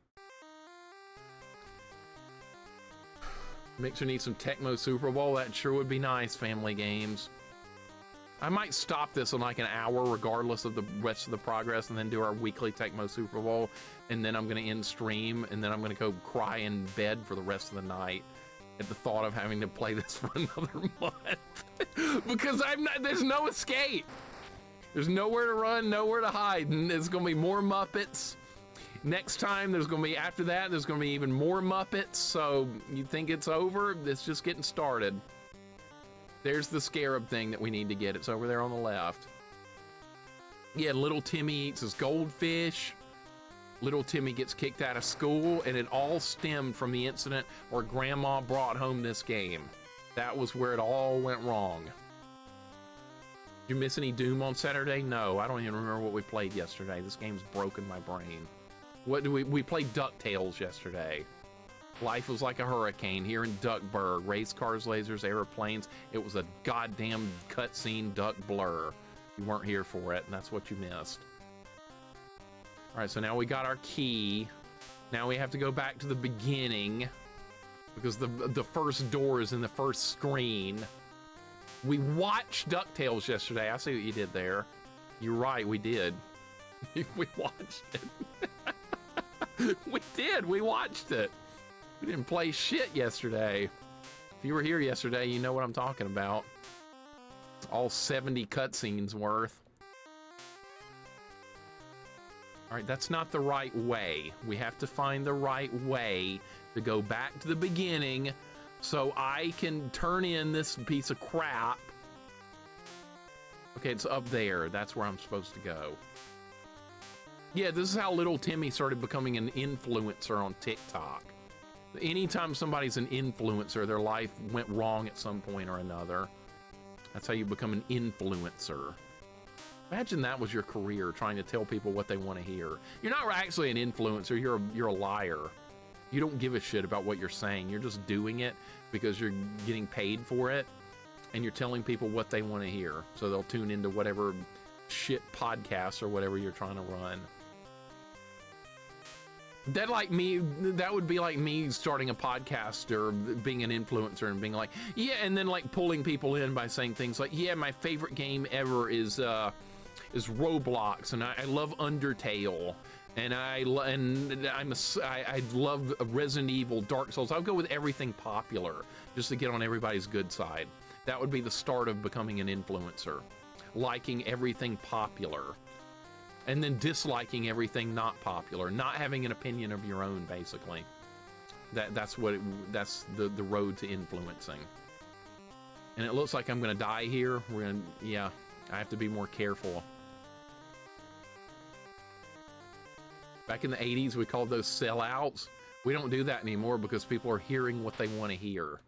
Mixer needs some Tecmo Super Bowl. That sure would be nice, Family Games. I might stop this in like an hour regardless of the rest of the progress and then do our weekly Tecmo Super Bowl, and then I'm gonna end stream, and then I'm gonna go cry in bed for the rest of the night at the thought of having to play this for another month. Because there's no escape. There's nowhere to run, nowhere to hide, and there's gonna be more Muppets. Next time, after that, there's gonna be even more Muppets, so you think it's over? It's just getting started. There's the scarab thing that we need to get. It's over there on the left. Yeah, little Timmy eats his goldfish. Little Timmy gets kicked out of school, and it all stemmed from the incident where Grandma brought home this game. That was where it all went wrong. Did you miss any Doom on Saturday? No, I don't even remember what we played yesterday. This game's broken my brain. What did we played DuckTales yesterday. Life was like a hurricane here in Duckburg. Race cars, lasers, airplanes. It was a goddamn cutscene duck blur. You weren't here for it, and that's what you missed. All right, so now we got our key. Now we have to go back to the beginning because the first door is in the first screen. We watched DuckTales yesterday. I see what you did there. You're right, we did. We watched it. We did, we watched it. We didn't play shit yesterday. If you were here yesterday, you know what I'm talking about. It's all 70 cutscenes worth. All right, that's not the right way. We have to find the right way to go back to the beginning so I can turn in this piece of crap. Okay, it's up there. That's where I'm supposed to go. Yeah, this is how little Timmy started becoming an influencer on TikTok. Anytime somebody's an influencer, their life went wrong at some point or another. That's how you become an influencer. Imagine that was your career, trying to tell people what they want to hear. You're not actually an influencer, you're a liar. You don't give a shit about what you're saying. You're just doing it because you're getting paid for it, and you're telling people what they want to hear. So they'll tune into whatever shit podcast or whatever you're trying to run. That would be like me starting a podcast or being an influencer and being like, yeah, and then like pulling people in by saying things like, yeah, my favorite game ever is Roblox, and I love Undertale, and I love Resident Evil, Dark Souls. I'll go with everything popular just to get on everybody's good side. That would be the start of becoming an influencer, liking everything popular. And then disliking everything not popular, not having an opinion of your own, basically. That's the road to influencing. And it looks like I'm gonna die here. Yeah, I have to be more careful. Back in the 80s, we called those sellouts. We don't do that anymore because people are hearing what they want to hear.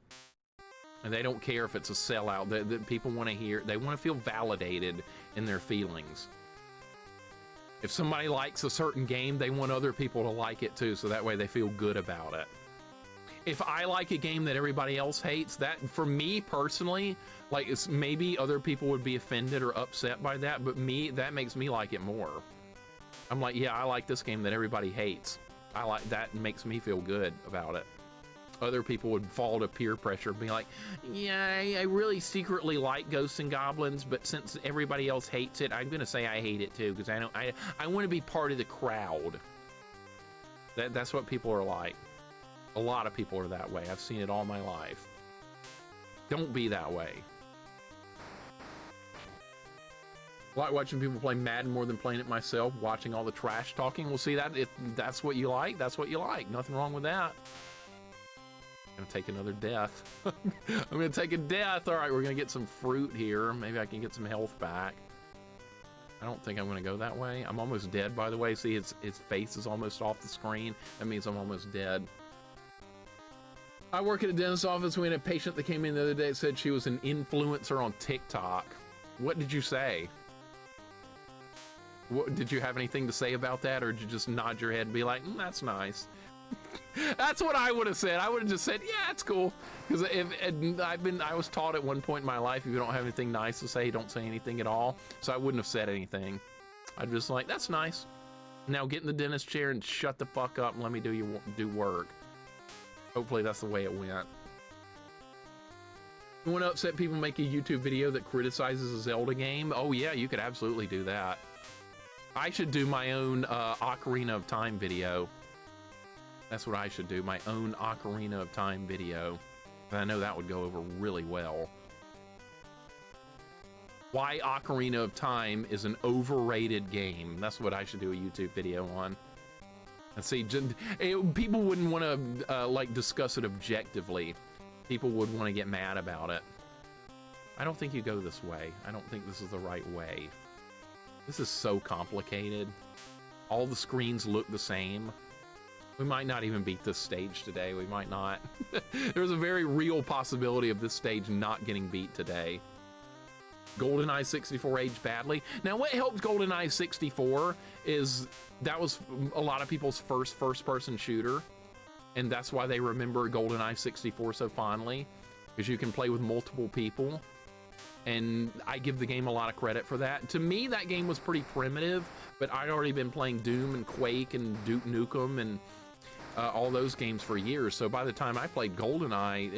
And they don't care if it's a sellout. That people want to hear, they want to feel validated in their feelings. If somebody likes a certain game, they want other people to like it too, so that way they feel good about it. If I like a game that everybody else hates, that, for me personally, like, it's maybe other people would be offended or upset by that, but me, that makes me like it more. I'm like, yeah, I like this game that everybody hates. I like that, and makes me feel good about it. Other people would fall to peer pressure and be like, yeah, I really secretly like Ghosts and Goblins, but since everybody else hates it, I'm gonna say I hate it too, because I want to be part of the crowd. That's what people are like. A lot of people are that way. I've seen it all my life. Don't be that way. Like watching people play Madden more than playing it myself, watching all the trash talking. Well, see, that's what you like, that's what you like. Nothing wrong with that. I'm gonna take another death. I'm gonna take a death. All right, we're gonna get some fruit here. Maybe I can get some health back. I don't think I'm gonna go that way. I'm almost dead, by the way. See, his face is almost off the screen. That means I'm almost dead. I work at a dentist's office. We had a patient that came in the other day that said she was an influencer on TikTok. What did you say? What, did you have anything to say about that, or did you just nod your head and be like, that's nice? That's what I would have said. I would have just said, yeah, it's cool. Because I was taught at one point in my life, if you don't have anything nice to say, don't say anything at all. So I wouldn't have said anything. I'd just like, that's nice. Now get in the dentist chair and shut the fuck up and let me do work. Hopefully that's the way it went. You want to upset people, make a YouTube video that criticizes a Zelda game? Oh yeah, you could absolutely do that. I should do my own Ocarina of Time video. That's what I should do, my own Ocarina of Time video. I know that would go over really well. Why Ocarina of Time is an overrated game. That's what I should do a YouTube video on. And see, people wouldn't want to like discuss it objectively. People would want to get mad about it. I don't think you go this way. I don't think this is the right way. This is so complicated. All the screens look the same. We might not even beat this stage today. We might not. There's a very real possibility of this stage not getting beat today. GoldenEye 64 aged badly. Now, what helped GoldenEye 64 is that was a lot of people's first-person shooter, and that's why they remember GoldenEye 64 so fondly, because you can play with multiple people, and I give the game a lot of credit for that. To me, that game was pretty primitive, but I'd already been playing Doom and Quake and Duke Nukem and all those games for years, so by the time I played GoldenEye,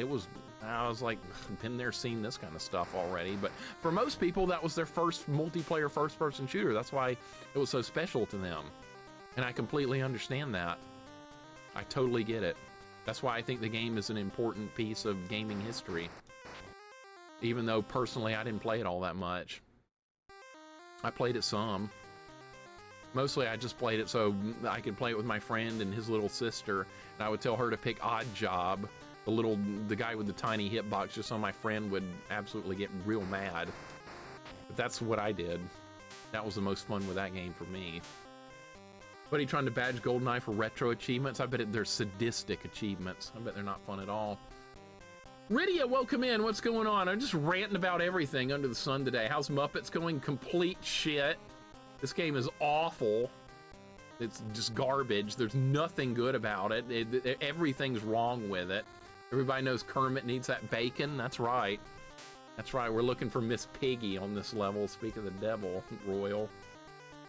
I was like, been there, seen this kind of stuff already. But for most people, that was their first multiplayer first-person shooter. That's why it was so special to them. And I completely understand that. I totally get it. That's why I think the game is an important piece of gaming history. Even though, personally, I didn't play it all that much. I played it some. Mostly, I just played it so I could play it with my friend and his little sister. And I would tell her to pick Odd Job. The guy with the tiny hitbox, just so my friend would absolutely get real mad. But that's what I did. That was the most fun with that game for me. But he trying to badge GoldenEye for retro achievements? I bet they're sadistic achievements. I bet they're not fun at all. Rydia, welcome in. What's going on? I'm just ranting about everything under the sun today. How's Muppets going? Complete shit. This game is awful. It's just garbage. There's nothing good about it. Everything's wrong with it. Everybody knows Kermit needs that bacon. That's right. That's right. We're looking for Miss Piggy on this level. Speak of the devil, Royal.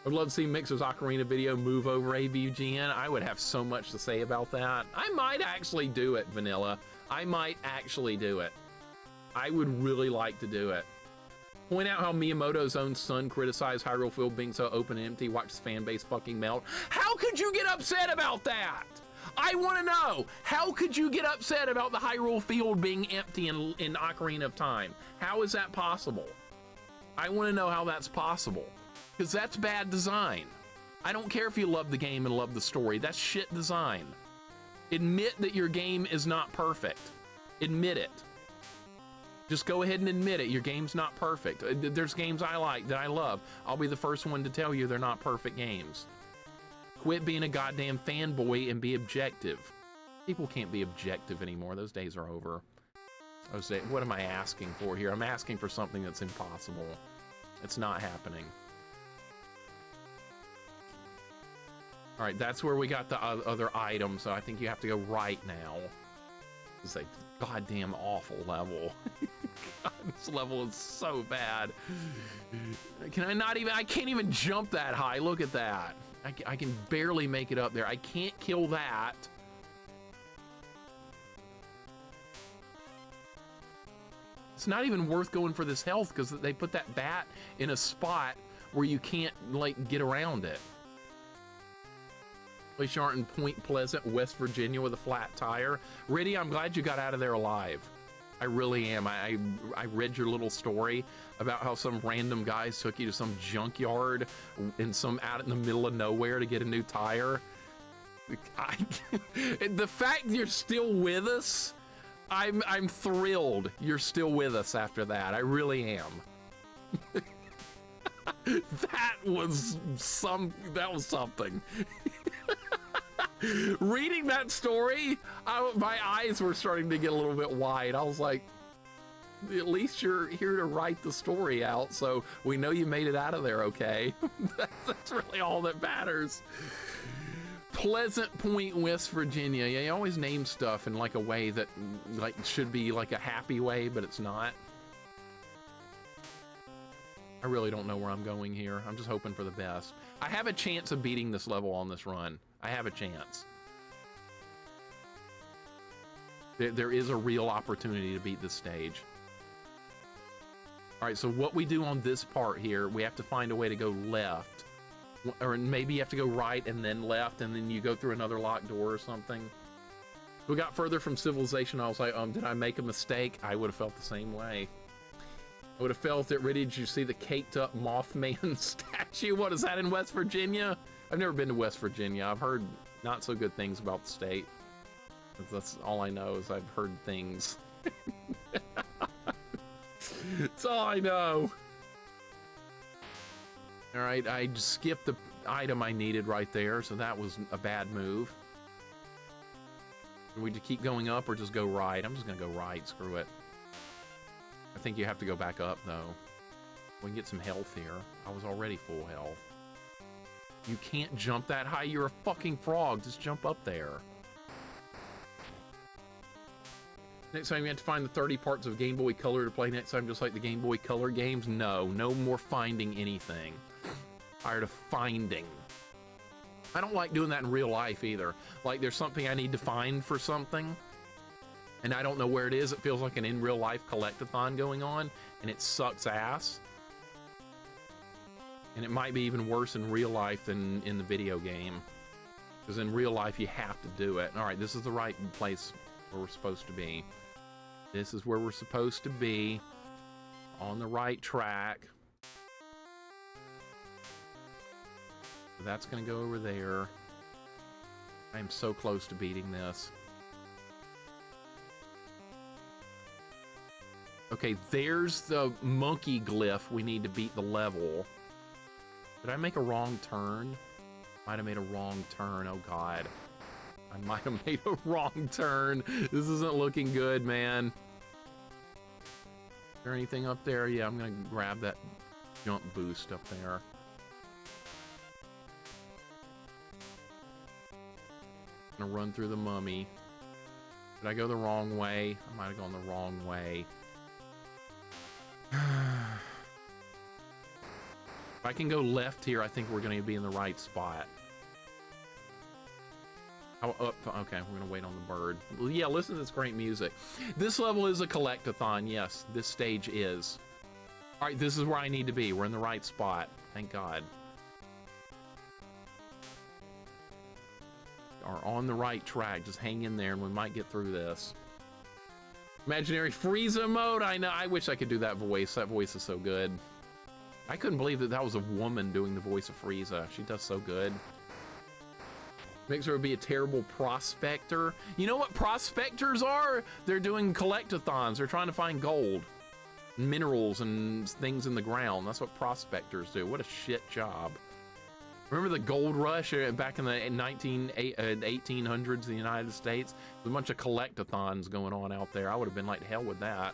I'd love to see Mixer's Ocarina video move over AVGN. I would have so much to say about that. I might actually do it, Vanilla. I might actually do it. I would really like to do it. Point out how Miyamoto's own son criticized Hyrule Field being so open and empty. Watch his fan base fucking melt. How could you get upset about that? I want to know, how could you get upset about the Hyrule Field being empty in Ocarina of Time? How is that possible? I want to know how that's possible, because that's bad design. I don't care if you love the game and love the story. That's shit design. Admit that your game is not perfect. Admit it. Just go ahead and admit it. Your game's not perfect. There's games I like that I love. I'll be the first one to tell you they're not perfect games. Quit being a goddamn fanboy and be objective. People can't be objective anymore. Those days are over. I was saying, what am I asking for here? I'm asking for something that's impossible. It's not happening. All right, that's where we got the other item, so I think you have to go right now. It's a goddamn awful level. God, this level is so bad. Can I not even, I can't even jump that high. Look at that. I can barely make it up there. I can't kill that. It's not even worth going for this health because they put that bat in a spot where you can't, like, get around it. At least you aren't in Point Pleasant, West Virginia with a flat tire. Riddy, I'm glad you got out of there alive. I really am. I read your little story about how some random guys took you to some junkyard and some out in the middle of nowhere to get a new tire. The fact you're still with us, I'm thrilled you're still with us after that. I really am. That was something. Reading that story, my eyes were starting to get a little bit wide. I was like, at least you're here to write the story out, so we know you made it out of there okay. That's really all that matters. Pleasant Point, West Virginia. Yeah, you always name stuff in like a way that like should be like a happy way, but it's not. I really don't know where I'm going here. I'm just hoping for the best. I have a chance of beating this level on this run. I have a chance. There is a real opportunity to beat this stage. All right, so what we do on this part here, we have to find a way to go left. Or maybe you have to go right and then left, and then you go through another locked door or something. We got further from civilization. I was like, did I make a mistake? I would have felt the same way. I would have felt it. Did you see the caked up Mothman statue? What is that, in West Virginia? I've never been to West Virginia. I've heard not so good things about the state. That's all I know, is I've heard things. That's all I know. All right, I just skipped the item I needed right there, so that was a bad move. Do we just keep going up or just go right? I'm just gonna go right, screw it. I think you have to go back up though. We can get some health here. I was already full health. You can't jump that high, you're a fucking frog. Just jump up there. Next time you have to find the 30 parts of Game Boy Color to play next time, just like the Game Boy Color games. No more finding anything. Tired of finding. I don't like doing that in real life either. Like there's something I need to find for something, and I don't know where it is. It feels like an in real life collectathon going on, and it sucks ass. And it might be even worse in real life than in the video game, because in real life you have to do it. All right, this is the right place where we're supposed to be. This is where we're supposed to be, on the right track. So that's gonna go over there. I am so close to beating this. Okay, there's the monkey glyph. We need to beat the level. Did I make a wrong turn? Might have made a wrong turn. Oh God. I might have made a wrong turn. This isn't looking good, man. Is there anything up there? Yeah, I'm gonna grab that jump boost up there. I'm gonna run through the mummy. Did I go the wrong way? I might have gone the wrong way. If I can go left here, I think we're gonna be in the right spot. Oh, okay, we're gonna wait on the bird. Well, yeah, listen to this great music. This level is a collectathon, yes, this stage is. All right, this is where I need to be. We're in the right spot, thank God. Are on the right track, just hang in there and we might get through this. Imaginary Frieza mode, I know, I wish I could do that voice. That voice is so good. I couldn't believe that that was a woman doing the voice of Frieza. She does so good. Mixer would be a terrible prospector. You know what prospectors are? They're doing collectathons. They're trying to find gold, minerals, and things in the ground. That's what prospectors do. What a shit job. Remember the gold rush back in the 1800s in the United States? There's a bunch of collectathons going on out there. I would have been like, hell with that.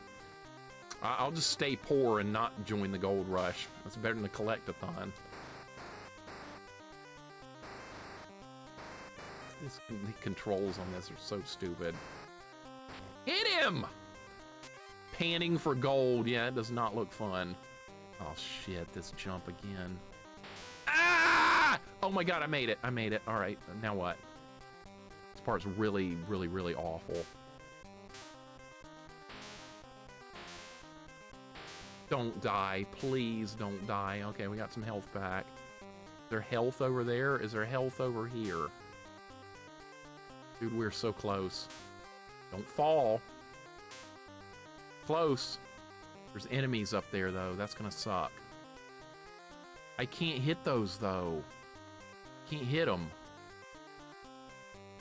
I'll just stay poor and not join the gold rush. That's better than the collectathon. The controls on this are so stupid. Hit him! Panning for gold. Yeah, it does not look fun. Oh shit, this jump again. Ah! Oh my god, I made it. I made it. All right, now what? This part's really, really, really awful. Don't die. Please don't die. Okay, we got some health back. Is there health over there? Is there health over here? Dude, we're so close. Don't fall. Close. There's enemies up there, though. That's gonna suck. I can't hit those, though. Can't hit them.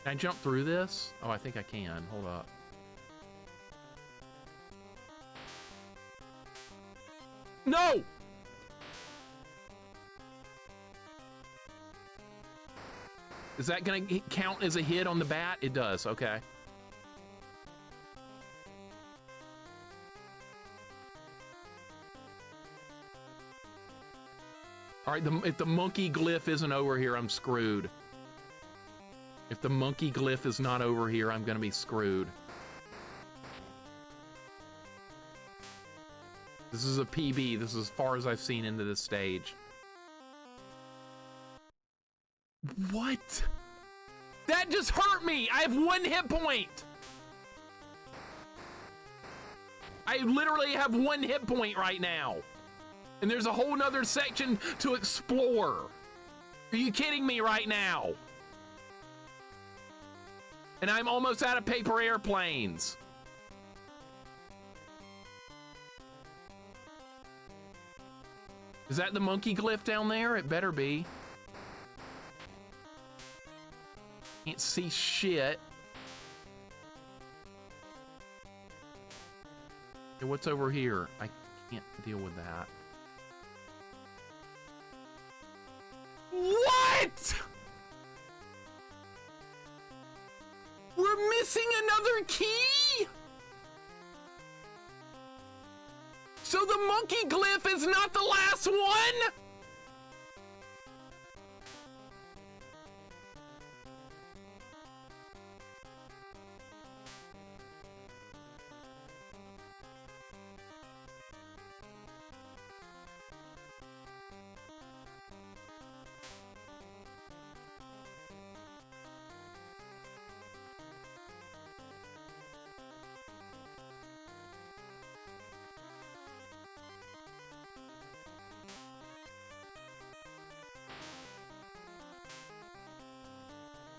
Can I jump through this? Oh, I think I can. Hold up. No! Is that gonna count as a hit on the bat? It does, okay. All right, if the monkey glyph isn't over here, I'm screwed. If the monkey glyph is not over here, I'm gonna be screwed. This is a PB. This is as far as I've seen into this stage. What? That just hurt me. I have 1 hit point. I literally have 1 hit point right now. And there's a whole nother section to explore. Are you kidding me right now? And I'm almost out of paper airplanes. Is that the monkey glyph down there? It better be. Can't see shit. Okay, what's over here? I can't deal with that. What? We're missing another key? So the monkey glyph is not the last one?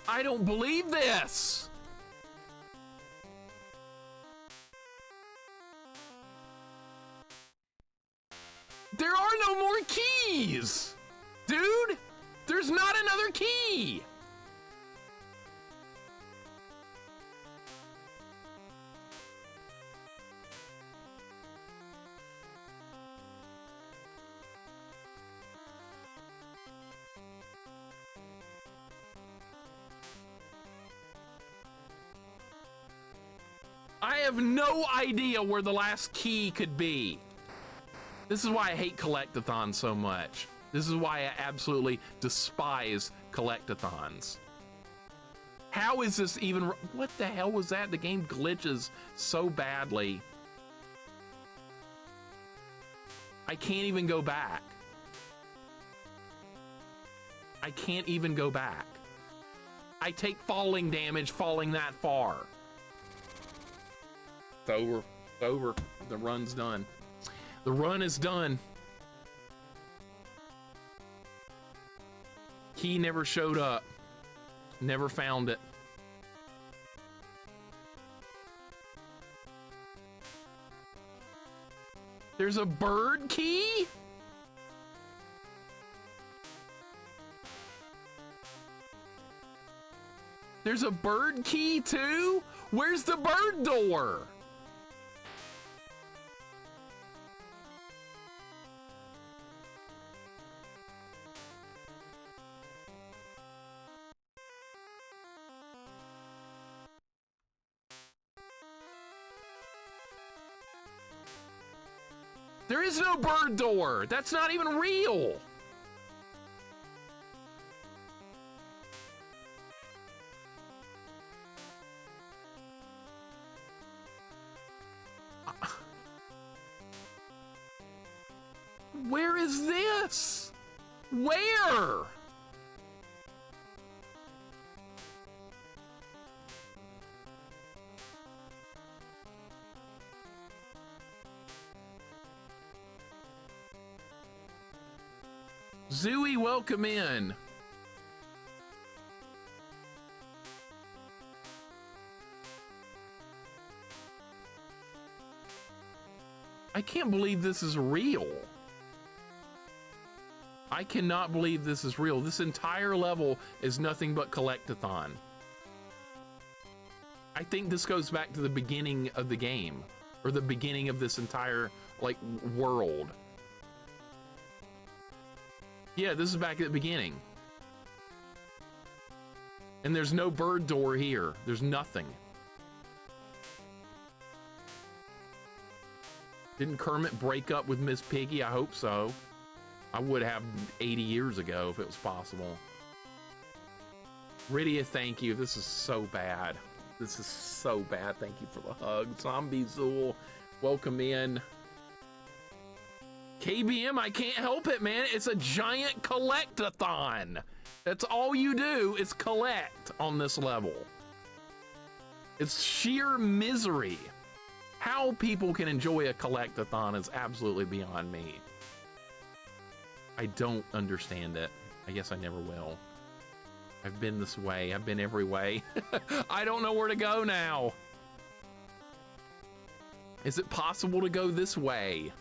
I don't believe this. There are no more keys. Dude, there's not another key. I have no idea where the last key could be. This is why I hate collectathons so much. This is why I absolutely despise collectathons. How is this even? What the hell was that? The game glitches so badly. I can't even go back. I can't even go back. I take falling damage falling that far. It's over. It's over. The run's done. The run is done. Key never showed up. Never found it. There's a bird key? There's a bird key too? Where's the bird door? There is no bird door. That's not even real. Where is this? Where? Zooey, welcome in. I can't believe this is real. I cannot believe this is real. This entire level is nothing but collect-a-thon. I think this goes back to the beginning of the game, or the beginning of this entire, like, world. Yeah, this is back at the beginning. And there's no bird door here. There's nothing. Didn't Kermit break up with Miss Piggy? I hope so. I would have 80 years ago if it was possible. Rydia, thank you. This is so bad. This is so bad. Thank you for the hug. Zombie Zool, welcome in. KBM, I can't help it, man. It's a giant collect-a-thon. That's all you do is collect on this level. It's sheer misery. How people can enjoy a collect-a-thon is absolutely beyond me. I don't understand it. I guess I never will. I've been this way. I've been every way. I don't know where to go now. Is it possible to go this way?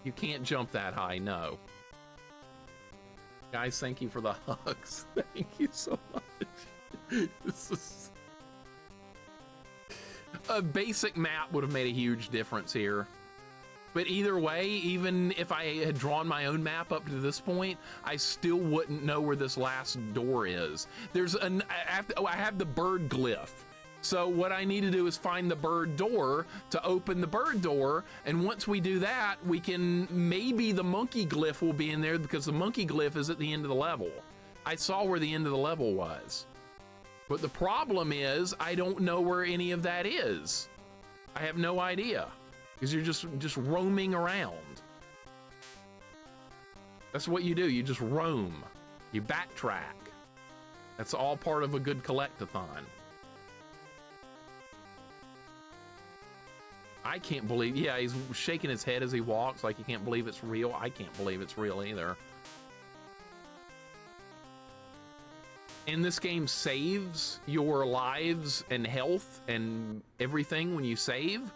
You can't jump that high, no. Guys, thank you for the hugs. Thank you so much. This is... A basic map would have made a huge difference here. But either way, even if I had drawn my own map up to this point, I still wouldn't know where this last door is. There's an, I have the bird glyph. So what I need to do is find the bird door to open the bird door. And once we do that, we can, maybe the monkey glyph will be in there because the monkey glyph is at the end of the level. I saw where the end of the level was. But the problem is I don't know where any of that is. I have no idea. Because you're just roaming around. That's what you do. You just roam. You backtrack. That's all part of a good collect-a-thon. I can't believe, yeah, he's shaking his head as he walks like he can't believe it's real. I can't believe it's real either. And this game saves your lives and health and everything when you save.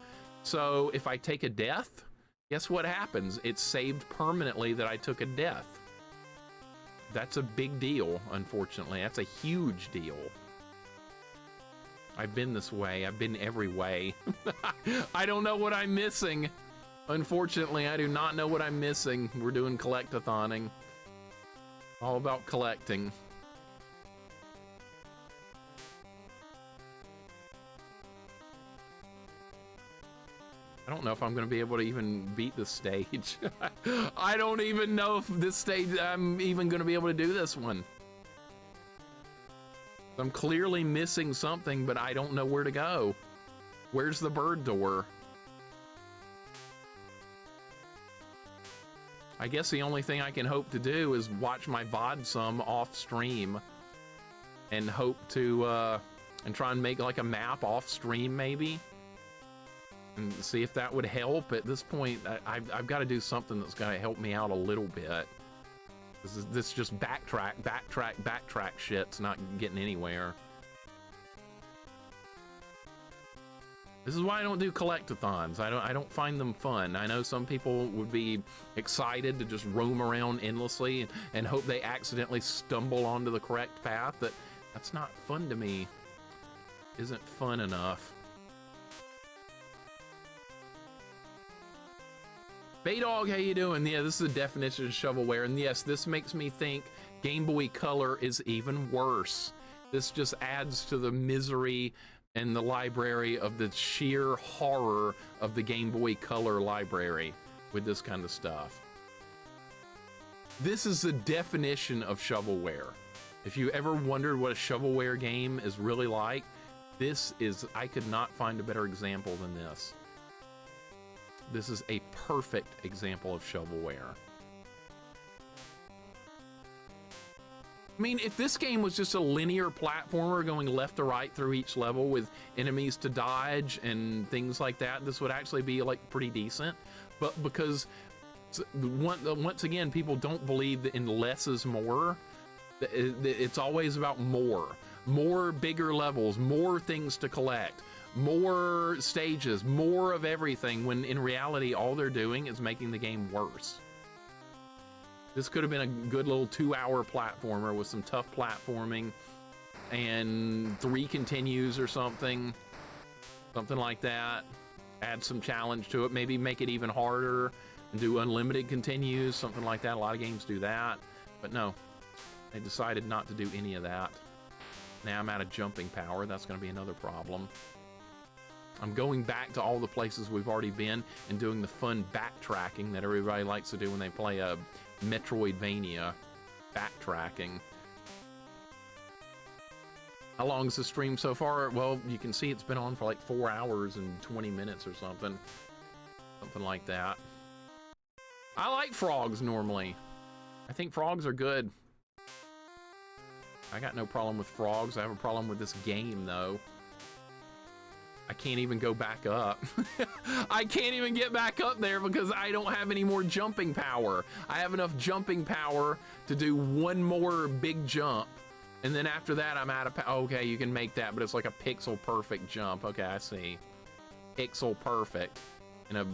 So if I take a death, guess what happens? It's saved permanently that I took a death. That's a big deal, unfortunately. That's a huge deal. I've been this way. I've been every way. I don't know what I'm missing. Unfortunately, I do not know what I'm missing. We're doing collect-a-thoning. All about collecting. I don't know if I'm going to be able to even beat this stage. I don't even know if this stage, I'm even going to be able to do this one. I'm clearly missing something, but I don't know where to go. Where's the bird door? I guess the only thing I can hope to do is watch my VOD some off stream and hope to, and try and make like a map off stream maybe. And see if that would help. At this point, I've got to do something that's going to help me out a little bit. This just backtrack shit's not getting anywhere. This is why I don't do collect-a-thons. I don't find them fun. I know some people would be excited to just roam around endlessly and hope they accidentally stumble onto the correct path. That's not fun to me. Isn't fun enough. Baydog, how you doing? Yeah, this is the definition of shovelware, and yes, this makes me think Game Boy Color is even worse. This just adds to the misery and the library of the sheer horror of the Game Boy Color library with this kind of stuff. This is the definition of shovelware. If you ever wondered what a shovelware game is really like, this is, I could not find a better example than this. This is a perfect example of shovelware. I mean, if this game was just a linear platformer going left to right through each level with enemies to dodge and things like that, this would actually be like pretty decent. But because once again, people don't believe that in less is more. It's always about more bigger levels, more things to collect, more stages, more of everything, when in reality all they're doing is making the game worse. This could have been a good little 2-hour platformer with some tough platforming and 3 continues or something like that. Add some challenge to it, maybe make it even harder and do unlimited continues, something like that. A lot of games do that, but no, they decided not to do any of that. Now I'm out of jumping power. That's going to be another problem. I'm going back to all the places we've already been and doing the fun backtracking that everybody likes to do when they play a Metroidvania. Backtracking. How long is the stream so far? Well, you can see it's been on for like 4 hours and 20 minutes or something. Something like that. I like frogs normally. I think frogs are good. I got no problem with frogs. I have a problem with this game, though. I can't even go back up. I can't even get back up there because I don't have any more jumping power. I have enough jumping power to do one more big jump. And then after that, I'm out of power. Okay, you can make that, but it's like a pixel perfect jump. Okay, I see. Pixel perfect in a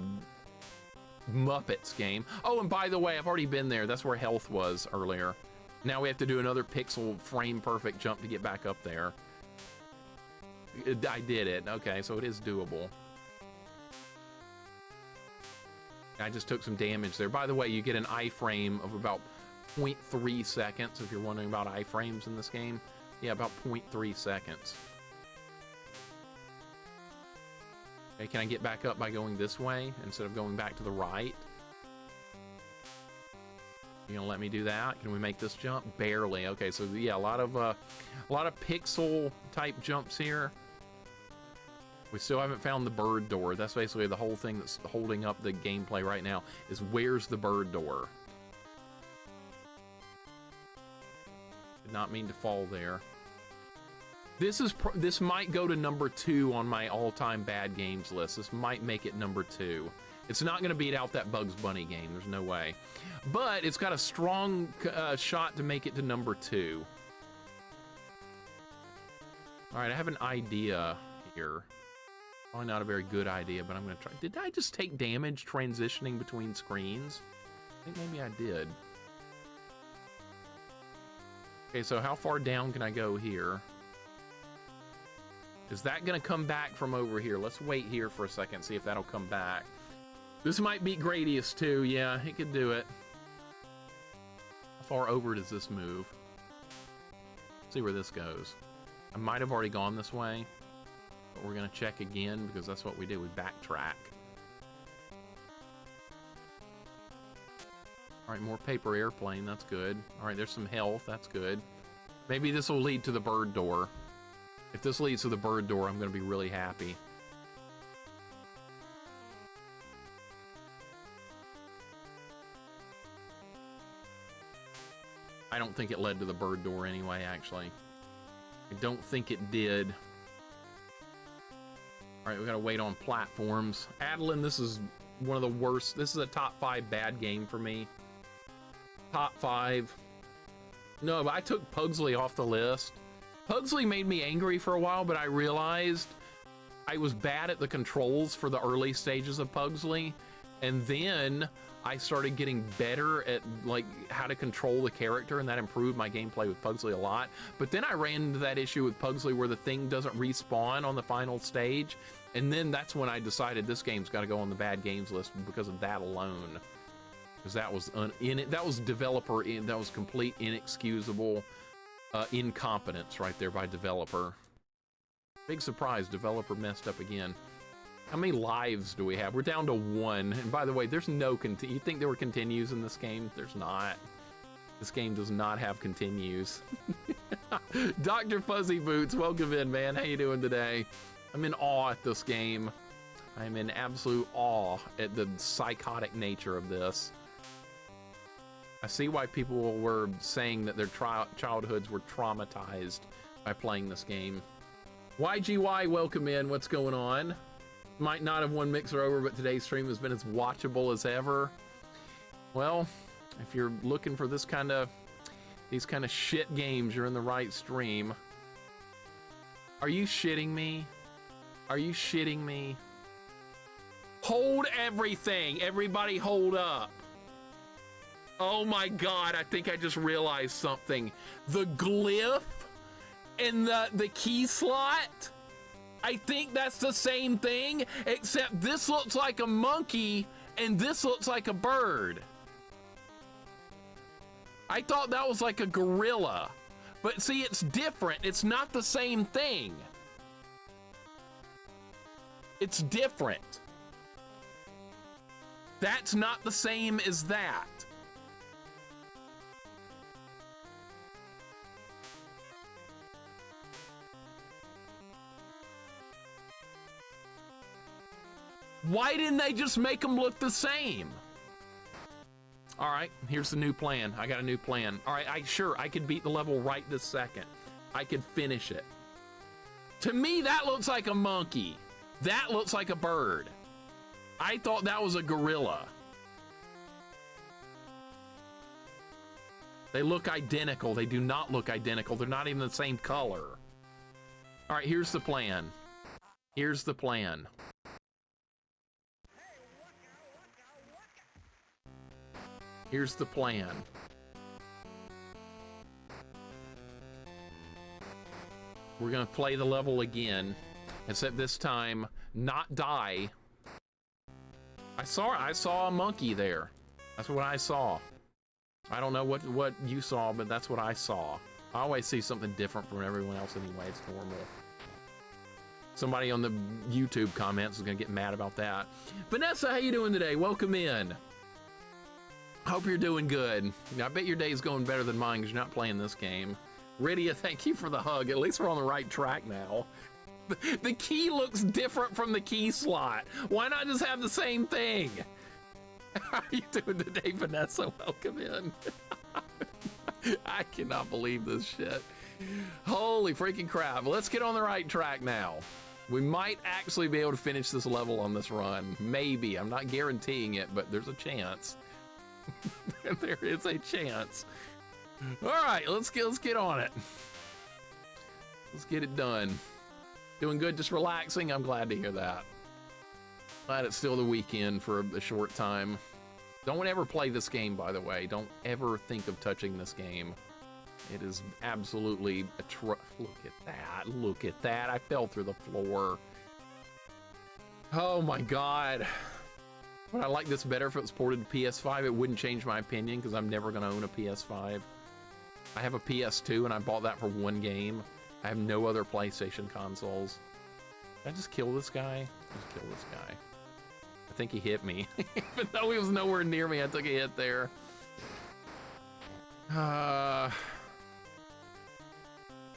Muppets game. Oh, and by the way, I've already been there. That's where health was earlier. Now we have to do another pixel frame perfect jump to get back up there. I did it. Okay, so it is doable. I just took some damage there. By the way, you get an iframe of about 0.3 seconds, if you're wondering about iframes in this game. Yeah, about 0.3 seconds. Okay, can I get back up by going this way instead of going back to the right? You gonna let me do that? Can we make this jump? Barely. Okay, so yeah, a lot of pixel type jumps here. We still haven't found the bird door. That's basically the whole thing that's holding up the gameplay right now, is where's the bird door? Did not mean to fall there. This might go to number 2 on my all-time bad games list. This might make it number 2. It's not going to beat out that Bugs Bunny game. There's no way. But it's got a strong shot to make it to number 2. All right, I have an idea here. Probably not a very good idea, but I'm going to try. Did I just take damage transitioning between screens? I think maybe I did. Okay, so how far down can I go here? Is that going to come back from over here? Let's wait here for a second, see if that'll come back. This might beat Gradius too. Yeah, it could do it. How far over does this move? Let's see where this goes. I might have already gone this way, but we're going to check again because that's what we do. We backtrack. All right, more paper airplane. That's good. All right, there's some health. That's good. Maybe this will lead to the bird door. If this leads to the bird door, I'm going to be really happy. I don't think it led to the bird door anyway, actually. I don't think it did. All right, we got to wait on platforms. Adeline, this is one of the worst. This is a top 5 bad game for me. Top 5. No, but I took Pugsley off the list. Pugsley made me angry for a while, but I realized I was bad at the controls for the early stages of Pugsley, And then I started getting better at like how to control the character, and that improved my gameplay with Pugsley a lot. But then I ran into that issue with Pugsley where the thing doesn't respawn on the final stage. And then that's when I decided this game's got to go on the bad games list because of that alone. Because that was that was complete inexcusable incompetence right there by developer. Big surprise, developer messed up again. How many lives do we have? We're down to 1. And by the way, there's no you think there were continues in this game? There's not. This game does not have continues. Dr. Fuzzy Boots, welcome in, man. How you doing today? I'm in awe at this game. I'm in absolute awe at the psychotic nature of this. I see why people were saying that their childhoods were traumatized by playing this game. YGY, welcome in. What's going on? Might not have won Mixer over, but today's stream has been as watchable as ever. Well, if you're looking for these kind of shit games, you're in the right stream. Are you shitting me? Are you shitting me? Hold everything. Everybody hold up. Oh my God, I think I just realized something. The glyph and the key slot, I think that's the same thing, except this looks like a monkey and this looks like a bird. I thought that was like a gorilla, but see, it's different. It's not the same thing. It's different. That's not the same as that. Why didn't they just make them look the same? All right, here's the new plan. I got a new plan. All right, I could beat the level right this second. I could finish it. To me, that looks like a monkey. That looks like a bird. I thought that was a gorilla. They look identical. They do not look identical. They're not even the same color. All right, here's the plan. Here's the plan. Here's the plan. We're gonna play the level again, except this time not die. I saw a monkey there. That's what I saw. I don't know what you saw, but that's what I saw. I always see something different from everyone else anyway. It's normal. Somebody on the YouTube comments is gonna get mad about that. Vanessa, how you doing today? Welcome in. Hope you're doing good. I bet your day's going better than mine because you're not playing this game. Rydia, thank you for the hug. At least we're on the right track now. The key looks different from the key slot. Why not just have the same thing? How are you doing today, Vanessa? Welcome in. I cannot believe this shit. Holy freaking crap. Let's get on the right track now. We might actually be able to finish this level on this run. Maybe. I'm not guaranteeing it, but there's a chance. There is a chance. All right, let's get on it. Let's get it done. Doing good, just relaxing. I'm glad to hear that. Glad it's still the weekend for a short time. Don't ever play this game, by the way. Don't ever think of touching this game. It is absolutely look at that. Look at that. I fell through the floor. Oh my God. Would I like this better if it was ported to PS5? It wouldn't change my opinion because I'm never going to own a PS5. I have a PS2 and I bought that for one game. I have no other PlayStation consoles. Did I just kill this guy? Just kill this guy. I think he hit me. Even though he was nowhere near me, I took a hit there. What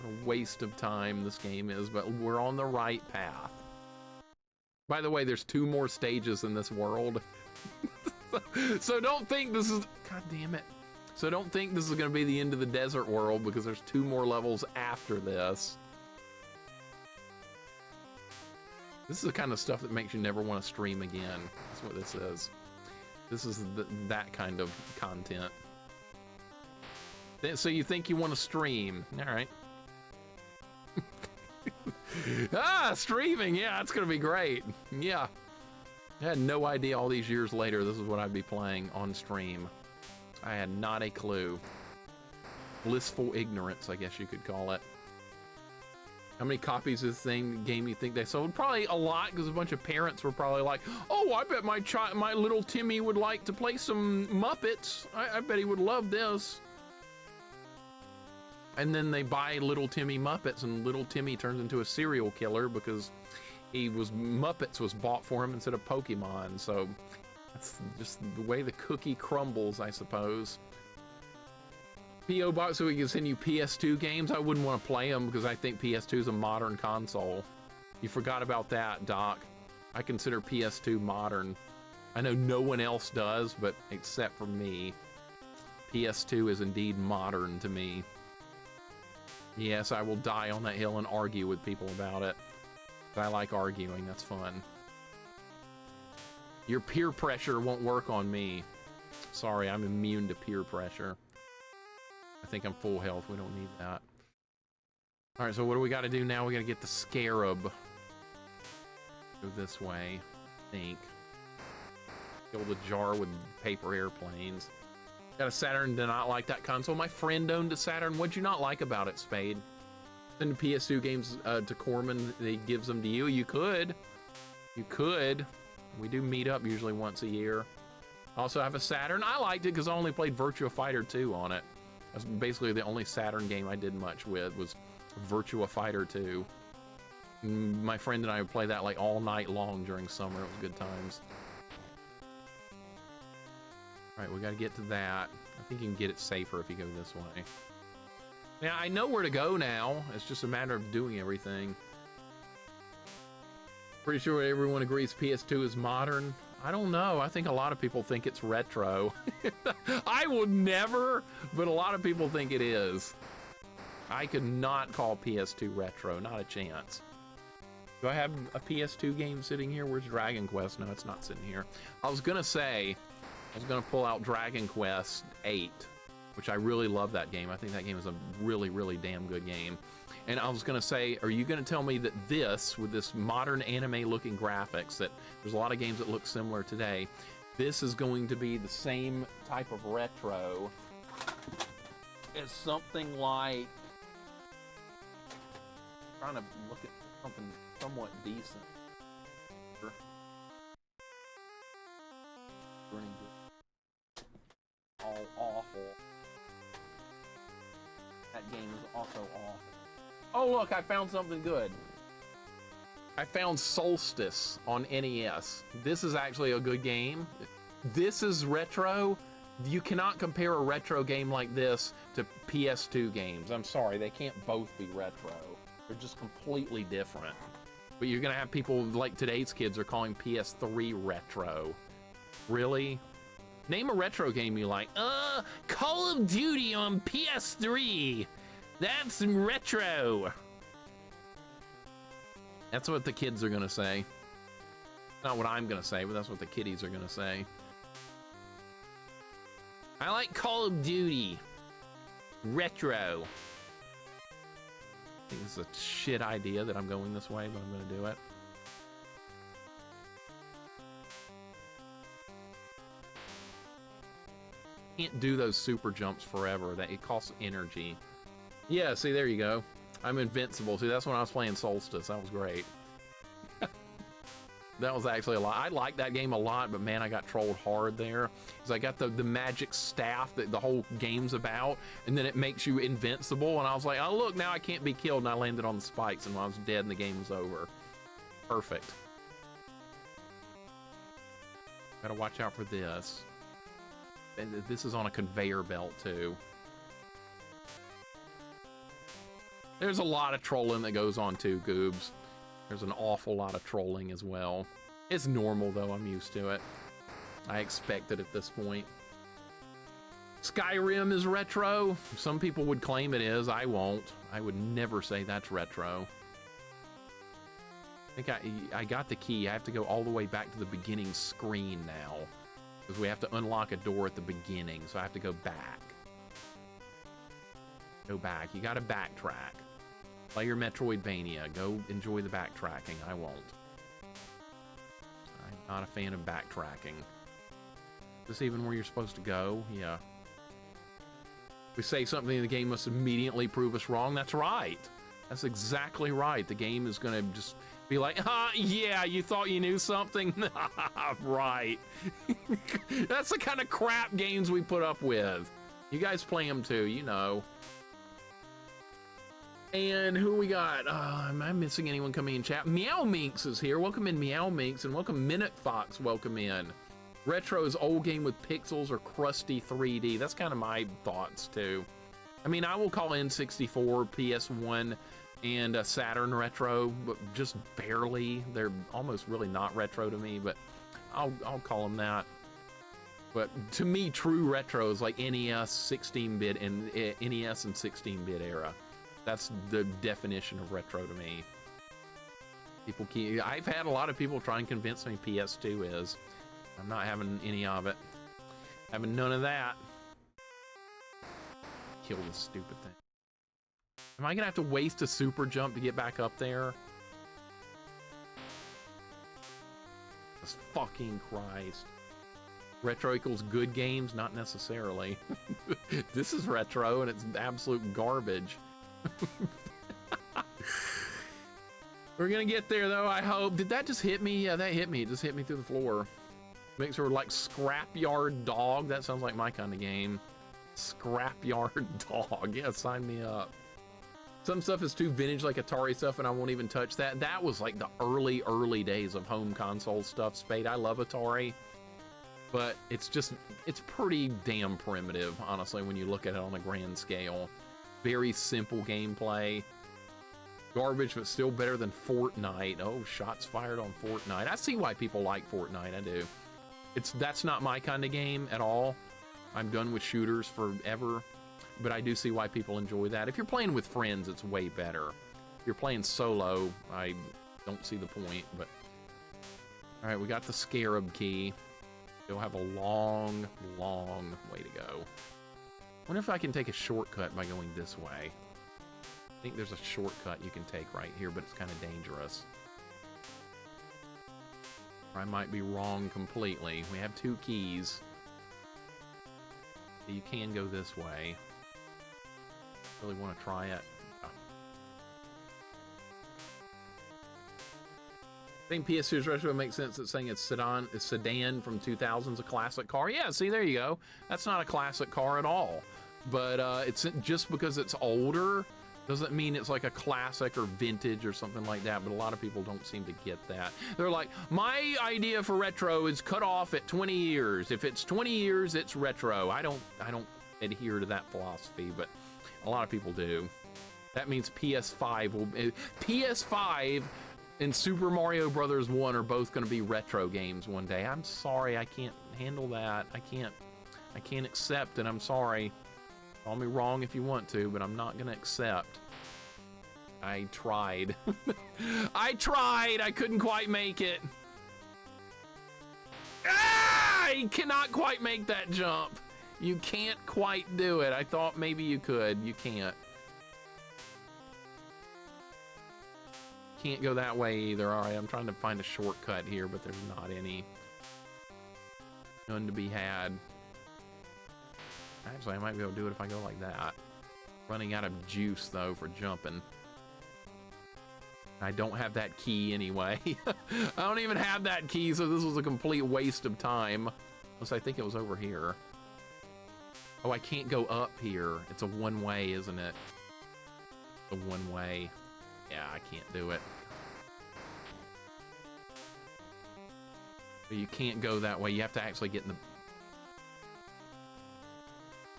a waste of time this game is, but we're on the right path. By the way, there's 2 more stages in this world. So don't think this is... God damn it. So don't think this is going to be the end of the desert world because there's 2 more levels after this. This is the kind of stuff that makes you never want to stream again. That's what this is. This is that kind of content. So you think you want to stream. All right. Streaming, yeah, it's gonna be great. Yeah, I had no idea all these years later this is what I'd be playing on stream. I had not a clue. Blissful ignorance, I guess you could call it. How many copies of this game you think they sold? Probably a lot, because a bunch of parents were probably like, oh, I bet my little Timmy would like to play some Muppets. I bet he would love this. And then they buy little Timmy Muppets, and little Timmy turns into a serial killer because Muppets was bought for him instead of Pokemon. So that's just the way the cookie crumbles, I suppose. P.O. Box so we can send you PS2 games. I wouldn't want to play them because I think PS2 is a modern console. You forgot about that, Doc. I consider PS2 modern. I know no one else does, but except for me, PS2 is indeed modern to me. Yes, I will die on that hill and argue with people about it. I like arguing, that's fun. Your peer pressure won't work on me. Sorry, I'm immune to peer pressure. I think I'm full health, we don't need that. All right, so what do we gotta do now? We gotta get the scarab. Go this way, I think. Fill the jar with paper airplanes. Got a Saturn, did not like that console. My friend owned a Saturn. What'd you not like about it, Spade? Send the PS2 games to Corman, he gives them to you. You could. You could. We do meet up usually once a year. Also have a Saturn. I liked it because I only played Virtua Fighter 2 on it. That's basically the only Saturn game I did much with was Virtua Fighter 2. My friend and I would play that like all night long during summer. It was good times. All right, we got to get to that. I think you can get it safer if you go this way. Now, I know where to go now. It's just a matter of doing everything. Pretty sure everyone agrees PS2 is modern. I don't know. I think a lot of people think it's retro. I would never, but a lot of people think it is. I could not call PS2 retro. Not a chance. Do I have a PS2 game sitting here? Where's Dragon Quest? No, it's not sitting here. I was going to pull out Dragon Quest 8, which I really love that game. I think that game is a really, really damn good game. And I was gonna say, are you gonna tell me that this, with this modern anime looking graphics, that there's a lot of games that look similar today, this is going to be the same type of retro as something like, trying to look at something somewhat decent. All awful. That game is also awful. Oh look, I found something good. I found Solstice on NES. This is actually a good game. This is retro. You cannot compare a retro game like this to PS2 games. I'm sorry, they can't both be retro. They're just completely different. But you're gonna have people like today's kids are calling PS3 retro. Really? Name a retro game you like. Call of Duty on PS3. That's retro. That's what the kids are gonna say. Not what I'm gonna say, but that's what the kiddies are gonna say. I like Call of Duty. Retro. I think it's a shit idea that I'm going this way, but I'm gonna do it. Can't do those super jumps forever. That it costs energy. Yeah, see, there you go. I'm invincible. See, that's when I was playing Solstice. That was great. That was actually a lot. I like that game a lot, but man, I got trolled hard there. Because I got the magic staff that the whole game's about, and then it makes you invincible, and I was like, oh look, now I can't be killed, and I landed on the spikes, and I was dead, and the game was over. Perfect. Gotta watch out for this. And this is on a conveyor belt, too. There's a lot of trolling that goes on, too, Goobs. There's an awful lot of trolling as well. It's normal, though. I'm used to it. I expect it at this point. Skyrim is retro. Some people would claim it is. I won't. I would never say that's retro. I think I got the key. I have to go all the way back to the beginning screen now. Because we have to unlock a door at the beginning, so I have to go back. Go back. You gotta backtrack. Play your Metroidvania. Go enjoy the backtracking. I won't. I'm Not a fan of backtracking. Is this even where you're supposed to go? Yeah. If we say something, the game must immediately prove us wrong. That's right. That's exactly right. The game is going to just be like, yeah, you thought you knew something? Right. That's the kind of crap games we put up with. You guys play them too, you know. And who we got? Am I missing anyone coming in chat? Meow Minx is here. Welcome in, Meow Minx, and welcome Minute Fox. Welcome in. Retro is old game with pixels or crusty 3D. That's kind of my thoughts too. I mean, I will call N64, PS1, and Saturn retro, but just barely. They're almost really not retro to me, but I'll call them that. But to me, true retro is like NES, 16-bit, and NES and 16-bit era. That's the definition of retro to me. I've had a lot of people try and convince me PS2 is. I'm not having any of it. Having none of that. Kill this stupid thing. Am I gonna have to waste a super jump to get back up there? Jesus fucking Christ. Retro equals good games? Not necessarily. This is retro and it's absolute garbage. We're gonna get there though, I hope. Did that just hit me? Yeah, that hit me. It just hit me through the floor. Makes her like Scrapyard Dog. That sounds like my kind of game. Scrapyard Dog. Yeah, sign me up. Some stuff is too vintage, like Atari stuff, and I won't even touch that. That was like the early days of home console stuff, Spade. I love Atari, but it's pretty damn primitive, honestly, when you look at it on a grand scale. Very simple gameplay. Garbage, but still better than Fortnite. Oh, shots fired on Fortnite. I see why people like Fortnite, I do. That's not my kind of game at all. I'm done with shooters forever, but I do see why people enjoy that. If you're playing with friends, it's way better. If you're playing solo, I don't see the point, but... All right, we got the Scarab key. Still have a long way to go. Wonder if I can take a shortcut by going this way. I think there's a shortcut you can take right here, but it's kind of dangerous. Or I might be wrong completely. We have 2 keys. You can go this way. Really want to try it. Oh. I think PS2's retro makes sense that saying it's sedan from 2000's a classic car. Yeah, see, there you go. That's not a classic car at all. But it's just because it's older doesn't mean it's like a classic or vintage or something like that, but a lot of people don't seem to get that. They're like, my idea for retro is cut off at 20 years. If it's 20 years, it's retro. I don't adhere to that philosophy, but a lot of people do. That means PS5 and Super Mario Brothers 1 are both going to be retro games one day. I'm sorry, I can't handle that. I can't accept it. I'm sorry. Call me wrong if you want to, but I'm not gonna accept. I tried. I tried! I couldn't quite make it. Ah! I cannot quite make that jump. You can't quite do it. I thought maybe you could. You can't. Can't go that way either. All right, I'm trying to find a shortcut here, but there's not any. None to be had. Actually, I might be able to do it if I go like that. Running out of juice, though, for jumping. I don't have that key anyway. I don't even have that key, so this was a complete waste of time. Unless I think it was over here. Oh, I can't go up here. It's a one-way, isn't it? A one-way. Yeah, I can't do it. But you can't go that way. You have to actually get in the...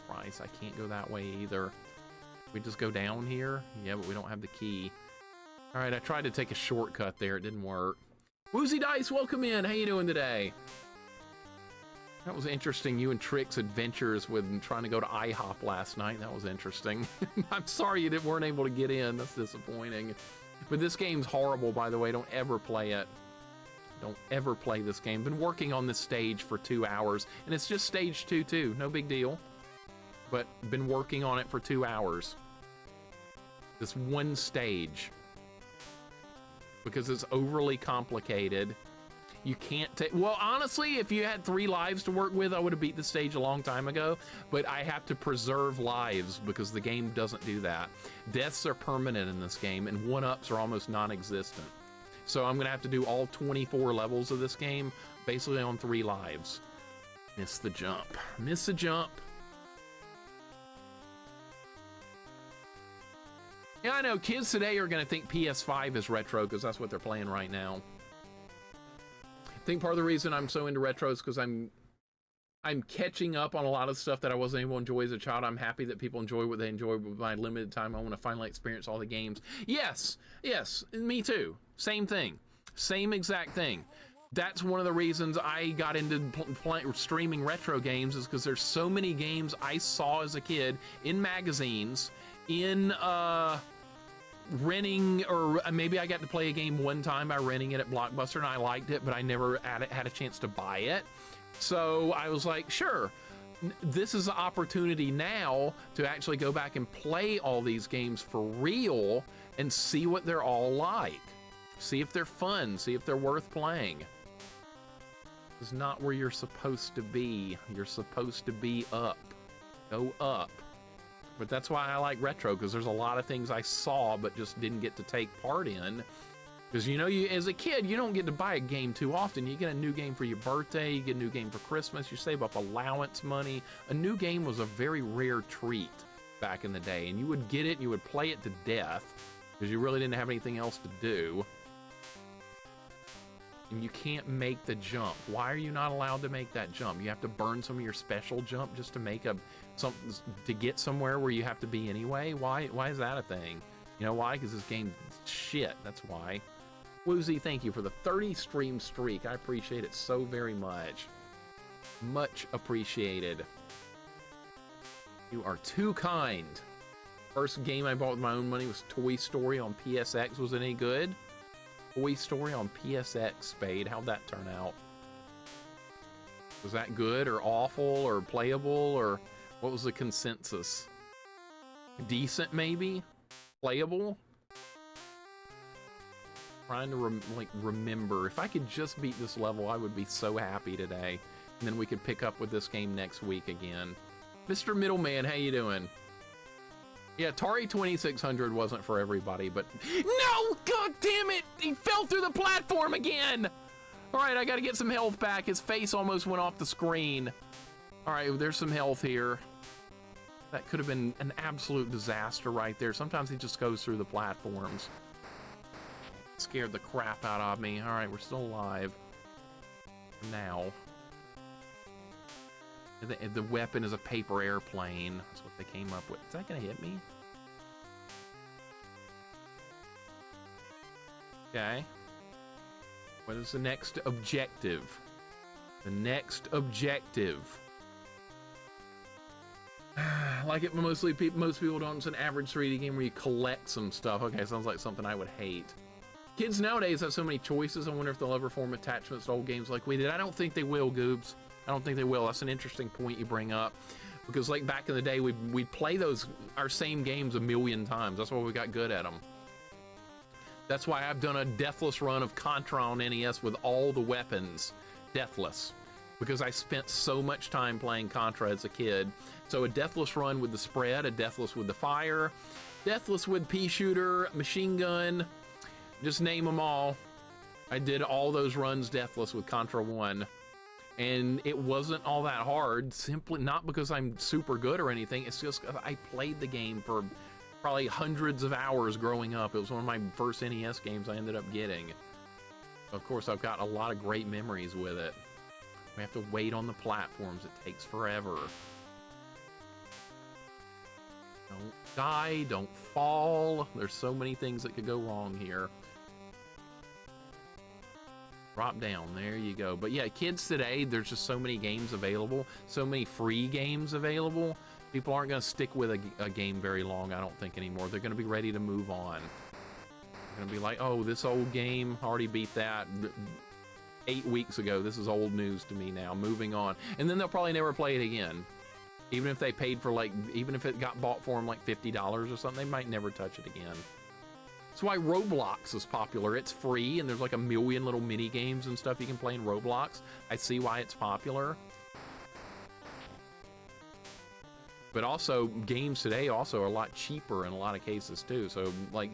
Christ, I can't go that way either. We just go down here? Yeah, but we don't have the key. All right, I tried to take a shortcut there. It didn't work. Woozy Dice, welcome in. How you doing today? That was interesting. You and Trick's adventures with trying to go to IHOP last night. That was interesting. I'm sorry you weren't able to get in. That's disappointing. But this game's horrible, by the way. Don't ever play it. Don't ever play this game. Been working on this stage for 2 hours, and it's just stage 2 too. No big deal. But been working on it for 2 hours. This one stage. Because it's overly complicated. You can't take, well, honestly, if you had 3 lives to work with, I would have beat the stage a long time ago, but I have to preserve lives because the game doesn't do that. Deaths are permanent in this game, and 1-ups are almost non-existent. So I'm gonna have to do all 24 levels of this game basically on 3 lives. Miss the jump. Miss the jump. Yeah, I know kids today are gonna think PS5 is retro because that's what they're playing right now. I think part of the reason I'm so into retro is because I'm catching up on a lot of stuff that I wasn't able to enjoy as a child. I'm happy that people enjoy what they enjoy, but with my limited time, I want to finally experience all the games. Yes, me too. Same thing. Same exact thing. That's one of the reasons I got into streaming retro games, is because there's so many games I saw as a kid in magazines, in renting, or maybe I got to play a game one time by renting it at Blockbuster and I liked it, but I never had a chance to buy it. So I was like, sure, this is an opportunity now to actually go back and play all these games for real and see what they're all like. See if they're fun, see if they're worth playing. It's not where you're supposed to be. You're supposed to be up. Go up. But that's why I like retro, because there's a lot of things I saw but just didn't get to take part in. Because, you know, as a kid, you don't get to buy a game too often. You get a new game for your birthday, you get a new game for Christmas, you save up allowance money. A new game was a very rare treat back in the day, and you would get it and you would play it to death because you really didn't have anything else to do. And you can't make the jump. Why are you not allowed to make that jump? You have to burn some of your special jump just to make to get somewhere where you have to be anyway. Why is that a thing? You know why? Because this game's shit. That's why. Woozy, thank you for the 30 stream streak. I appreciate it so very much. Much appreciated. You are too kind. First game I bought with my own money was Toy Story on PSX. Was it any good? Toy Story on PSX, Spade. How'd that turn out? Was that good or awful or playable, or what was the consensus? Decent, maybe? Playable? Trying to remember. If I could just beat this level, I would be so happy today. And then we could pick up with this game next week again. Mr. Middleman, how you doing? Yeah, Atari 2600 wasn't for everybody, but... No! God damn it! He fell through the platform again! Alright, I gotta get some health back. His face almost went off the screen. Alright, there's some health here. That could have been an absolute disaster right there. Sometimes he just goes through the platforms. Scared the crap out of me. Alright, we're still alive. Now. The weapon is a paper airplane. That's what they came up with. Is that gonna hit me? Okay. What is the next objective? The next objective. Like it, most people don't. It's an average 3D game where you collect some stuff. Okay, sounds like something I would hate. Kids nowadays have so many choices. I wonder if they'll ever form attachments to old games like we did. I don't think they will, Goobs. I don't think they will. That's an interesting point you bring up, because like back in the day, we'd play our same games a million times. That's why we got good at them. That's why I've done a deathless run of Contra on NES with all the weapons deathless, because I spent so much time playing Contra as a kid. So a deathless run with the spread, a deathless with the fire, deathless with pea shooter, machine gun, just name them all. I did all those runs deathless with Contra 1. And it wasn't all that hard, simply not because I'm super good or anything. It's just I played the game for probably hundreds of hours growing up. It was one of my first NES games I ended up getting. Of course, I've got a lot of great memories with it. We have to wait on the platforms. It takes forever. Don't die, don't fall. There's so many things that could go wrong here. Drop down, there you go. But yeah, kids today, there's just so many games available, so many free games available. People aren't going to stick with a game very long, I don't think, anymore. They're going to be ready to move on. They're going to be like, oh, this old game, already beat that 8 weeks ago. This is old news to me now, moving on. And then they'll probably never play it again. Even if they paid for even if it got bought for them like $50 or something, they might never touch it again. That's why Roblox is popular. It's free, and there's like a million little mini games and stuff you can play in Roblox. I see why it's popular. But also, games today also are a lot cheaper in a lot of cases too. So like,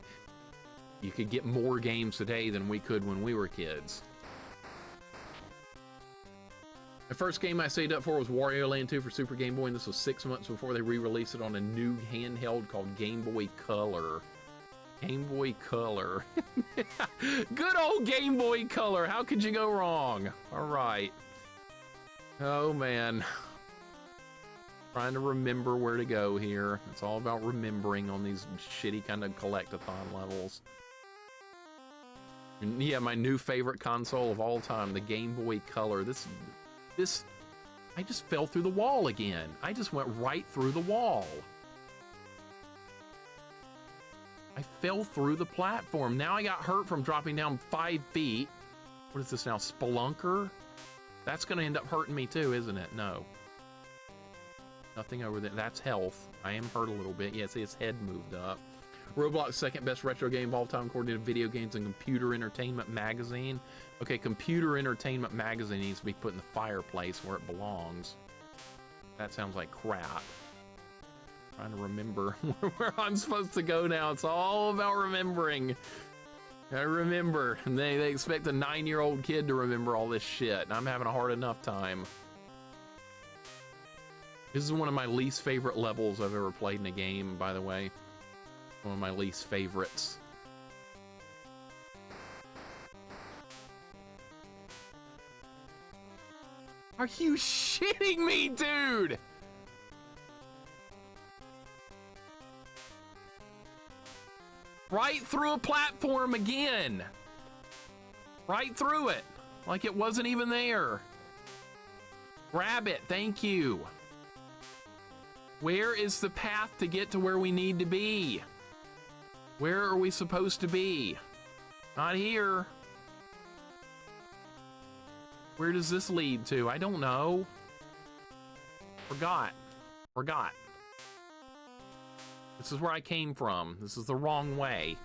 you could get more games today than we could when we were kids. The first game I saved up for was Wario Land 2 for Super Game Boy, and this was 6 months before they re-released it on a new handheld called Game Boy Color. Game Boy Color. Good old Game Boy Color. How could you go wrong? All right. Oh, man. Trying to remember where to go here. It's all about remembering on these shitty kind of collect-a-thon levels. And yeah, my new favorite console of all time, the Game Boy Color. This, I just fell through the wall again. I just went right through the wall. I fell through the platform. Now I got hurt from dropping down 5 feet. What is this now, Spelunker? That's gonna end up hurting me too, isn't it? No. Nothing over there. That's health. I am hurt a little bit. Yeah, see, his head moved up. Roblox second best retro game of all time according to Video Games and Computer Entertainment Magazine. Okay, Computer Entertainment Magazine needs to be put in the fireplace where it belongs. That sounds like crap. Trying to remember where I'm supposed to go now. It's all about remembering. I remember. And they expect a 9-year-old kid to remember all this shit, and I'm having a hard enough time. This is one of my least favorite levels I've ever played in a game, by the way. One of my least favorites. Are you shitting me, dude? Right through a platform again. Right through it. Like it wasn't even there. Grab it, thank you. Where is the path to get to where we need to be? Where are we supposed to be? Not here. Where does this lead to? I don't know. Forgot. This is where I came from. This is the wrong way.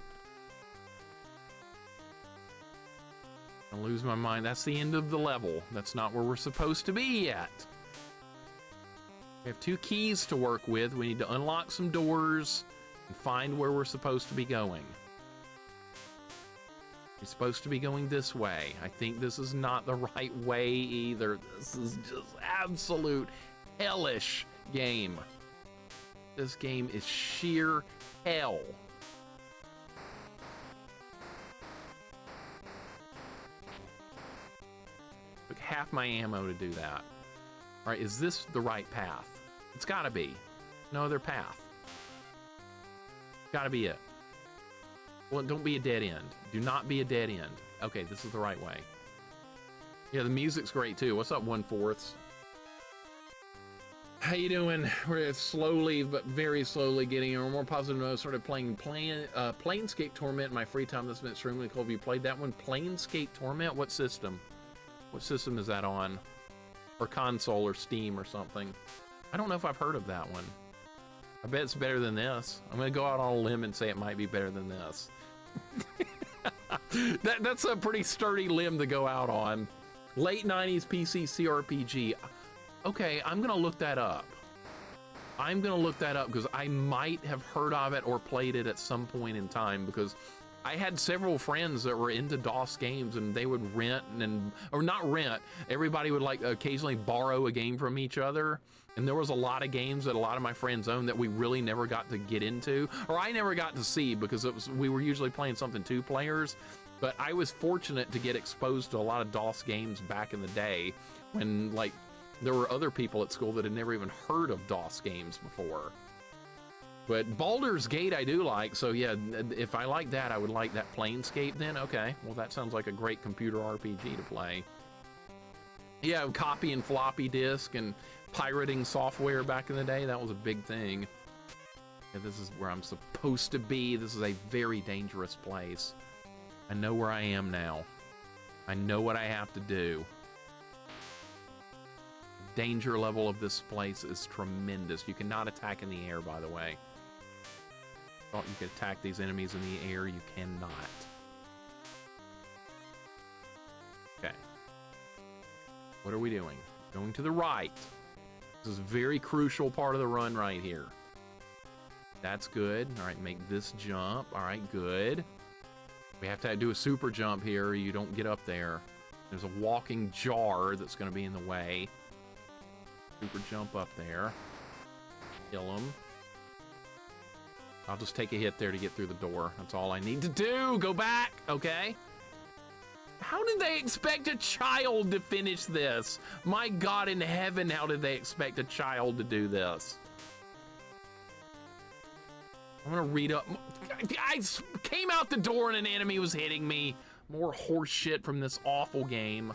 I lose my mind. That's the end of the level. That's not where we're supposed to be yet. We have 2 keys to work with. We need to unlock some doors and find where we're supposed to be going. We're supposed to be going this way. I think this is not the right way either. This is just absolute hellish game. This game is sheer hell. Took half my ammo to do that. All right, is this the right path? It's gotta be. No other path. Gotta be it. Well, don't be a dead end. Do not be a dead end. Okay, this is the right way. Yeah, the music's great too. What's up, 1/4? How you doing? We're slowly, but very slowly getting a more positive note. Started playing Planescape Torment in my free time. That's been extremely cool. Have you played that one? Planescape Torment? What system? What system is that on? Or console or Steam or something? I don't know if I've heard of that one. I bet it's better than this. I'm gonna go out on a limb and say it might be better than this. That's a pretty sturdy limb to go out on. Late 90s PC CRPG. Okay, I'm gonna look that up. I'm gonna look that up because I might have heard of it or played it at some point in time, because I had several friends that were into DOS games and they would rent or not rent, everybody would like occasionally borrow a game from each other. And there was a lot of games that a lot of my friends owned that we really never got to get into, or I never got to see, because we were usually playing something 2 players. But I was fortunate to get exposed to a lot of DOS games back in the day when like there were other people at school that had never even heard of DOS games before. But Baldur's Gate I do like, so yeah, if I like that, I would like that Planescape then. Okay, well that sounds like a great computer RPG to play. Yeah, copying floppy disk and pirating software back in the day, that was a big thing. Yeah, this is where I'm supposed to be. This is a very dangerous place. I know where I am now. I know what I have to do. The danger level of this place is tremendous. You cannot attack in the air, by the way. Thought you could attack these enemies in the air. You cannot. Okay. What are we doing? Going to the right. This is a very crucial part of the run right here. That's good. All right, make this jump. All right, good. We have to do a super jump here. You don't get up there. There's a walking jar that's going to be in the way. Super jump up there. Kill him. I'll just take a hit there to get through the door. That's all I need to do. Go back, okay? How did they expect a child to finish this? My God in heaven, how did they expect a child to do this? I'm gonna read up. I came out the door and an enemy was hitting me. More horse shit from this awful game.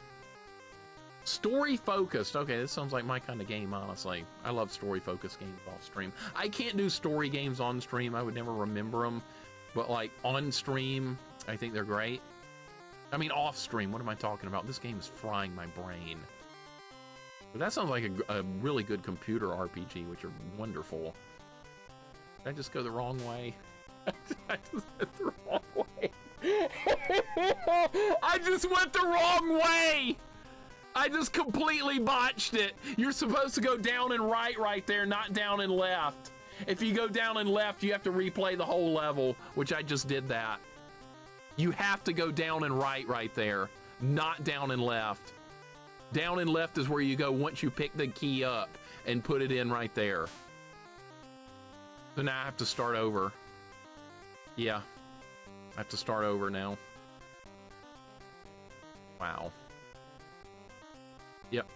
Story focused. Okay, this sounds like my kind of game, honestly. I love story focused games off stream. I can't do story games on stream. I would never remember them. But like on stream, I think they're great. I mean, off stream, what am I talking about? This game is frying my brain. But that sounds like a really good computer RPG, which are wonderful. Did I just go the wrong way? I just went the wrong way. I just went the wrong way! I just completely botched it. You're supposed to go down and right there, not down and left. If you go down and left, you have to replay the whole level, which I just did that. You have to go down and right there, not down and left. Down and left is where you go once you pick the key up and put it in right there. So now I have to start over. Yeah, I have to start over now. Wow. Yep,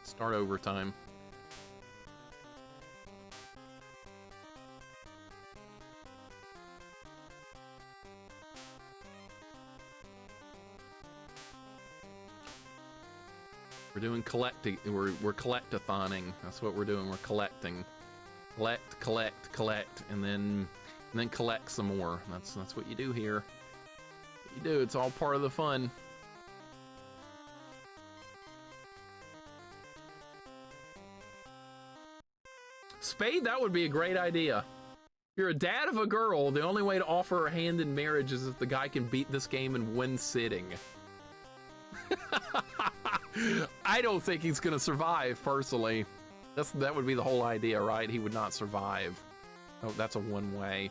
start over time. We're doing collecting. We're collectathoning. That's what we're doing. We're collecting. Collect, and then collect some more. That's what you do here. What you do. It's all part of the fun. Spade, that would be a great idea. If you're a dad of a girl, the only way to offer her hand in marriage is if the guy can beat this game in one sitting. I don't think he's gonna survive, personally. That would be the whole idea, right? He would not survive. Oh, that's a one-way.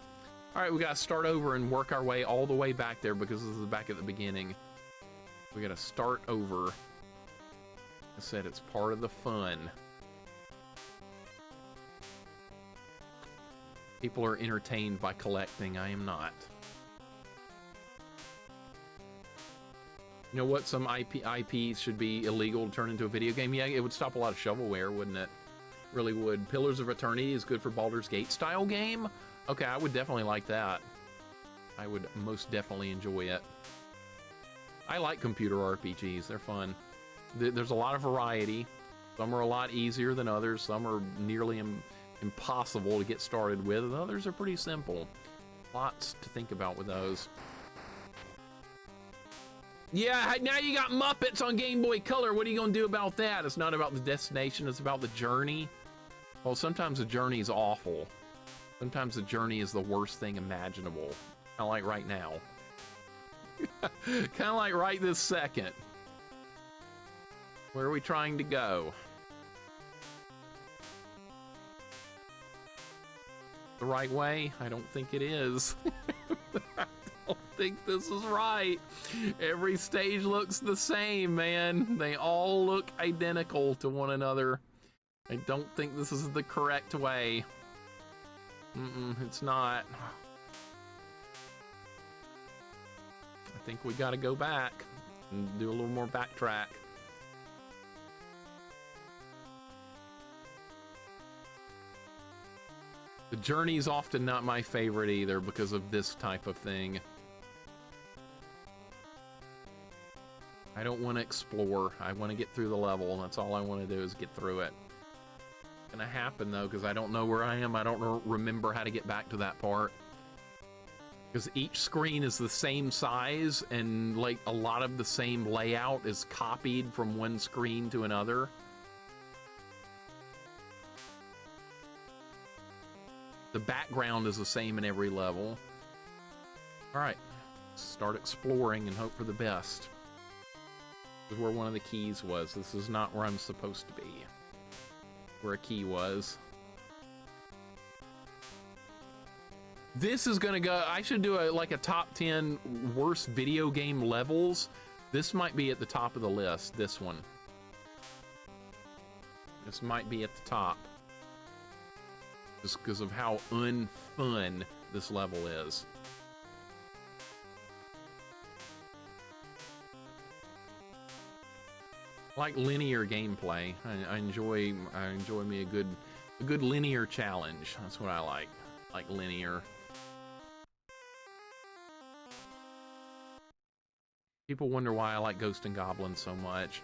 All right, we gotta start over and work our way all the way back there because this is back at the beginning. We gotta start over. I said it's part of the fun. People are entertained by collecting. I am not. You know what? Some IPs should be illegal to turn into a video game. Yeah, it would stop a lot of shovelware, wouldn't it? Really would. Pillars of Eternity is good for Baldur's Gate style game. Okay, I would definitely like that. I would most definitely enjoy it. I like computer RPGs. They're fun. There's a lot of variety. Some are a lot easier than others. Some are nearly impossible to get started with, and others are pretty simple. Lots to think about with those. Yeah, now you got Muppets on Game Boy Color. What are you gonna do about that? It's not about the destination, it's about the journey. Well, sometimes the journey is awful. Sometimes the journey is the worst thing imaginable. Kind of like right now. Kind of like right this second. Where are we trying to go? The right way? I don't think it is. I don't think this is right. Every stage looks the same, man. They all look identical to one another. I don't think this is the correct way. It's not. I think we gotta go back and do a little more backtrack. The journey's often not my favorite either because of this type of thing. I don't want to explore. I want to get through the level. That's all I want to do is get through it. It's gonna happen though because I don't know where I am. I don't remember how to get back to that part. Because each screen is the same size and like a lot of the same layout is copied from one screen to another. The background is the same in every level. All right, start exploring and hope for the best. This is where one of the keys was. This is not where I'm supposed to be. Where a key was. This is gonna go, I should do like a top 10 worst video game levels. This might be at the top of the list, this one. This might be at the top. Just because of how unfun this level is. I like linear gameplay. I enjoy me a good linear challenge. That's what I like. Like linear. People wonder why I like Ghost and Goblins so much.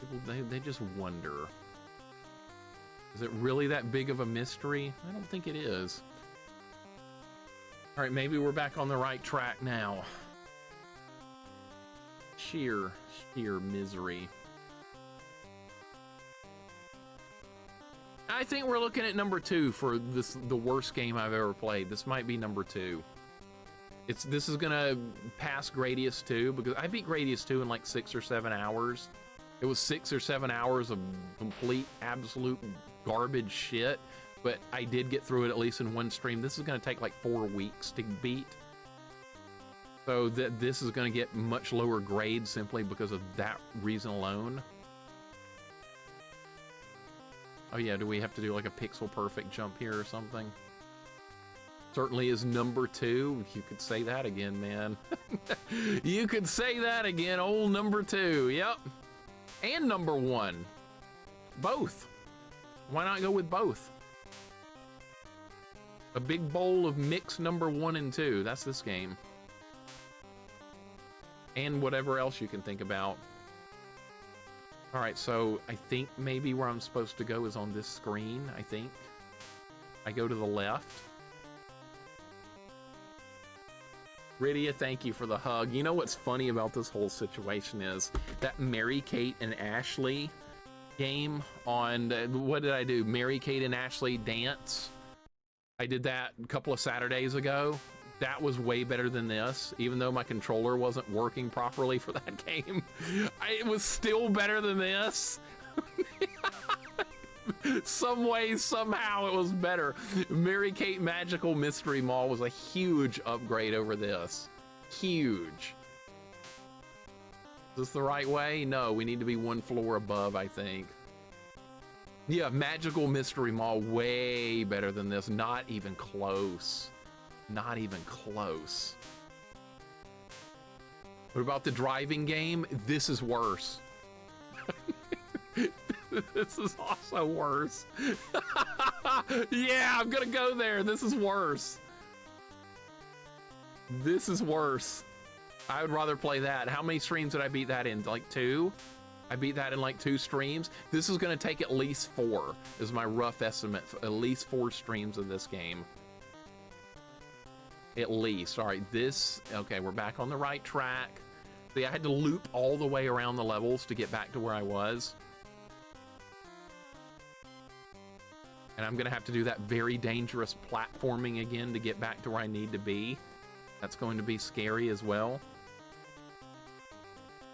People, they just wonder. Is it really that big of a mystery? I don't think it is. All right, maybe we're back on the right track now. Sheer misery. I think we're looking at number 2 for the worst game I've ever played. This might be number 2. This is gonna pass Gradius 2 because I beat Gradius 2 in like 6 or 7 hours. It was 6 or 7 hours of complete, absolute garbage shit, but I did get through it at least in one stream. This is gonna take like 4 weeks to beat. So this is gonna get much lower grades simply because of that reason alone. Oh yeah, do we have to do like a pixel perfect jump here or something? Certainly is number 2. You could say that again, man. You could say that again, old number 2, yep. And number 1, both. Why not go with both? A big bowl of mixed number 1 and 2, that's this game. And whatever else you can think about. All right, so I think maybe where I'm supposed to go is on this screen, I think. I go to the left. Rydia, thank you for the hug. You know what's funny about this whole situation is that Mary-Kate and Ashley game on, what did I do? Mary-Kate and Ashley Dance. I did that a couple of Saturdays ago. That was way better than this, even though my controller wasn't working properly for that game. It was still better than this. Some way, somehow, it was better. Mary-Kate Magical Mystery Mall was a huge upgrade over this. Huge. Is this the right way? No, we need to be 1 floor above, I think. Yeah, Magical Mystery Mall, way better than this. Not even close. Not even close. What about the driving game? This is worse. This is also worse. Yeah, I'm gonna go there. This is worse. This is worse. I would rather play that. How many streams did I beat that in? Like 2? I beat that in like 2 streams. This is gonna take at least 4, is my rough estimate. At least 4 streams of this game. At least. All right, this, okay, we're back on the right track. See, I had to loop all the way around the levels to get back to where I was. And I'm gonna have to do that very dangerous platforming again to get back to where I need to be. That's going to be scary as well.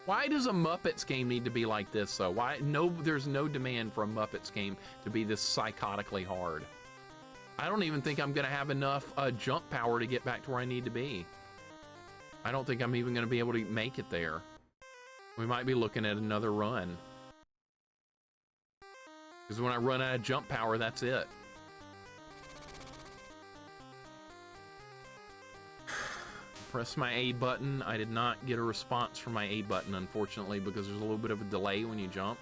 Why does a Muppets game need to be like this though? Why? No, there's no demand for a Muppets game to be this psychotically hard. I don't even think I'm gonna have enough jump power to get back to where I need to be. I don't think I'm even gonna be able to make it there. We might be looking at another run. Because when I run out of jump power, that's it. Press my A button. I did not get a response from my A button, unfortunately, because there's a little bit of a delay when you jump.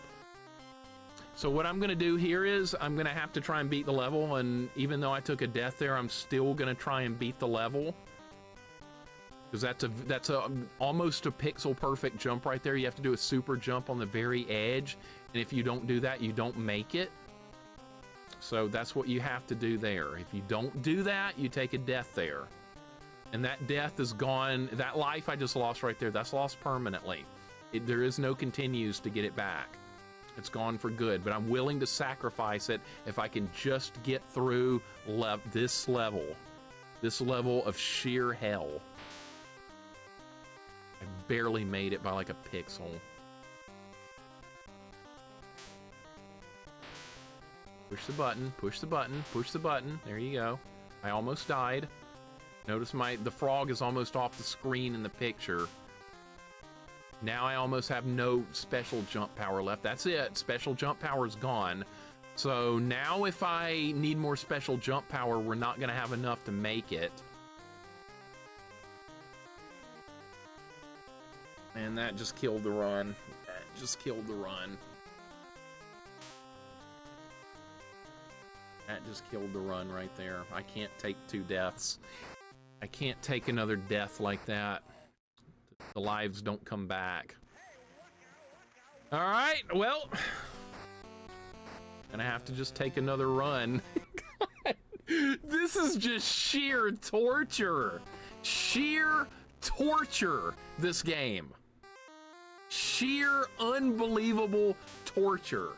So what I'm gonna do here is I'm gonna have to try and beat the level, and even though I took a death there, I'm still gonna try and beat the level. Because that's almost a pixel perfect jump right there. You have to do a super jump on the very edge, and if you don't do that, you don't make it. So that's what you have to do there. If you don't do that, you take a death there. And that death is gone. That life I just lost right there, that's lost permanently. There is no continues to get it back. It's gone for good, but I'm willing to sacrifice it if I can just get through this level of sheer hell. I barely made it by like a pixel. Push the button, push the button, push the button. There you go. I almost died. Notice the frog is almost off the screen in the picture. Now I almost have no special jump power left. That's it. Special jump power is gone. So now if I need more special jump power, we're not going to have enough to make it. And that just killed the run. That just killed the run. That just killed the run right there. I can't take 2 deaths. I can't take another death like that. The lives don't come back. All right, well, gonna have to just take another run. God, this is just sheer torture. Sheer torture, this game. Sheer unbelievable torture.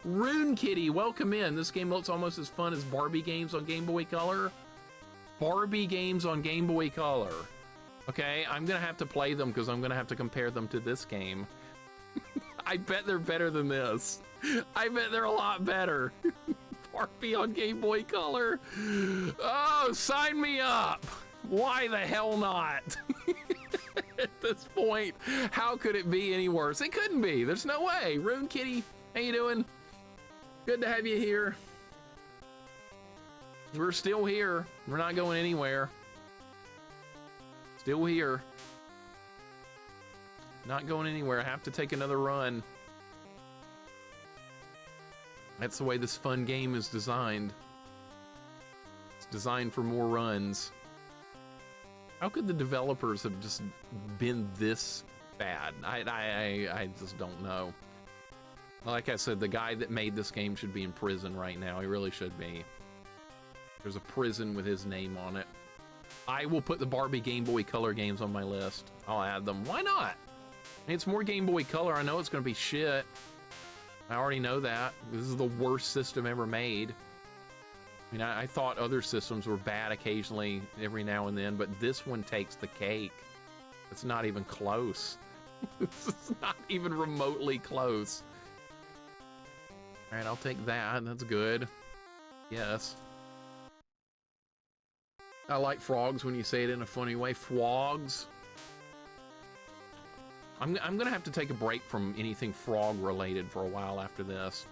Rune Kitty, welcome in. This game looks almost as fun as Barbie games on Game Boy Color. Barbie games on Game Boy Color. Okay, I'm gonna have to play them because I'm gonna have to compare them to this game. I bet they're better than this. I bet they're a lot better. Barbie on Game Boy Color. Oh, sign me up. Why the hell not? At this point, how could it be any worse? It couldn't be. There's no way. Rune Kitty, how you doing? Good to have you here. We're still here. We're not going anywhere. Still here. Not going anywhere. I have to take another run. That's the way this fun game is designed. It's designed for more runs. How could the developers have just been this bad? I just don't know. Like I said, the guy that made this game should be in prison right now. He really should be. There's a prison with his name on it. I will put the Barbie Game Boy Color games on my list. I'll add them. Why not? It's more Game Boy Color. I know it's going to be shit. I already know that. This is the worst system ever made. I mean, I thought other systems were bad occasionally, every now and then, but this one takes the cake. It's not even close. It's not even remotely close. All right, I'll take that. That's good. Yes. I like frogs when you say it in a funny way. Frogs. I'm gonna have to take a break from anything frog related for a while after this.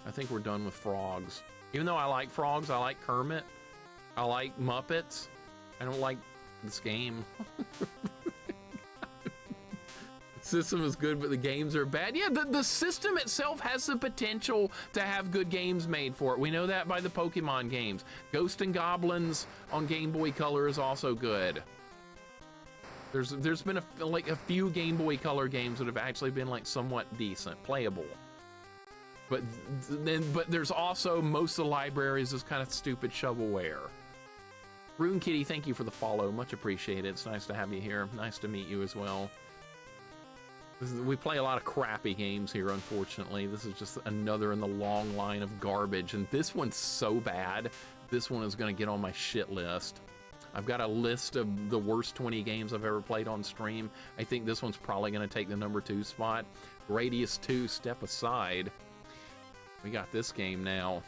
I think we're done with frogs. Even though I like frogs, I like Kermit. I like Muppets. I don't like this game. The system is good, but the games are bad. Yeah, the system itself has the potential to have good games made for it. We know that by the Pokemon games. Ghosts and Goblins on Game Boy Color is also good. There's been a few Game Boy Color games that have actually been like somewhat decent, playable. But there's also most of the libraries is kind of stupid shovelware. Rune Kitty, thank you for the follow, much appreciated. It's nice to have you here. Nice to meet you as well. We play a lot of crappy games here, unfortunately. This is just another in the long line of garbage, and this one's so bad. This one is going to get on my shit list. I've got a list of the worst 20 games I've ever played on stream. I think this one's probably going to take the #2 spot. Gradius 2, Step Aside. We got this game now.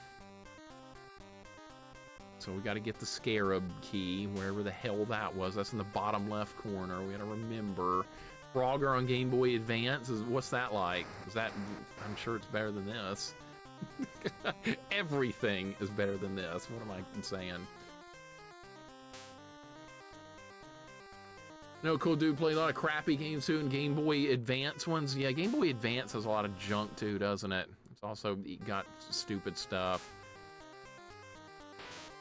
So we got to get the Scarab key, wherever the hell that was. That's in the bottom left corner. We got to remember. Frogger on Game Boy Advance, what's that like? Is that, I'm sure it's better than this. Everything is better than this. What am I saying? No, cool dude, play a lot of crappy games too, and Game Boy Advance ones. Yeah, Game Boy Advance has a lot of junk too, doesn't it? It's also got stupid stuff.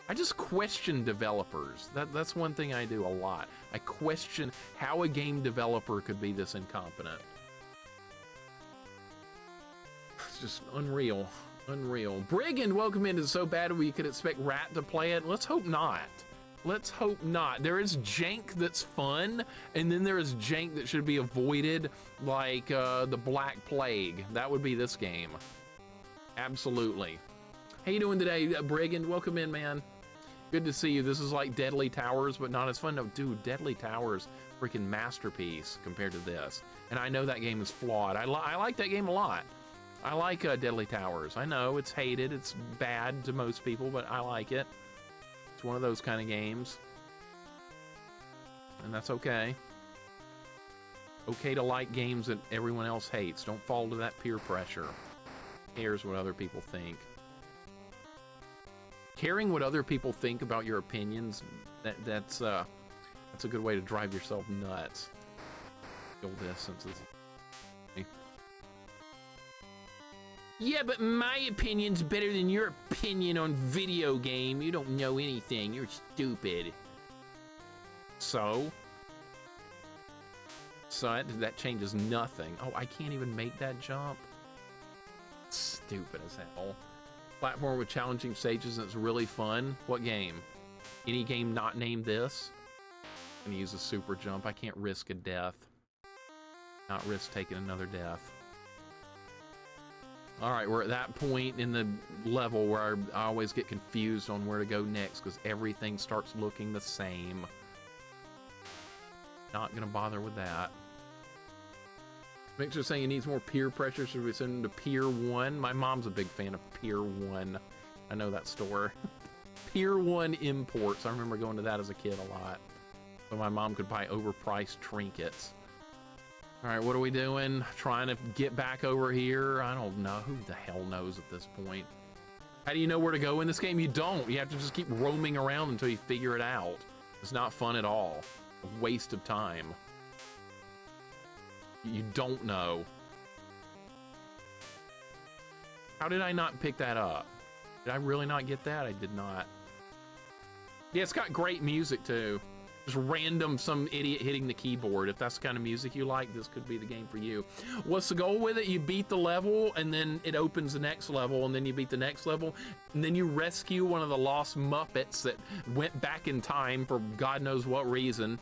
I just question developers. That's one thing I do a lot. I question how a game developer could be this incompetent. It's just unreal. Unreal. Brigand, welcome into So Bad We Could Expect Rat to play it. Let's hope not. Let's hope not. There is jank that's fun, and then there is jank that should be avoided, like the Black Plague. That would be this game. Absolutely. How you doing today, Brigand? Welcome in, man. Good to see you. This is like Deadly Towers, but not as fun. No, dude, Deadly Towers, freaking masterpiece compared to this. And I know that game is flawed. I like that game a lot. I like Deadly Towers. I know it's hated. It's bad to most people, but I like it. It's one of those kind of games. And that's okay. Okay to like games that everyone else hates. Don't fall to that peer pressure. Who cares what other people think? Caring what other people think about your opinions, that's a good way to drive yourself nuts. Kill distances. Yeah, but my opinion's better than your opinion on video game. You don't know anything. You're stupid. So that changes nothing. Oh, I can't even make that jump. Stupid as hell. Platform with challenging stages and it's really fun. What game? Any game not named this? I'm gonna use a super jump. I can't risk a death. Not risk taking another death. All right, we're at that point in the level where I always get confused on where to go next because everything starts looking the same. Not gonna bother with that. Mixer saying he needs more peer pressure, so we send him to Pier 1. My mom's a big fan of Pier 1. I know that store. Pier 1 Imports. I remember going to that as a kid a lot. So my mom could buy overpriced trinkets. All right, what are we doing? Trying to get back over here? I don't know. Who the hell knows at this point? How do you know where to go in this game? You don't. You have to just keep roaming around until you figure it out. It's not fun at all. A waste of time. You don't know. How did I not pick that up? Did I really not get that? I did not. Yeah, it's got great music too. Just random, some idiot hitting the keyboard. If that's the kind of music you like, this could be the game for you. What's the goal with it? You beat the level, and then it opens the next level, and then you beat the next level, and then you rescue one of the lost Muppets that went back in time for God knows what reason.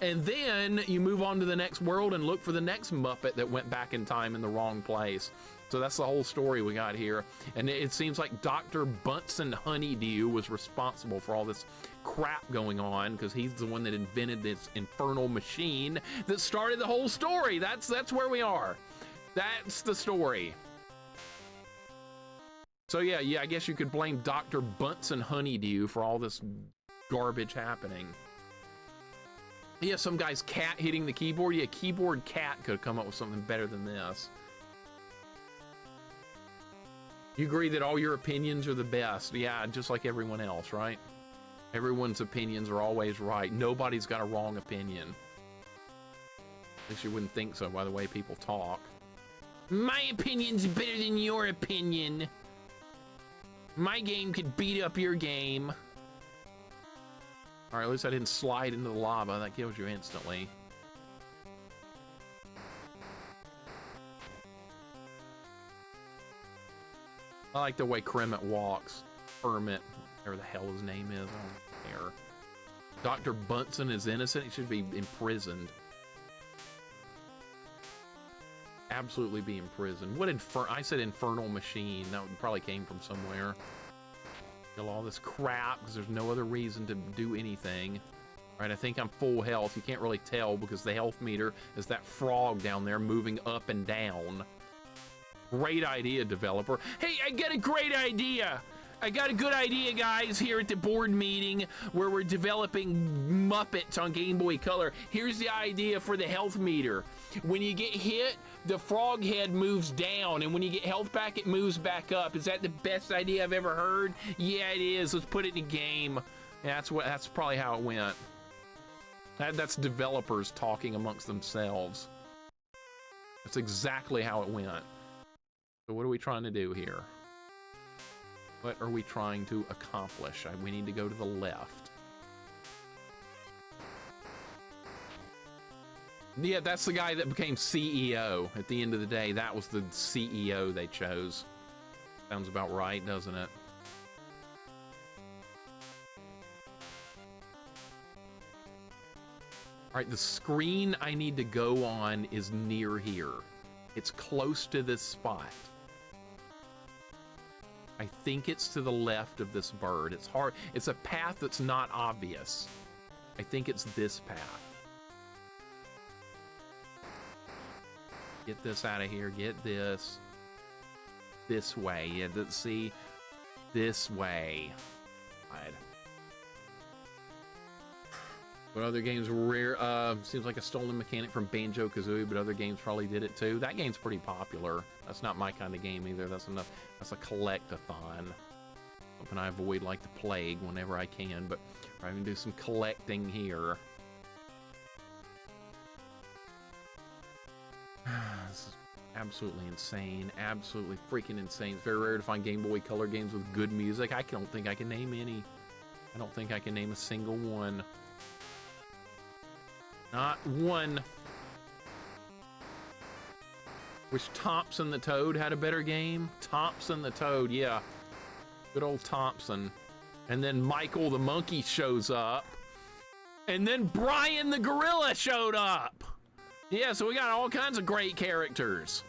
And then you move on to the next world and look for the next Muppet that went back in time in the wrong place. So that's the whole story we got here. And it seems like Dr. Bunsen Honeydew was responsible for all this crap going on because he's the one that invented this infernal machine that started the whole story. That's where we are. That's the story. So yeah, I guess you could blame Dr. Bunsen Honeydew for all this garbage happening. Yeah, some guy's cat hitting the keyboard. Yeah, keyboard cat could have come up with something better than this. You agree that all your opinions are the best. Yeah, just like everyone else, right? Everyone's opinions are always right. Nobody's got a wrong opinion. At least you wouldn't think so by the way people talk. My opinion's better than your opinion. My game could beat up your game. All right, at least I didn't slide into the lava. That kills you instantly. I like the way Kermit walks. Kermit, whatever the hell his name is. I don't care. Dr. Bunsen is innocent. He should be imprisoned. Absolutely be imprisoned. What I said infernal machine. That probably came from somewhere. Kill all this crap because there's no other reason to do anything. All right, I think I'm full health. You can't really tell because the health meter is that frog down there moving up and down. Great idea, developer. Hey, I got a great idea. I got a good idea, guys, here at the board meeting where we're developing Muppets on Game Boy Color. Here's the idea for the health meter. When you get hit, the frog head moves down, and when you get health back, it moves back up. Is that the best idea I've ever heard? Yeah, it is. Let's put it in a game. Yeah, that's probably how it went. That's developers talking amongst themselves. That's exactly how it went. So what are we trying to do here? What are we trying to accomplish? We need to go to the left. Yeah, that's the guy that became CEO at the end of the day. That was the CEO they chose. Sounds about right, doesn't it? All right, the screen I need to go on is near here. It's close to this spot. I think it's to the left of this bird. It's hard. It's a path that's not obvious. I think it's this path. Get this out of here. Get this. This way. Yeah, see? This way. Right. But other games were rare. Seems like a stolen mechanic from Banjo-Kazooie, but other games probably did it too. That game's pretty popular. That's not my kind of game either. That's a collect-a-thon. Something I avoid like the plague whenever I can, but we're going to do some collecting here. This is absolutely insane. Absolutely freaking insane. It's very rare to find Game Boy Color games with good music. I don't think I can name any. I don't think I can name a single one. Not one. Which Thompson the Toad had a better game? Thompson the Toad, yeah. Good old Thompson. And then Michael the Monkey shows up. And then Brian the Gorilla showed up. Yeah, so we got all kinds of great characters.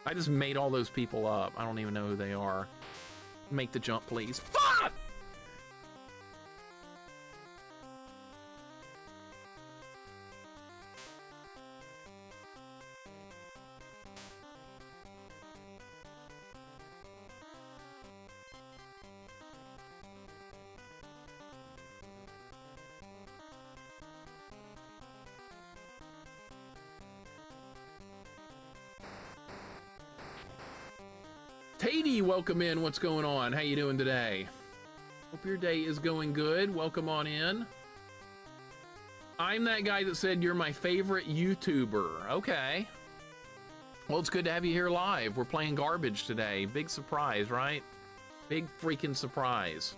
I just made all those people up. I don't even know who they are. Make the jump, please. Fuck! Tatey, welcome in. What's going on? How you doing today? Hope your day is going good. Welcome on in. I'm that guy that said you're my favorite YouTuber. Okay. Well, it's good to have you here live. We're playing garbage today. Big surprise, right? Big freaking surprise.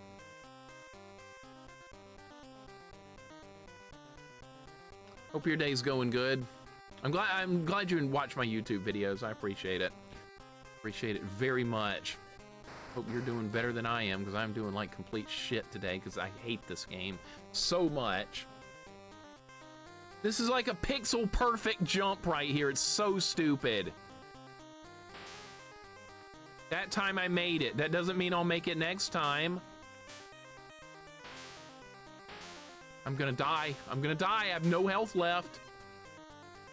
Hope your day's going good. I'm glad you watch my YouTube videos. I appreciate it. Appreciate it very much. Hope you're doing better than I am, because I'm doing like complete shit today because I hate this game so much. This is like a pixel perfect jump right here. It's so stupid. That time I made it. That doesn't mean I'll make it next time. I'm gonna die. I'm gonna die. I have no health left.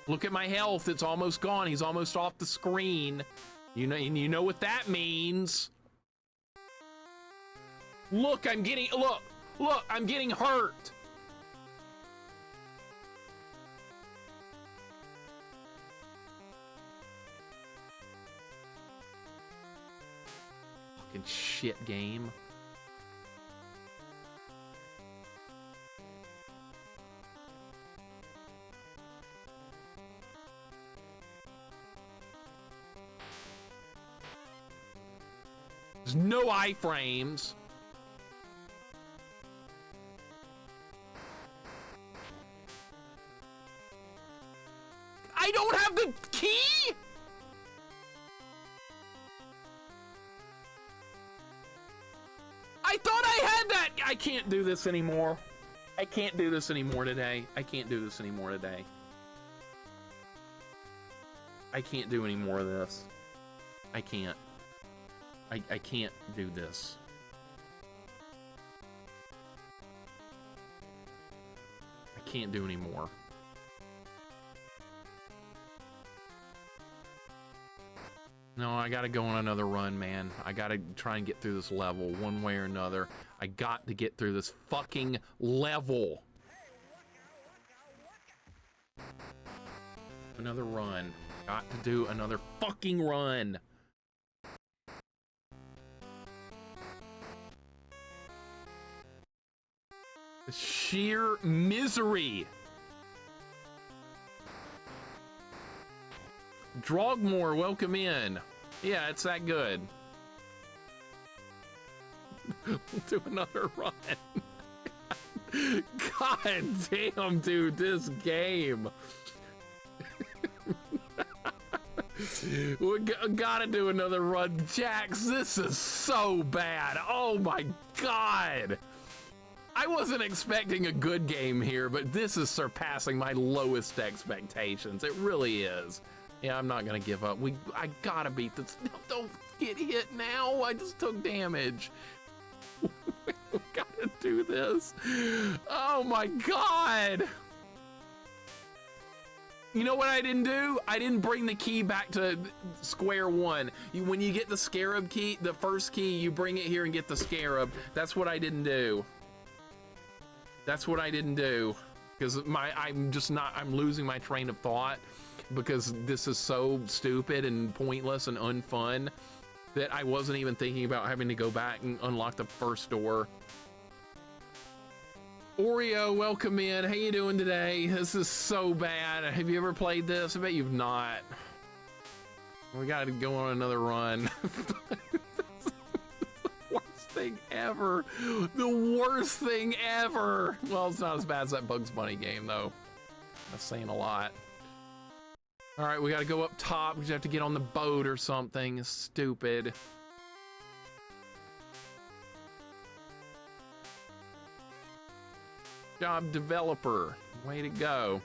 Look at my health. It's almost gone. He's almost off the screen. You know, and you know what that means. Look, I'm getting, look, I'm getting hurt. Fucking shit game. There's no iframes. I don't have the key? I thought I had that. I can't do this anymore. I can't do this anymore today. I can't do this anymore today. I can't do any more of this. I can't. I can't do this. I can't do any more. No, I gotta go on another run, man. I gotta try and get through this level one way or another. I got to get through this fucking level. Another run. Got to do another fucking run. The sheer misery. Drogmore, welcome in. Yeah, it's that good. We'll do another run. God damn, dude, this game. We gotta do another run. Jax, this is so bad. Oh my God. I wasn't expecting a good game here, but this is surpassing my lowest expectations. It really is. Yeah, I'm not gonna give up. I gotta beat this. No, don't get hit now. I just took damage. We gotta do this. Oh my God. You know what I didn't do? I didn't bring the key back to square one. When you get the scarab key, the first key, you bring it here and get the scarab. That's what I didn't do. That's what I didn't do. Because I'm losing my train of thought because this is so stupid and pointless and unfun that I wasn't even thinking about having to go back and unlock the first door. Oreo, welcome in. How you doing today? This is so bad. Have you ever played this? I bet you've not. We gotta go on another run. The worst thing ever. The worst thing ever. Well, it's not as bad as that Bugs Bunny game, though. That's saying a lot. All right, we gotta go up top. We just have to get on the boat or something. It's stupid. Job developer, way to go.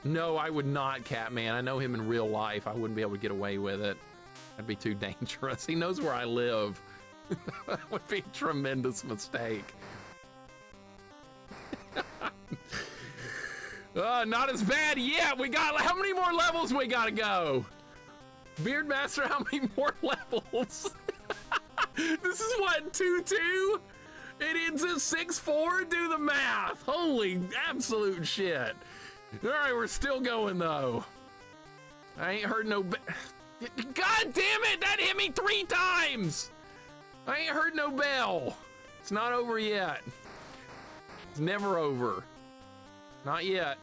No, I would not, Catman. I know him in real life. I wouldn't be able to get away with it. That'd be too dangerous. He knows where I live. That would be a tremendous mistake. Not as bad yet. We got, how many more levels we gotta go? Beardmaster, how many more levels? This is what, 2-2? It ends at 6-4? Do the math. Holy absolute shit. All right, we're still going though. I ain't heard no God damn it, that hit me 3 times. I ain't heard no bell. It's not over yet. It's never over. Not yet.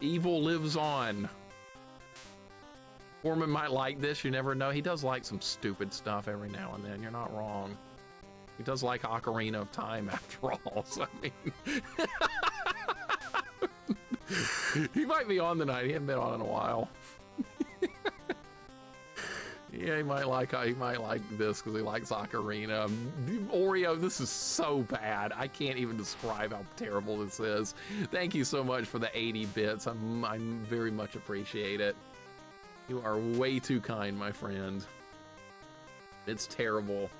Evil lives on. Foreman might like this, you never know. He does like some stupid stuff every now and then. You're not wrong. He does like Ocarina of Time after all, so I mean. He might be on tonight. He hasn't been on in a while. Yeah, he might like this because he likes Ocarina. Oreo, this is so bad. I can't even describe how terrible this is. Thank you so much for the 80 bits. I very much appreciate it. You are way too kind, my friend. It's terrible.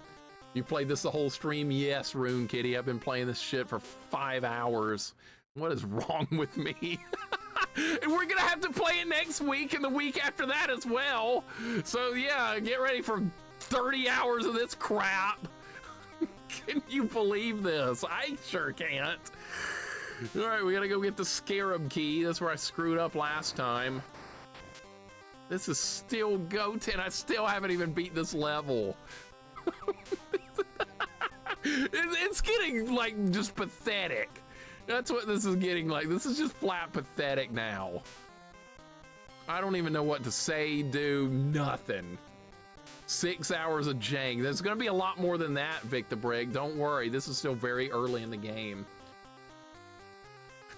You played this the whole stream? Yes, Rune Kitty. I've been playing this shit for 5 hours. What is wrong with me? And we're gonna have to play it next week and the week after that as well. So yeah, get ready for 30 hours of this crap. Can you believe this? I sure can't. All right, we gotta go get the scarab key. That's where I screwed up last time. This is still GOAT, and I still haven't even beat this level. It's getting like just pathetic. That's what this is getting like. This is just flat pathetic now. I don't even know what to say, do nothing. 6 hours of jank. There's gonna be a lot more than that, Victor Brig. Don't worry, this is still very early in the game.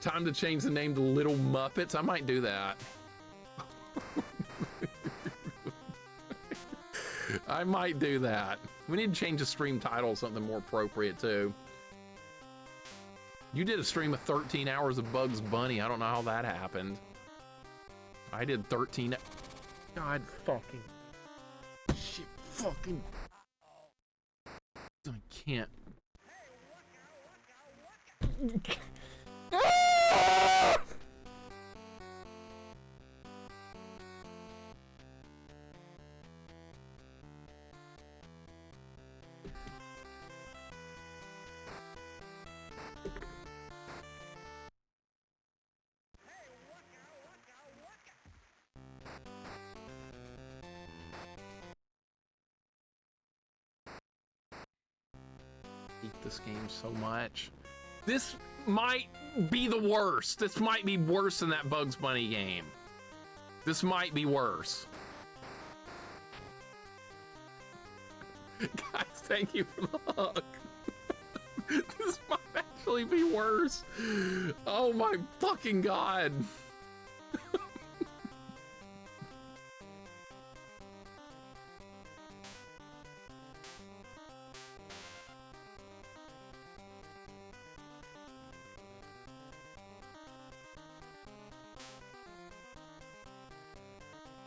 Time to change the name to Little Muppets. I might do that. I might do that. We need to change the stream title to something more appropriate too. You did a stream of 13 hours of Bugs Bunny. I don't know how that happened. I did 13. God fucking shit fucking. I can't. This game so much. This might be the worst. This might be worse than that Bugs Bunny game. This might be worse. Guys, thank you for the hug. This might actually be worse. Oh my fucking God.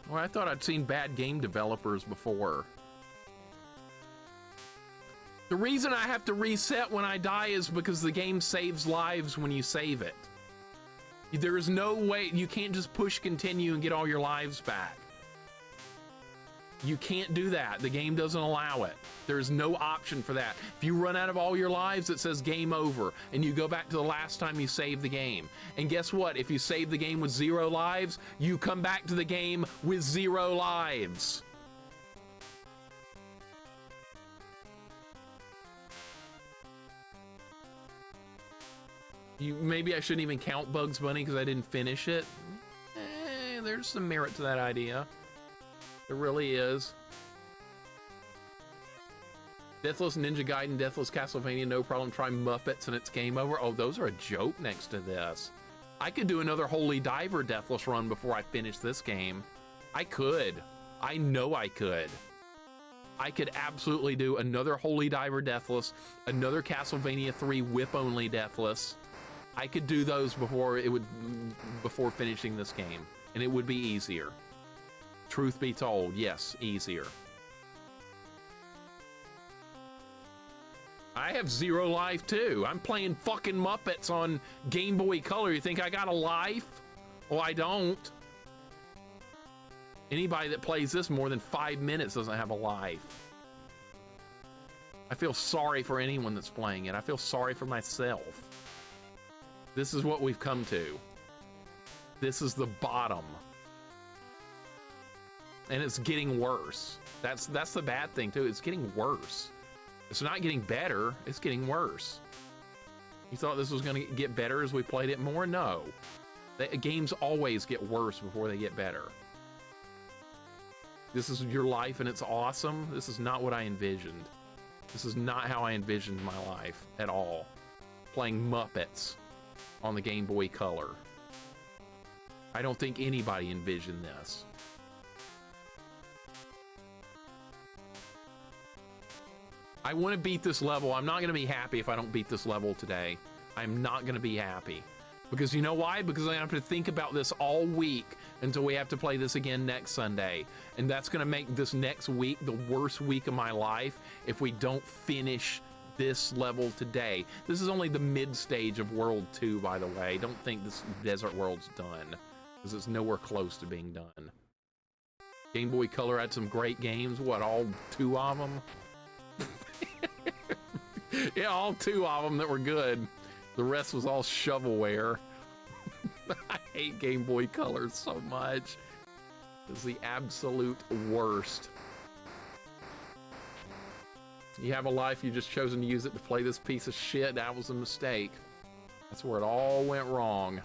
Well, I thought I'd seen bad game developers before. The reason I have to reset when I die is because the game saves lives when you save it. There is no way, you can't just push continue and get all your lives back. You can't do that. The game doesn't allow it. There's no option for that. If you run out of all your lives, it says game over, and you go back to the last time you saved the game. And guess what? If you save the game with 0 lives, you come back to the game with 0 lives. Maybe I shouldn't even count Bugs Bunny because I didn't finish it. There's some merit to that idea. There really is. Deathless Ninja Gaiden, Deathless Castlevania, no problem. Try Muppets and it's game over. Oh, those are a joke next to this. I could do another Holy Diver Deathless run before I finish this game. I could. I know I could. I could absolutely do another Holy Diver Deathless, another Castlevania 3 whip-only Deathless. I could do those before finishing this game, and it would be easier. Truth be told, yes, easier. I have 0 life too. I'm playing fucking Muppets on Game Boy Color. You think I got a life? Well, I don't. Anybody that plays this more than 5 minutes doesn't have a life. I feel sorry for anyone that's playing it. I feel sorry for myself. This is what we've come to. This is the bottom. And it's getting worse. That's the bad thing too. It's getting worse. It's not getting better, it's getting worse. You thought this was gonna get better as we played it more? No. Games always get worse before they get better. This is your life and it's awesome. This is not what I envisioned. This is not how I envisioned my life at all. Playing Muppets on the Game Boy Color. I don't think anybody envisioned this. I want to beat this level. I'm not going to be happy if I don't beat this level today. I'm not going to be happy. Because you know why? Because I have to think about this all week until we have to play this again next Sunday. And that's going to make this next week the worst week of my life if we don't finish this level today. This is only the mid stage of World 2, by the way. Don't think this Desert World's done, because it's nowhere close to being done. Game Boy Color had some great games. What, all 2 of them? Yeah, all 2 of them that were good. The rest was all shovelware. I hate Game Boy Color so much. It's the absolute worst. You have a life, you just chosen to use it to play this piece of shit. That was a mistake. That's where it all went wrong.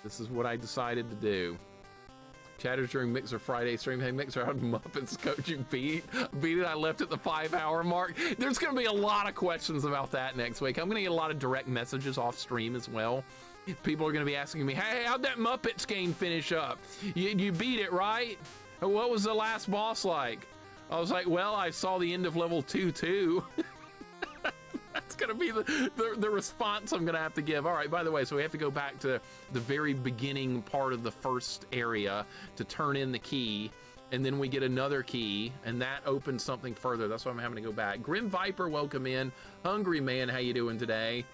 This is what I decided to do. Chatters during Mixer Friday stream. Hey Mixer, how did Muppets Coach you beat it? I left at the 5-hour mark. There's gonna be a lot of questions about that next week. I'm gonna get a lot of direct messages off stream as well. People are gonna be asking me, hey, how'd that Muppets game finish up? You beat it, right? What was the last boss like? I was like, well, I saw the end of level 2 too. That's gonna be the response I'm gonna have to give. All right, by the way, so we have to go back to the very beginning part of the first area to turn in the key, and then we get another key, and that opens something further. That's why I'm having to go back. Grim Viper, welcome in. Hungry Man, how you doing today?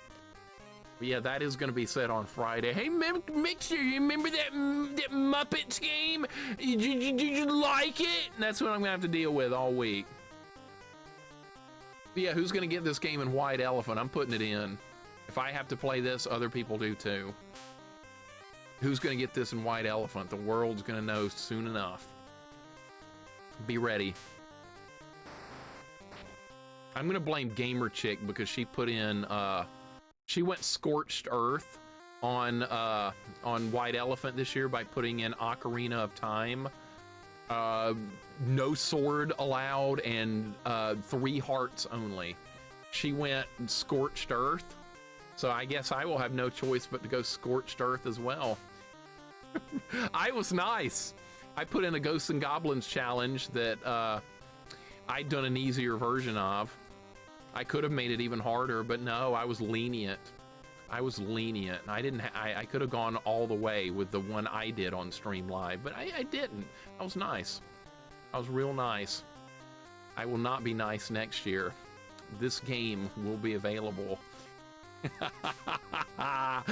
But yeah, that is gonna be set on Friday. Hey, Mixer, you remember that Muppets game? Did you like it? And that's what I'm gonna have to deal with all week. But yeah, who's gonna get this game in White Elephant? I'm putting it in. If I have to play this, other people do too. Who's gonna get this in White Elephant? The world's gonna know soon enough. Be ready. I'm gonna blame Gamer Chick because she put in, she went Scorched Earth on White Elephant this year by putting in Ocarina of Time. No sword allowed and 3 hearts only. She went Scorched Earth, so I guess I will have no choice but to go Scorched Earth as well. I was nice. I put in a Ghosts and Goblins challenge that I'd done an easier version of. I could have made it even harder, but no, I was lenient. I was lenient. I didn't. I could have gone all the way with the one I did on Stream Live, but I didn't. I was nice. I was real nice. I will not be nice next year. This game will be available. Have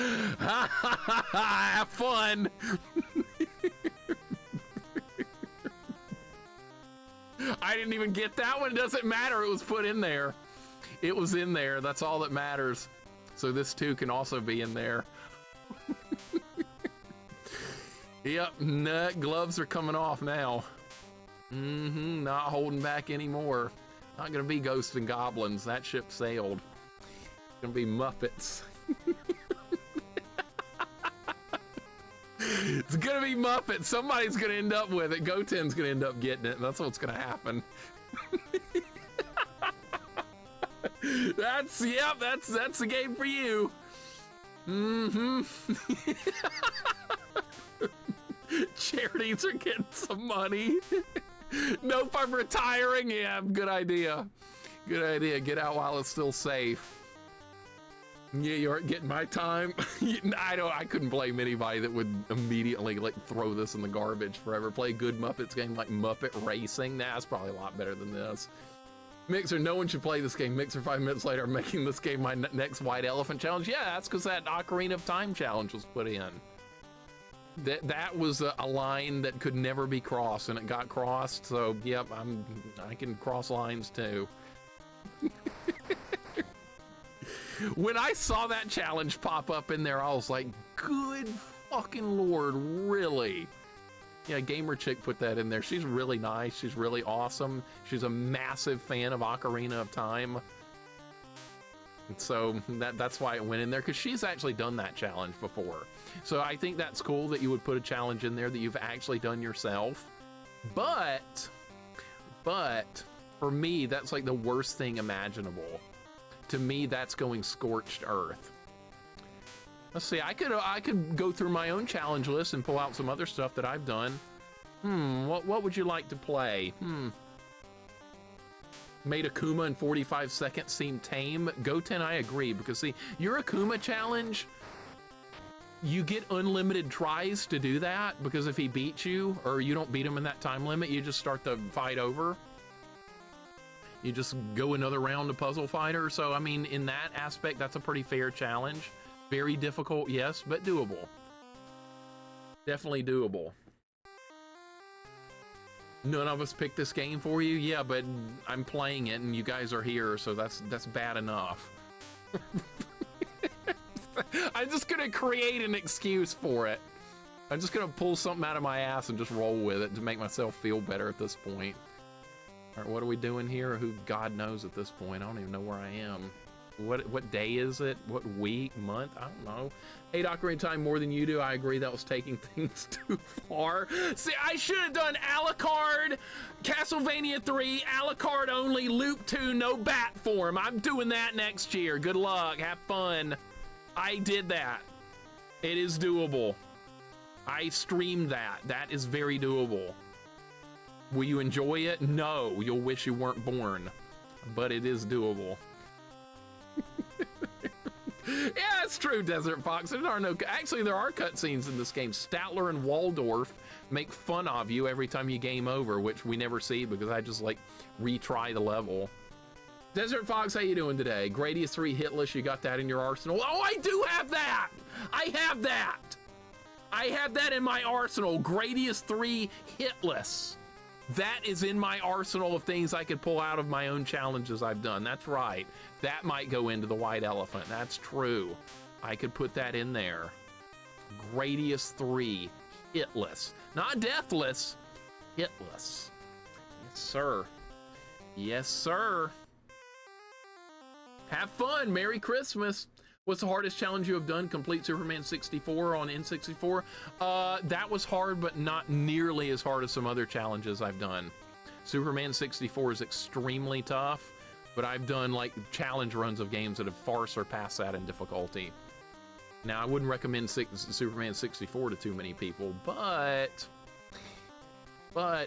fun. I didn't even get that one. It doesn't matter. It was put in there. It was in there. That's all that matters. So this too can also be in there. Yep, nut gloves are coming off now. Not holding back anymore. Not gonna be ghosts and goblins. That ship sailed. It's gonna be Muppets. It's gonna be Muppets. Somebody's gonna end up with it. Goten's gonna end up getting it, and that's what's gonna happen. That's the game for you. Charities are getting some money. Nope, I'm retiring. Yeah, good idea. Good idea. Get out while it's still safe. Yeah, you aren't getting my time. I couldn't blame anybody that would immediately like throw this in the garbage forever. Play a good Muppets game like Muppet Racing. Nah, that's probably a lot better than this. Mixer, no one should play this game. Mixer 5 minutes later, I'm making this game my next White Elephant challenge. Yeah, that's because that Ocarina of Time challenge was put in. That was a line that could never be crossed, and it got crossed. So, yep, I can cross lines too. When I saw that challenge pop up in there, I was like, good fucking Lord, really? Yeah, Gamer Chick put that in there. She's really nice. She's really awesome. She's a massive fan of Ocarina of Time. And so that's why it went in there, because she's actually done that challenge before. So I think that's cool that you would put a challenge in there that you've actually done yourself. But for me, that's like the worst thing imaginable. To me, that's going scorched earth. Let's see, I could go through my own challenge list and pull out some other stuff that I've done. What would you like to play? Made Akuma in 45 seconds seem tame. Goten, I agree, because see, your Akuma challenge, you get unlimited tries to do that, because if he beats you, or you don't beat him in that time limit, you just start the fight over. You just go another round of Puzzle Fighter. So, I mean, in that aspect, that's a pretty fair challenge. Very difficult, yes, but doable. Definitely doable. None of us picked this game for you? Yeah, but I'm playing it and you guys are here, so that's bad enough. I'm just gonna create an excuse for it. I'm just gonna pull something out of my ass and just roll with it to make myself feel better at this point. All right, what are we doing here? Who God knows at this point? I don't even know where I am. What day is it? What week, month? I don't know. Hate Ocarina of Time more than you do. I agree, that was taking things too far. See, I should have done Alucard, Castlevania 3, Alucard only, Loop 2, no bat form. I'm doing that next year. Good luck. Have fun. I did that. It is doable. I streamed that. That is very doable. Will you enjoy it? No. You'll wish you weren't born. But it is doable. Yeah, it's true, Desert Fox. There are no, actually, there are cutscenes in this game. Statler and Waldorf make fun of you every time you game over, which we never see because I just like retry the level. Desert Fox, how you doing today? Gradius 3 hitless, you got that in your arsenal? Oh, I do have that! I have that! I have that in my arsenal. Gradius 3 hitless. That is in my arsenal of things I could pull out of my own challenges I've done. That's right. That might go into the White Elephant. That's true. I could put that in there. Gradius 3, hitless. Not deathless, hitless. Yes, sir. Yes, sir. Have fun. Merry Christmas. What's the hardest challenge you have done? Complete Superman 64 on N64. That was hard, but not nearly as hard as some other challenges I've done. Superman 64 is extremely tough, but I've done like challenge runs of games that have far surpassed that in difficulty. Now, I wouldn't recommend Superman 64 to too many people, but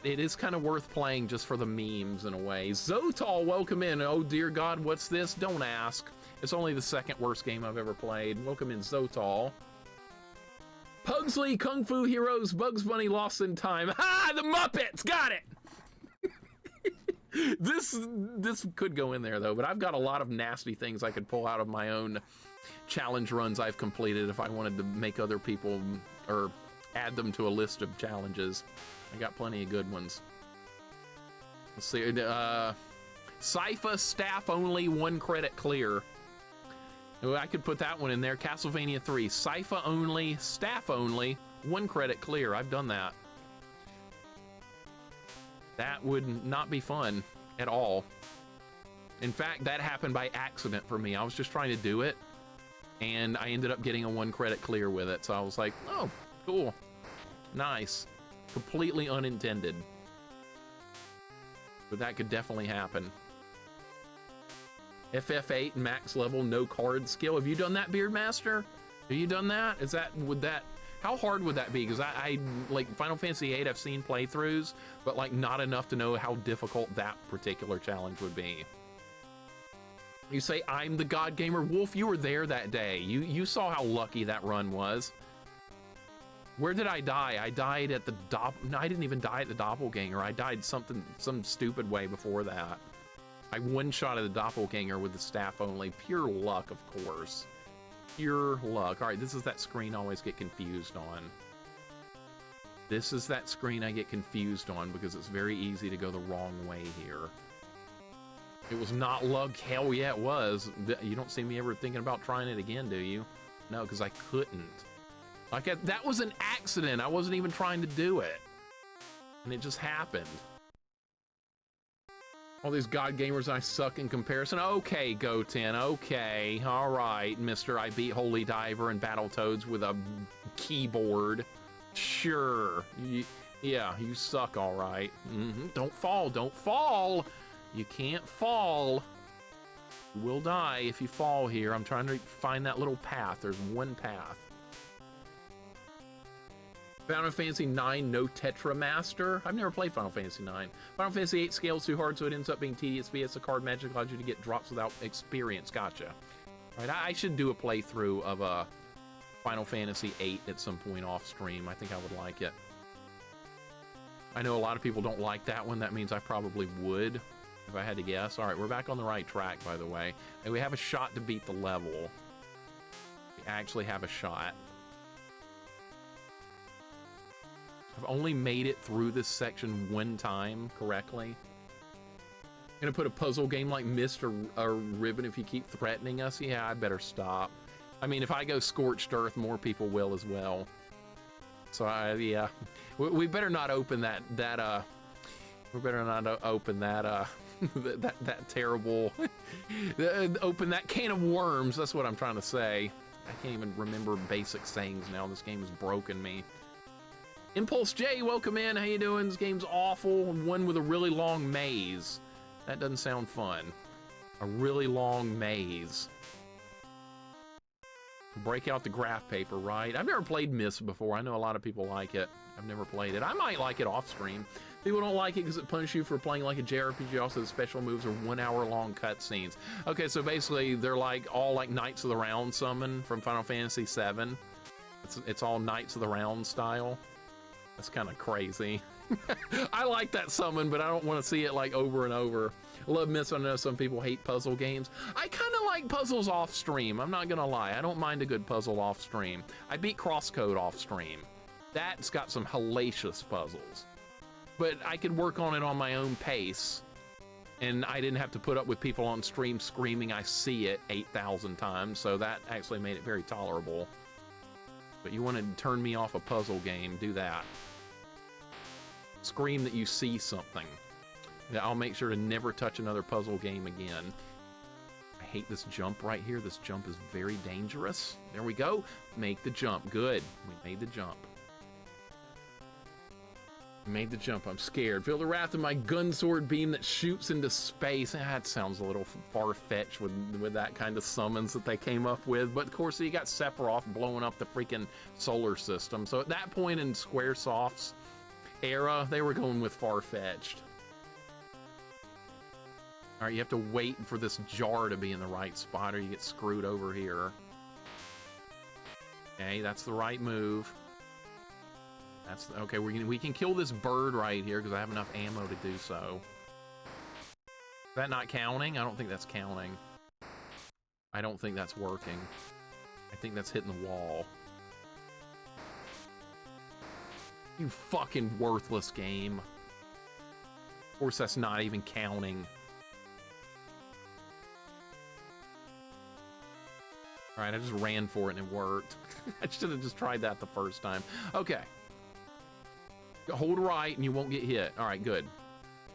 it is kind of worth playing just for the memes in a way. Zotal, welcome in. Oh dear God, what's this? Don't ask. It's only the second worst game I've ever played. Welcome in, Zotal. Pugsley, Kung Fu Heroes, Bugs Bunny, Lost in Time. Ha! The Muppets! Got it! This could go in there, though, but I've got a lot of nasty things I could pull out of my own challenge runs I've completed if I wanted to make other people, or add them to a list of challenges. I got plenty of good ones. Let's see. Sypha, staff only, 1 credit clear. I could put that one in there. Castlevania 3, Sypha only, staff only, 1 credit clear. I've done that. That would not be fun at all. In fact, that happened by accident for me. I was just trying to do it, and I ended up getting a 1 credit clear with it. So I was like, oh, cool. Nice. Completely unintended. But that could definitely happen. FF8 max level, no card skill. Have you done that, Beardmaster? Have you done that? How hard would that be? Because I like Final Fantasy VIII, I've seen playthroughs, but like not enough to know how difficult that particular challenge would be. You say, I'm the God Gamer. Wolf, you were there that day. You saw how lucky that run was. Where did I die? I died at the no, I didn't even die at the Doppelganger. I died some stupid way before that. I one-shot at the Doppelganger with the staff only. Pure luck, of course. Pure luck. All right, this is that screen I always get confused on. This is that screen I get confused on because it's very easy to go the wrong way here. It was not luck. Hell yeah, it was. You don't see me ever thinking about trying it again, do you? No, because I couldn't. Like, that was an accident. I wasn't even trying to do it. And it just happened. All these God Gamers, I suck in comparison. Okay, Goten, okay. All right, mister, I beat Holy Diver and Battletoads with a keyboard. Sure. Yeah, you suck, all right. Don't fall, don't fall. You can't fall. You will die if you fall here. I'm trying to find that little path. There's one path. Final Fantasy 9, no Tetramaster. I've never played Final Fantasy 9. Final Fantasy 8 scales too hard, so it ends up being tedious. BS, the card magic allows you to get drops without experience. Gotcha. All right, I should do a playthrough of Final Fantasy 8 at some point off stream. I think I would like it. I know a lot of people don't like that one. That means I probably would, if I had to guess. All right, we're back on the right track, by the way. And we have a shot to beat the level. We actually have a shot. I've only made it through this section one time correctly. Gonna put a puzzle game like Mist or Ribbon if you keep threatening us? Yeah, I better stop. I mean, if I go Scorched Earth, more people will as well. So yeah, we better not open that we better not open that that terrible open that can of worms. That's what I'm trying to say. I can't even remember basic sayings now. This game has broken me. Impulse J, welcome in. How you doing? This game's awful. One with a really long maze. That doesn't sound fun. A really long maze. Break out the graph paper, right? I've never played Myst before. I know a lot of people like it. I've never played it. I might like it off stream. People don't like it because it punishes you for playing like a JRPG. Also, the special moves are 1 hour long cutscenes. Okay, so basically they're like all like Knights of the Round summon from Final Fantasy VII. It's all Knights of the Round style. That's kind of crazy. I like that summon, but I don't want to see it like over and over. I love Myst. I know some people hate puzzle games. I kind of like puzzles off stream. I'm not gonna lie. I don't mind a good puzzle off stream. I beat Crosscode off stream. That's got some hellacious puzzles. But I could work on it on my own pace. And I didn't have to put up with people on stream screaming, I see it 8,000 times. So that actually made it very tolerable. But you want to turn me off a puzzle game, do that. Scream that you see something. I'll make sure to never touch another puzzle game again. I hate this jump right here. This jump is very dangerous. There we go. Make the jump. Good. We made the jump. Made the jump. I'm scared. Feel the wrath of my gun sword beam that shoots into space. That sounds a little far-fetched with that kind of summons that they came up with. But of course, you got Sephiroth blowing up the freaking solar system. So at that point in Squaresoft's era, they were going with far-fetched. All right, you have to wait for this jar to be in the right spot or you get screwed over here. Okay, that's the right move. That's okay. We can kill this bird right here because I have enough ammo to do so. Is that not counting? I don't think that's counting. I don't think that's working. I think that's hitting the wall. You fucking worthless game. Of course, that's not even counting. All right, I just ran for it and it worked. I should have just tried that the first time. Okay. Hold right and you won't get hit. All right, good.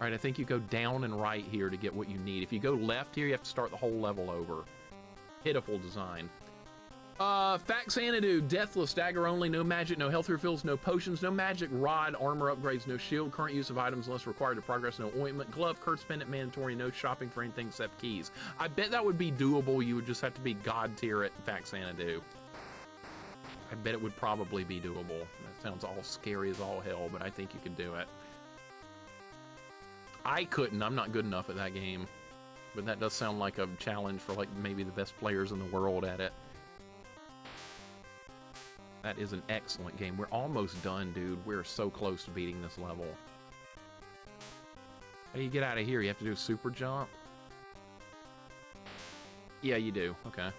All right, I think you go down and right here to get what you need. If you go left here, you have to start the whole level over. Pitiful design. Fact Xanadu, deathless, dagger only, no magic, no health refills, no potions, no magic, rod, armor upgrades, no shield, current use of items unless required to progress, no ointment, glove, curse pendant, mandatory, no shopping for anything except keys. I bet that would be doable. You would just have to be god tier at Fact Xanadu. I bet it would probably be doable. That sounds all scary as all hell, but I think you could do it. I couldn't. I'm not good enough at that game. But that does sound like a challenge for like maybe the best players in the world at it. That is an excellent game. We're almost done, dude. We're so close to beating this level. How do you get out of here? You have to do a super jump? Yeah, you do. Okay.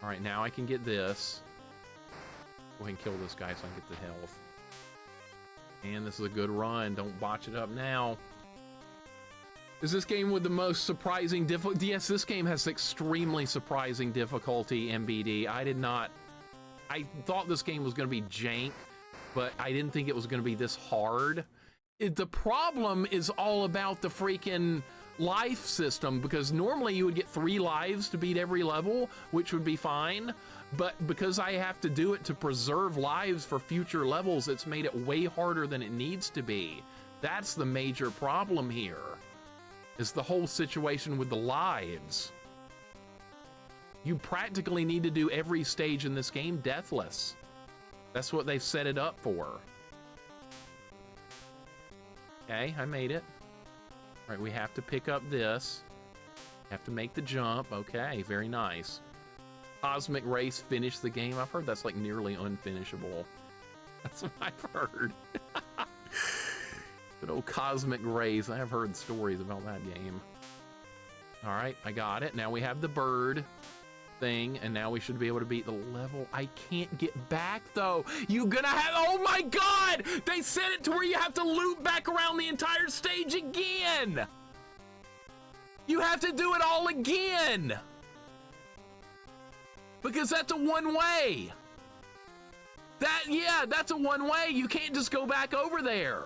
All right, now I can get this. Go ahead and kill this guy so I can get the health. And this is a good run. Don't botch it up now. Is this game with the most surprising difficulty? Yes, this game has extremely surprising difficulty, MBD. I thought this game was going to be jank, but I didn't think it was going to be this hard. The problem is all about the freaking life system, because normally you would get 3 lives to beat every level, which would be fine. But because I have to do it to preserve lives for future levels, it's made it way harder than it needs to be. That's the major problem here, is the whole situation with the lives. You practically need to do every stage in this game deathless. That's what they've set it up for. Okay, I made it. All right, we have to pick up this. Have to make the jump. Okay, very nice. Cosmic Race finished the game. I've heard that's like nearly unfinishable. That's what I've heard. Good old Cosmic Race. I have heard stories about that game. All right, I got it. Now we have the bird thing, and now we should be able to beat the level. I can't get back though. You're gonna have, oh my God! They set it to where you have to loop back around the entire stage again. You have to do it all again. Because that's a one-way. Yeah, that's a one-way. You can't just go back over there.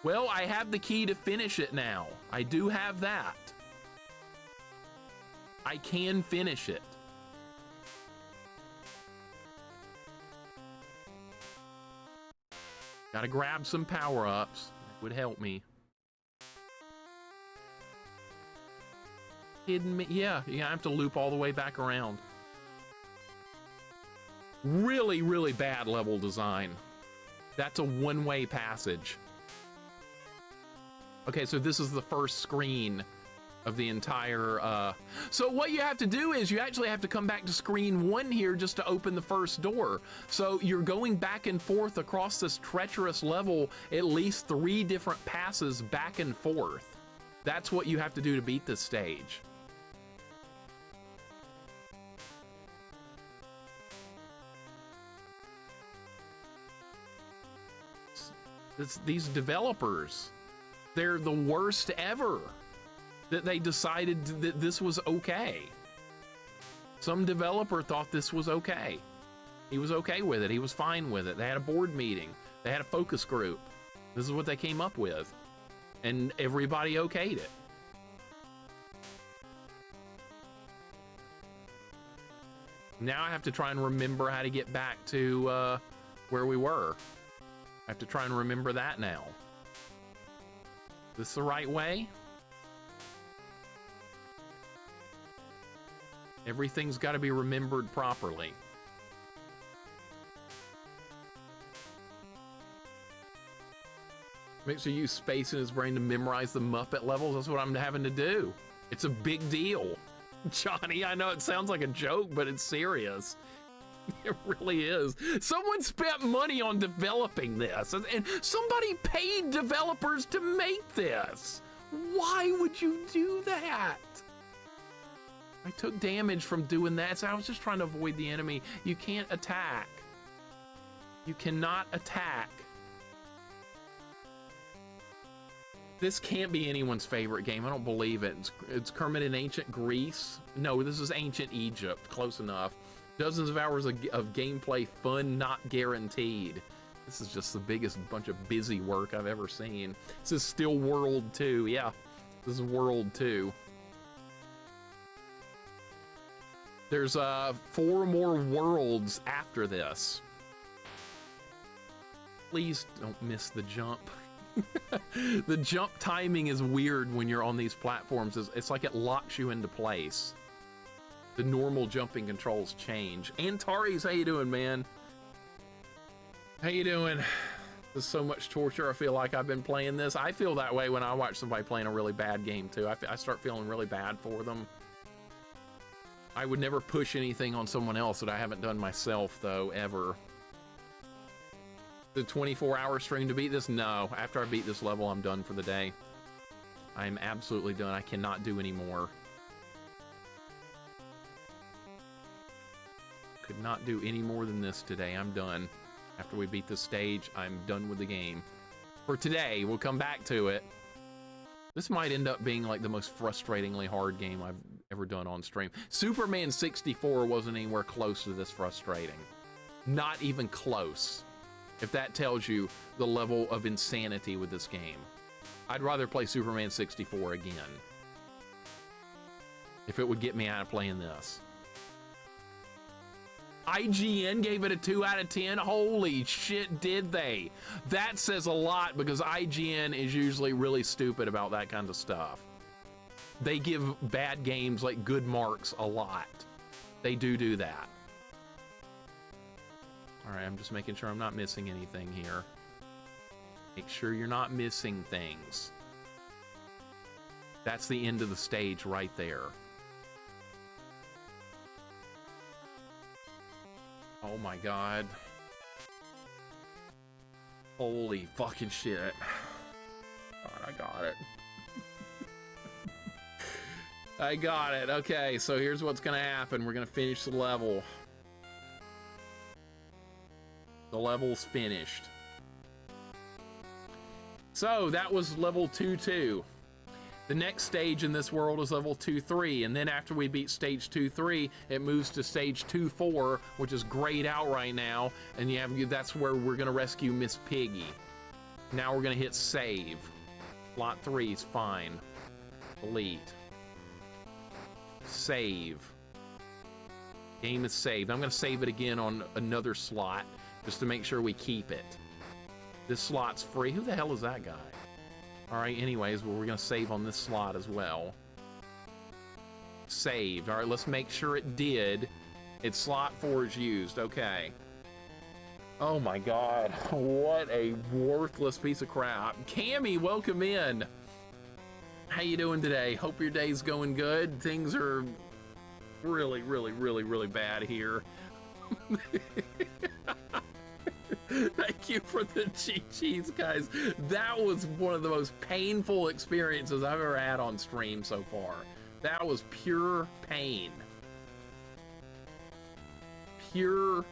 Well, I have the key to finish it now. I do have that. I can finish it. Gotta grab some power-ups. That would help me. Kidding me? Yeah, I have to loop all the way back around. Really, really bad level design. That's a one-way passage. Okay, so this is the first screen of the entire, so what you have to do is you actually have to come back to screen 1 here just to open the first door. So you're going back and forth across this treacherous level, at least 3 different passes back and forth. That's what you have to do to beat this stage. These developers, they're the worst ever. That they decided that this was okay. Some developer thought this was okay. He was okay with it. He was fine with it. They had a board meeting. They had a focus group. This is what they came up with. And everybody okayed it. Now I have to try and remember how to get back to where we were. I have to try and remember that now. Is this the right way? Everything's got to be remembered properly. Makes you use space in his brain to memorize the Muppet levels. That's what I'm having to do. It's a big deal. Johnny, I know it sounds like a joke, but it's serious. It really is. Someone spent money on developing this, and somebody paid developers to make this. Why would you do that? I took damage from doing that, so I was just trying to avoid the enemy. You can't attack. You cannot attack. This can't be anyone's favorite game. I don't believe it. It's Kermit in ancient Greece. No, this is ancient Egypt. Close enough. Dozens of hours of gameplay, fun not guaranteed. This is just the biggest bunch of busy work I've ever seen. This is still World 2. Yeah, this is World 2. There's 4 more worlds after this. Please don't miss the jump. The jump timing is weird when you're on these platforms. It's like it locks you into place. The normal jumping controls change. Antares, how you doing, man? How you doing? This is so much torture. I feel like I've been playing this. I feel that way when I watch somebody playing a really bad game too. I start feeling really bad for them. I would never push anything on someone else that I haven't done myself though, ever. The 24-hour stream to beat this? No. After I beat this level, I'm done for the day. I'm absolutely done. I cannot do any more. Could not do any more than this today. I'm done. After we beat this stage, I'm done with the game. For today, we'll come back to it. This might end up being like the most frustratingly hard game I've ever done on stream. Superman 64 wasn't anywhere close to this frustrating. Not even close. If that tells you the level of insanity with this game. I'd rather play Superman 64 again. If it would get me out of playing this. IGN gave it a 2 out of 10. Holy shit, did they? That says a lot because IGN is usually really stupid about that kind of stuff. They give bad games like good marks a lot. They do that. All right, I'm just making sure I'm not missing anything here. Make sure you're not missing things. That's the end of the stage right there. Oh my God. Holy fucking shit. God, I got it. I got it. Okay, so here's what's gonna happen. We're gonna finish the level. The level's finished. So that was level 2-2. The next stage in this world is level 2-3, and then after we beat stage 2-3, it moves to stage 2-4, which is grayed out right now, and that's where we're gonna rescue Miss Piggy. Now we're gonna hit save. Lot 3 is fine. Delete. Save. Game is saved. I'm gonna save it again on another slot, just to make sure we keep it. This slot's free. Who the hell is that guy? All right, anyways, well, we're gonna save on this slot as well. Saved. All right, let's make sure it did. It's slot 4 is used. Okay. Oh my God, what a worthless piece of crap. Cammy, welcome in. How you doing today? Hope your day's going good. Things are really, really, really, really bad here. Thank you for the GGs, guys. That was one of the most painful experiences I've ever had on stream so far. That was pure pain. Pure